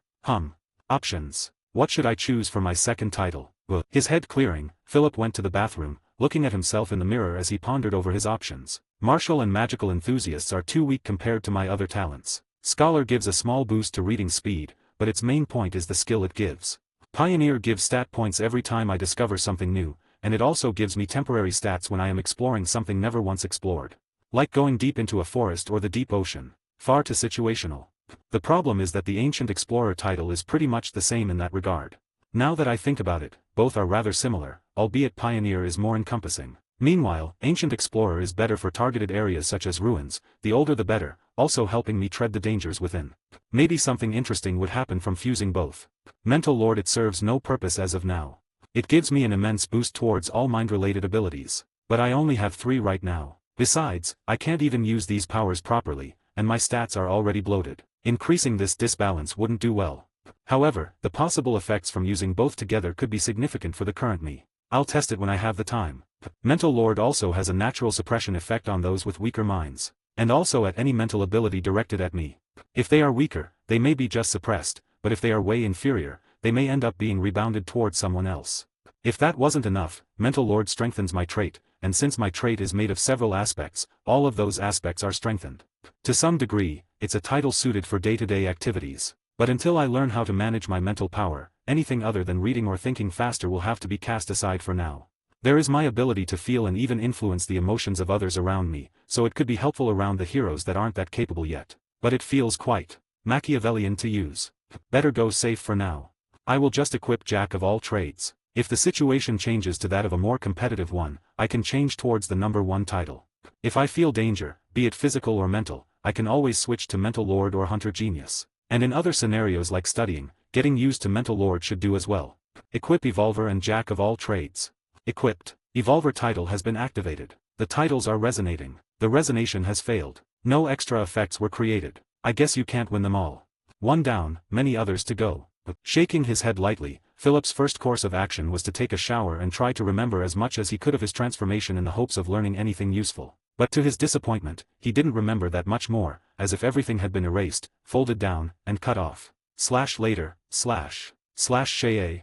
options. What should I choose for my second title? His head clearing, Philip went to the bathroom, looking at himself in the mirror as he pondered over his options. Martial and magical enthusiasts are too weak compared to my other talents. Scholar gives a small boost to reading speed, but its main point is the skill it gives. Pioneer gives stat points every time I discover something new, and it also gives me temporary stats when I am exploring something never once explored. Like going deep into a forest or the deep ocean. Far too situational. The problem is that the Ancient Explorer title is pretty much the same in that regard. Now that I think about it, both are rather similar, albeit Pioneer is more encompassing. Meanwhile, Ancient Explorer is better for targeted areas such as ruins, the older the better, also helping me tread the dangers within. Maybe something interesting would happen from fusing both. Mental Lord, it serves no purpose as of now. It gives me an immense boost towards all mind-related abilities, but I only have 3 right now. Besides, I can't even use these powers properly, and my stats are already bloated. Increasing this disbalance wouldn't do well. However, the possible effects from using both together could be significant for the current me. I'll test it when I have the time. Mental Lord also has a natural suppression effect on those with weaker minds, and also at any mental ability directed at me. If they are weaker, they may be just suppressed, but if they are way inferior, they may end up being rebounded towards someone else. If that wasn't enough, Mental Lord strengthens my trait, and since my trait is made of several aspects, all of those aspects are strengthened. To some degree, it's a title suited for day-to-day activities. But until I learn how to manage my mental power, anything other than reading or thinking faster will have to be cast aside for now. There is my ability to feel and even influence the emotions of others around me, so it could be helpful around the heroes that aren't that capable yet. But it feels quite Machiavellian to use. Better go safe for now. I will just equip Jack of all trades. If the situation changes to that of a more competitive one, I can change towards the number 1 title. If I feel danger, be it physical or mental, I can always switch to Mental Lord or Hunter Genius. And in other scenarios like studying, getting used to Mental Lord should do as well. Equip Evolver and Jack of all trades. Equipped. Evolver title has been activated. The titles are resonating. The resonation has failed. No extra effects were created. I guess you can't win them all. One down, many others to go. Shaking his head lightly, Philip's first course of action was to take a shower and try to remember as much as he could of his transformation in the hopes of learning anything useful. But to his disappointment, he didn't remember that much more, as if everything had been erased, folded down, and cut off. /later, /shay,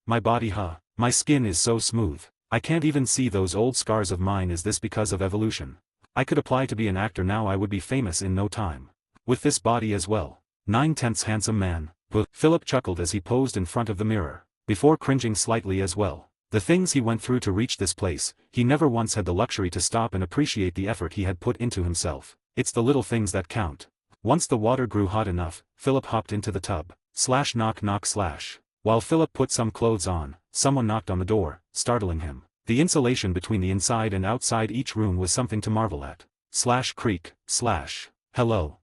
my body my skin is so smooth. I can't even see those old scars of mine. Is this because of evolution? I could apply to be an actor now. I would be famous in no time. With this body as well. 9/10 handsome man. Philip chuckled as he posed in front of the mirror, before cringing slightly as well. The things he went through to reach this place, he never once had the luxury to stop and appreciate the effort he had put into himself. It's the little things that count. Once the water grew hot enough, Philip hopped into the tub. /knock. While Philip put some clothes on, someone knocked on the door, startling him. The insulation between the inside and outside each room was something to marvel at. /creak. Hello,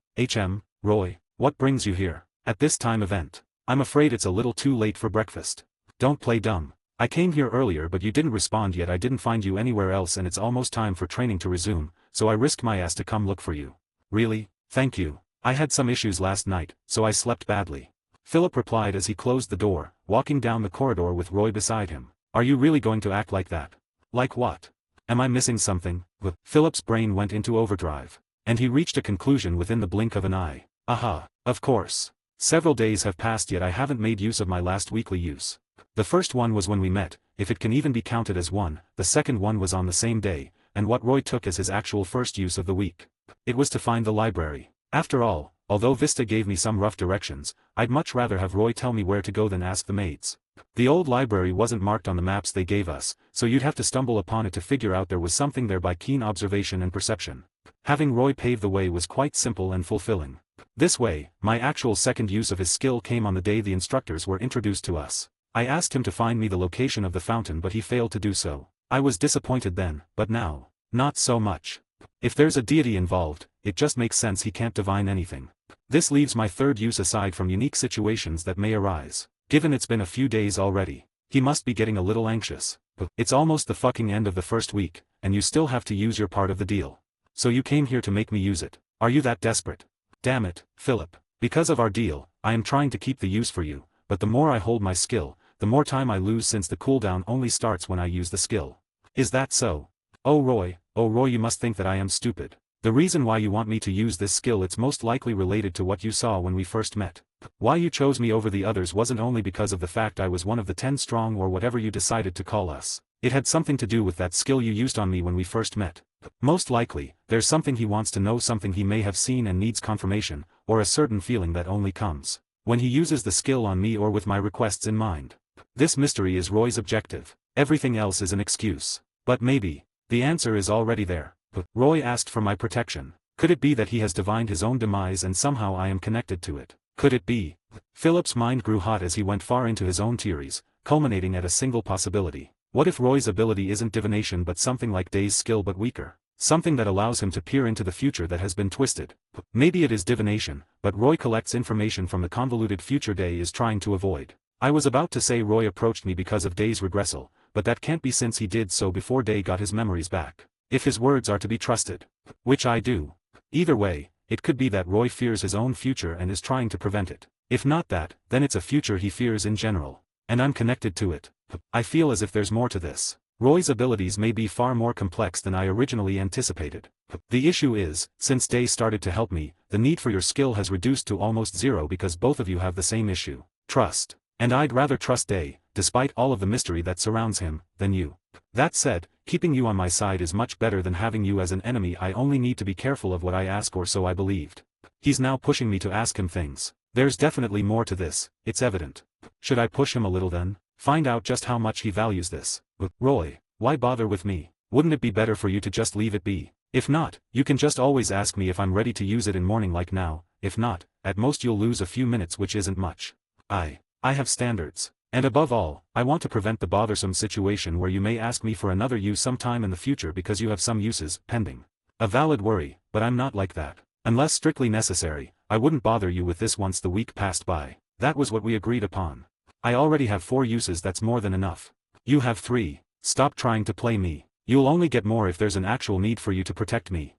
Roy, what brings you here, at this time event? I'm afraid it's a little too late for breakfast. Don't play dumb. I came here earlier but you didn't respond yet. I didn't find you anywhere else and it's almost time for training to resume, so I risked my ass to come look for you. Really? Thank you. I had some issues last night, so I slept badly. Philip replied as he closed the door, walking down the corridor with Roy beside him. Are you really going to act like that? Like what? Am I missing something? Philip's brain went into overdrive, and he reached a conclusion within the blink of an eye. Aha, of course. Several days have passed yet I haven't made use of my last weekly use. The first one was when we met, if it can even be counted as one. The second one was on the same day, and what Roy took as his actual first use of the week. It was to find the library. After all, although Vista gave me some rough directions, I'd much rather have Roy tell me where to go than ask the maids. The old library wasn't marked on the maps they gave us, so you'd have to stumble upon it to figure out there was something there by keen observation and perception. Having Roy pave the way was quite simple and fulfilling. This way, my actual second use of his skill came on the day the instructors were introduced to us. I asked him to find me the location of the fountain but he failed to do so. I was disappointed then, but now, not so much. If there's a deity involved, it just makes sense he can't divine anything. This leaves my third use aside from unique situations that may arise. Given it's been a few days already, he must be getting a little anxious. It's almost the fucking end of the first week, and you still have to use your part of the deal. So you came here to make me use it. Are you that desperate? Damn it, Philip. Because of our deal, I am trying to keep the use for you, but the more I hold my skill, the more time I lose since the cooldown only starts when I use the skill. Is that so? Oh Roy, you must think that I am stupid. The reason why you want me to use this skill, it's most likely related to what you saw when we first met. Why you chose me over the others wasn't only because of the fact I was one of the 10 strong or whatever you decided to call us. It had something to do with that skill you used on me when we first met. Most likely, there's something he wants to know, something he may have seen and needs confirmation, or a certain feeling that only comes when he uses the skill on me or with my requests in mind. This mystery is Roy's objective. Everything else is an excuse. But maybe the answer is already there. Roy asked for my protection. Could it be that he has divined his own demise and somehow I am connected to it? Could it be? Philip's mind grew hot as he went far into his own theories, culminating at a single possibility. What if Roy's ability isn't divination but something like Day's skill but weaker? Something that allows him to peer into the future that has been twisted. Maybe it is divination, but Roy collects information from the convoluted future Day is trying to avoid. I was about to say Roy approached me because of Day's regressal, but that can't be since he did so before Day got his memories back. If his words are to be trusted. Which I do. Either way, it could be that Roy fears his own future and is trying to prevent it. If not that, then it's a future he fears in general. And I'm connected to it. I feel as if there's more to this. Roy's abilities may be far more complex than I originally anticipated. The issue is, since Day started to help me, the need for your skill has reduced to almost zero because both of you have the same issue. Trust. And I'd rather trust Day, despite all of the mystery that surrounds him, than you. That said, keeping you on my side is much better than having you as an enemy. I only need to be careful of what I ask, or so I believed. He's now pushing me to ask him things. There's definitely more to this, it's evident. Should I push him a little then? Find out just how much he values this. Roy, why bother with me? Wouldn't it be better for you to just leave it be? If not, you can just always ask me if I'm ready to use it in morning like now. If not, at most you'll lose a few minutes, which isn't much. I have standards. And above all, I want to prevent the bothersome situation where you may ask me for another use sometime in the future because you have some uses pending. A valid worry, but I'm not like that. Unless strictly necessary, I wouldn't bother you with this once the week passed by. That was what we agreed upon. I already have 4 uses, that's more than enough. You have 3. Stop trying to play me. You'll only get more if there's an actual need for you to protect me.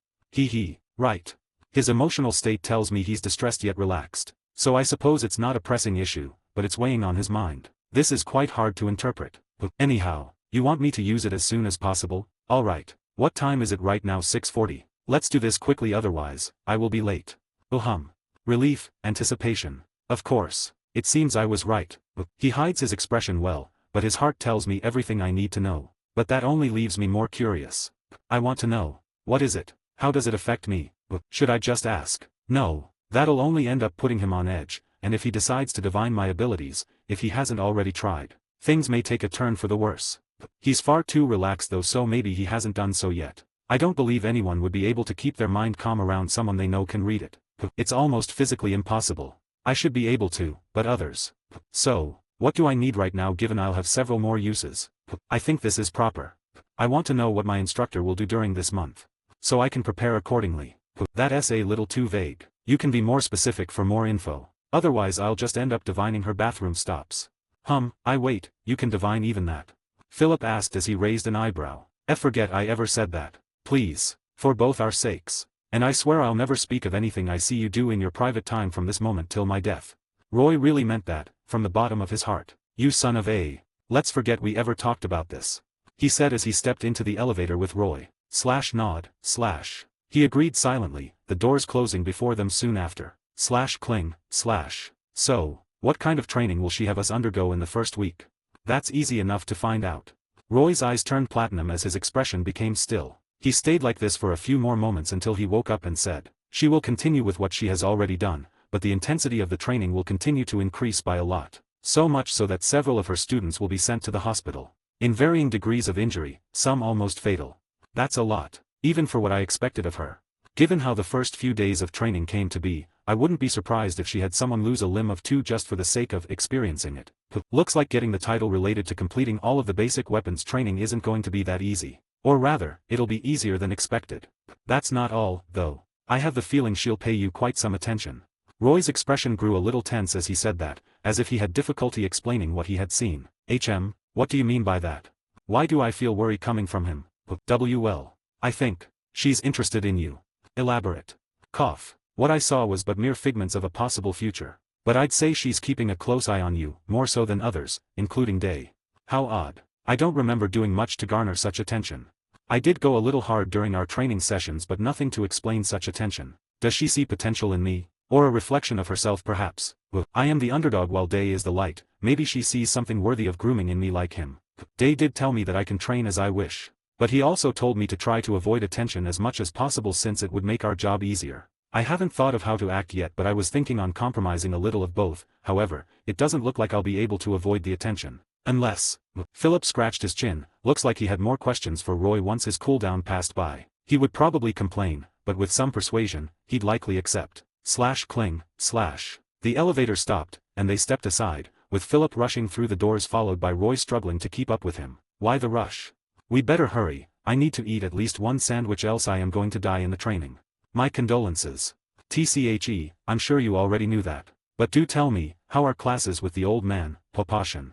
Right. His emotional state tells me he's distressed yet relaxed. So I suppose it's not a pressing issue, but it's weighing on his mind. This is quite hard to interpret. But anyhow, you want me to use it as soon as possible? Alright. What time is it right now? 6:40. Let's do this quickly, otherwise, I will be late. Relief, anticipation. Of course. It seems I was right. He hides his expression well, but his heart tells me everything I need to know. But that only leaves me more curious. I want to know. What is it? How does it affect me? Should I just ask? No. That'll only end up putting him on edge, and if he decides to divine my abilities, if he hasn't already tried, things may take a turn for the worse. He's far too relaxed though, so maybe he hasn't done so yet. I don't believe anyone would be able to keep their mind calm around someone they know can read it. It's almost physically impossible. I should be able to, but others. So, what do I need right now given I'll have several more uses? I think this is proper. I want to know what my instructor will do during this month. So I can prepare accordingly. That essay a little too vague. You can be more specific for more info. Otherwise I'll just end up divining her bathroom stops. Wait, you can divine even that? Philip asked as he raised an eyebrow. Forget I ever said that. Please, for both our sakes. And I swear I'll never speak of anything I see you do in your private time from this moment till my death. Roy really meant that, from the bottom of his heart. You son of a. Let's forget we ever talked about this. He said as he stepped into the elevator with Roy. Nod. He agreed silently, the doors closing before them soon after. Cling. So, what kind of training will she have us undergo in the first week? That's easy enough to find out. Roy's eyes turned platinum as his expression became still. He stayed like this for a few more moments until he woke up and said, she will continue with what she has already done, but the intensity of the training will continue to increase by a lot. So much so that several of her students will be sent to the hospital. In varying degrees of injury, some almost fatal. That's a lot, even for what I expected of her. Given how the first few days of training came to be, I wouldn't be surprised if she had someone lose a limb of 2 just for the sake of experiencing it. Looks like getting the title related to completing all of the basic weapons training isn't going to be that easy. Or rather, it'll be easier than expected. That's not all, though. I have the feeling she'll pay you quite some attention. Roy's expression grew a little tense as he said that, as if he had difficulty explaining what he had seen. What do you mean by that? Why do I feel worry coming from him? I think she's interested in you. Elaborate. What I saw was but mere figments of a possible future. But I'd say she's keeping a close eye on you, more so than others, including Day. How odd. I don't remember doing much to garner such attention. I did go a little hard during our training sessions, but nothing to explain such attention. Does she see potential in me? Or a reflection of herself perhaps? I am the underdog while Day is the light. Maybe she sees something worthy of grooming in me like him. Day did tell me that I can train as I wish. But he also told me to try to avoid attention as much as possible since it would make our job easier. I haven't thought of how to act yet, but I was thinking on compromising a little of both. However, it doesn't look like I'll be able to avoid the attention. Unless. Philip scratched his chin. Looks like he had more questions for Roy once his cooldown passed by. He would probably complain, but with some persuasion, he'd likely accept. Cling. The elevator stopped, and they stepped aside, with Philip rushing through the doors followed by Roy struggling to keep up with him. Why the rush? We better hurry. I need to eat at least one sandwich, else I am going to die in the training. My condolences. TCHE, I'm sure you already knew that. But do tell me, how are classes with the old man, Popashin?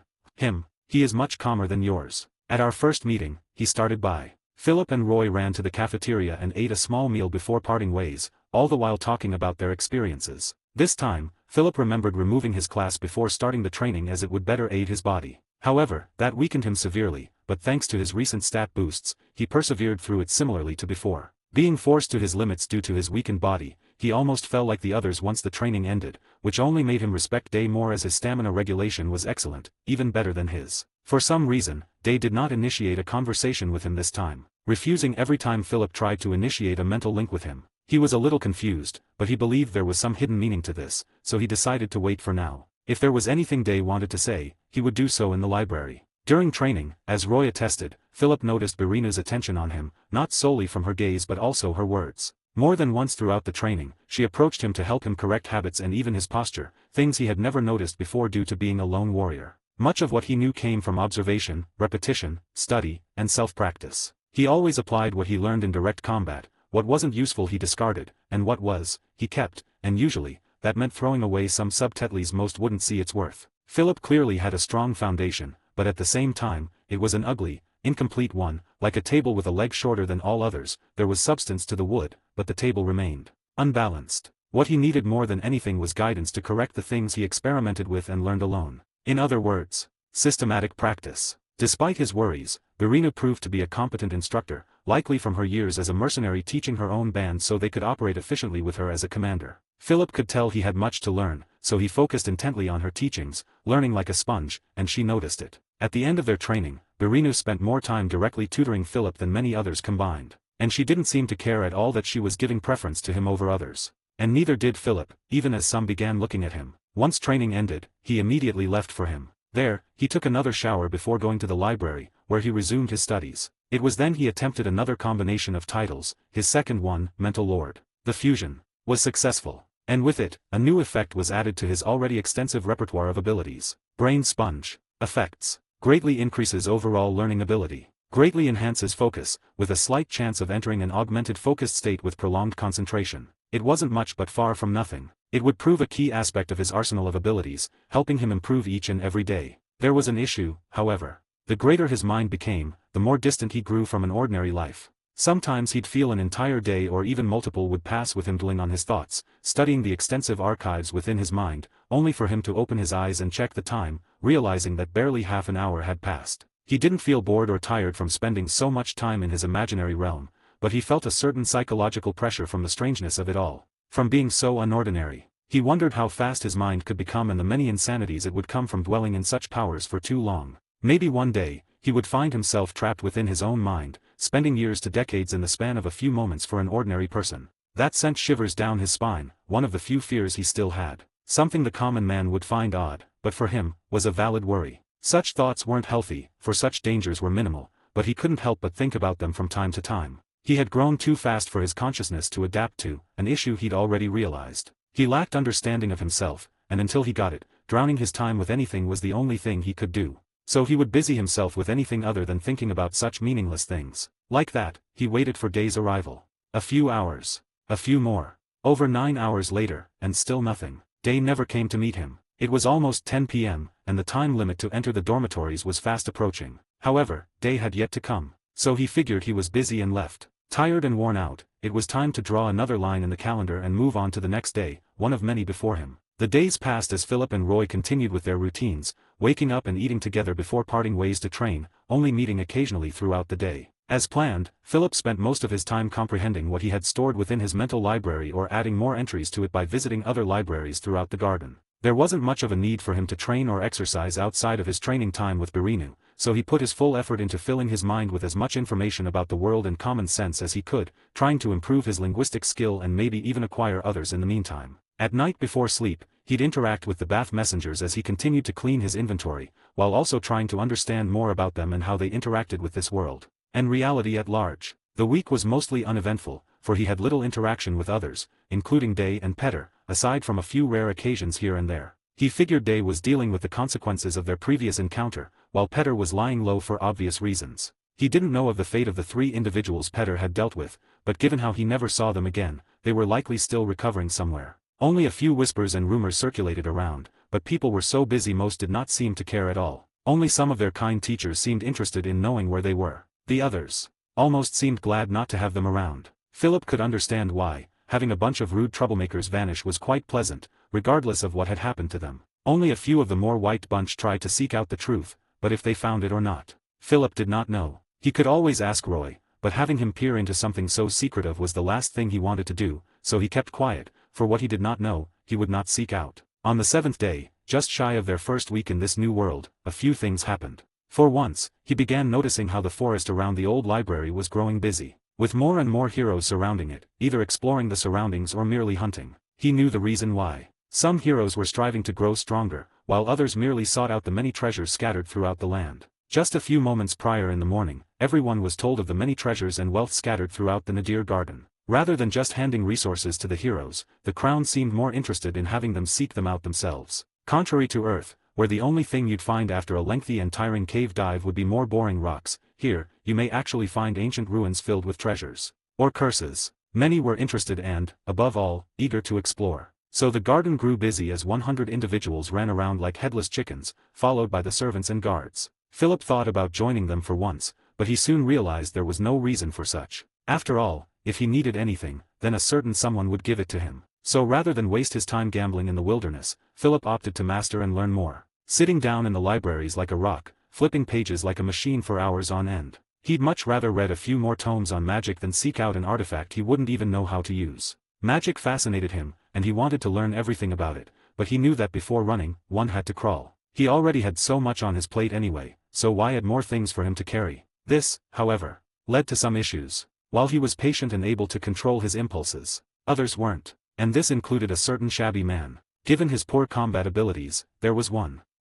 He is much calmer than yours. At our first meeting, he started by. Philip and Roy ran to the cafeteria and ate a small meal before parting ways, all the while talking about their experiences. This time, Philip remembered removing his class before starting the training as it would better aid his body. However, that weakened him severely, but thanks to his recent stat boosts, he persevered through it similarly to before. Being forced to his limits due to his weakened body, he almost fell like the others once the training ended, which only made him respect Day more as his stamina regulation was excellent, even better than his. For some reason, Day did not initiate a conversation with him this time, refusing every time Philip tried to initiate a mental link with him. He was a little confused, but he believed there was some hidden meaning to this, so he decided to wait for now. If there was anything Day wanted to say, he would do so in the library. During training, as Roy attested, Philip noticed Birina's attention on him, not solely from her gaze but also her words. More than once throughout the training, she approached him to help him correct habits and even his posture, things he had never noticed before due to being a lone warrior. Much of what he knew came from observation, repetition, study, and self-practice. He always applied what he learned in direct combat. What wasn't useful he discarded, and what was, he kept, and usually, that meant throwing away some subtleties most wouldn't see its worth. Philip clearly had a strong foundation, but at the same time, it was an ugly, incomplete one. Like a table with a leg shorter than all others, there was substance to the wood, but the table remained unbalanced. What he needed more than anything was guidance to correct the things he experimented with and learned alone. In other words, systematic practice. Despite his worries, Birina proved to be a competent instructor, likely from her years as a mercenary teaching her own band so they could operate efficiently with her as a commander. Philip could tell he had much to learn, so he focused intently on her teachings, learning like a sponge, and she noticed it. At the end of their training, Birina spent more time directly tutoring Philip than many others combined, and she didn't seem to care at all that she was giving preference to him over others. And neither did Philip, even as some began looking at him. Once training ended, he immediately left for him. There, he took another shower before going to the library, where he resumed his studies. It was then he attempted another combination of titles, his second one, Mental Lord. The fusion was successful, and with it, a new effect was added to his already extensive repertoire of abilities. Brain Sponge. Effects. Greatly increases overall learning ability. Greatly enhances focus, with a slight chance of entering an augmented focused state with prolonged concentration. It wasn't much but far from nothing. It would prove a key aspect of his arsenal of abilities, helping him improve each and every day. There was an issue, however. The greater his mind became, the more distant he grew from an ordinary life. Sometimes he'd feel an entire day or even multiple would pass with him dwelling on his thoughts, studying the extensive archives within his mind, only for him to open his eyes and check the time, realizing that barely half an hour had passed. He didn't feel bored or tired from spending so much time in his imaginary realm, but he felt a certain psychological pressure from the strangeness of it all. From being so unordinary. He wondered how fast his mind could become and the many insanities it would come from dwelling in such powers for too long. Maybe one day, he would find himself trapped within his own mind, spending years to decades in the span of a few moments for an ordinary person. That sent shivers down his spine, one of the few fears he still had. Something the common man would find odd, but for him, was a valid worry. Such thoughts weren't healthy, for such dangers were minimal, but he couldn't help but think about them from time to time. He had grown too fast for his consciousness to adapt to, an issue he'd already realized. He lacked understanding of himself, and until he got it, drowning his time with anything was the only thing he could do. So he would busy himself with anything other than thinking about such meaningless things. Like that, he waited for Day's arrival. A few hours. A few more. Over 9 hours later, and still nothing. Day never came to meet him. It was almost 10 p.m., and the time limit to enter the dormitories was fast approaching. However, Day had yet to come. So he figured he was busy and left. Tired and worn out, it was time to draw another line in the calendar and move on to the next day, one of many before him. The days passed as Philip and Roy continued with their routines, waking up and eating together before parting ways to train, only meeting occasionally throughout the day. As planned, Philip spent most of his time comprehending what he had stored within his mental library or adding more entries to it by visiting other libraries throughout the garden. There wasn't much of a need for him to train or exercise outside of his training time with Birinu, so he put his full effort into filling his mind with as much information about the world and common sense as he could, trying to improve his linguistic skill and maybe even acquire others in the meantime. At night before sleep, he'd interact with the bath messengers as he continued to clean his inventory, while also trying to understand more about them and how they interacted with this world, and reality at large. The week was mostly uneventful, for he had little interaction with others, including Day and Petter, aside from a few rare occasions here and there. He figured Day was dealing with the consequences of their previous encounter, while Petter was lying low for obvious reasons. He didn't know of the fate of the 3 individuals Petter had dealt with, but given how he never saw them again, they were likely still recovering somewhere. Only a few whispers and rumors circulated around, but people were so busy most did not seem to care at all. Only some of their kind teachers seemed interested in knowing where they were. The others almost seemed glad not to have them around. Philip could understand why. having a bunch of rude troublemakers vanish was quite pleasant, regardless of what had happened to them. Only a few of the more white bunch tried to seek out the truth, but if they found it or not, Philip did not know. He could always ask Roy, but having him peer into something so secretive was the last thing he wanted to do, so he kept quiet, for what he did not know, he would not seek out. On the 7th day, just shy of their first week in this new world, a few things happened. For once, he began noticing how the forest around the old library was growing busy, with more and more heroes surrounding it, either exploring the surroundings or merely hunting. He knew the reason why. Some heroes were striving to grow stronger, while others merely sought out the many treasures scattered throughout the land. Just a few moments prior in the morning, everyone was told of the many treasures and wealth scattered throughout the Nadir Garden. Rather than just handing resources to the heroes, the crown seemed more interested in having them seek them out themselves. Contrary to Earth, where the only thing you'd find after a lengthy and tiring cave dive would be more boring rocks, here, you may actually find ancient ruins filled with treasures. Or curses. Many were interested and, above all, eager to explore. So the garden grew busy as 100 individuals ran around like headless chickens, followed by the servants and guards. Philip thought about joining them for once, but he soon realized there was no reason for such. After all, if he needed anything, then a certain someone would give it to him. So rather than waste his time gambling in the wilderness, Philip opted to master and learn more. Sitting down in the libraries like a rock, flipping pages like a machine for hours on end. He'd much rather read a few more tomes on magic than seek out an artifact he wouldn't even know how to use. Magic fascinated him, and he wanted to learn everything about it, but he knew that before running, one had to crawl. He already had so much on his plate anyway, so why add more things for him to carry? This, however, led to some issues. While he was patient and able to control his impulses, others weren't. And this included a certain shabby man. Given his poor combat abilities, there was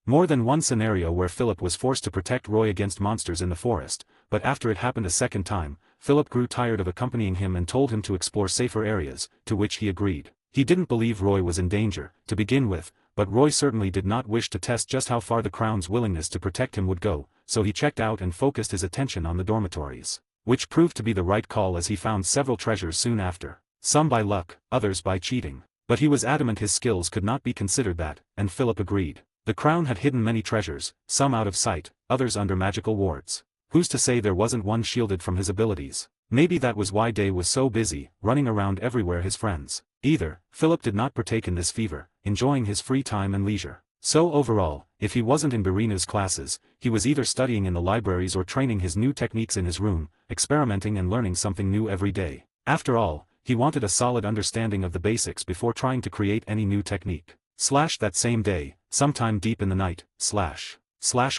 more than one scenario where Philip was forced to protect Roy against monsters in the forest, but after it happened a second time, Philip grew tired of accompanying him and told him to explore safer areas, to which he agreed. He didn't believe Roy was in danger, to begin with, but Roy certainly did not wish to test just how far the Crown's willingness to protect him would go, so he checked out and focused his attention on the dormitories. Which proved to be the right call as he found several treasures soon after. Some by luck, others by cheating. But he was adamant his skills could not be considered that, and Philip agreed. The crown had hidden many treasures, some out of sight, others under magical wards. Who's to say there wasn't one shielded from his abilities? Maybe that was why Day was so busy, running around everywhere his friends. Either, Philip did not partake in this fever, enjoying his free time and leisure. So overall, if he wasn't in Berinu's classes, he was either studying in the libraries or training his new techniques in his room, experimenting and learning something new every day. After all, he wanted a solid understanding of the basics before trying to create any new technique. That same day, sometime deep in the night,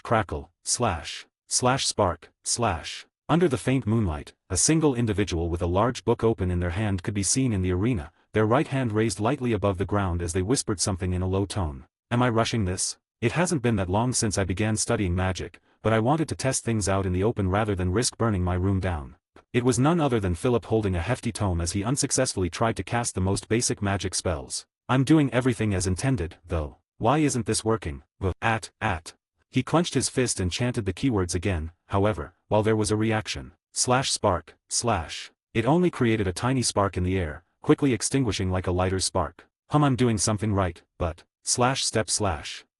crackle, spark, under the faint moonlight, a single individual with a large book open in their hand could be seen in the arena, their right hand raised lightly above the ground as they whispered something in a low tone. Am I rushing this? It hasn't been that long since I began studying magic, but I wanted to test things out in the open rather than risk burning my room down. It was none other than Philip holding a hefty tome as he unsuccessfully tried to cast the most basic magic spells. I'm doing everything as intended, though. Why isn't this working? He clenched his fist and chanted the keywords again, however, while there was a reaction. Spark. It only created a tiny spark in the air, quickly extinguishing like a lighter's spark. I'm doing something right, but... step.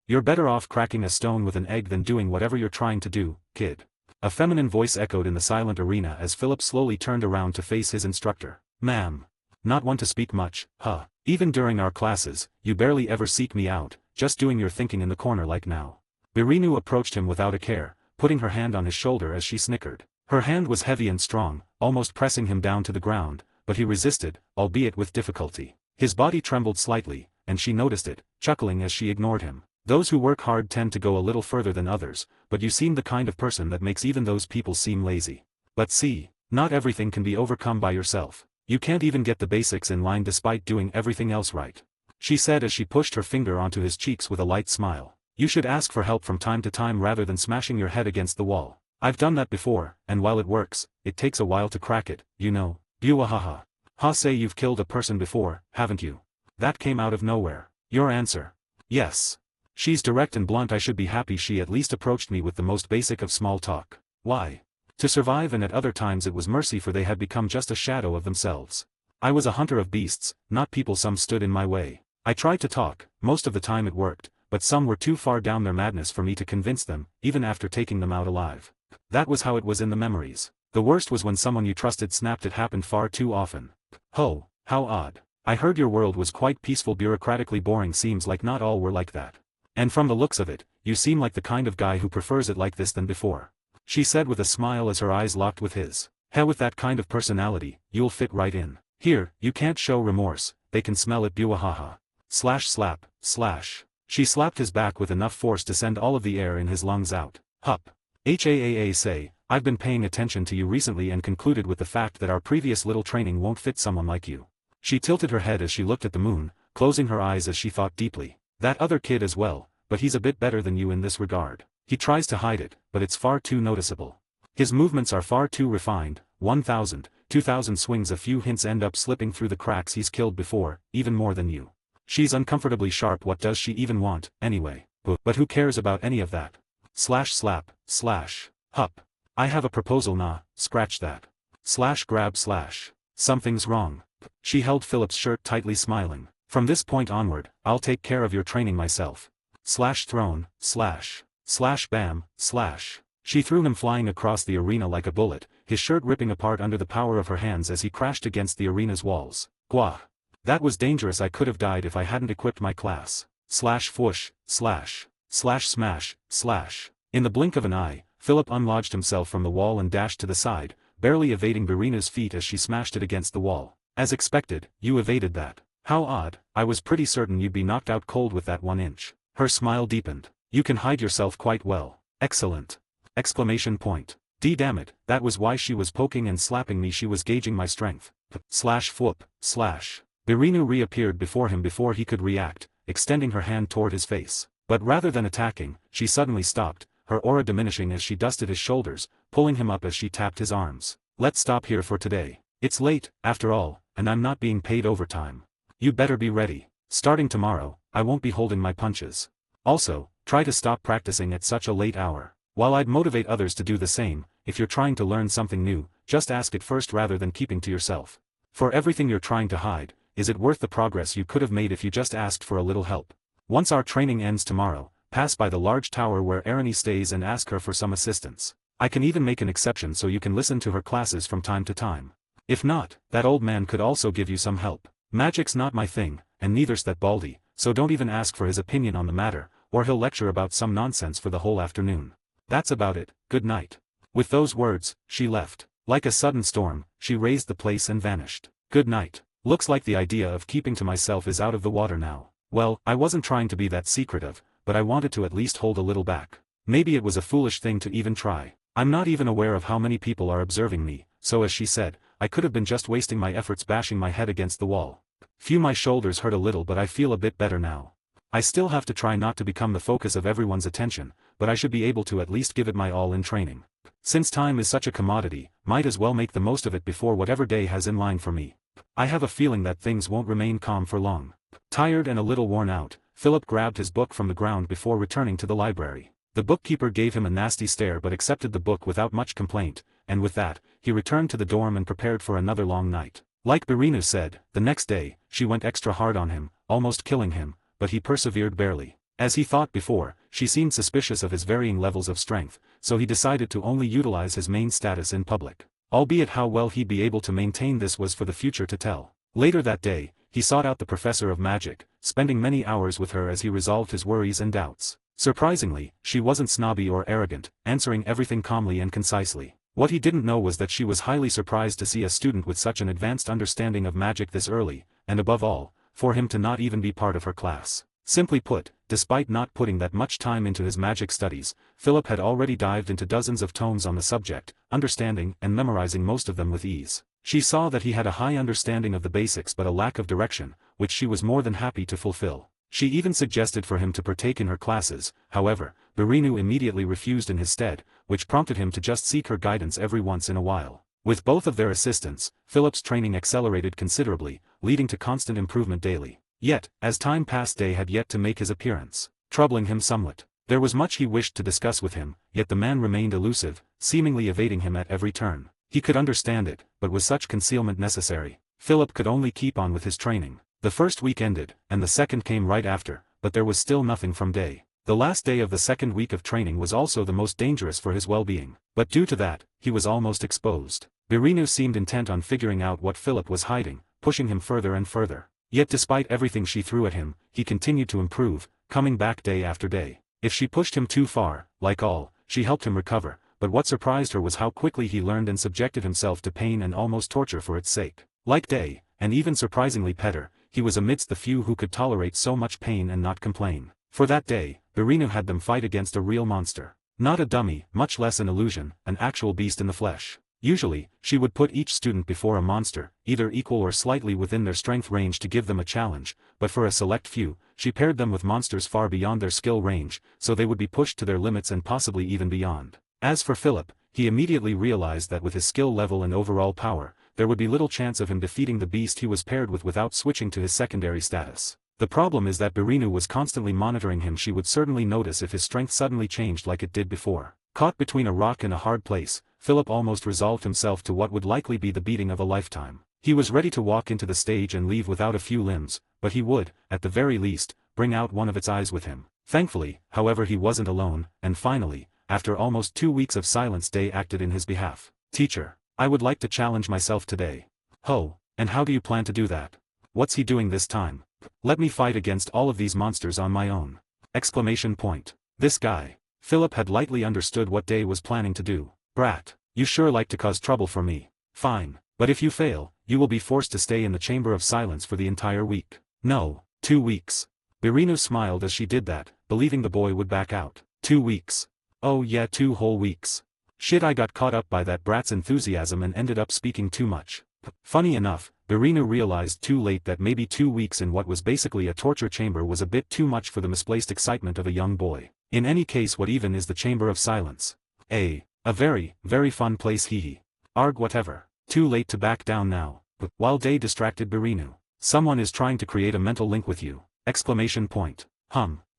You're better off cracking a stone with an egg than doing whatever you're trying to do, kid. A feminine voice echoed in the silent arena as Philip slowly turned around to face his instructor. Ma'am. Not one to speak much, huh? Even during our classes, you barely ever seek me out, just doing your thinking in the corner like now. Berinu approached him without a care, putting her hand on his shoulder as she snickered. Her hand was heavy and strong, almost pressing him down to the ground, but he resisted, albeit with difficulty. His body trembled slightly, and she noticed it, chuckling as she ignored him. Those who work hard tend to go a little further than others, but you seem the kind of person that makes even those people seem lazy. But see, not everything can be overcome by yourself. You can't even get the basics in line despite doing everything else right. She said as she pushed her finger onto his cheeks with a light smile. You should ask for help from time to time rather than smashing your head against the wall. I've done that before, and while it works, it takes a while to crack it, you know. Buahaha. Say you've killed a person before, haven't you? That came out of nowhere. Your answer? Yes. She's direct and blunt. I should be happy she at least approached me with the most basic of small talk. Why? To survive, and at other times it was mercy, for they had become just a shadow of themselves. I was a hunter of beasts, not people. Some stood in my way. I tried to talk, most of the time it worked, but some were too far down their madness for me to convince them, even after taking them out alive. That was how it was in the memories. The worst was when someone you trusted snapped. It happened far too often. Ho, how odd. I heard your world was quite peaceful, bureaucratically boring. Seems like not all were like that. And from the looks of it, you seem like the kind of guy who prefers it like this than before. She said with a smile as her eyes locked with his. Hell, with that kind of personality, you'll fit right in. Here, you can't show remorse, they can smell it. Buahaha. Slash slap, slash. She slapped his back with enough force to send all of the air in his lungs out. Hup. HAAA say, I've been paying attention to you recently and concluded with the fact that our previous little training won't fit someone like you. She tilted her head as she looked at the moon, closing her eyes as she thought deeply. That other kid as well, but he's a bit better than you in this regard. He tries to hide it, but it's far too noticeable. His movements are far too refined. 1,000, 2,000 swings, a few hints end up slipping through the cracks. He's killed before, even more than you. She's uncomfortably sharp. What does she even want, anyway? But who cares about any of that? Slash slap, slash. Hup. I have a proposal. Nah, scratch that. Slash grab slash. Something's wrong. She held Philip's shirt tightly, smiling. From this point onward, I'll take care of your training myself. Slash thrown, slash. Slash bam, slash. She threw him flying across the arena like a bullet, his shirt ripping apart under the power of her hands as he crashed against the arena's walls. Gwah. That was dangerous. I could have died if I hadn't equipped my class. Slash whoosh, slash. Slash smash, slash. In the blink of an eye, Philip unlodged himself from the wall and dashed to the side, barely evading Birina's feet as she smashed it against the wall. As expected, you evaded that. How odd, I was pretty certain you'd be knocked out cold with that 1 inch. Her smile deepened. You can hide yourself quite well. Excellent. Exclamation point. Damn it, that was why she was poking and slapping me. She was gauging my strength. Slash whoop, slash. Birinu reappeared before him before he could react, extending her hand toward his face. But rather than attacking, she suddenly stopped, her aura diminishing as she dusted his shoulders, pulling him up as she tapped his arms. Let's stop here for today. It's late, after all, and I'm not being paid overtime. You'd better be ready. Starting tomorrow, I won't be holding my punches. Also, try to stop practicing at such a late hour. While I'd motivate others to do the same, if you're trying to learn something new, just ask it first rather than keeping to yourself. For everything you're trying to hide, is it worth the progress you could have made if you just asked for a little help? Once our training ends tomorrow, pass by the large tower where Arani stays and ask her for some assistance. I can even make an exception so you can listen to her classes from time to time. If not, that old man could also give you some help. Magic's not my thing, and neither's that Baldy, so don't even ask for his opinion on the matter, or he'll lecture about some nonsense for the whole afternoon. That's about it, good night. With those words, she left. Like a sudden storm, she raised the place and vanished. Good night. Looks like the idea of keeping to myself is out of the water now. Well, I wasn't trying to be that secretive, but I wanted to at least hold a little back. Maybe it was a foolish thing to even try. I'm not even aware of how many people are observing me, so as she said, I could have been just wasting my efforts bashing my head against the wall. Phew, my shoulders hurt a little, but I feel a bit better now. I still have to try not to become the focus of everyone's attention, but I should be able to at least give it my all in training. Since time is such a commodity, might as well make the most of it before whatever day has in line for me. I have a feeling that things won't remain calm for long. Tired and a little worn out, Philip grabbed his book from the ground before returning to the library. The bookkeeper gave him a nasty stare but accepted the book without much complaint, and with that, he returned to the dorm and prepared for another long night. Like Birinu said, the next day, she went extra hard on him, almost killing him, but he persevered barely. As he thought before, she seemed suspicious of his varying levels of strength, so he decided to only utilize his main status in public. Albeit how well he'd be able to maintain this was for the future to tell. Later that day, he sought out the professor of magic, spending many hours with her as he resolved his worries and doubts. Surprisingly, she wasn't snobby or arrogant, answering everything calmly and concisely. What he didn't know was that she was highly surprised to see a student with such an advanced understanding of magic this early, and above all, for him to not even be part of her class. Simply put, despite not putting that much time into his magic studies, Philip had already dived into dozens of tomes on the subject, understanding and memorizing most of them with ease. She saw that he had a high understanding of the basics but a lack of direction, which she was more than happy to fulfill. She even suggested for him to partake in her classes, however, Birinu immediately refused in his stead, which prompted him to just seek her guidance every once in a while. With both of their assistance, Philip's training accelerated considerably, leading to constant improvement daily. Yet, as time passed, Day had yet to make his appearance, troubling him somewhat. There was much he wished to discuss with him, yet the man remained elusive, seemingly evading him at every turn. He could understand it, but was such concealment necessary? Philip could only keep on with his training. The first week ended, and the second came right after, but there was still nothing from Day. The last day of the second week of training was also the most dangerous for his well-being, but due to that, he was almost exposed. Birinu seemed intent on figuring out what Philip was hiding, pushing him further and further. Yet despite everything she threw at him, he continued to improve, coming back day after day. If she pushed him too far, like all, she helped him recover, but what surprised her was how quickly he learned and subjected himself to pain and almost torture for its sake. Like Day, and even surprisingly Petter, he was amidst the few who could tolerate so much pain and not complain. For that day, Birinu had them fight against a real monster. Not a dummy, much less an illusion, an actual beast in the flesh. Usually, she would put each student before a monster, either equal or slightly within their strength range to give them a challenge, but for a select few, she paired them with monsters far beyond their skill range, so they would be pushed to their limits and possibly even beyond. As for Philip, he immediately realized that with his skill level and overall power, there would be little chance of him defeating the beast he was paired with without switching to his secondary status. The problem is that Birinu was constantly monitoring him. She would certainly notice if his strength suddenly changed like it did before. Caught between a rock and a hard place, Philip almost resolved himself to what would likely be the beating of a lifetime. He was ready to walk into the stage and leave without a few limbs, but he would, at the very least, bring out one of its eyes with him. Thankfully, however, he wasn't alone, and finally, after almost 2 weeks of silence, Day acted in his behalf. "Teacher, I would like to challenge myself today." "Oh, and how do you plan to do that? What's he doing this time?" "Let me fight against all of these monsters on my own." Exclamation point. This guy. Philip had lightly understood what Day was planning to do. "Brat, you sure like to cause trouble for me." "Fine, but if you fail, you will be forced to stay in the Chamber of Silence for the entire week." "No, 2 weeks. Birinu smiled as she did that, believing the boy would back out. 2 weeks. "Oh yeah, 2 whole weeks. Shit, I got caught up by that brat's enthusiasm and ended up speaking too much." Funny enough, Birinu realized too late that maybe 2 weeks in what was basically a torture chamber was a bit too much for the misplaced excitement of a young boy. In any case, what even is the Chamber of Silence? A very, very fun place, hee. Arg, whatever. Too late to back down now. While Day distracted Birinu. "Someone is trying to create a mental link with you." Exclamation point.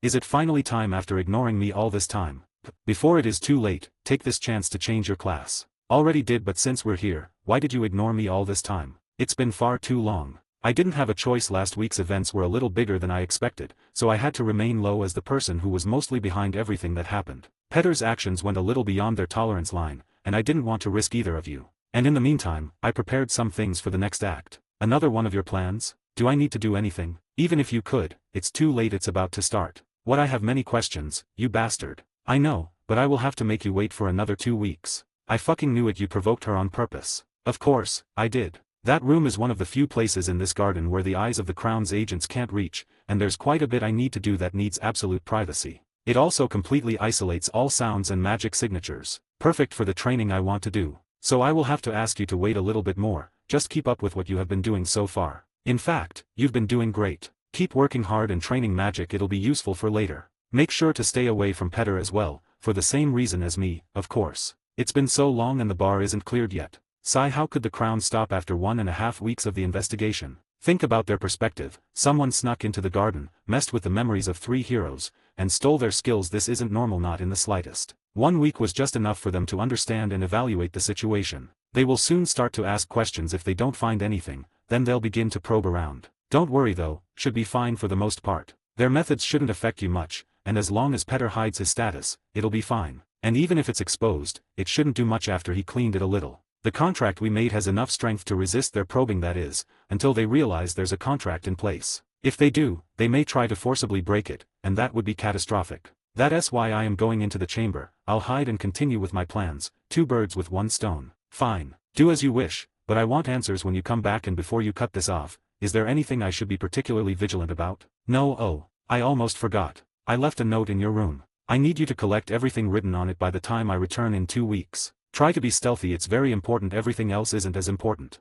Is it finally time after ignoring me all this time? Before it is too late, take this chance to change your class. Already did, but since we're here, why did you ignore me all this time? It's been far too long. I didn't have a choice. Last week's events were a little bigger than I expected, so I had to remain low as the person who was mostly behind everything that happened. Petter's actions went a little beyond their tolerance line, and I didn't want to risk either of you. And in the meantime, I prepared some things for the next act. Another one of your plans? Do I need to do anything? Even if you could, it's too late, it's about to start. What, I have many questions, you bastard. I know, but I will have to make you wait for another 2 weeks. I fucking knew it, you provoked her on purpose. Of course, I did. That room is one of the few places in this garden where the eyes of the Crown's agents can't reach, and there's quite a bit I need to do that needs absolute privacy. It also completely isolates all sounds and magic signatures. Perfect for the training I want to do. So I will have to ask you to wait a little bit more, just keep up with what you have been doing so far. In fact, you've been doing great. Keep working hard and training magic, it'll be useful for later. Make sure to stay away from Petter as well, for the same reason as me, of course. It's been so long and the bar isn't cleared yet. Sigh, how could the Crown stop after 1.5 weeks of the investigation? Think about their perspective. Someone snuck into the garden, messed with the memories of 3 heroes, and stole their skills. This isn't normal, not in the slightest. 1 week was just enough for them to understand and evaluate the situation. They will soon start to ask questions. If they don't find anything, then they'll begin to probe around. Don't worry though, should be fine for the most part. Their methods shouldn't affect you much, and as long as Petter hides his status, it'll be fine. And even if it's exposed, it shouldn't do much after he cleaned it a little. The contract we made has enough strength to resist their probing, that is, until they realize there's a contract in place. If they do, they may try to forcibly break it, and that would be catastrophic. That's why I am going into the chamber. I'll hide and continue with my plans. 2 birds with 1 stone. Fine. Do as you wish, but I want answers when you come back, and before you cut this off, is there anything I should be particularly vigilant about? No. Oh, I almost forgot. I left a note in your room. I need you to collect everything written on it by the time I return in 2 weeks. Try to be stealthy, it's very important, everything else isn't as important.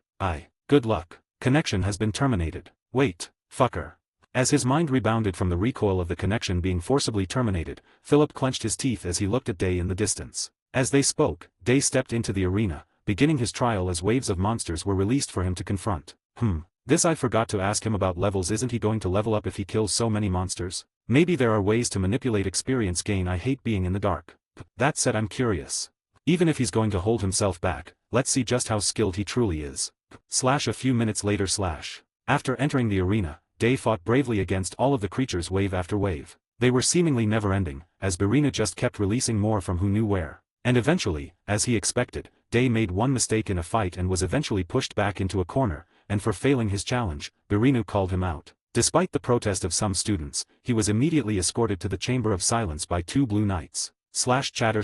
Good luck. Connection has been terminated. Wait, fucker. As his mind rebounded from the recoil of the connection being forcibly terminated, Philip clenched his teeth as he looked at Day in the distance. As they spoke, Day stepped into the arena, beginning his trial as waves of monsters were released for him to confront. This I forgot to ask him about levels. Isn't he going to level up if he kills so many monsters? Maybe there are ways to manipulate experience gain. I hate being in the dark. That said, I'm curious. Even if he's going to hold himself back, let's see just how skilled he truly is. A few minutes later. After entering the arena, Day fought bravely against all of the creatures wave after wave. They were seemingly never-ending, as Birinu just kept releasing more from who knew where. And eventually, as he expected, Day made one mistake in a fight and was eventually pushed back into a corner, and for failing his challenge, Birinu called him out. Despite the protest of some students, he was immediately escorted to the Chamber of Silence by 2 blue knights. Chatter.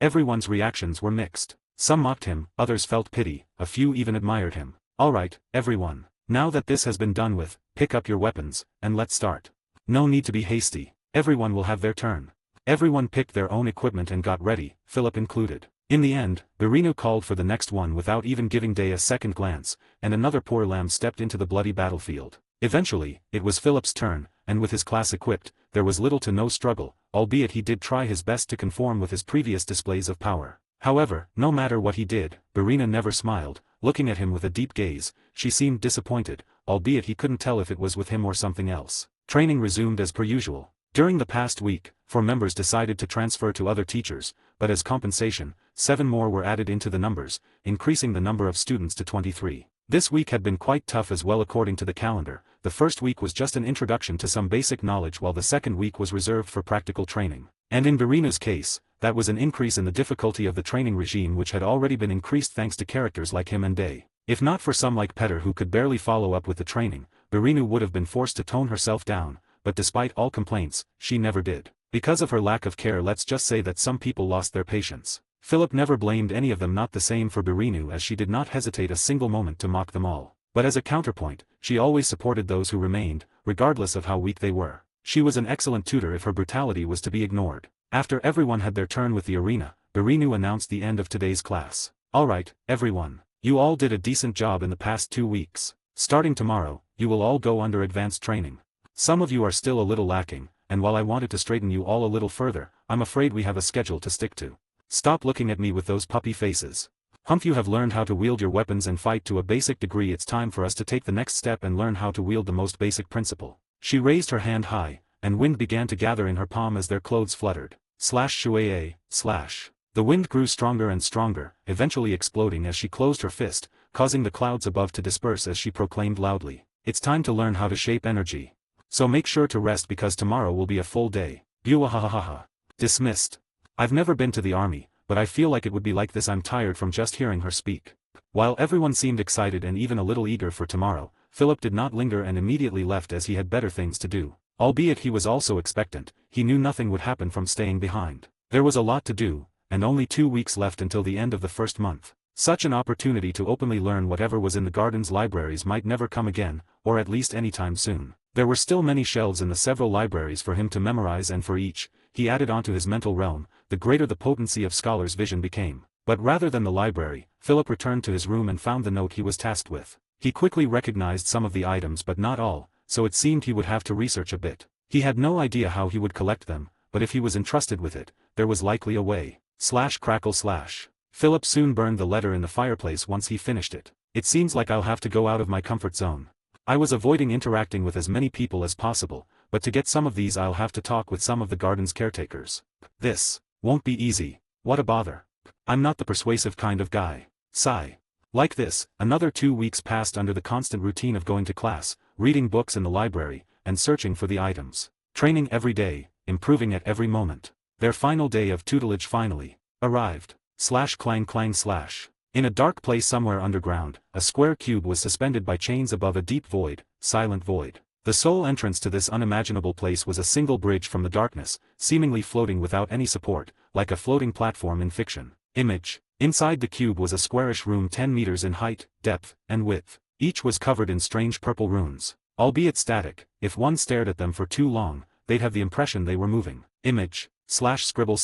Everyone's reactions were mixed. Some mocked him, others felt pity, a few even admired him. Alright, everyone. Now that this has been done with, pick up your weapons, and let's start. No need to be hasty. Everyone will have their turn. Everyone picked their own equipment and got ready, Philip included. In the end, Birinu called for the next one without even giving Day a second glance, and another poor lamb stepped into the bloody battlefield. Eventually, it was Philip's turn, and with his class equipped, there was little to no struggle, albeit he did try his best to conform with his previous displays of power. However, no matter what he did, Birina never smiled, looking at him with a deep gaze. She seemed disappointed, albeit he couldn't tell if it was with him or something else. Training resumed as per usual. During the past week, 4 members decided to transfer to other teachers, but as compensation, 7 more were added into the numbers, increasing the number of students to 23. This week had been quite tough as well according to the calendar. The first week was just an introduction to some basic knowledge while the second week was reserved for practical training. And in Birina's case, that was an increase in the difficulty of the training regime which had already been increased thanks to characters like him and Day. If not for some like Petter who could barely follow up with the training, Birinu would have been forced to tone herself down, but despite all complaints, she never did. Because of her lack of care, let's just say that some people lost their patience. Philip never blamed any of them, not the same for Birinu, as she did not hesitate a single moment to mock them all. But as a counterpoint, she always supported those who remained, regardless of how weak they were. She was an excellent tutor if her brutality was to be ignored. After everyone had their turn with the arena, Birinu announced the end of today's class. Alright, everyone. You all did a decent job in the past 2 weeks. Starting tomorrow, you will all go under advanced training. Some of you are still a little lacking, and while I wanted to straighten you all a little further, I'm afraid we have a schedule to stick to. Stop looking at me with those puppy faces. Humph, you have learned how to wield your weapons and fight to a basic degree. It's time for us to take the next step and learn how to wield the most basic principle. She raised her hand high, and wind began to gather in her palm as their clothes fluttered. Shuaye. The wind grew stronger and stronger, eventually exploding as she closed her fist, causing the clouds above to disperse as she proclaimed loudly. It's time to learn how to shape energy. So make sure to rest because tomorrow will be a full day. Buahahaha. Dismissed. I've never been to the army, but I feel like it would be like this. I'm tired from just hearing her speak. While everyone seemed excited and even a little eager for tomorrow, Philip did not linger and immediately left as he had better things to do. Albeit he was also expectant, he knew nothing would happen from staying behind. There was a lot to do, and only 2 weeks left until the end of the first month. Such an opportunity to openly learn whatever was in the garden's libraries might never come again, or at least anytime soon. There were still many shelves in the several libraries for him to memorize, and for each, he added onto his mental realm, the greater the potency of scholar's vision became. But rather than the library, Philip returned to his room and found the note he was tasked with. He quickly recognized some of the items but not all, so it seemed he would have to research a bit. He had no idea how he would collect them, but if he was entrusted with it, there was likely a way. Crackle. Philip soon burned the letter in the fireplace once he finished it. It seems like I'll have to go out of my comfort zone. I was avoiding interacting with as many people as possible, but to get some of these I'll have to talk with some of the garden's caretakers. This won't be easy. What a bother. I'm not the persuasive kind of guy. Sigh. Like this, another 2 weeks passed under the constant routine of going to class, reading books in the library, and searching for the items. Training every day, improving at every moment. Their final day of tutelage finally arrived. Clang. In a dark place somewhere underground, a square cube was suspended by chains above a deep void, silent void. The sole entrance to this unimaginable place was a single bridge from the darkness, seemingly floating without any support, like a floating platform in fiction. Image. Inside the cube was a squarish room 10 meters in height, depth, and width. Each was covered in strange purple runes. Albeit static, if one stared at them for too long, they'd have the impression they were moving. Image. Scribble.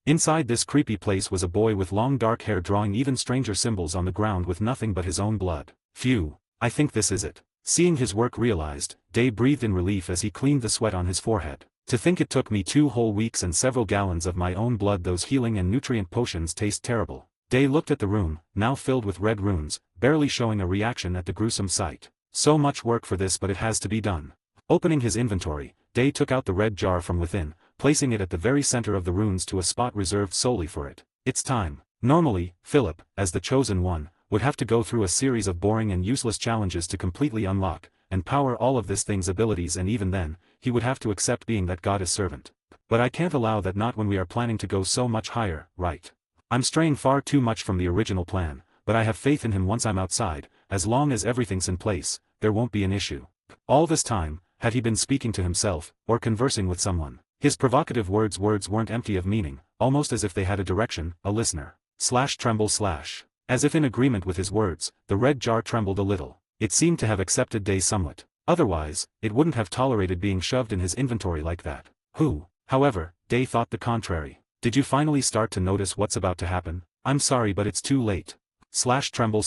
Inside this creepy place was a boy with long dark hair drawing even stranger symbols on the ground with nothing but his own blood. Phew. I think this is it. Seeing his work realized, Day breathed in relief as he cleaned the sweat on his forehead. To think it took me 2 whole weeks and several gallons of my own blood. Those healing and nutrient potions taste terrible. Day looked at the room, now filled with red runes, barely showing a reaction at the gruesome sight. So much work for this, but it has to be done. Opening his inventory, Day took out the red jar from within, placing it at the very center of the runes to a spot reserved solely for it. It's time. Normally, Philip, as the chosen one, would have to go through a series of boring and useless challenges to completely unlock and power all of this thing's abilities, and even then, he would have to accept being that goddess servant. But I can't allow that, not when we are planning to go so much higher, right? I'm straying far too much from the original plan, but I have faith in him once I'm outside, as long as everything's in place, there won't be an issue. All this time, had he been speaking to himself, or conversing with someone? His provocative words weren't empty of meaning, almost as if they had a direction, a listener. Tremble. As if in agreement with his words, the red jar trembled a little. It seemed to have accepted Day somewhat. Otherwise, it wouldn't have tolerated being shoved in his inventory like that. However, Day thought the contrary. Did you finally start to notice what's about to happen? I'm sorry, but it's too late. Tremble.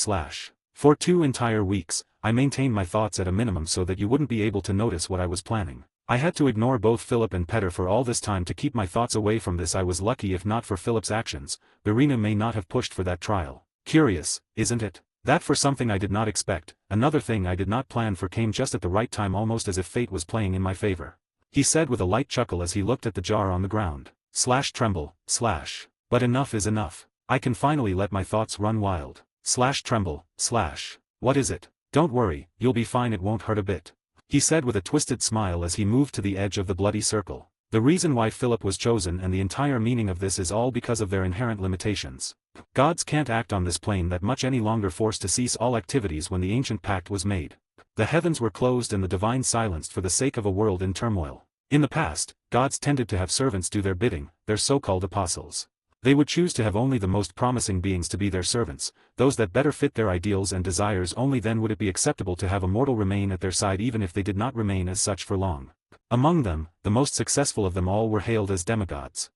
For 2 entire weeks, I maintained my thoughts at a minimum so that you wouldn't be able to notice what I was planning. I had to ignore both Philip and Petter for all this time to keep my thoughts away from this. I was lucky. If not for Philip's actions, Irina may not have pushed for that trial. Curious, isn't it? That for something I did not expect, another thing I did not plan for came just at the right time, almost as if fate was playing in my favor. He said with a light chuckle as he looked at the jar on the ground. Tremble. But enough is enough. I can finally let my thoughts run wild. Tremble. What is it? Don't worry, you'll be fine, it won't hurt a bit. He said with a twisted smile as he moved to the edge of the bloody circle. The reason why Philip was chosen and the entire meaning of this is all because of their inherent limitations. Gods can't act on this plane that much any longer, forced to cease all activities when the ancient pact was made. The heavens were closed and the divine silenced for the sake of a world in turmoil. In the past, gods tended to have servants do their bidding, their so-called apostles. They would choose to have only the most promising beings to be their servants, those that better fit their ideals and desires. Only then would it be acceptable to have a mortal remain at their side, even if they did not remain as such for long. Among them, the most successful of them all were hailed as demigods.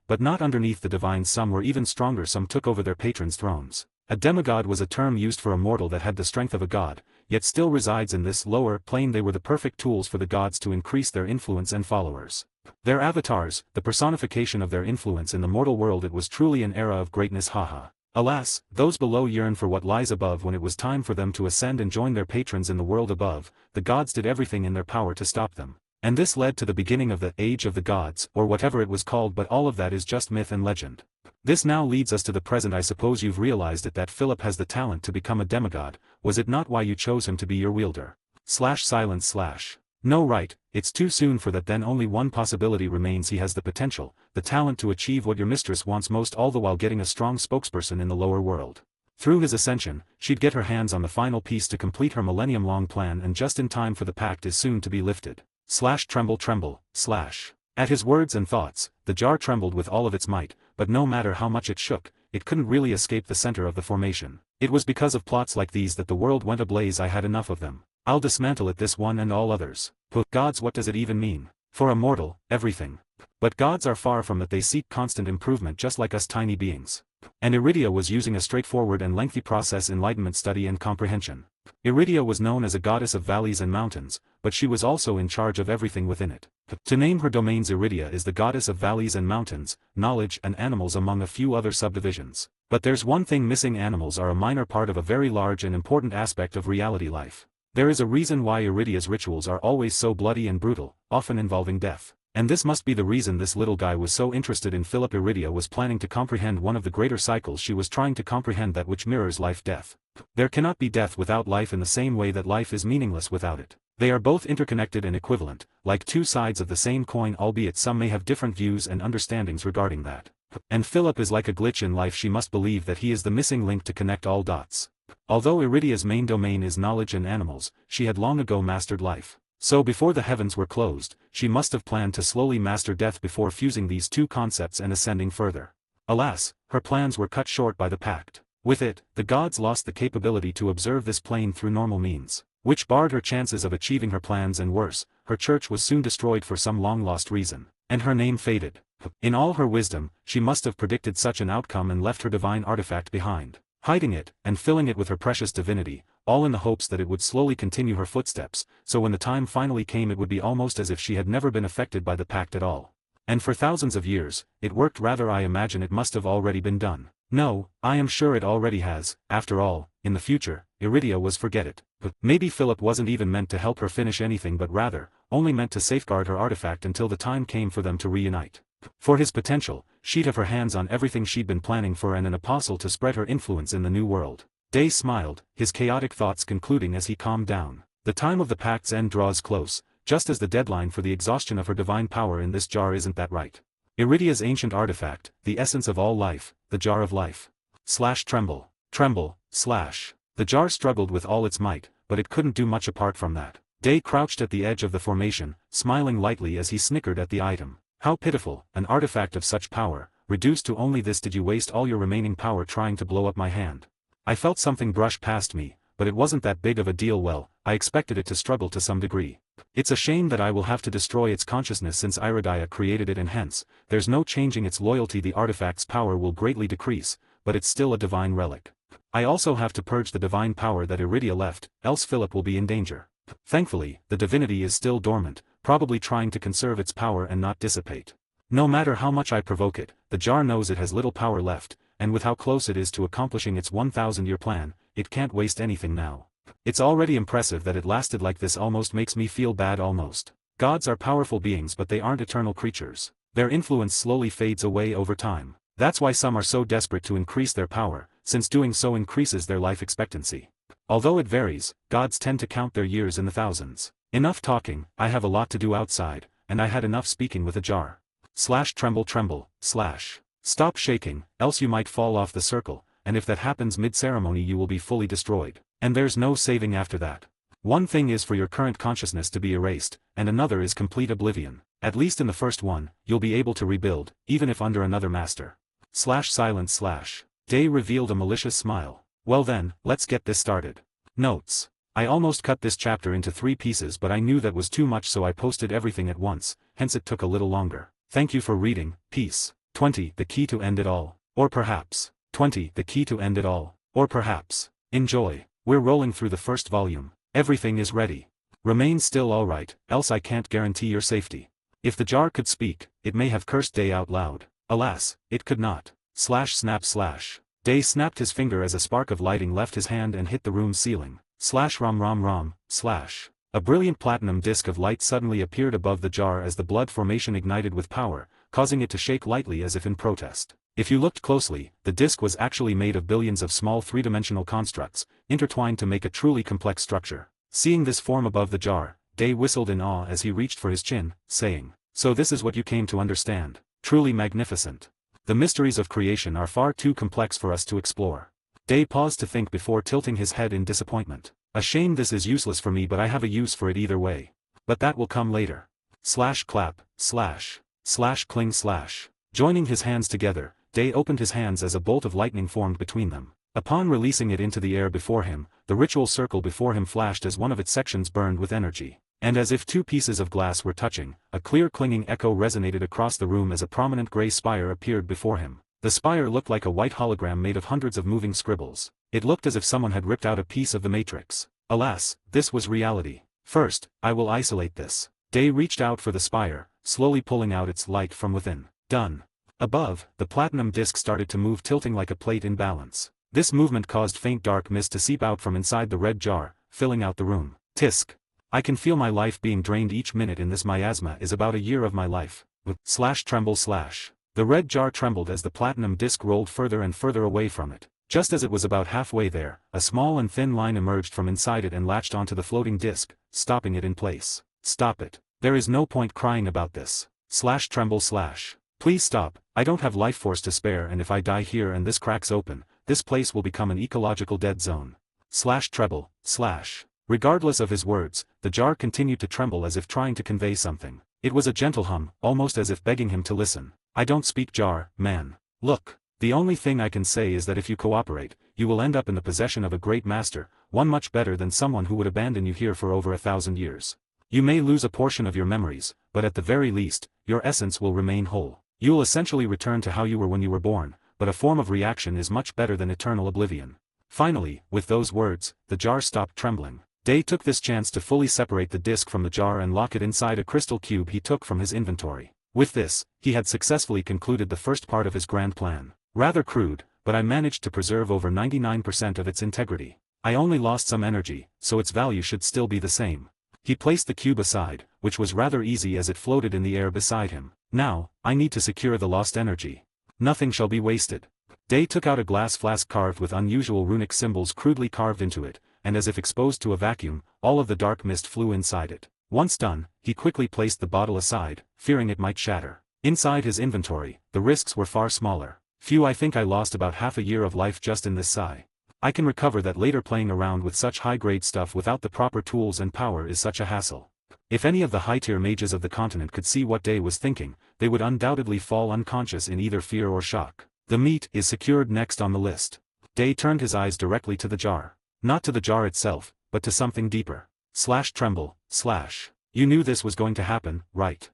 But not underneath the divine. Some were even stronger, some took over their patrons' thrones. A demigod was a term used for a mortal that had the strength of a god, yet still resides in this lower plane. They were the perfect tools for the gods to increase their influence and followers. Their avatars, the personification of their influence in the mortal world. It was truly an era of greatness. Alas, those below yearned for what lies above. When it was time for them to ascend and join their patrons in the world above, the gods did everything in their power to stop them. And this led to the beginning of the Age of the Gods, or whatever it was called, but all of that is just myth and legend. This now leads us to the present. I suppose you've realized it, that Philip has the talent to become a demigod. Was it not why you chose him to be your wielder? Silence. No, right, it's too soon for that. Then only one possibility remains. He has the potential, the talent to achieve what your mistress wants most, all the while getting a strong spokesperson in the lower world. Through his ascension, she'd get her hands on the final piece to complete her millennium-long plan, and just in time, for the pact is soon to be lifted. Tremble. At his words and thoughts, the jar trembled with all of its might, but no matter how much it shook, it couldn't really escape the center of the formation. It was because of plots like these that the world went ablaze. I had enough of them. I'll dismantle it, this one and all others. Gods, what does it even mean? For a mortal, everything. But gods are far from that. They seek constant improvement, just like us tiny beings. And Iridia was using a straightforward and lengthy process: enlightenment, study and comprehension. Iridia was known as a goddess of valleys and mountains, but she was also in charge of everything within it. To name her domains, Iridia is the goddess of valleys and mountains, knowledge and animals, among a few other subdivisions. But there's one thing missing: animals are a minor part of a very large and important aspect of reality life. There is a reason why Iridia's rituals are always so bloody and brutal, often involving death. And this must be the reason this little guy was so interested in Philip. Iridia was planning to comprehend one of the greater cycles. She was trying to comprehend that which mirrors life-death. There cannot be death without life, in the same way that life is meaningless without it. They are both interconnected and equivalent, like two sides of the same coin, albeit some may have different views and understandings regarding that. And Philip is like a glitch in life. She must believe that he is the missing link to connect all dots. Although Iridia's main domain is knowledge and animals, she had long ago mastered life. So before the heavens were closed, she must have planned to slowly master death before fusing these two concepts and ascending further. Alas, her plans were cut short by the pact. With it, the gods lost the capability to observe this plane through normal means, which barred her chances of achieving her plans, and worse, her church was soon destroyed for some long-lost reason, and her name faded. In all her wisdom, she must have predicted such an outcome and left her divine artifact behind, hiding it and filling it with her precious divinity, all in the hopes that it would slowly continue her footsteps, so when the time finally came it would be almost as if she had never been affected by the pact at all. And for thousands of years, it worked. Rather, I imagine it must have already been done. No, I am sure it already has. After all, in the future, Iridia was forget it. But maybe Philip wasn't even meant to help her finish anything, but rather, only meant to safeguard her artifact until the time came for them to reunite. For his potential, she'd have her hands on everything she'd been planning for, and an apostle to spread her influence in the new world. Day smiled, his chaotic thoughts concluding as he calmed down. The time of the pact's end draws close, just as the deadline for the exhaustion of her divine power in this jar. Isn't that right? Iridia's ancient artifact, the essence of all life, the jar of life. Tremble. The jar struggled with all its might, but it couldn't do much apart from that. Day crouched at the edge of the formation, smiling lightly as he snickered at the item. How pitiful, an artifact of such power, reduced to only this. Did you waste all your remaining power trying to blow up my hand? I felt something brush past me, but it wasn't that big of a deal. Well, I expected it to struggle to some degree. It's a shame that I will have to destroy its consciousness since Iridia created it, and hence, there's no changing its loyalty. The artifact's power will greatly decrease, but it's still a divine relic. I also have to purge the divine power that Iridia left, else Philip will be in danger. Thankfully, the divinity is still dormant, probably trying to conserve its power and not dissipate. No matter how much I provoke it, the jar knows it has little power left, and with how close it is to accomplishing its 1,000-year plan, it can't waste anything now. It's already impressive that it lasted like this. Almost makes me feel bad. Almost. Gods are powerful beings, but they aren't eternal creatures. Their influence slowly fades away over time. That's why some are so desperate to increase their power, since doing so increases their life expectancy. Although it varies, gods tend to count their years in the thousands. Enough talking, I have a lot to do outside, and I had enough speaking with a jar. Tremble. Stop shaking, else you might fall off the circle, and if that happens mid-ceremony you will be fully destroyed, and there's no saving after that. One thing is for your current consciousness to be erased, and another is complete oblivion. At least in the first one, you'll be able to rebuild, even if under another master. Silence. Day revealed a malicious smile. Well then, let's get this started. Notes. I almost cut this chapter into 3 pieces, but I knew that was too much, so I posted everything at once, hence it took a little longer. Thank you for reading. Peace. 20. The key to end it all. Or perhaps. 20. The key to end it all. Or perhaps. Enjoy. We're rolling through the first volume. Everything is ready. Remain still, alright, else I can't guarantee your safety. If the jar could speak, it may have cursed Day out loud. Alas, it could not. Snap. Day snapped his finger as a spark of lighting left his hand and hit the room's ceiling. Rom. A brilliant platinum disc of light suddenly appeared above the jar as the blood formation ignited with power, causing it to shake lightly as if in protest. If you looked closely, the disc was actually made of billions of small three-dimensional constructs, intertwined to make a truly complex structure. Seeing this form above the jar, Day whistled in awe as he reached for his chin, saying, "So this is what you came to understand. Truly magnificent. The mysteries of creation are far too complex for us to explore." Day paused to think before tilting his head in disappointment. "A shame this is useless for me, but I have a use for it either way. But that will come later." Clap, cling. Joining his hands together, Day opened his hands as a bolt of lightning formed between them. Upon releasing it into the air before him, the ritual circle before him flashed as one of its sections burned with energy. And as if 2 pieces of glass were touching, a clear clanging echo resonated across the room as a prominent gray spire appeared before him. The spire looked like a white hologram made of hundreds of moving scribbles. It looked as if someone had ripped out a piece of the Matrix. Alas, this was reality. "First, I will isolate this." Day reached out for the spire, slowly pulling out its light from within. Done. Above, the platinum disc started to move, tilting like a plate in balance. This movement caused faint dark mist to seep out from inside the red jar, filling out the room. Tisk. I can feel my life being drained. Each minute in this miasma is about a year of my life. Tremble. The red jar trembled as the platinum disc rolled further and further away from it. Just as it was about halfway there, a small and thin line emerged from inside it and latched onto the floating disc, stopping it in place. "Stop it. There is no point crying about this. Tremble. Please stop. I don't have life force to spare, and if I die here and this cracks open, this place will become an ecological dead zone." Treble. Regardless of his words, the jar continued to tremble as if trying to convey something. It was a gentle hum, almost as if begging him to listen. "I don't speak jar, man. Look. The only thing I can say is that if you cooperate, you will end up in the possession of a great master, one much better than someone who would abandon you here for over 1,000 years. You may lose a portion of your memories, but at the very least, your essence will remain whole. You'll essentially return to how you were when you were born, but a form of reaction is much better than eternal oblivion." Finally, with those words, the jar stopped trembling. Day took this chance to fully separate the disc from the jar and lock it inside a crystal cube he took from his inventory. With this, he had successfully concluded the first part of his grand plan. Rather crude, but I managed to preserve over 99% of its integrity. I only lost some energy, so its value should still be the same. He placed the cube aside, which was rather easy as it floated in the air beside him. Now, I need to secure the lost energy. Nothing shall be wasted. Day took out a glass flask carved with unusual runic symbols crudely carved into it, and as if exposed to a vacuum, all of the dark mist flew inside it. Once done, he quickly placed the bottle aside, fearing it might shatter. Inside his inventory, the risks were far smaller. "Phew, I think I lost about half a year of life just in this sigh." I can recover that later. Playing around with such high-grade stuff without the proper tools and power is such a hassle. If any of the high-tier mages of the continent could see what Day was thinking, they would undoubtedly fall unconscious in either fear or shock. The meat is secured next on the list. Day turned his eyes directly to the jar. Not to the jar itself, but to something deeper. Tremble, You knew this was going to happen, right?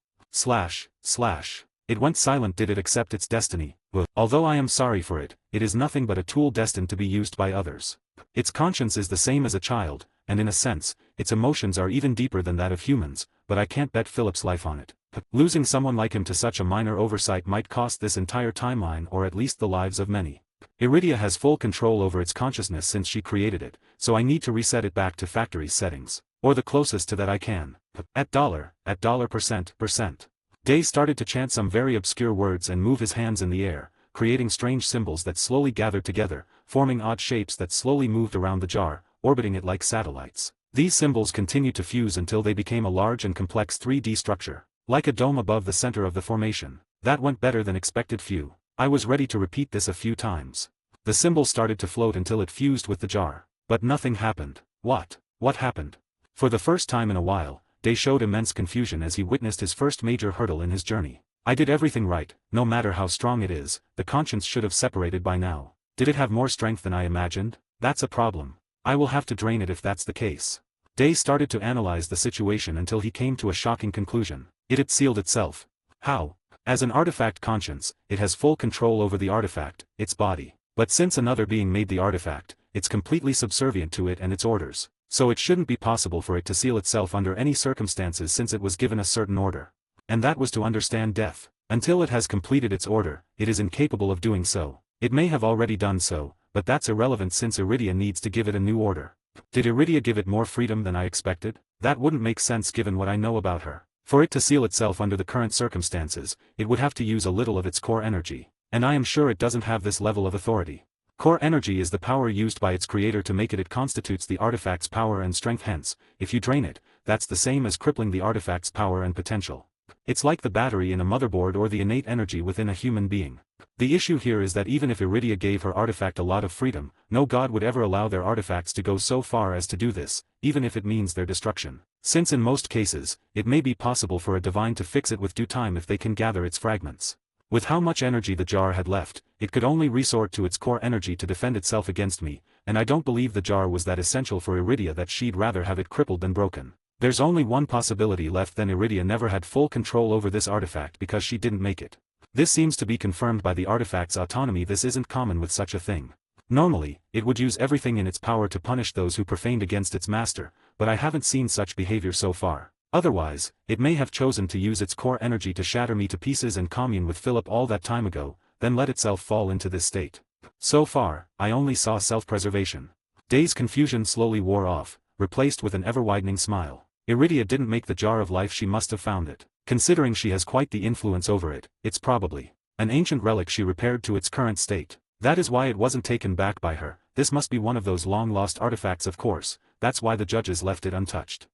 It went silent. Did it accept its destiny? Well, although I am sorry for it, it is nothing but a tool destined to be used by others. Its conscience is the same as a child, and in a sense, its emotions are even deeper than that of humans, but I can't bet Philip's life on it. Losing someone like him to such a minor oversight might cost this entire timeline or at least the lives of many. Iridia has full control over its consciousness since she created it, so I need to reset it back to factory settings, or the closest to that I can. At dollar %. Day started to chant some very obscure words and move his hands in the air, creating strange symbols that slowly gathered together, forming odd shapes that slowly moved around the jar, orbiting it like satellites. These symbols continued to fuse until they became a large and complex 3D structure, like a dome above the center of the formation. That went better than expected. Phew. I was ready to repeat this a few times. The symbol started to float until it fused with the jar. But nothing happened. What happened? For the first time in a while, Day showed immense confusion as he witnessed his first major hurdle in his journey. I did everything right. No matter how strong it is, the conscience should have separated by now. Did it have more strength than I imagined? That's a problem. I will have to drain it if that's the case. Day started to analyze the situation until he came to a shocking conclusion. It had sealed itself. How? As an artifact conscience, it has full control over the artifact, its body. But since another being made the artifact, it's completely subservient to it and its orders. So it shouldn't be possible for it to seal itself under any circumstances since it was given a certain order. And that was to understand death. Until it has completed its order, it is incapable of doing so. It may have already done so, but that's irrelevant since Iridia needs to give it a new order. Did Iridia give it more freedom than I expected? That wouldn't make sense given what I know about her. For it to seal itself under the current circumstances, it would have to use a little of its core energy. And I am sure it doesn't have this level of authority. Core energy is the power used by its creator to make it. It constitutes the artifact's power and strength. Hence, if you drain it, that's the same as crippling the artifact's power and potential. It's like the battery in a motherboard or the innate energy within a human being. The issue here is that even if Iridia gave her artifact a lot of freedom, no god would ever allow their artifacts to go so far as to do this, even if it means their destruction. Since in most cases, it may be possible for a divine to fix it with due time if they can gather its fragments. With how much energy the jar had left, it could only resort to its core energy to defend itself against me, and I don't believe the jar was that essential for Iridia that she'd rather have it crippled than broken. There's only one possibility left: then Iridia never had full control over this artifact because she didn't make it. This seems to be confirmed by the artifact's autonomy. This isn't common with such a thing. Normally, it would use everything in its power to punish those who profaned against its master, but I haven't seen such behavior so far. Otherwise, it may have chosen to use its core energy to shatter me to pieces and commune with Philip all that time ago, then let itself fall into this state. So far, I only saw self-preservation. Day's confusion slowly wore off, replaced with an ever-widening smile. Iridia didn't make the jar of life. She must have found it. Considering she has quite the influence over it, it's probably an ancient relic she repaired to its current state. That is why it wasn't taken back by her. This must be one of those long-lost artifacts, of course. That's why the judges left it untouched.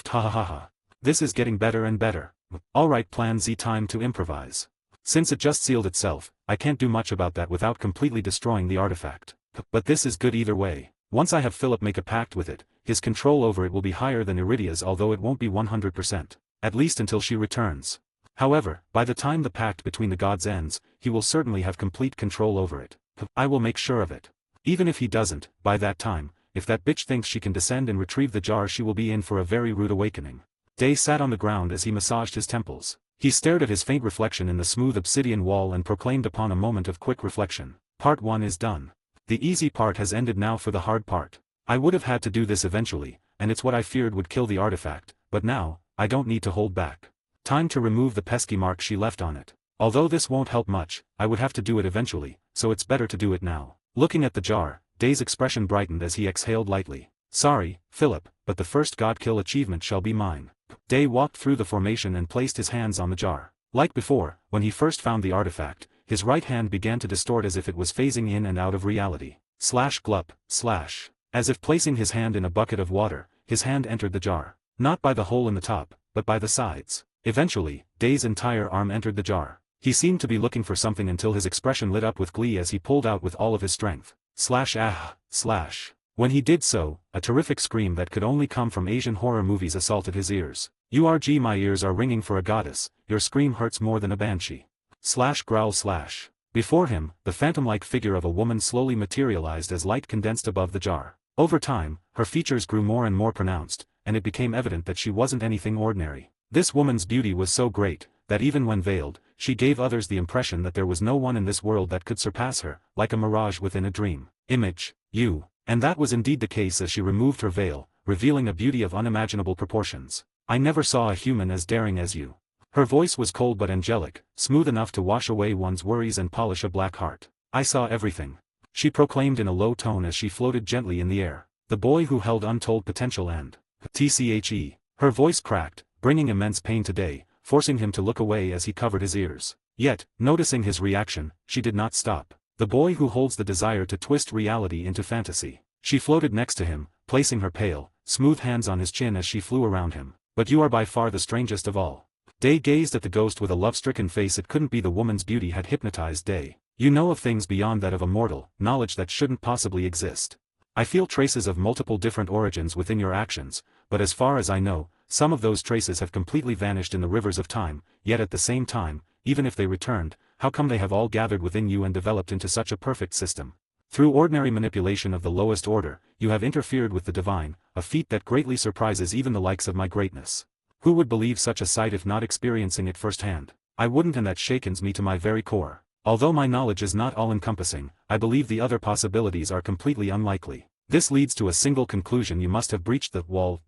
Ha. This is getting better and better. Alright, plan Z, time to improvise. Since it just sealed itself, I can't do much about that without completely destroying the artifact. But this is good either way. Once I have Philip make a pact with it, his control over it will be higher than Iridia's, although it won't be 100%. At least until she returns. However, by the time the pact between the gods ends, he will certainly have complete control over it. I will make sure of it. Even if he doesn't, by that time, if that bitch thinks she can descend and retrieve the jar, she will be in for a very rude awakening. Day sat on the ground as he massaged his temples. He stared at his faint reflection in the smooth obsidian wall and proclaimed upon a moment of quick reflection. Part 1 is done. The easy part has ended. Now for the hard part. I would have had to do this eventually, and it's what I feared would kill the artifact, but now, I don't need to hold back. Time to remove the pesky mark she left on it. Although this won't help much, I would have to do it eventually, so it's better to do it now. Looking at the jar, Day's expression brightened as he exhaled lightly. Sorry, Philip, but the first god kill achievement shall be mine. Day walked through the formation and placed his hands on the jar. Like before, when he first found the artifact, his right hand began to distort as if it was phasing in and out of reality. Glup. As if placing his hand in a bucket of water, his hand entered the jar. Not by the hole in the top, but by the sides. Eventually, Day's entire arm entered the jar. He seemed to be looking for something until his expression lit up with glee as he pulled out with all of his strength. Slash ah, slash. When he did so, a terrific scream that could only come from Asian horror movies assaulted his ears. URG, my ears are ringing for a goddess, your scream hurts more than a banshee. Slash growl slash. Before him, the phantom-like figure of a woman slowly materialized as light condensed above the jar. Over time, her features grew more and more pronounced, and it became evident that she wasn't anything ordinary. This woman's beauty was so great, that even when veiled, she gave others the impression that there was no one in this world that could surpass her, like a mirage within a dream. Image, you. And that was indeed the case as she removed her veil, revealing a beauty of unimaginable proportions. I never saw a human as daring as you. Her voice was cold but angelic, smooth enough to wash away one's worries and polish a black heart. I saw everything. She proclaimed in a low tone as she floated gently in the air. The boy who held untold potential and TCHE. Her voice cracked, bringing immense pain today, forcing him to look away as he covered his ears. Yet, noticing his reaction, she did not stop. The boy who holds the desire to twist reality into fantasy. She floated next to him, placing her pale, smooth hands on his chin as she flew around him. But you are by far the strangest of all. Day gazed at the ghost with a love-stricken face. It couldn't be the woman's beauty had hypnotized Day. You know of things beyond that of a mortal, knowledge that shouldn't possibly exist. I feel traces of multiple different origins within your actions, but as far as I know, some of those traces have completely vanished in the rivers of time, yet at the same time, even if they returned, how come they have all gathered within you and developed into such a perfect system? Through ordinary manipulation of the lowest order, you have interfered with the divine, a feat that greatly surprises even the likes of my greatness. Who would believe such a sight if not experiencing it firsthand? I wouldn't, and that shakens me to my very core. Although my knowledge is not all-encompassing, I believe the other possibilities are completely unlikely. This leads to a single conclusion: you must have breached the wall.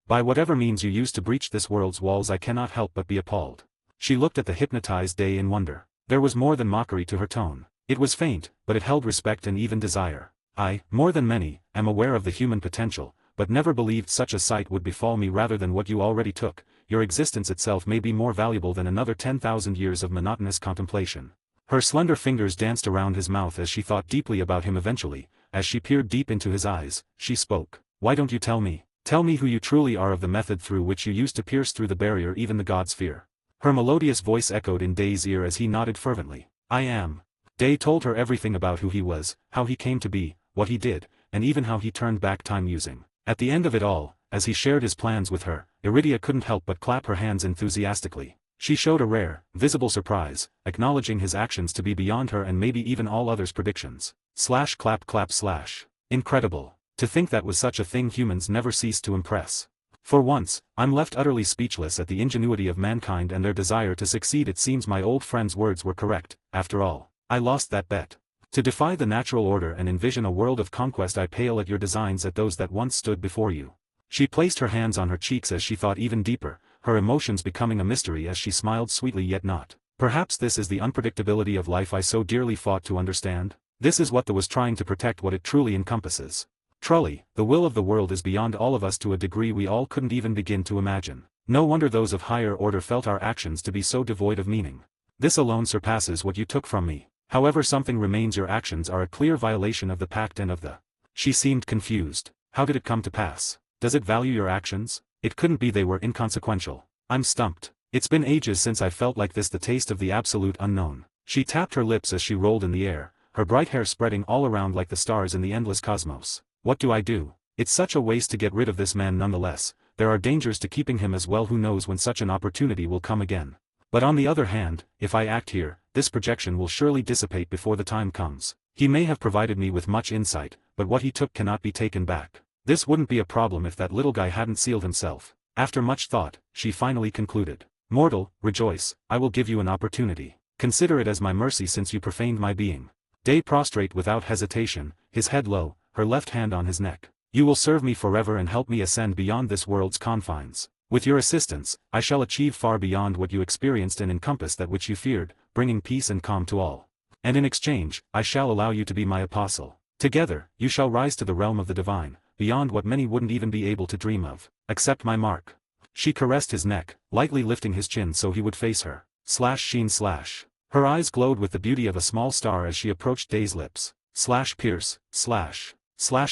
By whatever means you used to breach this world's walls, I cannot help but be appalled. She looked at the hypnotized Day in wonder. There was more than mockery to her tone. It was faint, but it held respect and even desire. I, more than many, am aware of the human potential, but never believed such a sight would befall me rather than what you already took. Your existence itself may be more valuable than another 10,000 years of monotonous contemplation. Her slender fingers danced around his mouth as she thought deeply about him. Eventually, as she peered deep into his eyes, she spoke. Why don't you tell me? Tell me who you truly are, of the method through which you used to pierce through the barrier even the gods fear. Her melodious voice echoed in Day's ear as he nodded fervently. I am. Day told her everything about who he was, how he came to be, what he did, and even how he turned back time using. At the end of it all, as he shared his plans with her, Iridia couldn't help but clap her hands enthusiastically. She showed a rare, visible surprise, acknowledging his actions to be beyond her and maybe even all others' predictions. Slash clap clap slash. Incredible. To think that was such a thing humans never cease to impress. For once, I'm left utterly speechless at the ingenuity of mankind and their desire to succeed. It seems my old friend's words were correct. After all, I lost that bet. To defy the natural order and envision a world of conquest, I pale at your designs, at those that once stood before you. She placed her hands on her cheeks as she thought even deeper, her emotions becoming a mystery as she smiled sweetly yet not. Perhaps this is the unpredictability of life I so dearly fought to understand. This is what the was trying to protect, what it truly encompasses. Truly, the will of the world is beyond all of us to a degree we all couldn't even begin to imagine. No wonder those of higher order felt our actions to be so devoid of meaning. This alone surpasses what you took from me. However, something remains: your actions are a clear violation of the pact and of the... She seemed confused. How did it come to pass? Does it value your actions? It couldn't be they were inconsequential. I'm stumped. It's been ages since I felt like this, the taste of the absolute unknown. She tapped her lips as she rolled in the air, her bright hair spreading all around like the stars in the endless cosmos. What do I do? It's such a waste to get rid of this man. Nonetheless, there are dangers to keeping him as well. Who knows when such an opportunity will come again? But on the other hand, if I act here, this projection will surely dissipate before the time comes. He may have provided me with much insight, but what he took cannot be taken back. This wouldn't be a problem if that little guy hadn't sealed himself. After much thought, she finally concluded. Mortal, rejoice, I will give you an opportunity. Consider it as my mercy since you profaned my being. Day prostrate without hesitation, his head low, her left hand on his neck. You will serve me forever and help me ascend beyond this world's confines. With your assistance, I shall achieve far beyond what you experienced and encompass that which you feared, bringing peace and calm to all. And in exchange, I shall allow you to be my apostle. Together, you shall rise to the realm of the divine, beyond what many wouldn't even be able to dream of. Accept my mark. She caressed his neck, lightly lifting his chin so he would face her. Sheen slash. Her eyes glowed with the beauty of a small star as she approached Day's lips. Pierce,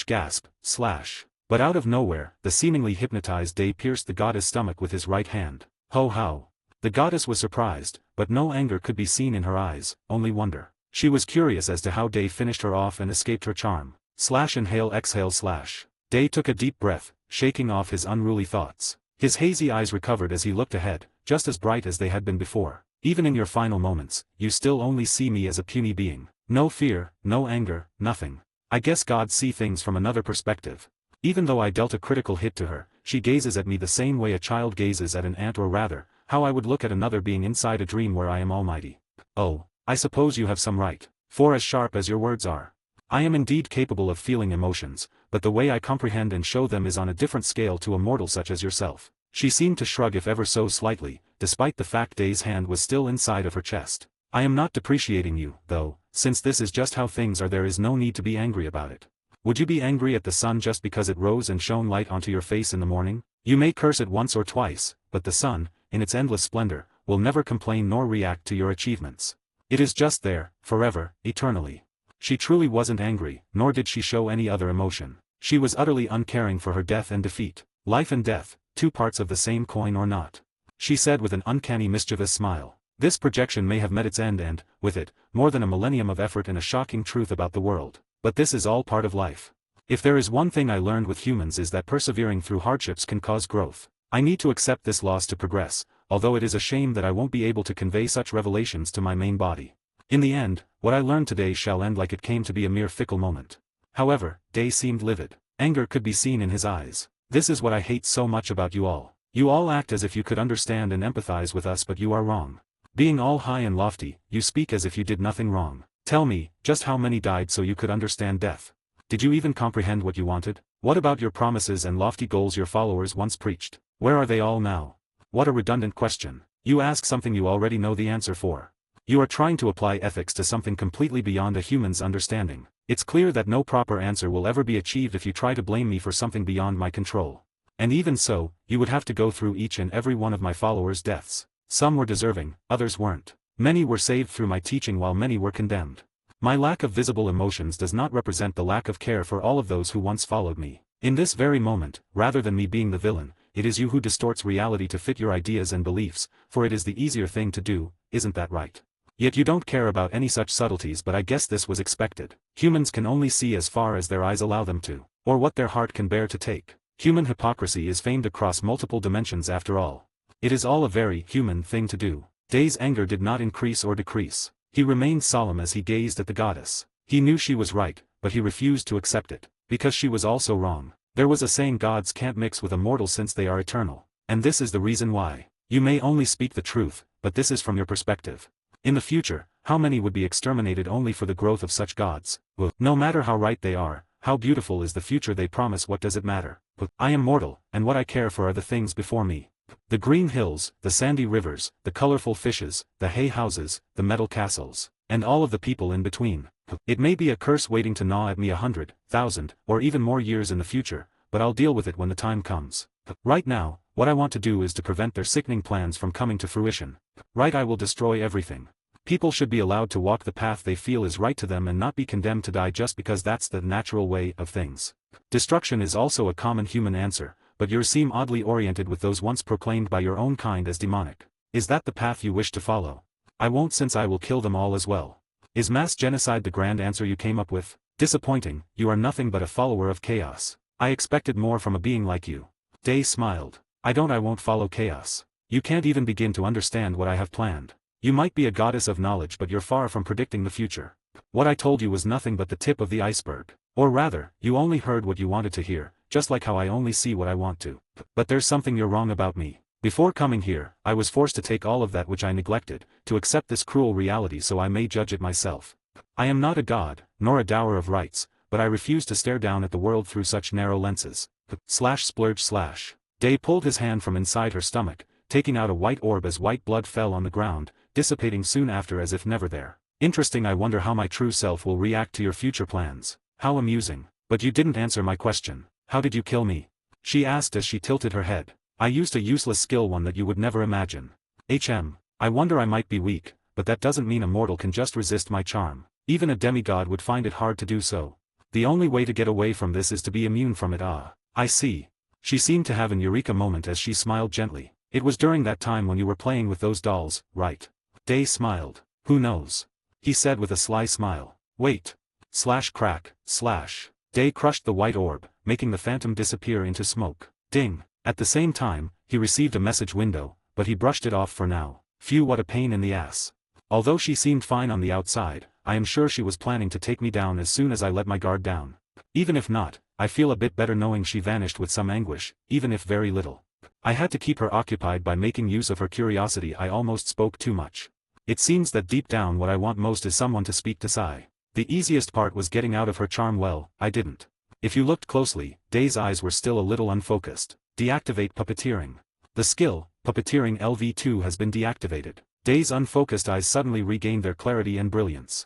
gasp, slash. But out of nowhere, the seemingly hypnotized Day pierced the goddess' stomach with his right hand. Ho how. The goddess was surprised, but no anger could be seen in her eyes, only wonder. She was curious as to how Day finished her off and escaped her charm. Inhale exhale / Day took a deep breath, shaking off his unruly thoughts. His hazy eyes recovered as he looked ahead, just as bright as they had been before. Even in your final moments, you still only see me as a puny being. No fear, no anger, nothing. I guess gods see things from another perspective. Even though I dealt a critical hit to her, she gazes at me the same way a child gazes at an ant, or rather, how I would look at another being inside a dream where I am almighty. Oh, I suppose you have some right, for as sharp as your words are, I am indeed capable of feeling emotions, but the way I comprehend and show them is on a different scale to a mortal such as yourself. She seemed to shrug if ever so slightly, despite the fact Day's hand was still inside of her chest. I am not depreciating you, though, since this is just how things are. There is no need to be angry about it. Would you be angry at the sun just because it rose and shone light onto your face in the morning? You may curse it once or twice, but the sun, in its endless splendor, will never complain nor react to your achievements. It is just there, forever, eternally. She truly wasn't angry, nor did she show any other emotion. She was utterly uncaring for her death and defeat. Life and death, two parts of the same coin or not? She said with an uncanny mischievous smile. This projection may have met its end and, with it, more than a millennium of effort and a shocking truth about the world. But this is all part of life. If there is one thing I learned with humans is that persevering through hardships can cause growth. I need to accept this loss to progress, although it is a shame that I won't be able to convey such revelations to my main body. In the end, what I learned today shall end like it came to be a mere fickle moment. However, Day seemed livid. Anger could be seen in his eyes. This is what I hate so much about you all. You all act as if you could understand and empathize with us, but you are wrong. Being all high and lofty, you speak as if you did nothing wrong. Tell me, just how many died so you could understand death? Did you even comprehend what you wanted? What about your promises and lofty goals your followers once preached? Where are they all now? What a redundant question. You ask something you already know the answer for. You are trying to apply ethics to something completely beyond a human's understanding. It's clear that no proper answer will ever be achieved if you try to blame me for something beyond my control. And even so, you would have to go through each and every one of my followers' deaths. Some were deserving, others weren't. Many were saved through my teaching while many were condemned. My lack of visible emotions does not represent the lack of care for all of those who once followed me. In this very moment, rather than me being the villain, it is you who distorts reality to fit your ideas and beliefs, for it is the easier thing to do, isn't that right? Yet you don't care about any such subtleties, but I guess this was expected. Humans can only see as far as their eyes allow them to, or what their heart can bear to take. Human hypocrisy is famed across multiple dimensions after all. It is all a very human thing to do. Day's anger did not increase or decrease. He remained solemn as he gazed at the goddess. He knew she was right, but he refused to accept it, because she was also wrong. There was a saying, gods can't mix with a mortal since they are eternal. And this is the reason why. You may only speak the truth, but this is from your perspective. In the future, how many would be exterminated only for the growth of such gods? Well, no matter how right they are, how beautiful is the future they promise, what does it matter? But I am mortal, and what I care for are the things before me. The green hills, the sandy rivers, the colorful fishes, the hay houses, the metal castles, and all of the people in between. It may be a curse waiting to gnaw at me 100,000, or even more years in the future, but I'll deal with it when the time comes. Right now, what I want to do is to prevent their sickening plans from coming to fruition. Right, I will destroy everything. People should be allowed to walk the path they feel is right to them and not be condemned to die just because that's the natural way of things. Destruction is also a common human answer, but yours seem oddly oriented with those once proclaimed by your own kind as demonic. Is that the path you wish to follow? I won't, since I will kill them all as well. Is mass genocide the grand answer you came up with? Disappointing, you are nothing but a follower of chaos. I expected more from a being like you. Day smiled. I won't follow chaos. You can't even begin to understand what I have planned. You might be a goddess of knowledge, but you're far from predicting the future. What I told you was nothing but the tip of the iceberg. Or rather, you only heard what you wanted to hear, just like how I only see what I want to. But there's something you're wrong about me. Before coming here, I was forced to take all of that which I neglected, to accept this cruel reality so I may judge it myself. I am not a god, nor a dower of rights, but I refuse to stare down at the world through such narrow lenses. // Day pulled his hand from inside her stomach, taking out a white orb as white blood fell on the ground, dissipating soon after as if never there. Interesting. I wonder how my true self will react to your future plans. How amusing. But you didn't answer my question. How did you kill me? She asked as she tilted her head. I used a useless skill, one that you would never imagine. I wonder, I might be weak, but that doesn't mean a mortal can just resist my charm. Even a demigod would find it hard to do so. The only way to get away from this is to be immune from it. Ah, I see. She seemed to have an eureka moment as she smiled gently. It was during that time when you were playing with those dolls, right? Day smiled. Who knows? he said with a sly smile. Wait. Slash crack, slash. Day crushed the white orb, making the phantom disappear into smoke. Ding. At the same time, he received a message window, but he brushed it off for now. Phew, what a pain in the ass. Although she seemed fine on the outside, I am sure she was planning to take me down as soon as I let my guard down. Even if not, I feel a bit better knowing she vanished with some anguish, even if very little. I had to keep her occupied by making use of her curiosity. I almost spoke too much. It seems that deep down what I want most is someone to speak to Sai. The easiest part was getting out of her charm. Well, I didn't. If you looked closely, Day's eyes were still a little unfocused. Deactivate puppeteering. The skill, puppeteering LV2 has been deactivated. Day's unfocused eyes suddenly regained their clarity and brilliance.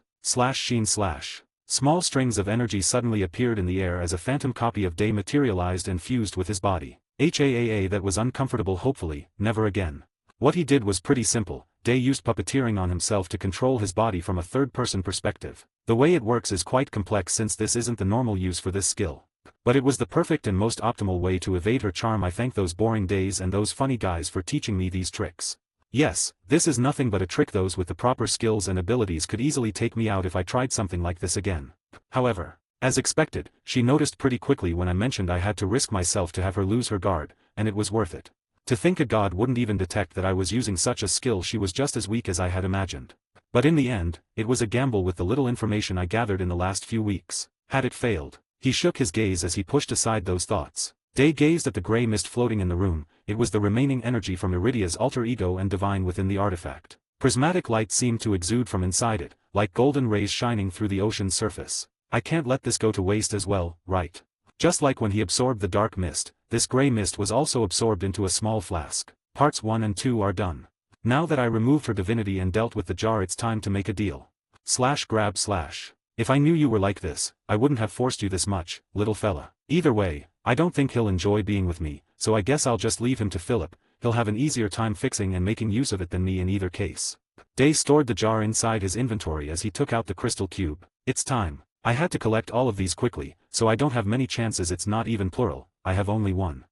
Sheen slash. Small strings of energy suddenly appeared in the air as a phantom copy of Day materialized and fused with his body. That was uncomfortable. Hopefully, never again. What he did was pretty simple. Day used puppeteering on himself to control his body from a third-person perspective. The way it works is quite complex since this isn't the normal use for this skill. But it was the perfect and most optimal way to evade her charm. I thank those boring Days and those funny guys for teaching me these tricks. Yes, this is nothing but a trick. Those with the proper skills and abilities could easily take me out if I tried something like this again. However, as expected, she noticed pretty quickly when I mentioned I had to risk myself to have her lose her guard, and it was worth it. To think a god wouldn't even detect that I was using such a skill. She was just as weak as I had imagined. But in the end, it was a gamble with the little information I gathered in the last few weeks. Had it failed? He shook his gaze as he pushed aside those thoughts. Day gazed at the gray mist floating in the room. It was the remaining energy from Iridia's alter ego and divine within the artifact. Prismatic light seemed to exude from inside it, like golden rays shining through the ocean's surface. I can't let this go to waste as well, right? Just like when he absorbed the dark mist, this gray mist was also absorbed into a small flask. Parts 1 and 2 are done. Now that I removed her divinity and dealt with the jar, it's time to make a deal. Grab. If I knew you were like this, I wouldn't have forced you this much, little fella. Either way, I don't think he'll enjoy being with me, so I guess I'll just leave him to Philip. He'll have an easier time fixing and making use of it than me in either case. Day stored the jar inside his inventory as he took out the crystal cube. It's time. I had to collect all of these quickly, so I don't have many chances. It's not even plural, I have only one.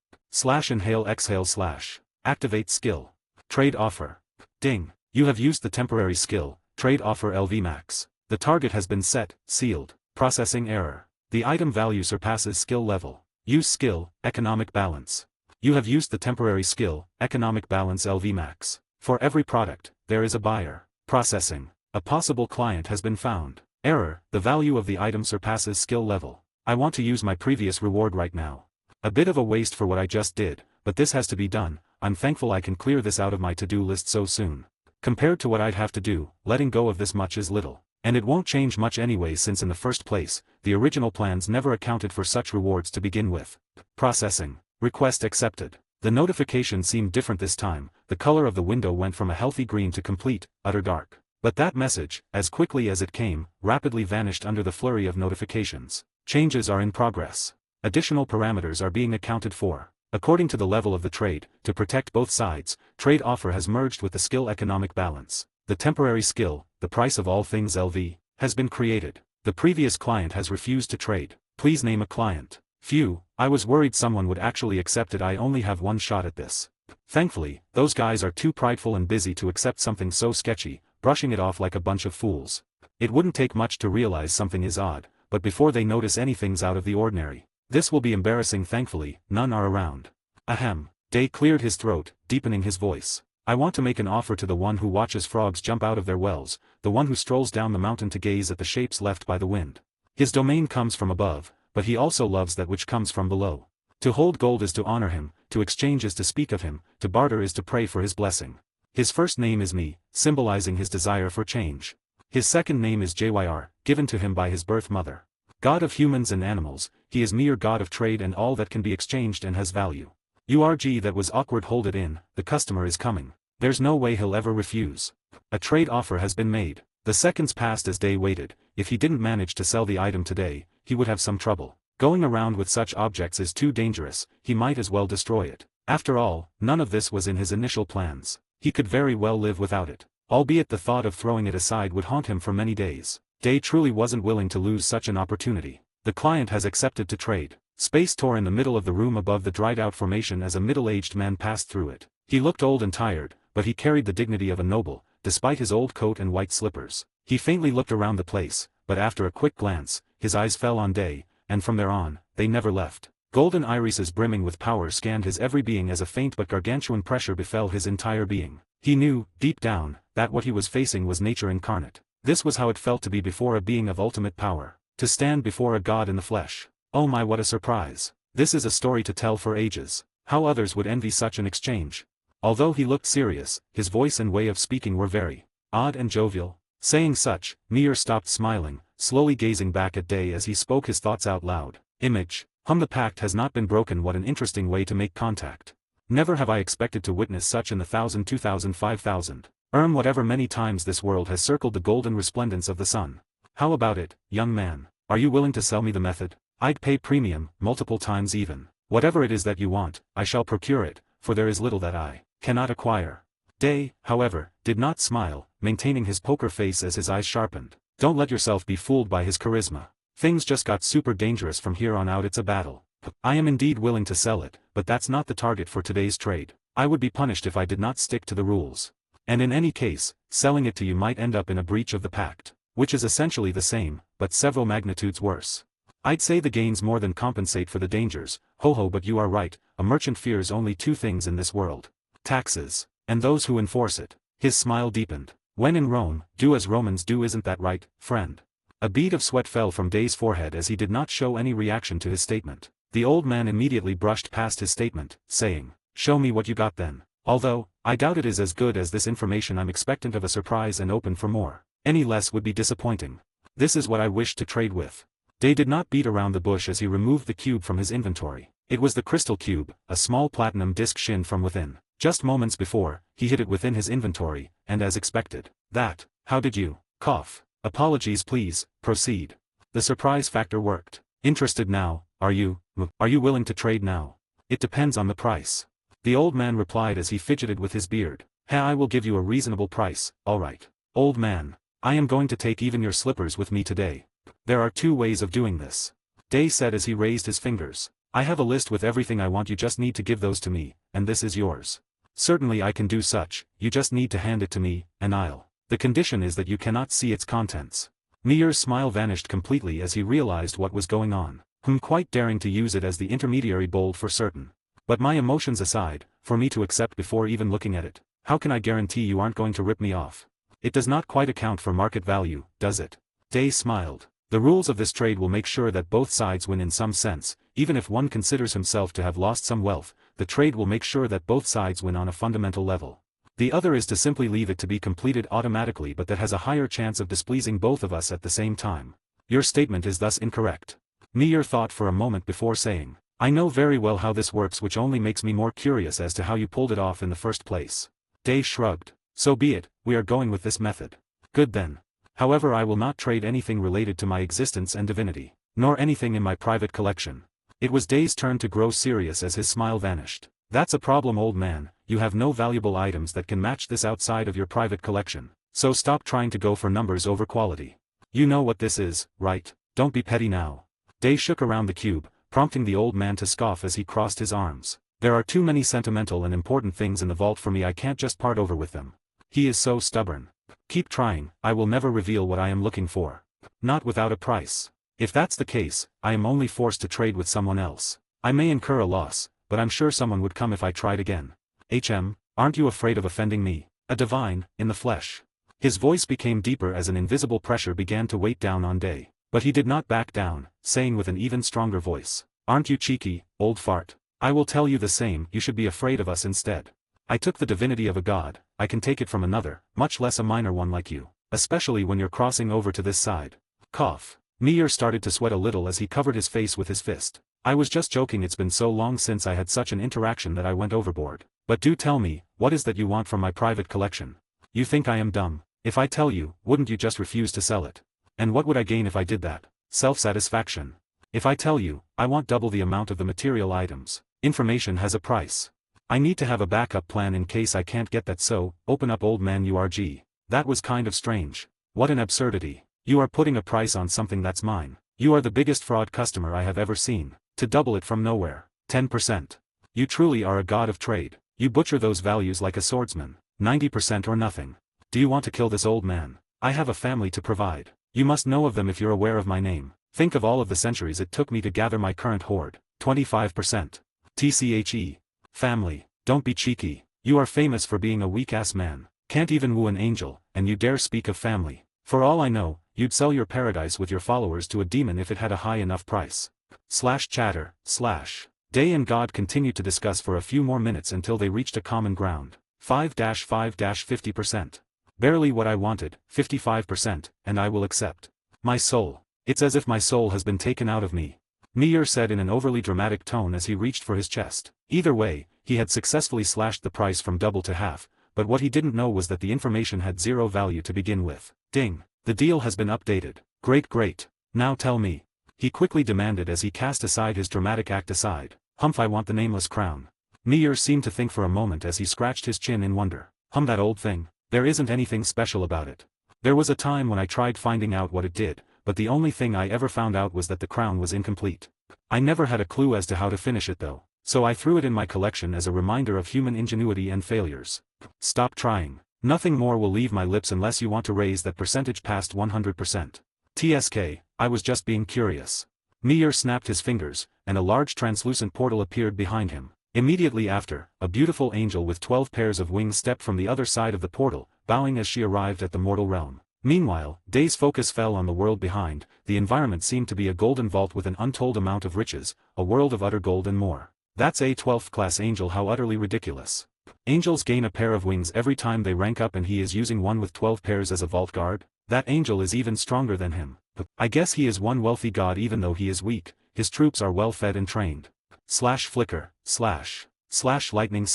Inhale exhale / activate skill. Trade offer. Ding. You have used the temporary skill, trade offer LV max. The target has been set, sealed. Processing error. The item value surpasses skill level. Use skill, economic balance. You have used the temporary skill, economic balance LV max. For every product, there is a buyer. Processing. A possible client has been found. Error, the value of the item surpasses skill level. I want to use my previous reward right now. A bit of a waste for what I just did, but this has to be done. I'm thankful I can clear this out of my to-do list so soon. Compared to what I'd have to do, letting go of this much is little. And it won't change much anyway, since in the first place, the original plans never accounted for such rewards to begin with. Processing. Request accepted. The notification seemed different this time. The color of the window went from a healthy green to complete, utter dark. But that message, as quickly as it came, rapidly vanished under the flurry of notifications. Changes are in progress. Additional parameters are being accounted for. According to the level of the trade, to protect both sides, trade offer has merged with the skill economic balance. The temporary skill, the price of all things LV, has been created. The previous client has refused to trade. Please name a client. Phew, I was worried someone would actually accept it. I only have one shot at this. Thankfully, those guys are too prideful and busy to accept something so sketchy, brushing it off like a bunch of fools. It wouldn't take much to realize something is odd, but before they notice anything's out of the ordinary. This will be embarrassing. Thankfully, none are around. Ahem. Day cleared his throat, deepening his voice. I want to make an offer to the one who watches frogs jump out of their wells, the one who strolls down the mountain to gaze at the shapes left by the wind. His domain comes from above, but he also loves that which comes from below. To hold gold is to honor him, to exchange is to speak of him, to barter is to pray for his blessing. His first name is Me, symbolizing his desire for change. His second name is Jyr, given to him by his birth mother. God of humans and animals, he is Mir, god of trade and all that can be exchanged and has value. URG, that was awkward, hold it in, the customer is coming. There's no way he'll ever refuse. A trade offer has been made. The seconds passed as Day waited. If he didn't manage to sell the item today, he would have some trouble. Going around with such objects is too dangerous, he might as well destroy it. After all, none of this was in his initial plans. He could very well live without it. Albeit the thought of throwing it aside would haunt him for many days. Day truly wasn't willing to lose such an opportunity. The client has accepted to trade. Space tore in the middle of the room above the dried-out formation as a middle-aged man passed through it. He looked old and tired, but he carried the dignity of a noble, despite his old coat and white slippers. He faintly looked around the place, but after a quick glance, his eyes fell on Day, and from there on, they never left. Golden irises brimming with power scanned his every being as a faint but gargantuan pressure befell his entire being. He knew, deep down, that what he was facing was nature incarnate. This was how it felt to be before a being of ultimate power. To stand before a god in the flesh. Oh my, what a surprise. This is a story to tell for ages. How others would envy such an exchange. Although he looked serious, his voice and way of speaking were very odd and jovial. Saying such, Mir stopped smiling, slowly gazing back at Day as he spoke his thoughts out loud. Image. The pact has not been broken. What an interesting way to make contact. Never have I expected to witness such in the 1,000, 2,000, 5,000. Whatever many times this world has circled the golden resplendence of the sun. How about it, young man? Are you willing to sell me the method? I'd pay premium, multiple times even. Whatever it is that you want, I shall procure it, for there is little that I cannot acquire. Day, however, did not smile, maintaining his poker face as his eyes sharpened. Don't let yourself be fooled by his charisma. Things just got super dangerous from here on out. It's a battle. I am indeed willing to sell it, but that's not the target for today's trade. I would be punished if I did not stick to the rules. And in any case, selling it to you might end up in a breach of the pact, which is essentially the same, but several magnitudes worse. I'd say the gains more than compensate for the dangers. Ho, but you are right, a merchant fears only two things in this world. Taxes, and those who enforce it. His smile deepened. When in Rome, do as Romans do, isn't that right, friend? A bead of sweat fell from Day's forehead as he did not show any reaction to his statement. The old man immediately brushed past his statement, saying, show me what you got then. Although, I doubt it is as good as this information. I'm expectant of a surprise and open for more. Any less would be disappointing. This is what I wish to trade with. Day did not beat around the bush as he removed the cube from his inventory. It was the crystal cube, a small platinum disc shinned from within. Just moments before, he hid it within his inventory, and as expected. How did you? Cough. Apologies please, proceed. The surprise factor worked. Interested now, are you? Are you willing to trade now? It depends on the price. The old man replied as he fidgeted with his beard. I will give you a reasonable price, alright. Old man. I am going to take even your slippers with me today. There are two ways of doing this. Day said as he raised his fingers. I have a list with everything I want. You just need to give those to me, and this is yours. Certainly I can do such, you just need to hand it to me, and the condition is that you cannot see its contents. Mir's smile vanished completely as he realized what was going on. Quite daring to use it as the intermediary bold for certain. But my emotions aside, for me to accept before even looking at it, how can I guarantee you aren't going to rip me off? It does not quite account for market value, does it? Day smiled. The rules of this trade will make sure that both sides win in some sense. Even if one considers himself to have lost some wealth, the trade will make sure that both sides win on a fundamental level. The other is to simply leave it to be completed automatically, but that has a higher chance of displeasing both of us at the same time. Your statement is thus incorrect. Mir thought for a moment before saying, I know very well how this works, which only makes me more curious as to how you pulled it off in the first place. Day shrugged. So be it, we are going with this method. Good then. However, I will not trade anything related to my existence and divinity, nor anything in my private collection. It was Day's turn to grow serious as his smile vanished. That's a problem, old man. You have no valuable items that can match this outside of your private collection, so stop trying to go for numbers over quality. You know what this is, right? Don't be petty now. Day shook around the cube, prompting the old man to scoff as he crossed his arms. There are too many sentimental and important things in the vault for me. I can't just part over with them. He is so stubborn. Keep trying, I will never reveal what I am looking for. Not without a price. If that's the case, I am only forced to trade with someone else. I may incur a loss, but I'm sure someone would come if I tried again. Aren't you afraid of offending me? A divine, in the flesh. His voice became deeper as an invisible pressure began to weight down on Day. But he did not back down, saying with an even stronger voice, aren't you cheeky, old fart? I will tell you the same, you should be afraid of us instead. I took the divinity of a god, I can take it from another, much less a minor one like you. Especially when you're crossing over to this side. Cough. Mir started to sweat a little as he covered his face with his fist. I was just joking, it's been so long since I had such an interaction that I went overboard. But do tell me, what is that you want from my private collection? You think I am dumb? If I tell you, wouldn't you just refuse to sell it? And what would I gain if I did that? Self-satisfaction. If I tell you, I want double the amount of the material items. Information has a price. I need to have a backup plan in case I can't get that, so, open up, old man. URG. That was kind of strange. What an absurdity. You are putting a price on something that's mine. You are the biggest fraud customer I have ever seen. To double it from nowhere. 10%. You truly are a god of trade. You butcher those values like a swordsman. 90% or nothing. Do you want to kill this old man? I have a family to provide. You must know of them if you're aware of my name. Think of all of the centuries it took me to gather my current hoard. 25%. TCHE. Family. Don't be cheeky. You are famous for being a weak-ass man. Can't even woo an angel, and you dare speak of family. For all I know, you'd sell your paradise with your followers to a demon if it had a high enough price. Chatter. Day and God continued to discuss for a few more minutes until they reached a common ground. 5-5-50%. Barely what I wanted, 55%, and I will accept. My soul. It's as if my soul has been taken out of me. Meir said in an overly dramatic tone as he reached for his chest. Either way, he had successfully slashed the price from double to half, but what he didn't know was that the information had zero value to begin with. Ding. The deal has been updated. Great. Now tell me. He quickly demanded as he cast aside his dramatic act aside. Humph, I want the nameless crown. Meir seemed to think for a moment as he scratched his chin in wonder. That old thing. There isn't anything special about it. There was a time when I tried finding out what it did, but the only thing I ever found out was that the crown was incomplete. I never had a clue as to how to finish it though, so I threw it in my collection as a reminder of human ingenuity and failures. Stop trying. Nothing more will leave my lips unless you want to raise that percentage past 100%. TSK, I was just being curious. Meir snapped his fingers, and a large translucent portal appeared behind him. Immediately after, a beautiful angel with 12 pairs of wings stepped from the other side of the portal, bowing as she arrived at the mortal realm. Meanwhile, Day's focus fell on the world behind. The environment seemed to be a golden vault with an untold amount of riches, a world of utter gold and more. That's a 12th class angel, how utterly ridiculous. Angels gain a pair of wings every time they rank up, and he is using one with 12 pairs as a vault guard? That angel is even stronger than him. I guess he is one wealthy god even though he is weak. His troops are well fed and trained. Flicker, lightning.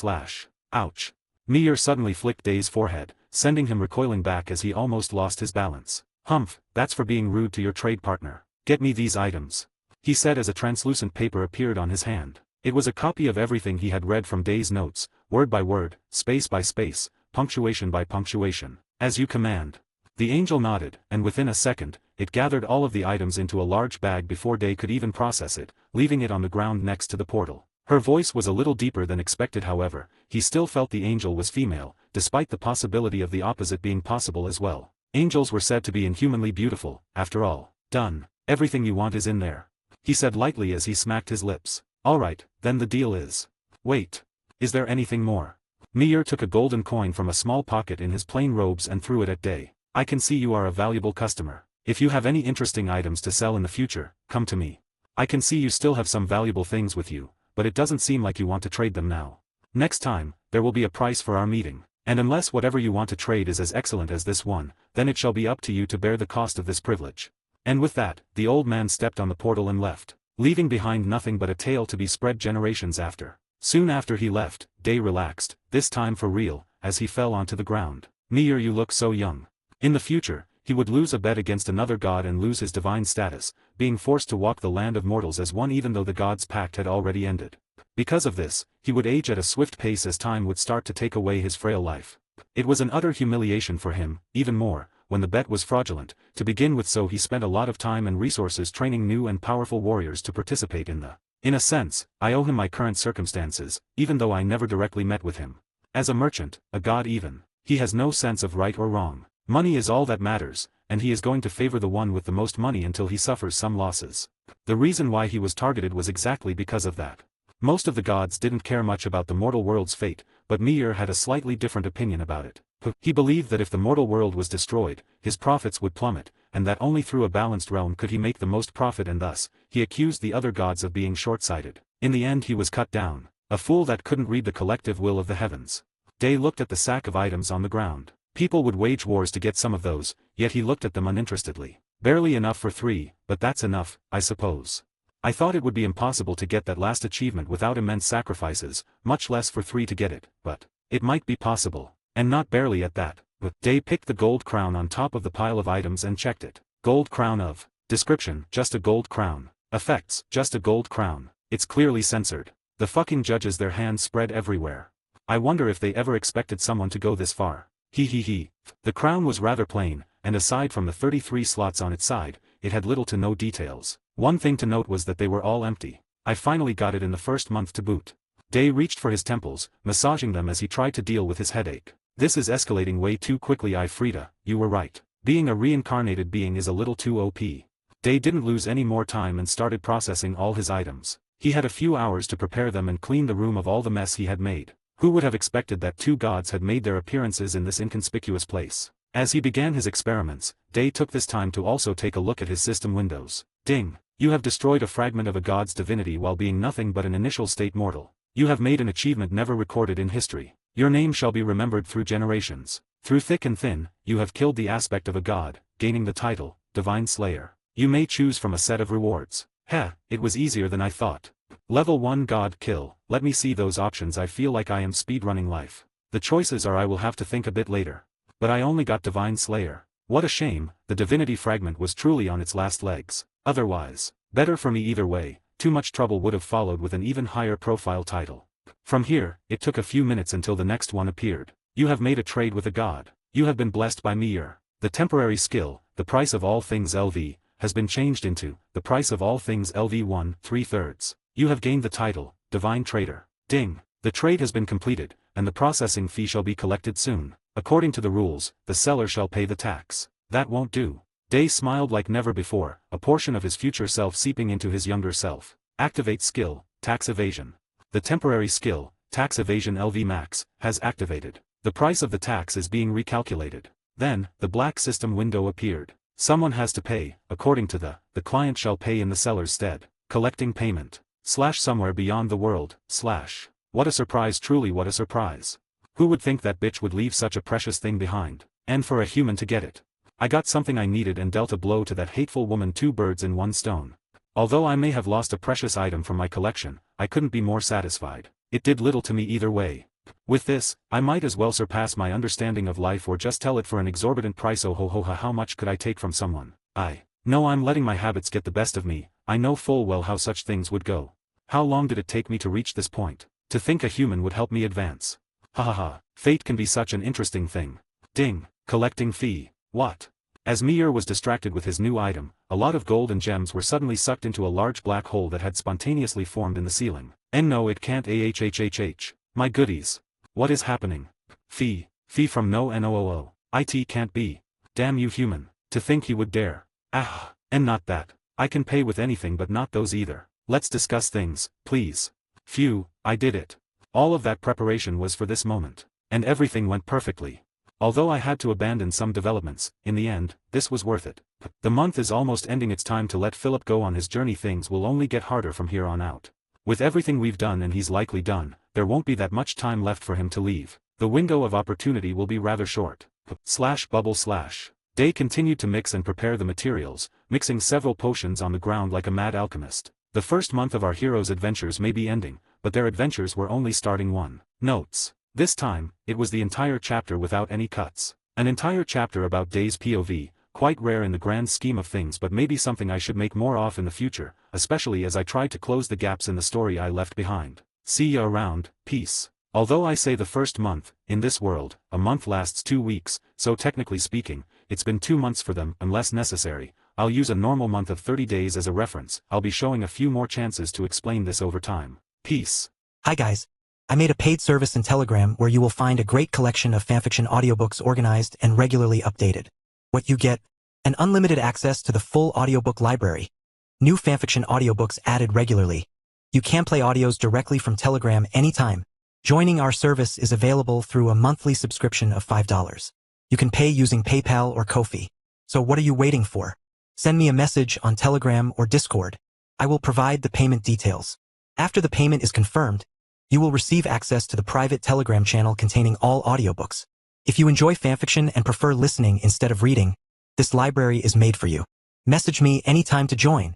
Ouch. Meir suddenly flicked Day's forehead, sending him recoiling back as he almost lost his balance. Humph, that's for being rude to your trade partner. Get me these items. He said as a translucent paper appeared on his hand. It was a copy of everything he had read from Day's notes, word by word, space by space, punctuation by punctuation. As you command. The angel nodded, and within a second, it gathered all of the items into a large bag before Day could even process it, leaving it on the ground next to the portal. Her voice was a little deeper than expected, however. He still felt the angel was female, despite the possibility of the opposite being possible as well. Angels were said to be inhumanly beautiful, after all. Done. Everything you want is in there. He said lightly as he smacked his lips. Alright, then the deal is. Wait. Is there anything more? Meir took a golden coin from a small pocket in his plain robes and threw it at Day. I can see you are a valuable customer. If you have any interesting items to sell in the future, come to me. I can see you still have some valuable things with you, but it doesn't seem like you want to trade them now. Next time, there will be a price for our meeting, and unless whatever you want to trade is as excellent as this one, then it shall be up to you to bear the cost of this privilege. And with that, the old man stepped on the portal and left, leaving behind nothing but a tale to be spread generations after. Soon after he left, Day relaxed, this time for real, as he fell onto the ground. Meir, you look so young. In the future, he would lose a bet against another god and lose his divine status, being forced to walk the land of mortals as one even though the gods' pact had already ended. Because of this, he would age at a swift pace as time would start to take away his frail life. It was an utter humiliation for him, even more, when the bet was fraudulent, to begin with, so he spent a lot of time and resources training new and powerful warriors to participate in the. In a sense, I owe him my current circumstances, even though I never directly met with him. As a merchant, a god even, he has no sense of right or wrong. Money is all that matters, and he is going to favor the one with the most money until he suffers some losses. The reason why he was targeted was exactly because of that. Most of the gods didn't care much about the mortal world's fate, but Meir had a slightly different opinion about it. He believed that if the mortal world was destroyed, his profits would plummet, and that only through a balanced realm could he make the most profit, and thus, he accused the other gods of being short-sighted. In the end he was cut down, a fool that couldn't read the collective will of the heavens. Day looked at the sack of items on the ground. People would wage wars to get some of those, yet he looked at them uninterestedly. Barely enough for 3, but that's enough, I suppose. I thought it would be impossible to get that last achievement without immense sacrifices, much less for 3 to get it, but it might be possible. And not barely at that. But Day picked the gold crown on top of the pile of items and checked it. Gold crown of. Description, just a gold crown. Effects, just a gold crown. It's clearly censored. The fucking judges, their hands spread everywhere. I wonder if they ever expected someone to go this far. The crown was rather plain, and aside from the 33 slots on its side, it had little to no details. One thing to note was that they were all empty. I finally got it in the first month to boot. Day reached for his temples, massaging them as he tried to deal with his headache. This is escalating way too quickly. Frida, you were right. Being a reincarnated being is a little too OP. Day didn't lose any more time and started processing all his items. He had a few hours to prepare them and clean the room of all the mess he had made. Who would have expected that two gods had made their appearances in this inconspicuous place? As he began his experiments, Day took this time to also take a look at his system windows. Ding! You have destroyed a fragment of a god's divinity while being nothing but an initial state mortal. You have made an achievement never recorded in history. Your name shall be remembered through generations. Through thick and thin, you have killed the aspect of a god, gaining the title, Divine Slayer. You may choose from a set of rewards. Heh, it was easier than I thought. Level 1 God Kill. Let me see those options. I feel like I am speedrunning life. The choices are I will have to think a bit later. But I only got Divine Slayer. What a shame, the divinity fragment was truly on its last legs. Otherwise, better for me either way, too much trouble would have followed with an even higher profile title. From here, it took a few minutes until the next one appeared. You have made a trade with a god. You have been blessed by Meir. The temporary skill, the price of all things LV, has been changed into, the price of all things LV 1/3. You have gained the title, Divine Trader. Ding! The trade has been completed, and the processing fee shall be collected soon. According to the rules, the seller shall pay the tax. That won't do. Day smiled like never before, a portion of his future self seeping into his younger self. Activate skill, tax evasion. The temporary skill, tax evasion LV max, has activated. The price of the tax is being recalculated. Then, the black system window appeared. Someone has to pay, according to the client shall pay in the seller's stead. Collecting payment. Somewhere beyond the world, What a surprise, truly what a surprise. Who would think that bitch would leave such a precious thing behind? And for a human to get it. I got something I needed and dealt a blow to that hateful woman, 2 birds in 1 stone. Although I may have lost a precious item from my collection, I couldn't be more satisfied. It did little to me either way. With this, I might as well surpass my understanding of life or just tell it for an exorbitant price. Oh ho ho ha, how much could I take from someone? No, I'm letting my habits get the best of me. I know full well how such things would go. How long did it take me to reach this point? To think a human would help me advance. Ha ha ha, fate can be such an interesting thing. Ding, collecting fee. What? As Meir was distracted with his new item, a lot of gold and gems were suddenly sucked into a large black hole that had spontaneously formed in the ceiling. And no, it can't. My goodies. What is happening? Fee from no. It can't be. Damn you human. To think he would dare. And not that. I can pay with anything but not those either. Let's discuss things, please. Phew, I did it. All of that preparation was for this moment. And everything went perfectly. Although I had to abandon some developments, in the end, this was worth it. The month is almost ending. It's time to let Philip go on his journey. Things will only get harder from here on out. With everything we've done and he's likely done, there won't be that much time left for him to leave. The window of opportunity will be rather short. Bubble. Day continued to mix and prepare the materials, mixing several potions on the ground like a mad alchemist. The first month of our heroes' adventures may be ending, but their adventures were only starting. Notes. This time, it was the entire chapter without any cuts. An entire chapter about Day's POV, quite rare in the grand scheme of things, but maybe something I should make more of in the future, especially as I try to close the gaps in the story I left behind. See ya around, peace. Although I say the first month, in this world, a month lasts 2 weeks, so technically speaking, it's been 2 months for them. Unless necessary, I'll use a normal month of 30 days as a reference. I'll be showing a few more chances to explain this over time. Peace. Hi guys. I made a paid service in Telegram where you will find a great collection of fanfiction audiobooks organized and regularly updated. What you get? An unlimited access to the full audiobook library. New fanfiction audiobooks added regularly. You can play audios directly from Telegram anytime. Joining our service is available through a monthly subscription of $5. You can pay using PayPal or Ko-fi. So what are you waiting for? Send me a message on Telegram or Discord. I will provide the payment details. After the payment is confirmed, you will receive access to the private Telegram channel containing all audiobooks. If you enjoy fanfiction and prefer listening instead of reading, this library is made for you. Message me anytime to join.